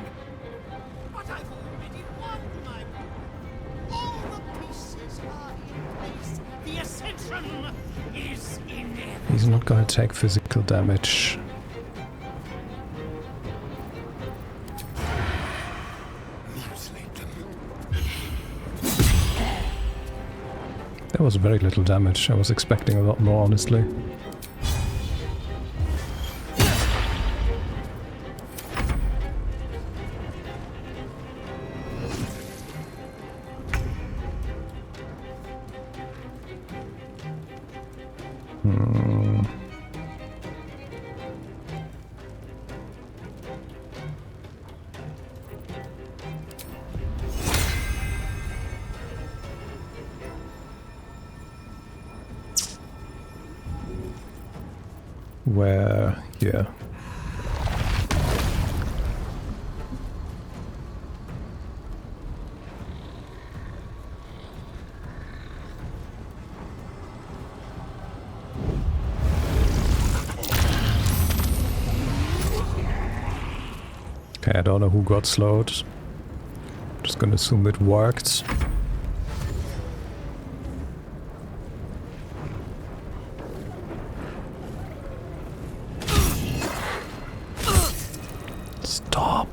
But I've already won, my boy. All the pieces are in place. The ascension is inevitable. He's not gonna take physical damage. That was very little damage. I was expecting a lot more, honestly. Where? Yeah. Okay, I don't know who got slowed. Just gonna assume it worked. Stop.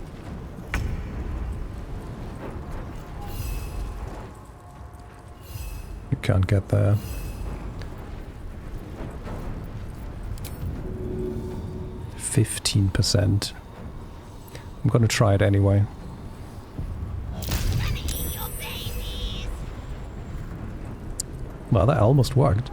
You can't get there. %. I'm gonna try it anyway. Well, that almost worked.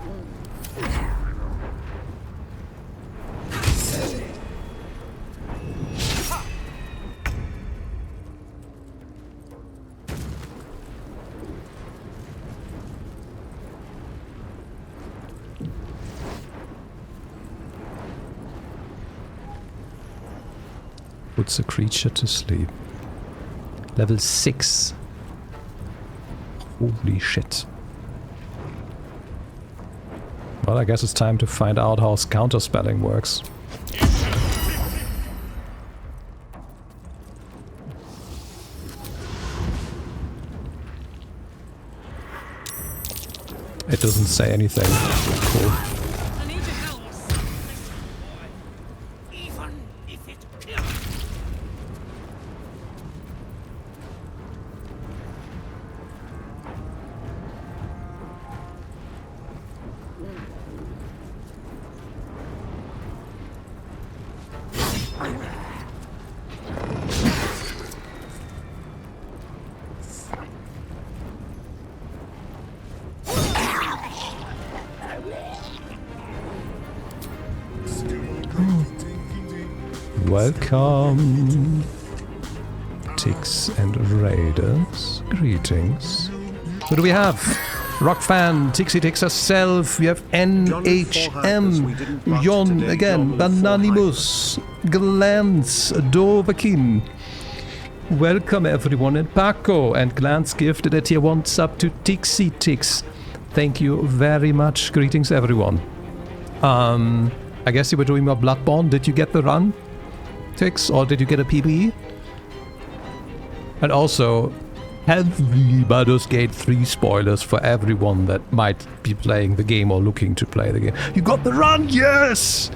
Puts a creature to sleep. Level 6. Holy shit. Well, I guess it's time to find out how counterspelling works. It doesn't say anything. Cool. Welcome, Ticks and Raiders. Greetings. Who do we have? Rockfan, Tixie Tix herself. We have NHM, Jon again, Bananimus, Glance, Dovakin. Welcome everyone, and Paco and Glance gifted a tier 1 sub to Tixie Tix. Thank you very much. Greetings everyone. I guess you were doing more Bloodborne. Did you get the run, Tix, or did you get a PB? And also, heavy Baldur's Gate 3 spoilers for everyone that might be playing the game or looking to play the game. You got the run, yes!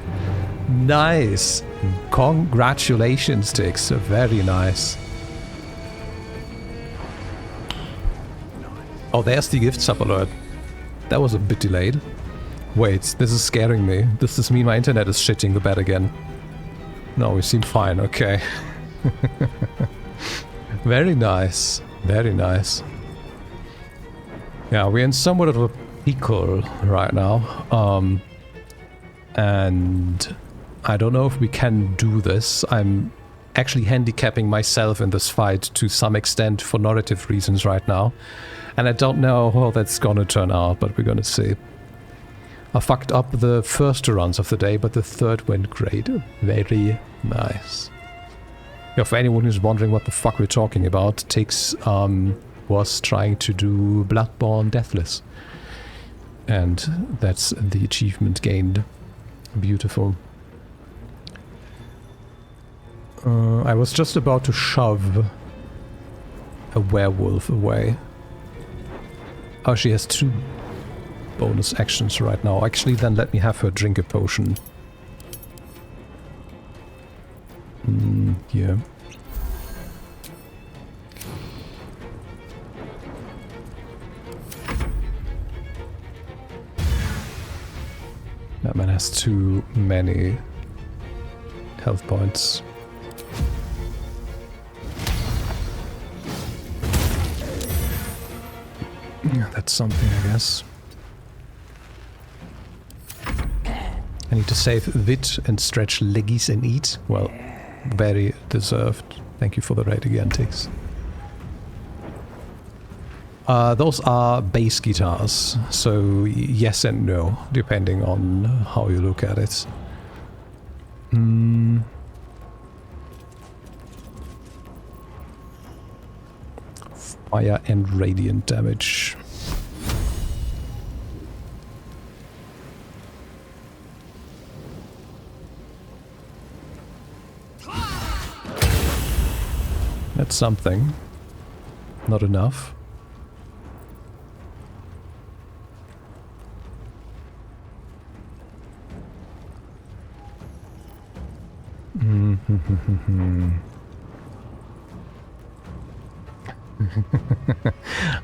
Nice. Congratulations, Tix. Very nice. Oh, there's the gift sub alert. That was a bit delayed. Wait, this is scaring me. Does this mean my internet is shitting the bed again? No, we seem fine, okay. Very nice. Very nice. Yeah, we're in somewhat of a pickle right now. And I don't know if we can do this. I'm actually handicapping myself in this fight to some extent for narrative reasons right now. And I don't know how that's gonna turn out, but we're gonna see. I fucked up the first two runs of the day, but the third went great. Very nice. Yeah, for anyone who's wondering what the fuck we're talking about, Tix was trying to do Bloodborne Deathless. And that's the achievement gained. Beautiful. I was just about to shove a werewolf away. Oh, she has 2 bonus actions right now. Actually, then let me have her drink a potion. Yeah. That man has too many health points. Yeah, that's something, I guess. I need to save wit and stretch leggies and eat. Well, very deserved. Thank you for the raid again, Tix. Those are bass guitars, so yes and no, depending on how you look at it. Fire and radiant damage. That's something. Not enough.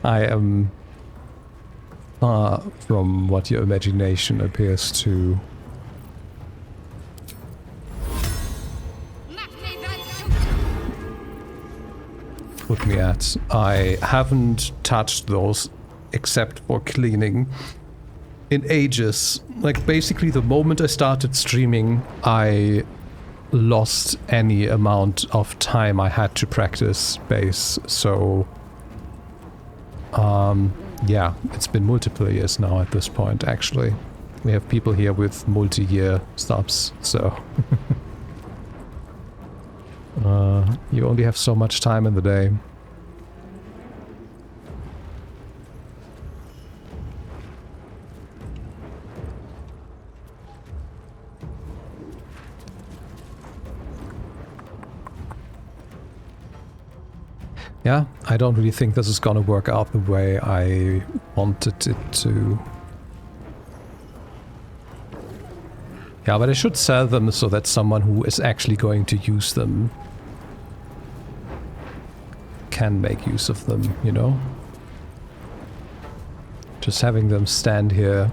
I am far from what your imagination appears to. Put me at. I haven't touched those except for cleaning in ages. Like basically the moment I started streaming, I lost any amount of time I had to practice bass, so yeah, it's been multiple years now at this point, actually. We have people here with multi-year subs, so you only have so much time in the day. Yeah, I don't really think this is gonna work out the way I wanted it to. Yeah, but I should sell them so that someone who is actually going to use them can make use of them, you know? Just having them stand here.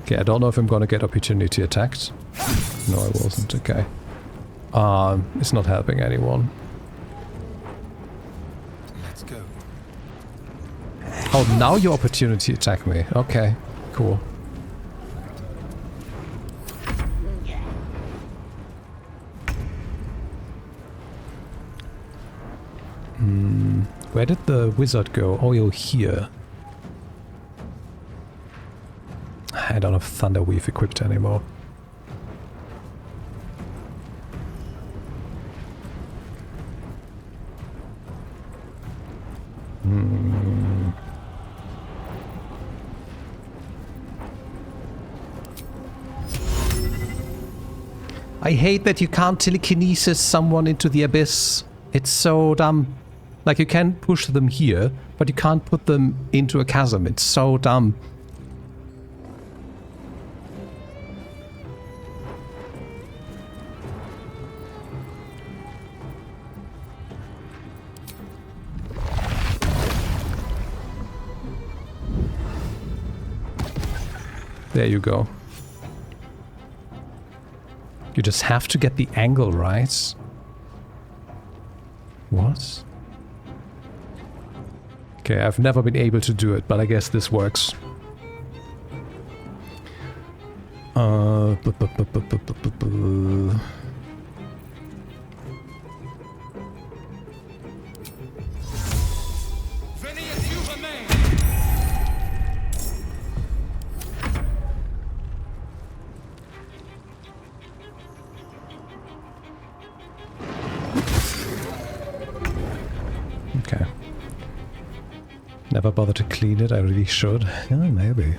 Okay, I don't know if I'm gonna get opportunity attacked. No, I wasn't. Okay. It's not helping anyone. Let's go. Oh, now your opportunity attack me. Okay, cool. Where did the wizard go? Oh, you're here. I don't have Thunderweave equipped anymore. I hate that you can't telekinesis someone into the abyss. It's so dumb. Like, you can push them here, but you can't put them into a chasm. It's so dumb. There you go. You You just have to get the angle right. What? Okay, I've never been able to do it, but I guess this works. Okay. Never bothered to clean it, I really should. Yeah, maybe.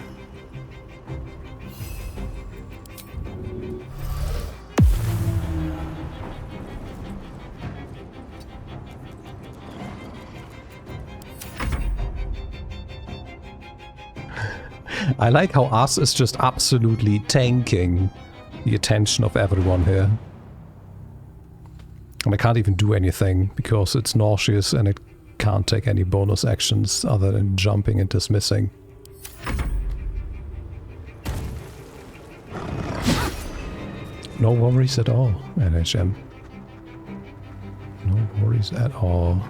I like how us is just absolutely tanking the attention of everyone here. And I can't even do anything because it's nauseous and it can't take any bonus actions other than jumping and dismissing. No worries at all, NHM. No worries at all.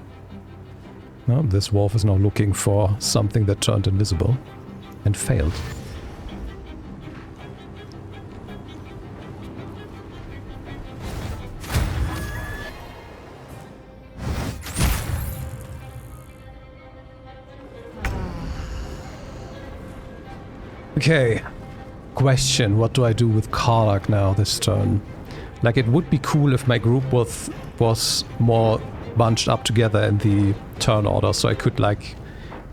No, this wolf is now looking for something that turned invisible and failed. Okay, question, what do I do with Karlach now this turn? Like, it would be cool if my group was more bunched up together in the turn order, so I could, like,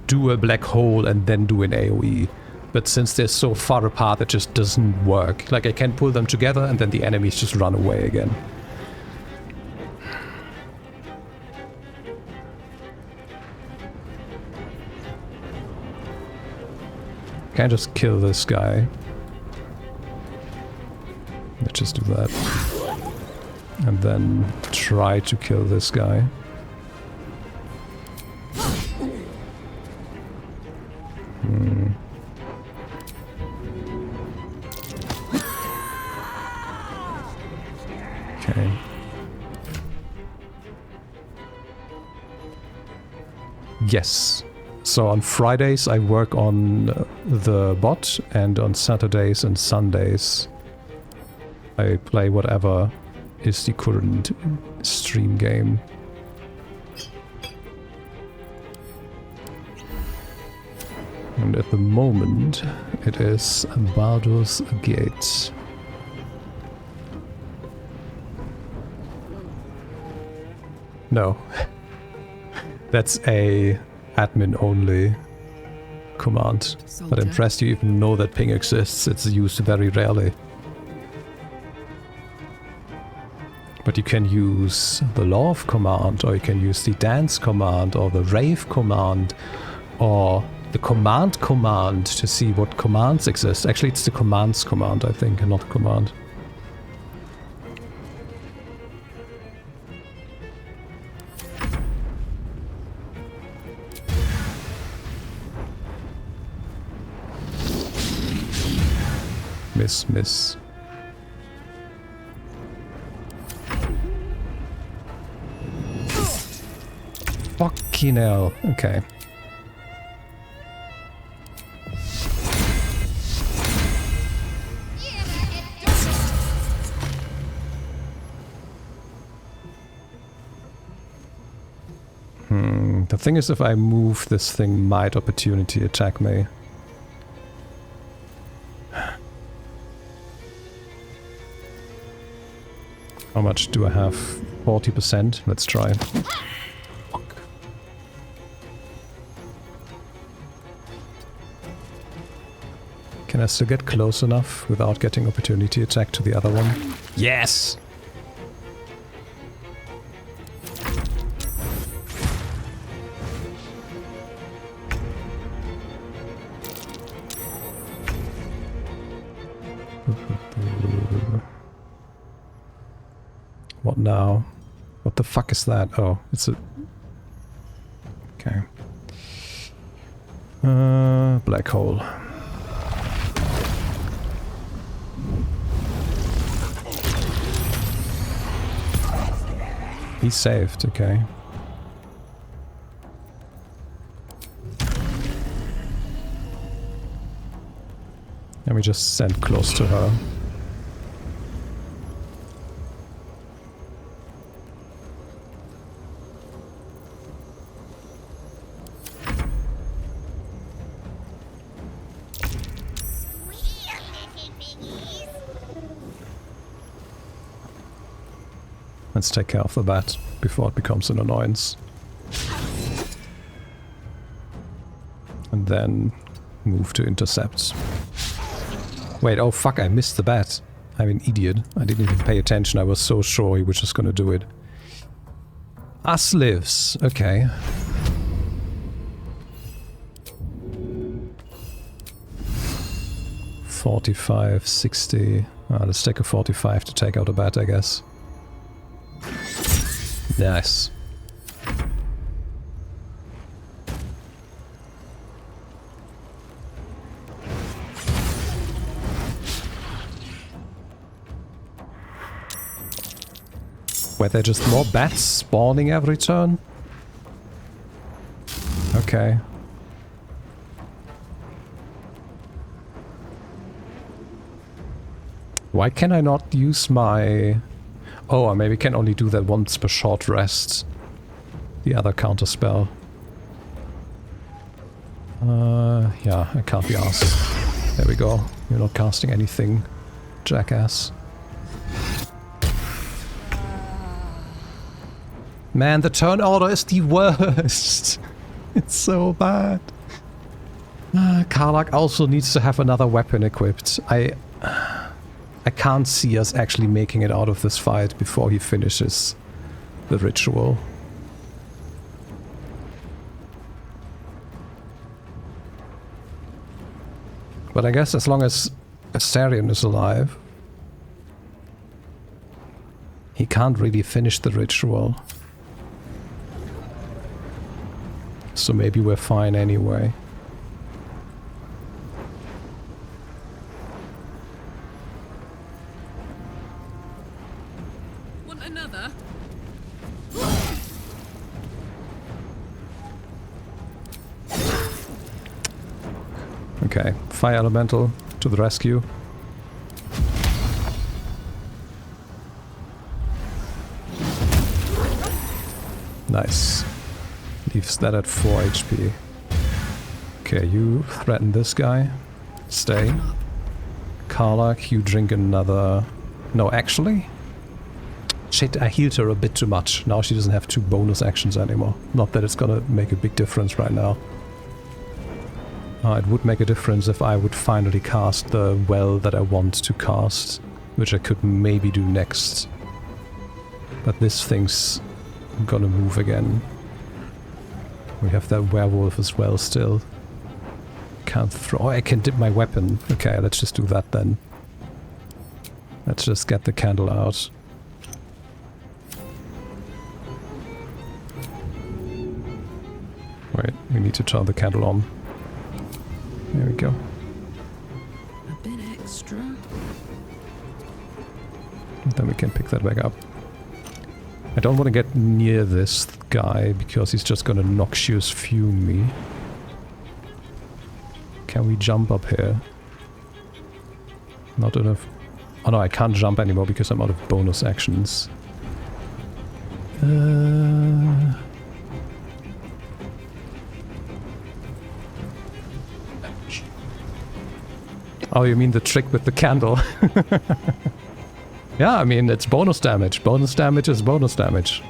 do a black hole and then do an AoE. But since they're so far apart, it just doesn't work. Like, I can pull them together and then the enemies just run away again. Can I just kill this guy? Let's just do that. And then try to kill this guy. Okay. Yes. So on Fridays I work on the bot, and on Saturdays and Sundays I play whatever is the current stream game. And at the moment it is Baldur's Gate. No. That's a admin only command. But impressed you even know that ping exists. It's used very rarely. But you can use the love command, or you can use the dance command, or the rave command, or the command to see what commands exist. Actually, it's the commands command, I think, and not command. Miss. Fucking hell. Okay. The thing is, if I move, this thing might opportunity attack me. How much do I have? 40%? Let's try. Fuck. Can I still get close enough without getting opportunity attack to the other one? Yes! What now? What the fuck is that? Oh, it's a... Okay. Black hole. He saved, okay. And we just sent close to her. Let's take care of the bat before it becomes an annoyance. And then move to intercepts. Wait, oh fuck, I missed the bat. I'm an idiot. I didn't even pay attention. I was so sure he was just gonna do it. Us lives. Okay. $45, $60. Let's take a 45 to take out a bat, I guess. Nice. Were there just more bats spawning every turn? Okay. Why can I not use my... Oh, I maybe can only do that once per short rest. The other counter spell. Yeah, I can't be asked. There we go. You're not casting anything, jackass. Man, the turn order is the worst. It's so bad. Karlach also needs to have another weapon equipped. I can't see us actually making it out of this fight before he finishes the ritual. But I guess as long as Astarion is alive, he can't really finish the ritual. So maybe we're fine anyway. Want another? Okay, Fire Elemental to the rescue. Nice. Leaves that at 4 HP. Okay, you threaten this guy. Stay. Karlach, you drink another... No, actually? Shit, I healed her a bit too much. Now she doesn't have 2 bonus actions anymore. Not that it's gonna make a big difference right now. It would make a difference if I would finally cast the well that I want to cast, which I could maybe do next. But this thing's gonna move again. We have that werewolf as well still. Can't throw... Oh, I can dip my weapon. Okay, let's just do that then. Let's just get the candle out. Wait, we need to turn the candle on. There we go. A bit extra. Then we can pick that back up. I don't want to get near this guy because he's just gonna noxious fume me. Can we jump up here? Not enough. Oh no, I can't jump anymore because I'm out of bonus actions. Oh, you mean the trick with the candle? Yeah, I mean, it's bonus damage. Bonus damage is bonus damage.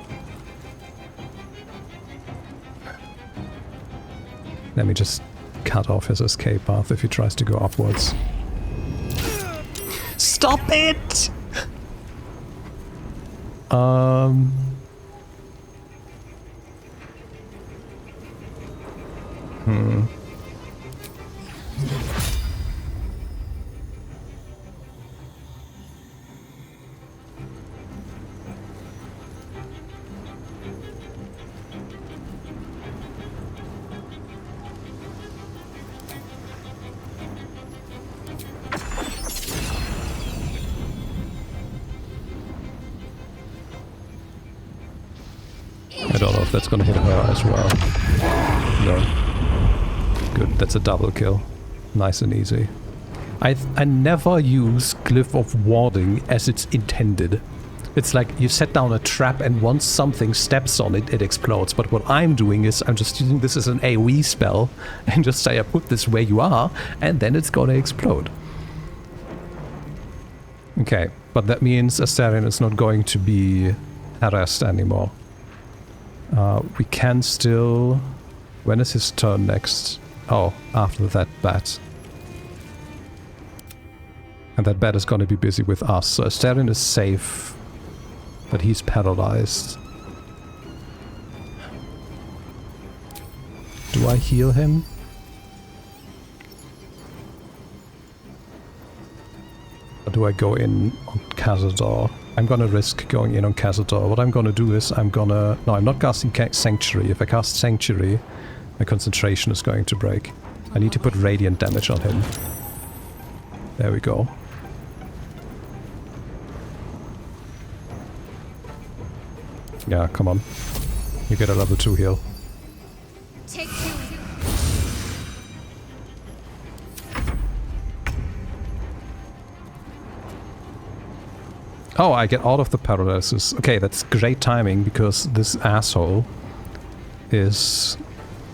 Let me just cut off his escape path if he tries to go upwards. Stop it! I don't know if that's gonna hit her as well. No. Good, that's a double kill. Nice and easy. I never use Glyph of Warding as it's intended. It's like you set down a trap and once something steps on it, it explodes. But what I'm doing is I'm just using this as an AoE spell and just say I put this where you are and then it's gonna explode. Okay, but that means Astarion is not going to be harassed anymore. We can still... When is his turn next? Oh, after that bat. And that bat is going to be busy with us, so Astarion is safe. But he's paralyzed. Do I heal him? Or do I go in on Cazador? I'm gonna risk going in on Cazador. What I'm gonna do is I'm gonna... No, I'm not casting Sanctuary. If I cast Sanctuary, my concentration is going to break. I need to put Radiant damage on him. There we go. Yeah, come on. You get a level 2 heal. Take 2. Oh, I get out of the paralysis. Okay, that's great timing because this asshole is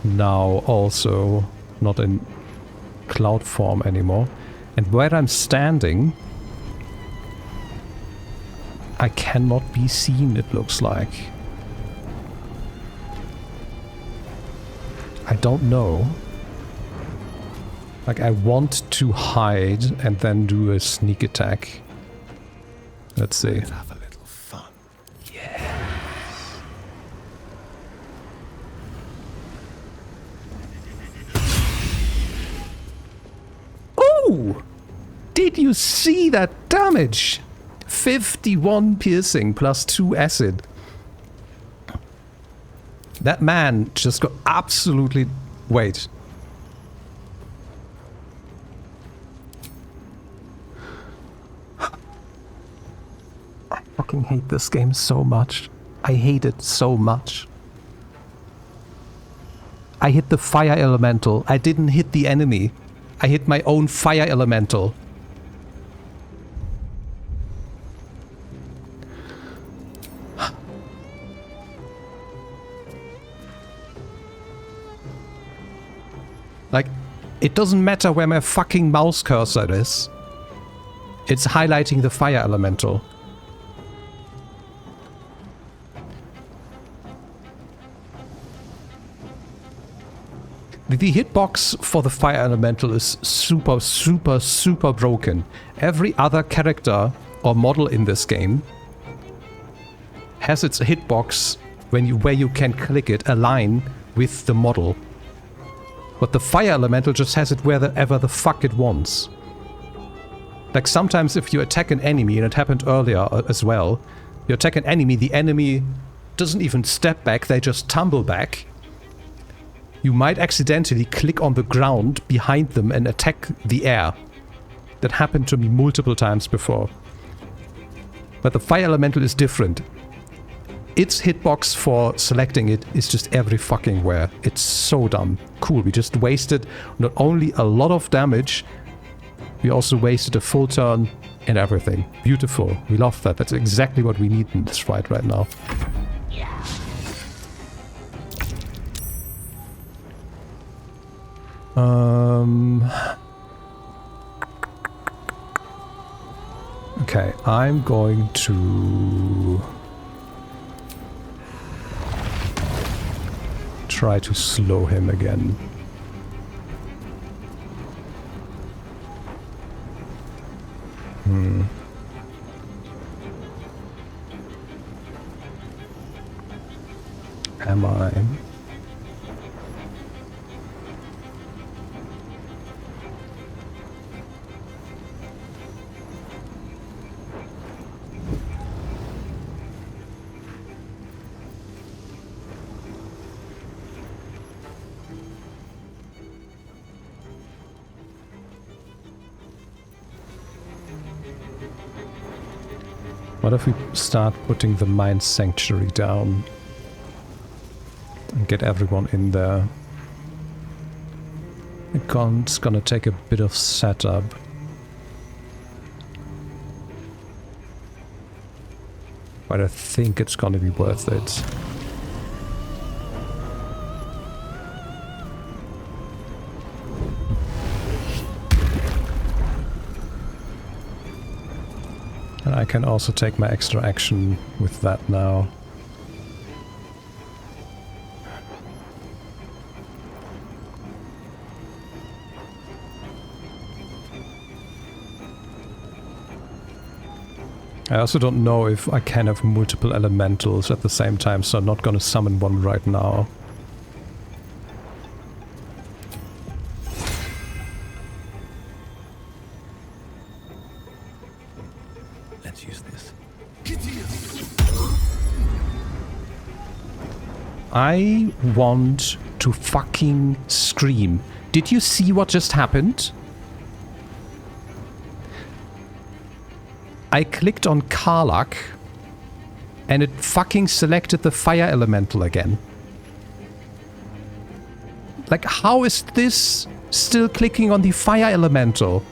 now also not in cloud form anymore. And where I'm standing, I cannot be seen, it looks like. I don't know. Like, I want to hide and then do a sneak attack. Let's see. Let's have a little fun. Yeah. Oh! Did you see that damage? 51 piercing plus 2 acid. That man just got absolutely... Wait. I fucking hate this game so much. I hate it so much. I hit the fire elemental. I didn't hit the enemy. I hit my own fire elemental. Like, it doesn't matter where my fucking mouse cursor is. It's highlighting the fire elemental. The hitbox for the fire elemental is super, super, super broken. Every other character or model in this game has its hitbox where you can click it align with the model. But the fire elemental just has it wherever the fuck it wants. Like sometimes if you attack an enemy, and it happened earlier as well, you attack an enemy, the enemy doesn't even step back, they just tumble back. You might accidentally click on the ground behind them and attack the air. That happened to me multiple times before. But the fire elemental is different. Its hitbox for selecting it is just every fucking where. It's so dumb. Cool, we just wasted not only a lot of damage, we also wasted a full turn and everything. Beautiful. We love that. That's exactly what we need in this fight right now. Okay, I'm going to try to slow him again. Am I? What if we start putting the Mind Sanctuary down? and get everyone in there. It's gonna take a bit of setup. But I think it's gonna be worth it. And I can also take my extra action with that now. I also don't know if I can have multiple elementals at the same time, so I'm not gonna summon one right now. Let's use this. I want to fucking scream. Did you see what just happened? I clicked on Karlach and it fucking selected the fire elemental again. Like, how is this still clicking on the fire elemental?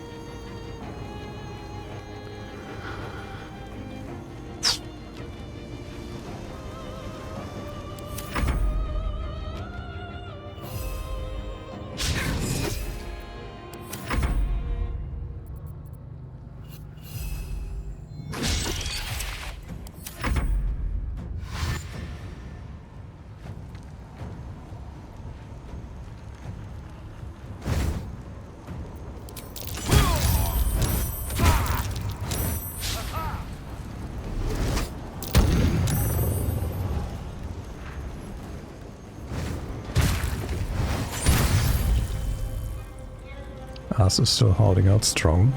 Us is still holding out strong.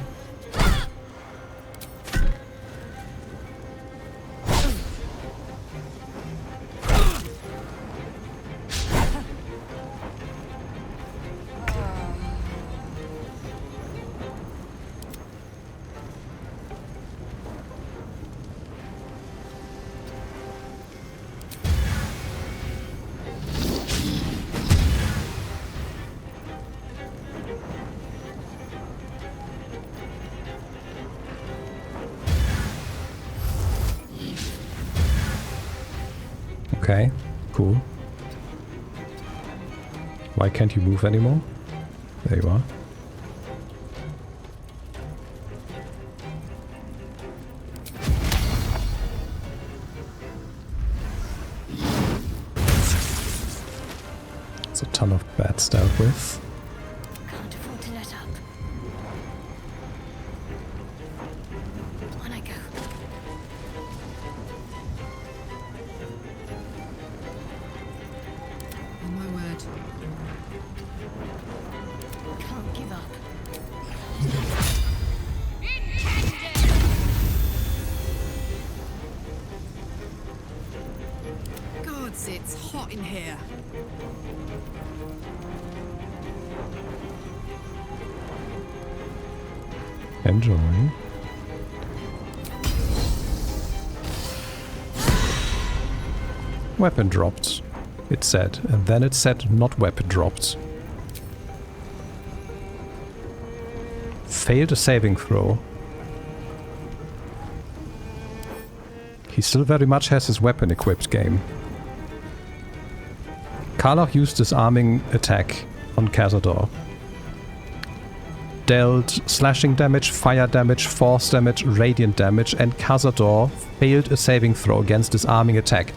Okay, cool. Why can't you move anymore? There you are. There's a ton of bats dealt with. Can't afford to let up. On I go. On my word. Can't give up. Gods, it's hot in here. Enjoy. Weapon dropped, it said, and then it said not weapon dropped. Failed a saving throw. He still very much has his weapon equipped, game. Karlach used his arming attack on Cazador. Dealt slashing damage, fire damage, force damage, radiant damage, and Cazador failed a saving throw against his arming attack.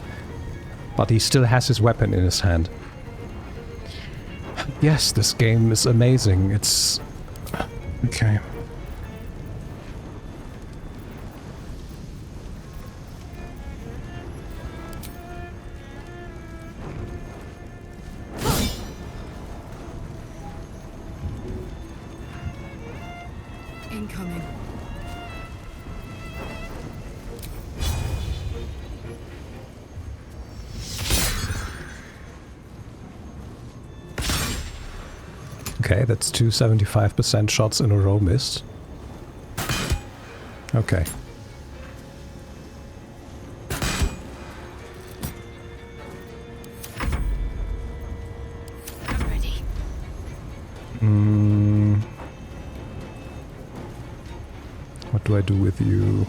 But he still has his weapon in his hand. Yes, this game is amazing. It's... okay. Incoming. Okay, that's two 75% shots in a row missed. Okay. do I do with you?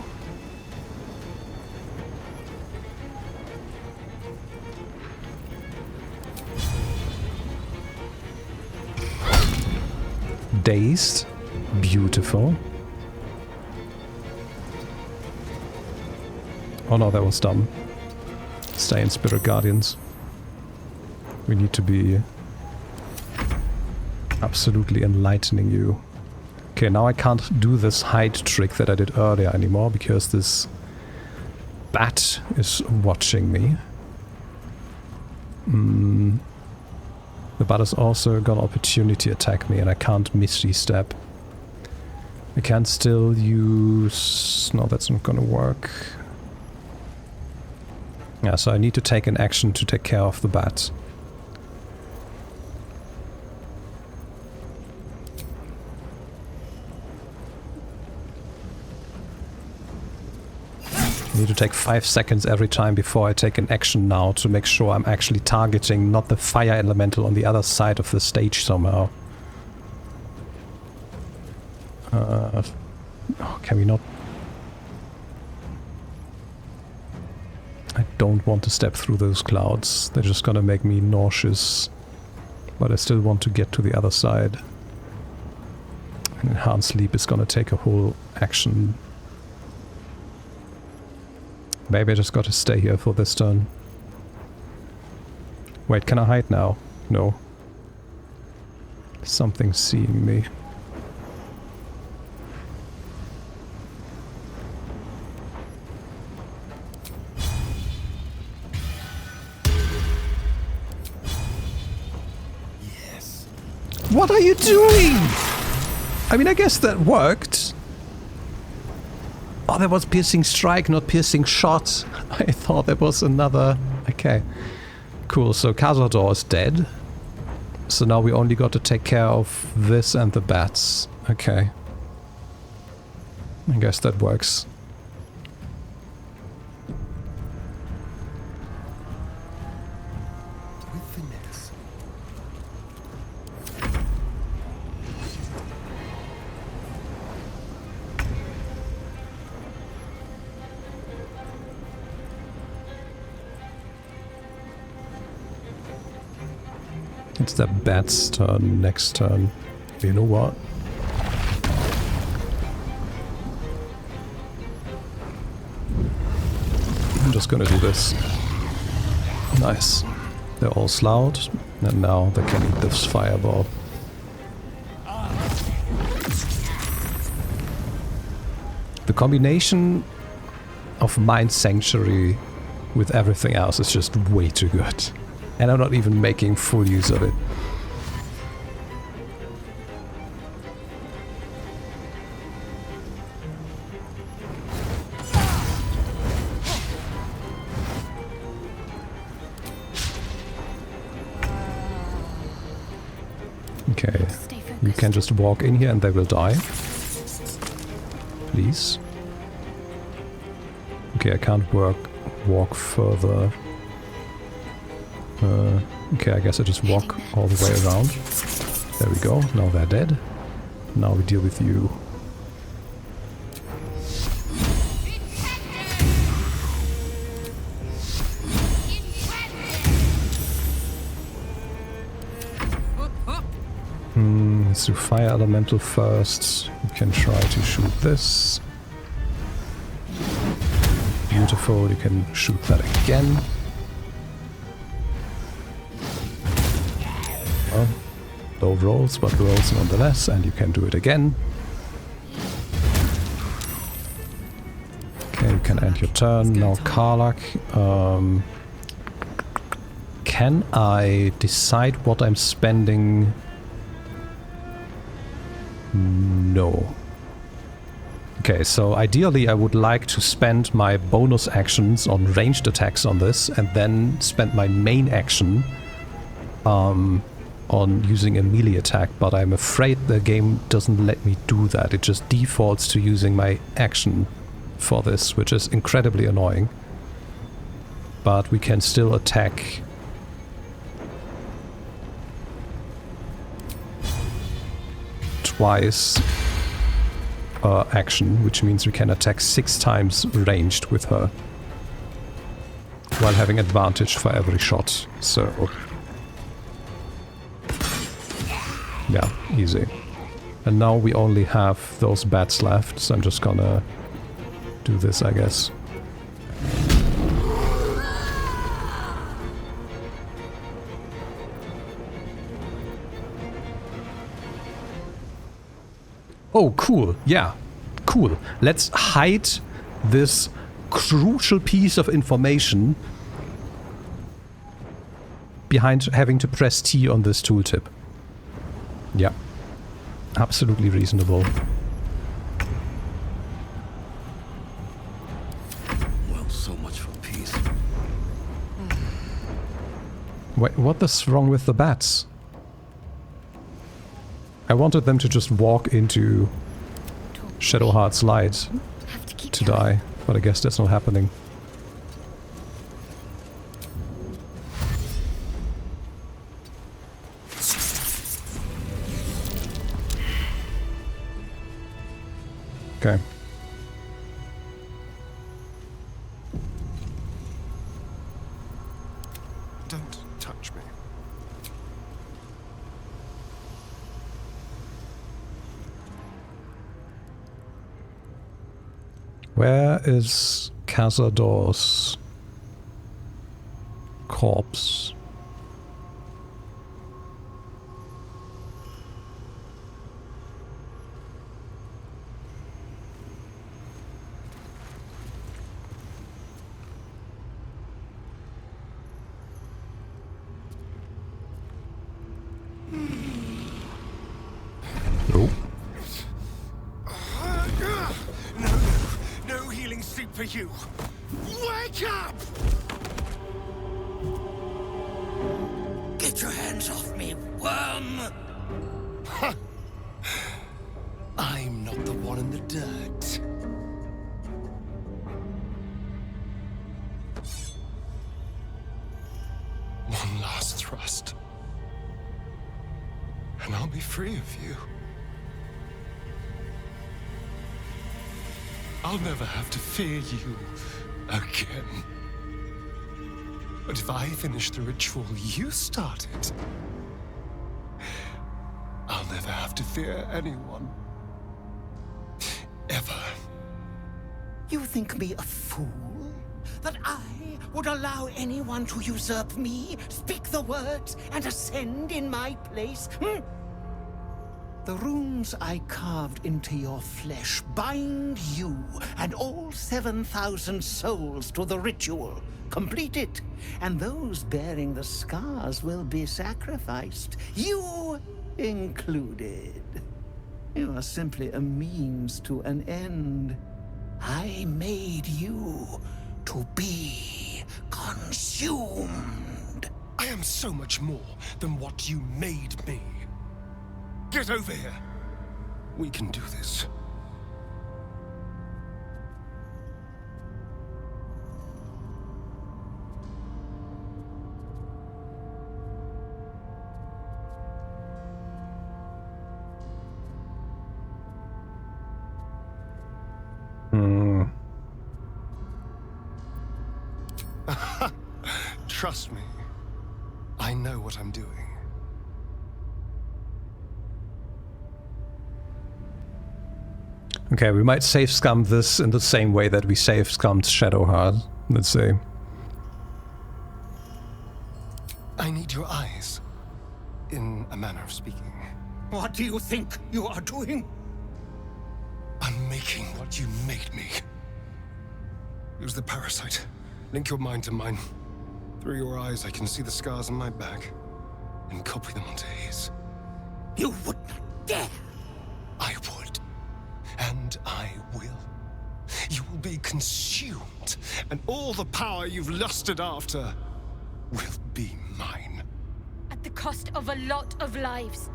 Dazed. Beautiful. Oh no, that was dumb. Stay in Spirit Guardians. We need to be absolutely enlightening you. Okay, now I can't do this hide trick that I did earlier anymore because this bat is watching me. The bat has also got an opportunity attack me and I can't Misty Step. I can still use... No, that's not gonna work. Yeah, so I need to take an action to take care of the bat. I need to take 5 seconds every time before I take an action now to make sure I'm actually targeting not the fire elemental on the other side of the stage somehow. Can we not... I don't want to step through those clouds. They're just gonna make me nauseous. But I still want to get to the other side. And Enhanced Sleep is gonna take a whole action. Maybe I just gotta stay here for this turn. Wait, can I hide now? No. Something's seeing me. What are you doing? I mean, I guess that worked. Oh, that was piercing strike, not piercing shot. I thought there was another... Okay. Cool, so Cazador is dead. So now we only got to take care of this and the bats. Okay. I guess that works. It's the bat's turn next turn. You know what? I'm just gonna do this. Nice. They're all sloughed, and now they can eat this fireball. The combination of Mind Sanctuary with everything else is just way too good. And I'm not even making full use of it. Okay, you can just walk in here and they will die. Please. Okay, I can't walk further. Okay, I guess I just walk all the way around. There we go, now they're dead. Now we deal with you. Let's do Fire Elemental first. You can try to shoot this. Beautiful, you can shoot that again. Well, low rolls, but rolls nonetheless, and you can do it again. Okay, you can end your turn. Now Karlak. Can I decide what I'm spending? No. Okay, so ideally I would like to spend my bonus actions on ranged attacks on this, and then spend my main action on using a melee attack, but I'm afraid the game doesn't let me do that. It just defaults to using my action for this, which is incredibly annoying. But we can still attack. Twice. action, which means we can attack 6 times ranged with her, while having advantage for every shot. So, yeah, easy. And now we only have those bats left, so I'm just gonna do this, I guess. Oh, cool. Yeah, cool. Let's hide this crucial piece of information behind having to press T on this tooltip. Yeah. Absolutely reasonable. Well, so much for peace. Wait, what is wrong with the bats? I wanted them to just walk into Shadowheart's light to die, but I guess that's not happening. Okay. Don't touch me. Where is Cazador's corpse? Oh. No healing sleep for you. Wake up! Get your hands off me, worm! I'm not the one in the dirt. One last thrust. And I'll be free of you. I'll never have to fear you again. But if I finish the ritual you started, I'll never have to fear anyone. Ever. You think me a fool? That I would allow anyone to usurp me, speak the words, and ascend in my place? The runes I carved into your flesh bind you and all 7,000 souls to the ritual. Complete it, and those bearing the scars will be sacrificed, you included. You are simply a means to an end. I made you to be consumed. I am so much more than what you made me. Get over here. We can do this. Trust me. I know what I'm doing. Okay, we might save scum this in the same way that we save scummed Shadowheart. Let's say. I need your eyes, in a manner of speaking. What do you think you are doing? I'm making what you made me. Use the parasite. Link your mind to mine. Through your eyes, I can see the scars on my back, and copy them onto his. You would not dare! I would. And I will. You will be consumed, and all the power you've lusted after will be mine. At the cost of a lot of lives.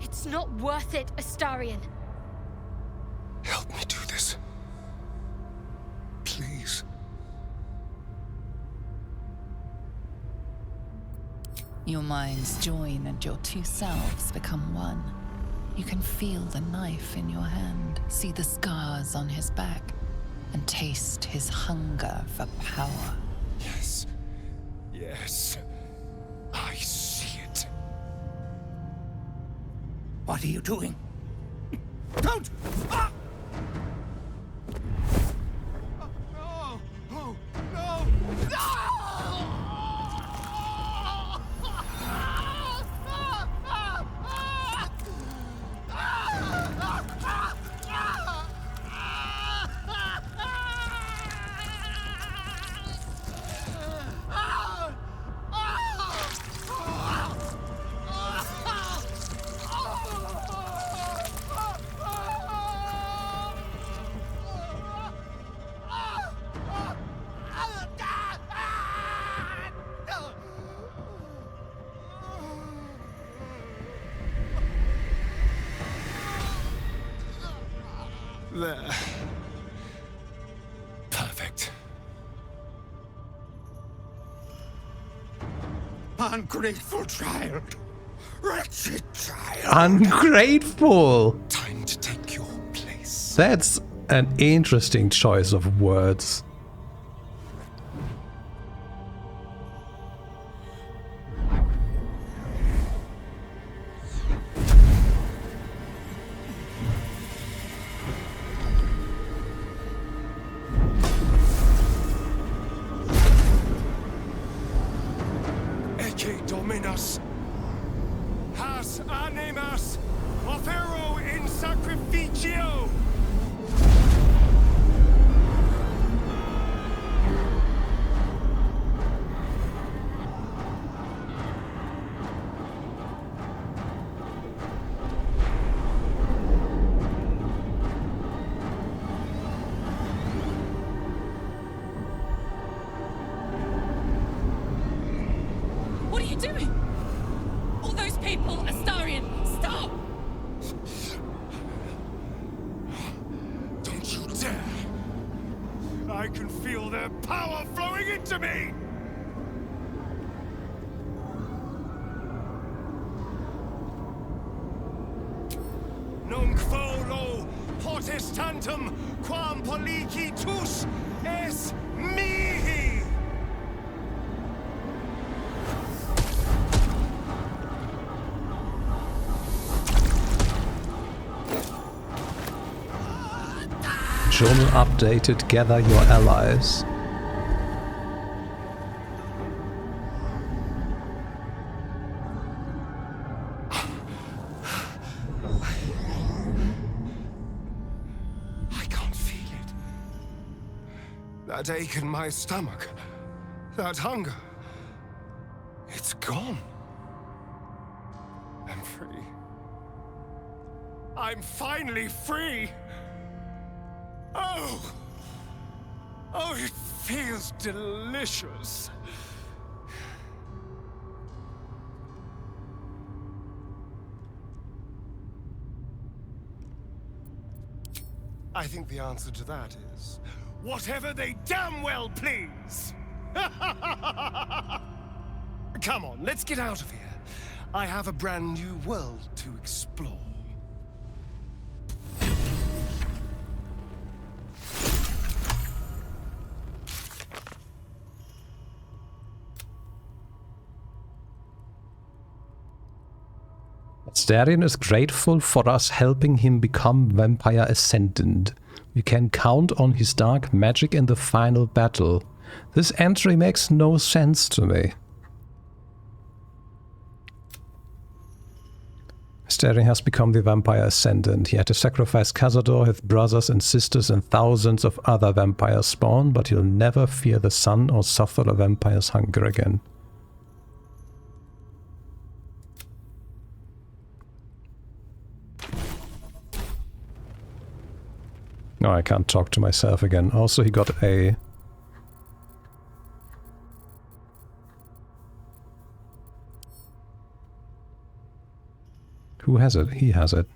It's not worth it, Astarion. Help me do this. Please. Your minds join and your two selves become one. You can feel the knife in your hand, see the scars on his back, and taste his hunger for power. Yes. Yes. I see it. What are you doing? Don't! Ah! No! No! No! There. Perfect. Ungrateful child. Wretched child. Ungrateful! Time to take your place. That's an interesting choice of words. Ecce Dominus. Has animas offero in sacrificio. What are you doing? All those people, Astarion, stop! Don't you dare! I can feel their power flowing into me! Nunc volo potestantem quam policitus es mihi! Journal updated, gather your allies. I can't feel it. That ache in my stomach. That hunger. It's gone. I'm free. I'm finally free! Oh! Oh, it feels delicious. I think the answer to that is whatever they damn well please. Come on, let's get out of here. I have a brand new world to explore. Astarion is grateful for us helping him become Vampire Ascendant. We can count on his dark magic in the final battle. This entry makes no sense to me. Astarion has become the Vampire Ascendant. He had to sacrifice Cazador, his brothers and sisters, and thousands of other vampires spawn, but he'll never fear the sun or suffer a vampire's hunger again. No, I can't talk to myself again. Also, he got a... Who has it? He has it.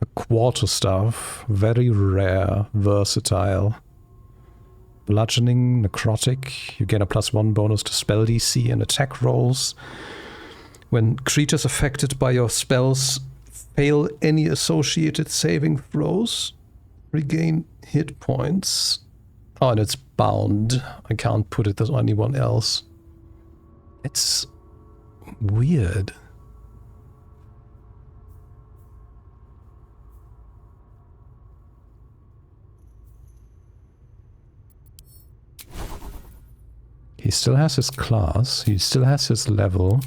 A quarterstaff. Very rare. Versatile. Bludgeoning, necrotic. You gain a +1 bonus to spell DC and attack rolls. When creatures affected by your spells fail any associated saving throws, regain hit points. Oh, and it's bound. I can't put it on anyone else. It's weird. He still has his class. He still has his level.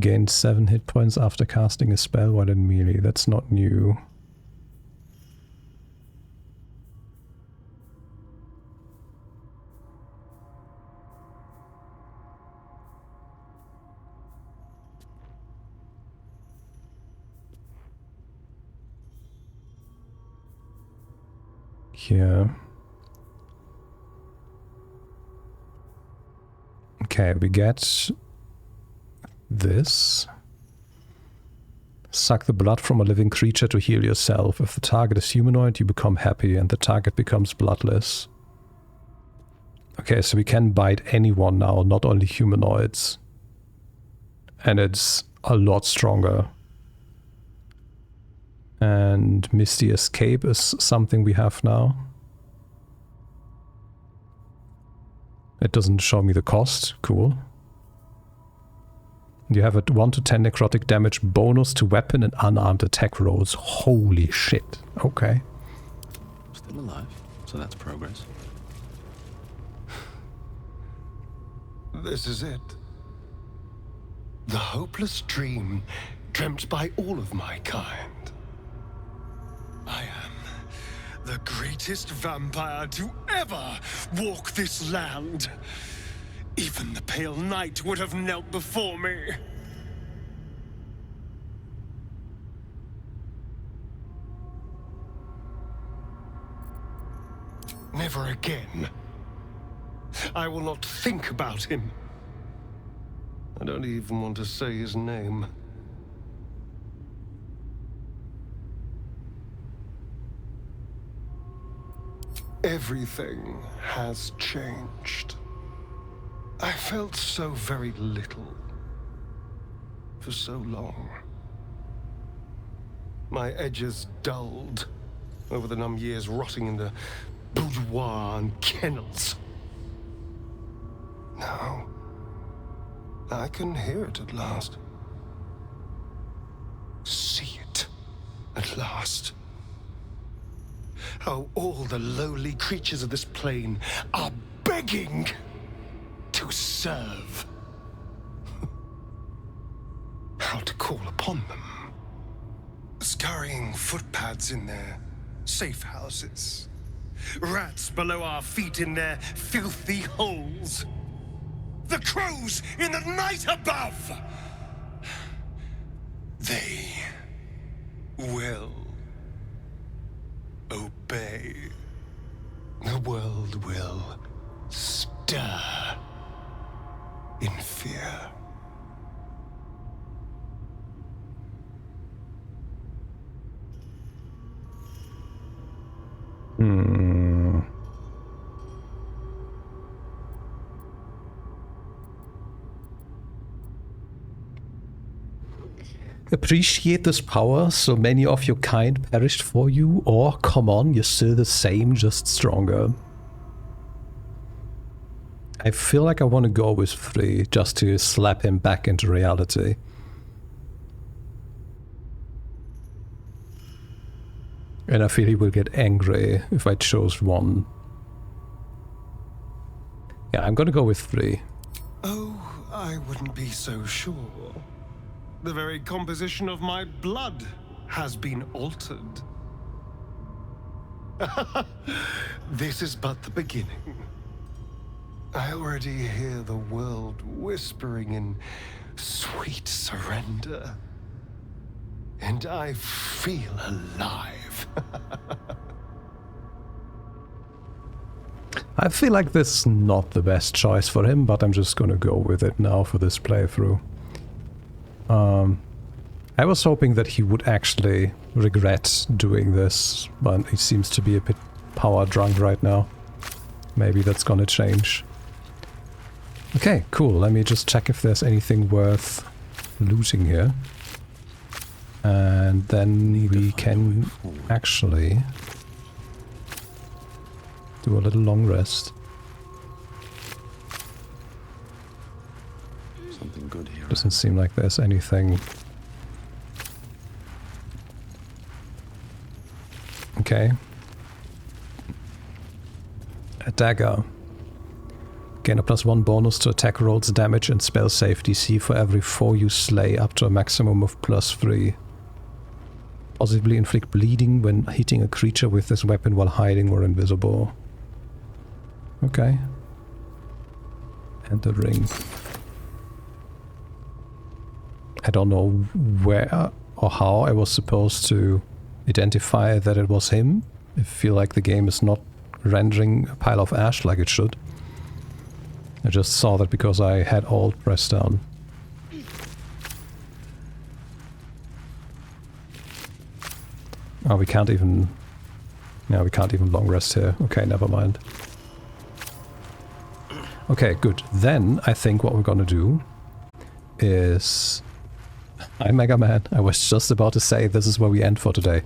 Gain 7 hit points after casting a spell while in melee. That's not new. Yeah. Okay, we get this. Suck the blood from a living creature to heal yourself. If the target is humanoid, you become happy and the target becomes bloodless. Okay, so we can bite anyone now, not only humanoids. And it's a lot stronger. And Misty Escape is something we have now. It doesn't show me the cost. Cool. You have a 1 to 10 necrotic damage bonus to weapon and unarmed attack rolls. Holy shit. Okay. Still alive, so that's progress. This is it. The hopeless dream dreamt by all of my kind. I am the greatest vampire to ever walk this land. Even the pale knight would have knelt before me. Never again. I will not think about him. I don't even want to say his name. Everything has changed. I felt so very little for so long. My edges dulled over the numb years rotting in the boudoir and kennels. Now, I can hear it at last. See it at last. How all the lowly creatures of this plane are begging to serve. How to call upon them. Scurrying footpads in their safe houses. Rats below our feet in their filthy holes. The crows in the night above. They will obey. The world will stir in fear. Appreciate this power, so many of your kind perished for you, or come on, you're still the same, just stronger. I feel like I want to go with 3, just to slap him back into reality. And I feel he will get angry if I chose 1. Yeah, I'm gonna go with 3. Oh, I wouldn't be so sure. The very composition of my blood has been altered. This is but the beginning. I already hear the world whispering in sweet surrender. And I feel alive. I feel like this is not the best choice for him, but I'm just gonna go with it now for this playthrough. I was hoping that he would actually regret doing this, but he seems to be a bit power drunk right now. Maybe that's gonna change. Okay, cool. Let me just check if there's anything worth looting here. And then we can actually do a little long rest. Something good here. Doesn't seem like there's anything. Okay. A dagger. Gain a +1 bonus to attack rolls, damage and spell save DC for every 4 you slay, up to a maximum of +3. Possibly inflict bleeding when hitting a creature with this weapon while hiding or invisible. Okay. And the ring. I don't know where or how I was supposed to identify that it was him. I feel like the game is not rendering a pile of ash like it should. I just saw that because I had Alt pressed down. Oh, we can't even... Yeah, we can't even long rest here. Okay, never mind. Okay, good. Then, I think what we're gonna do is... Hi, Mega Man. I was just about to say this is where we end for today.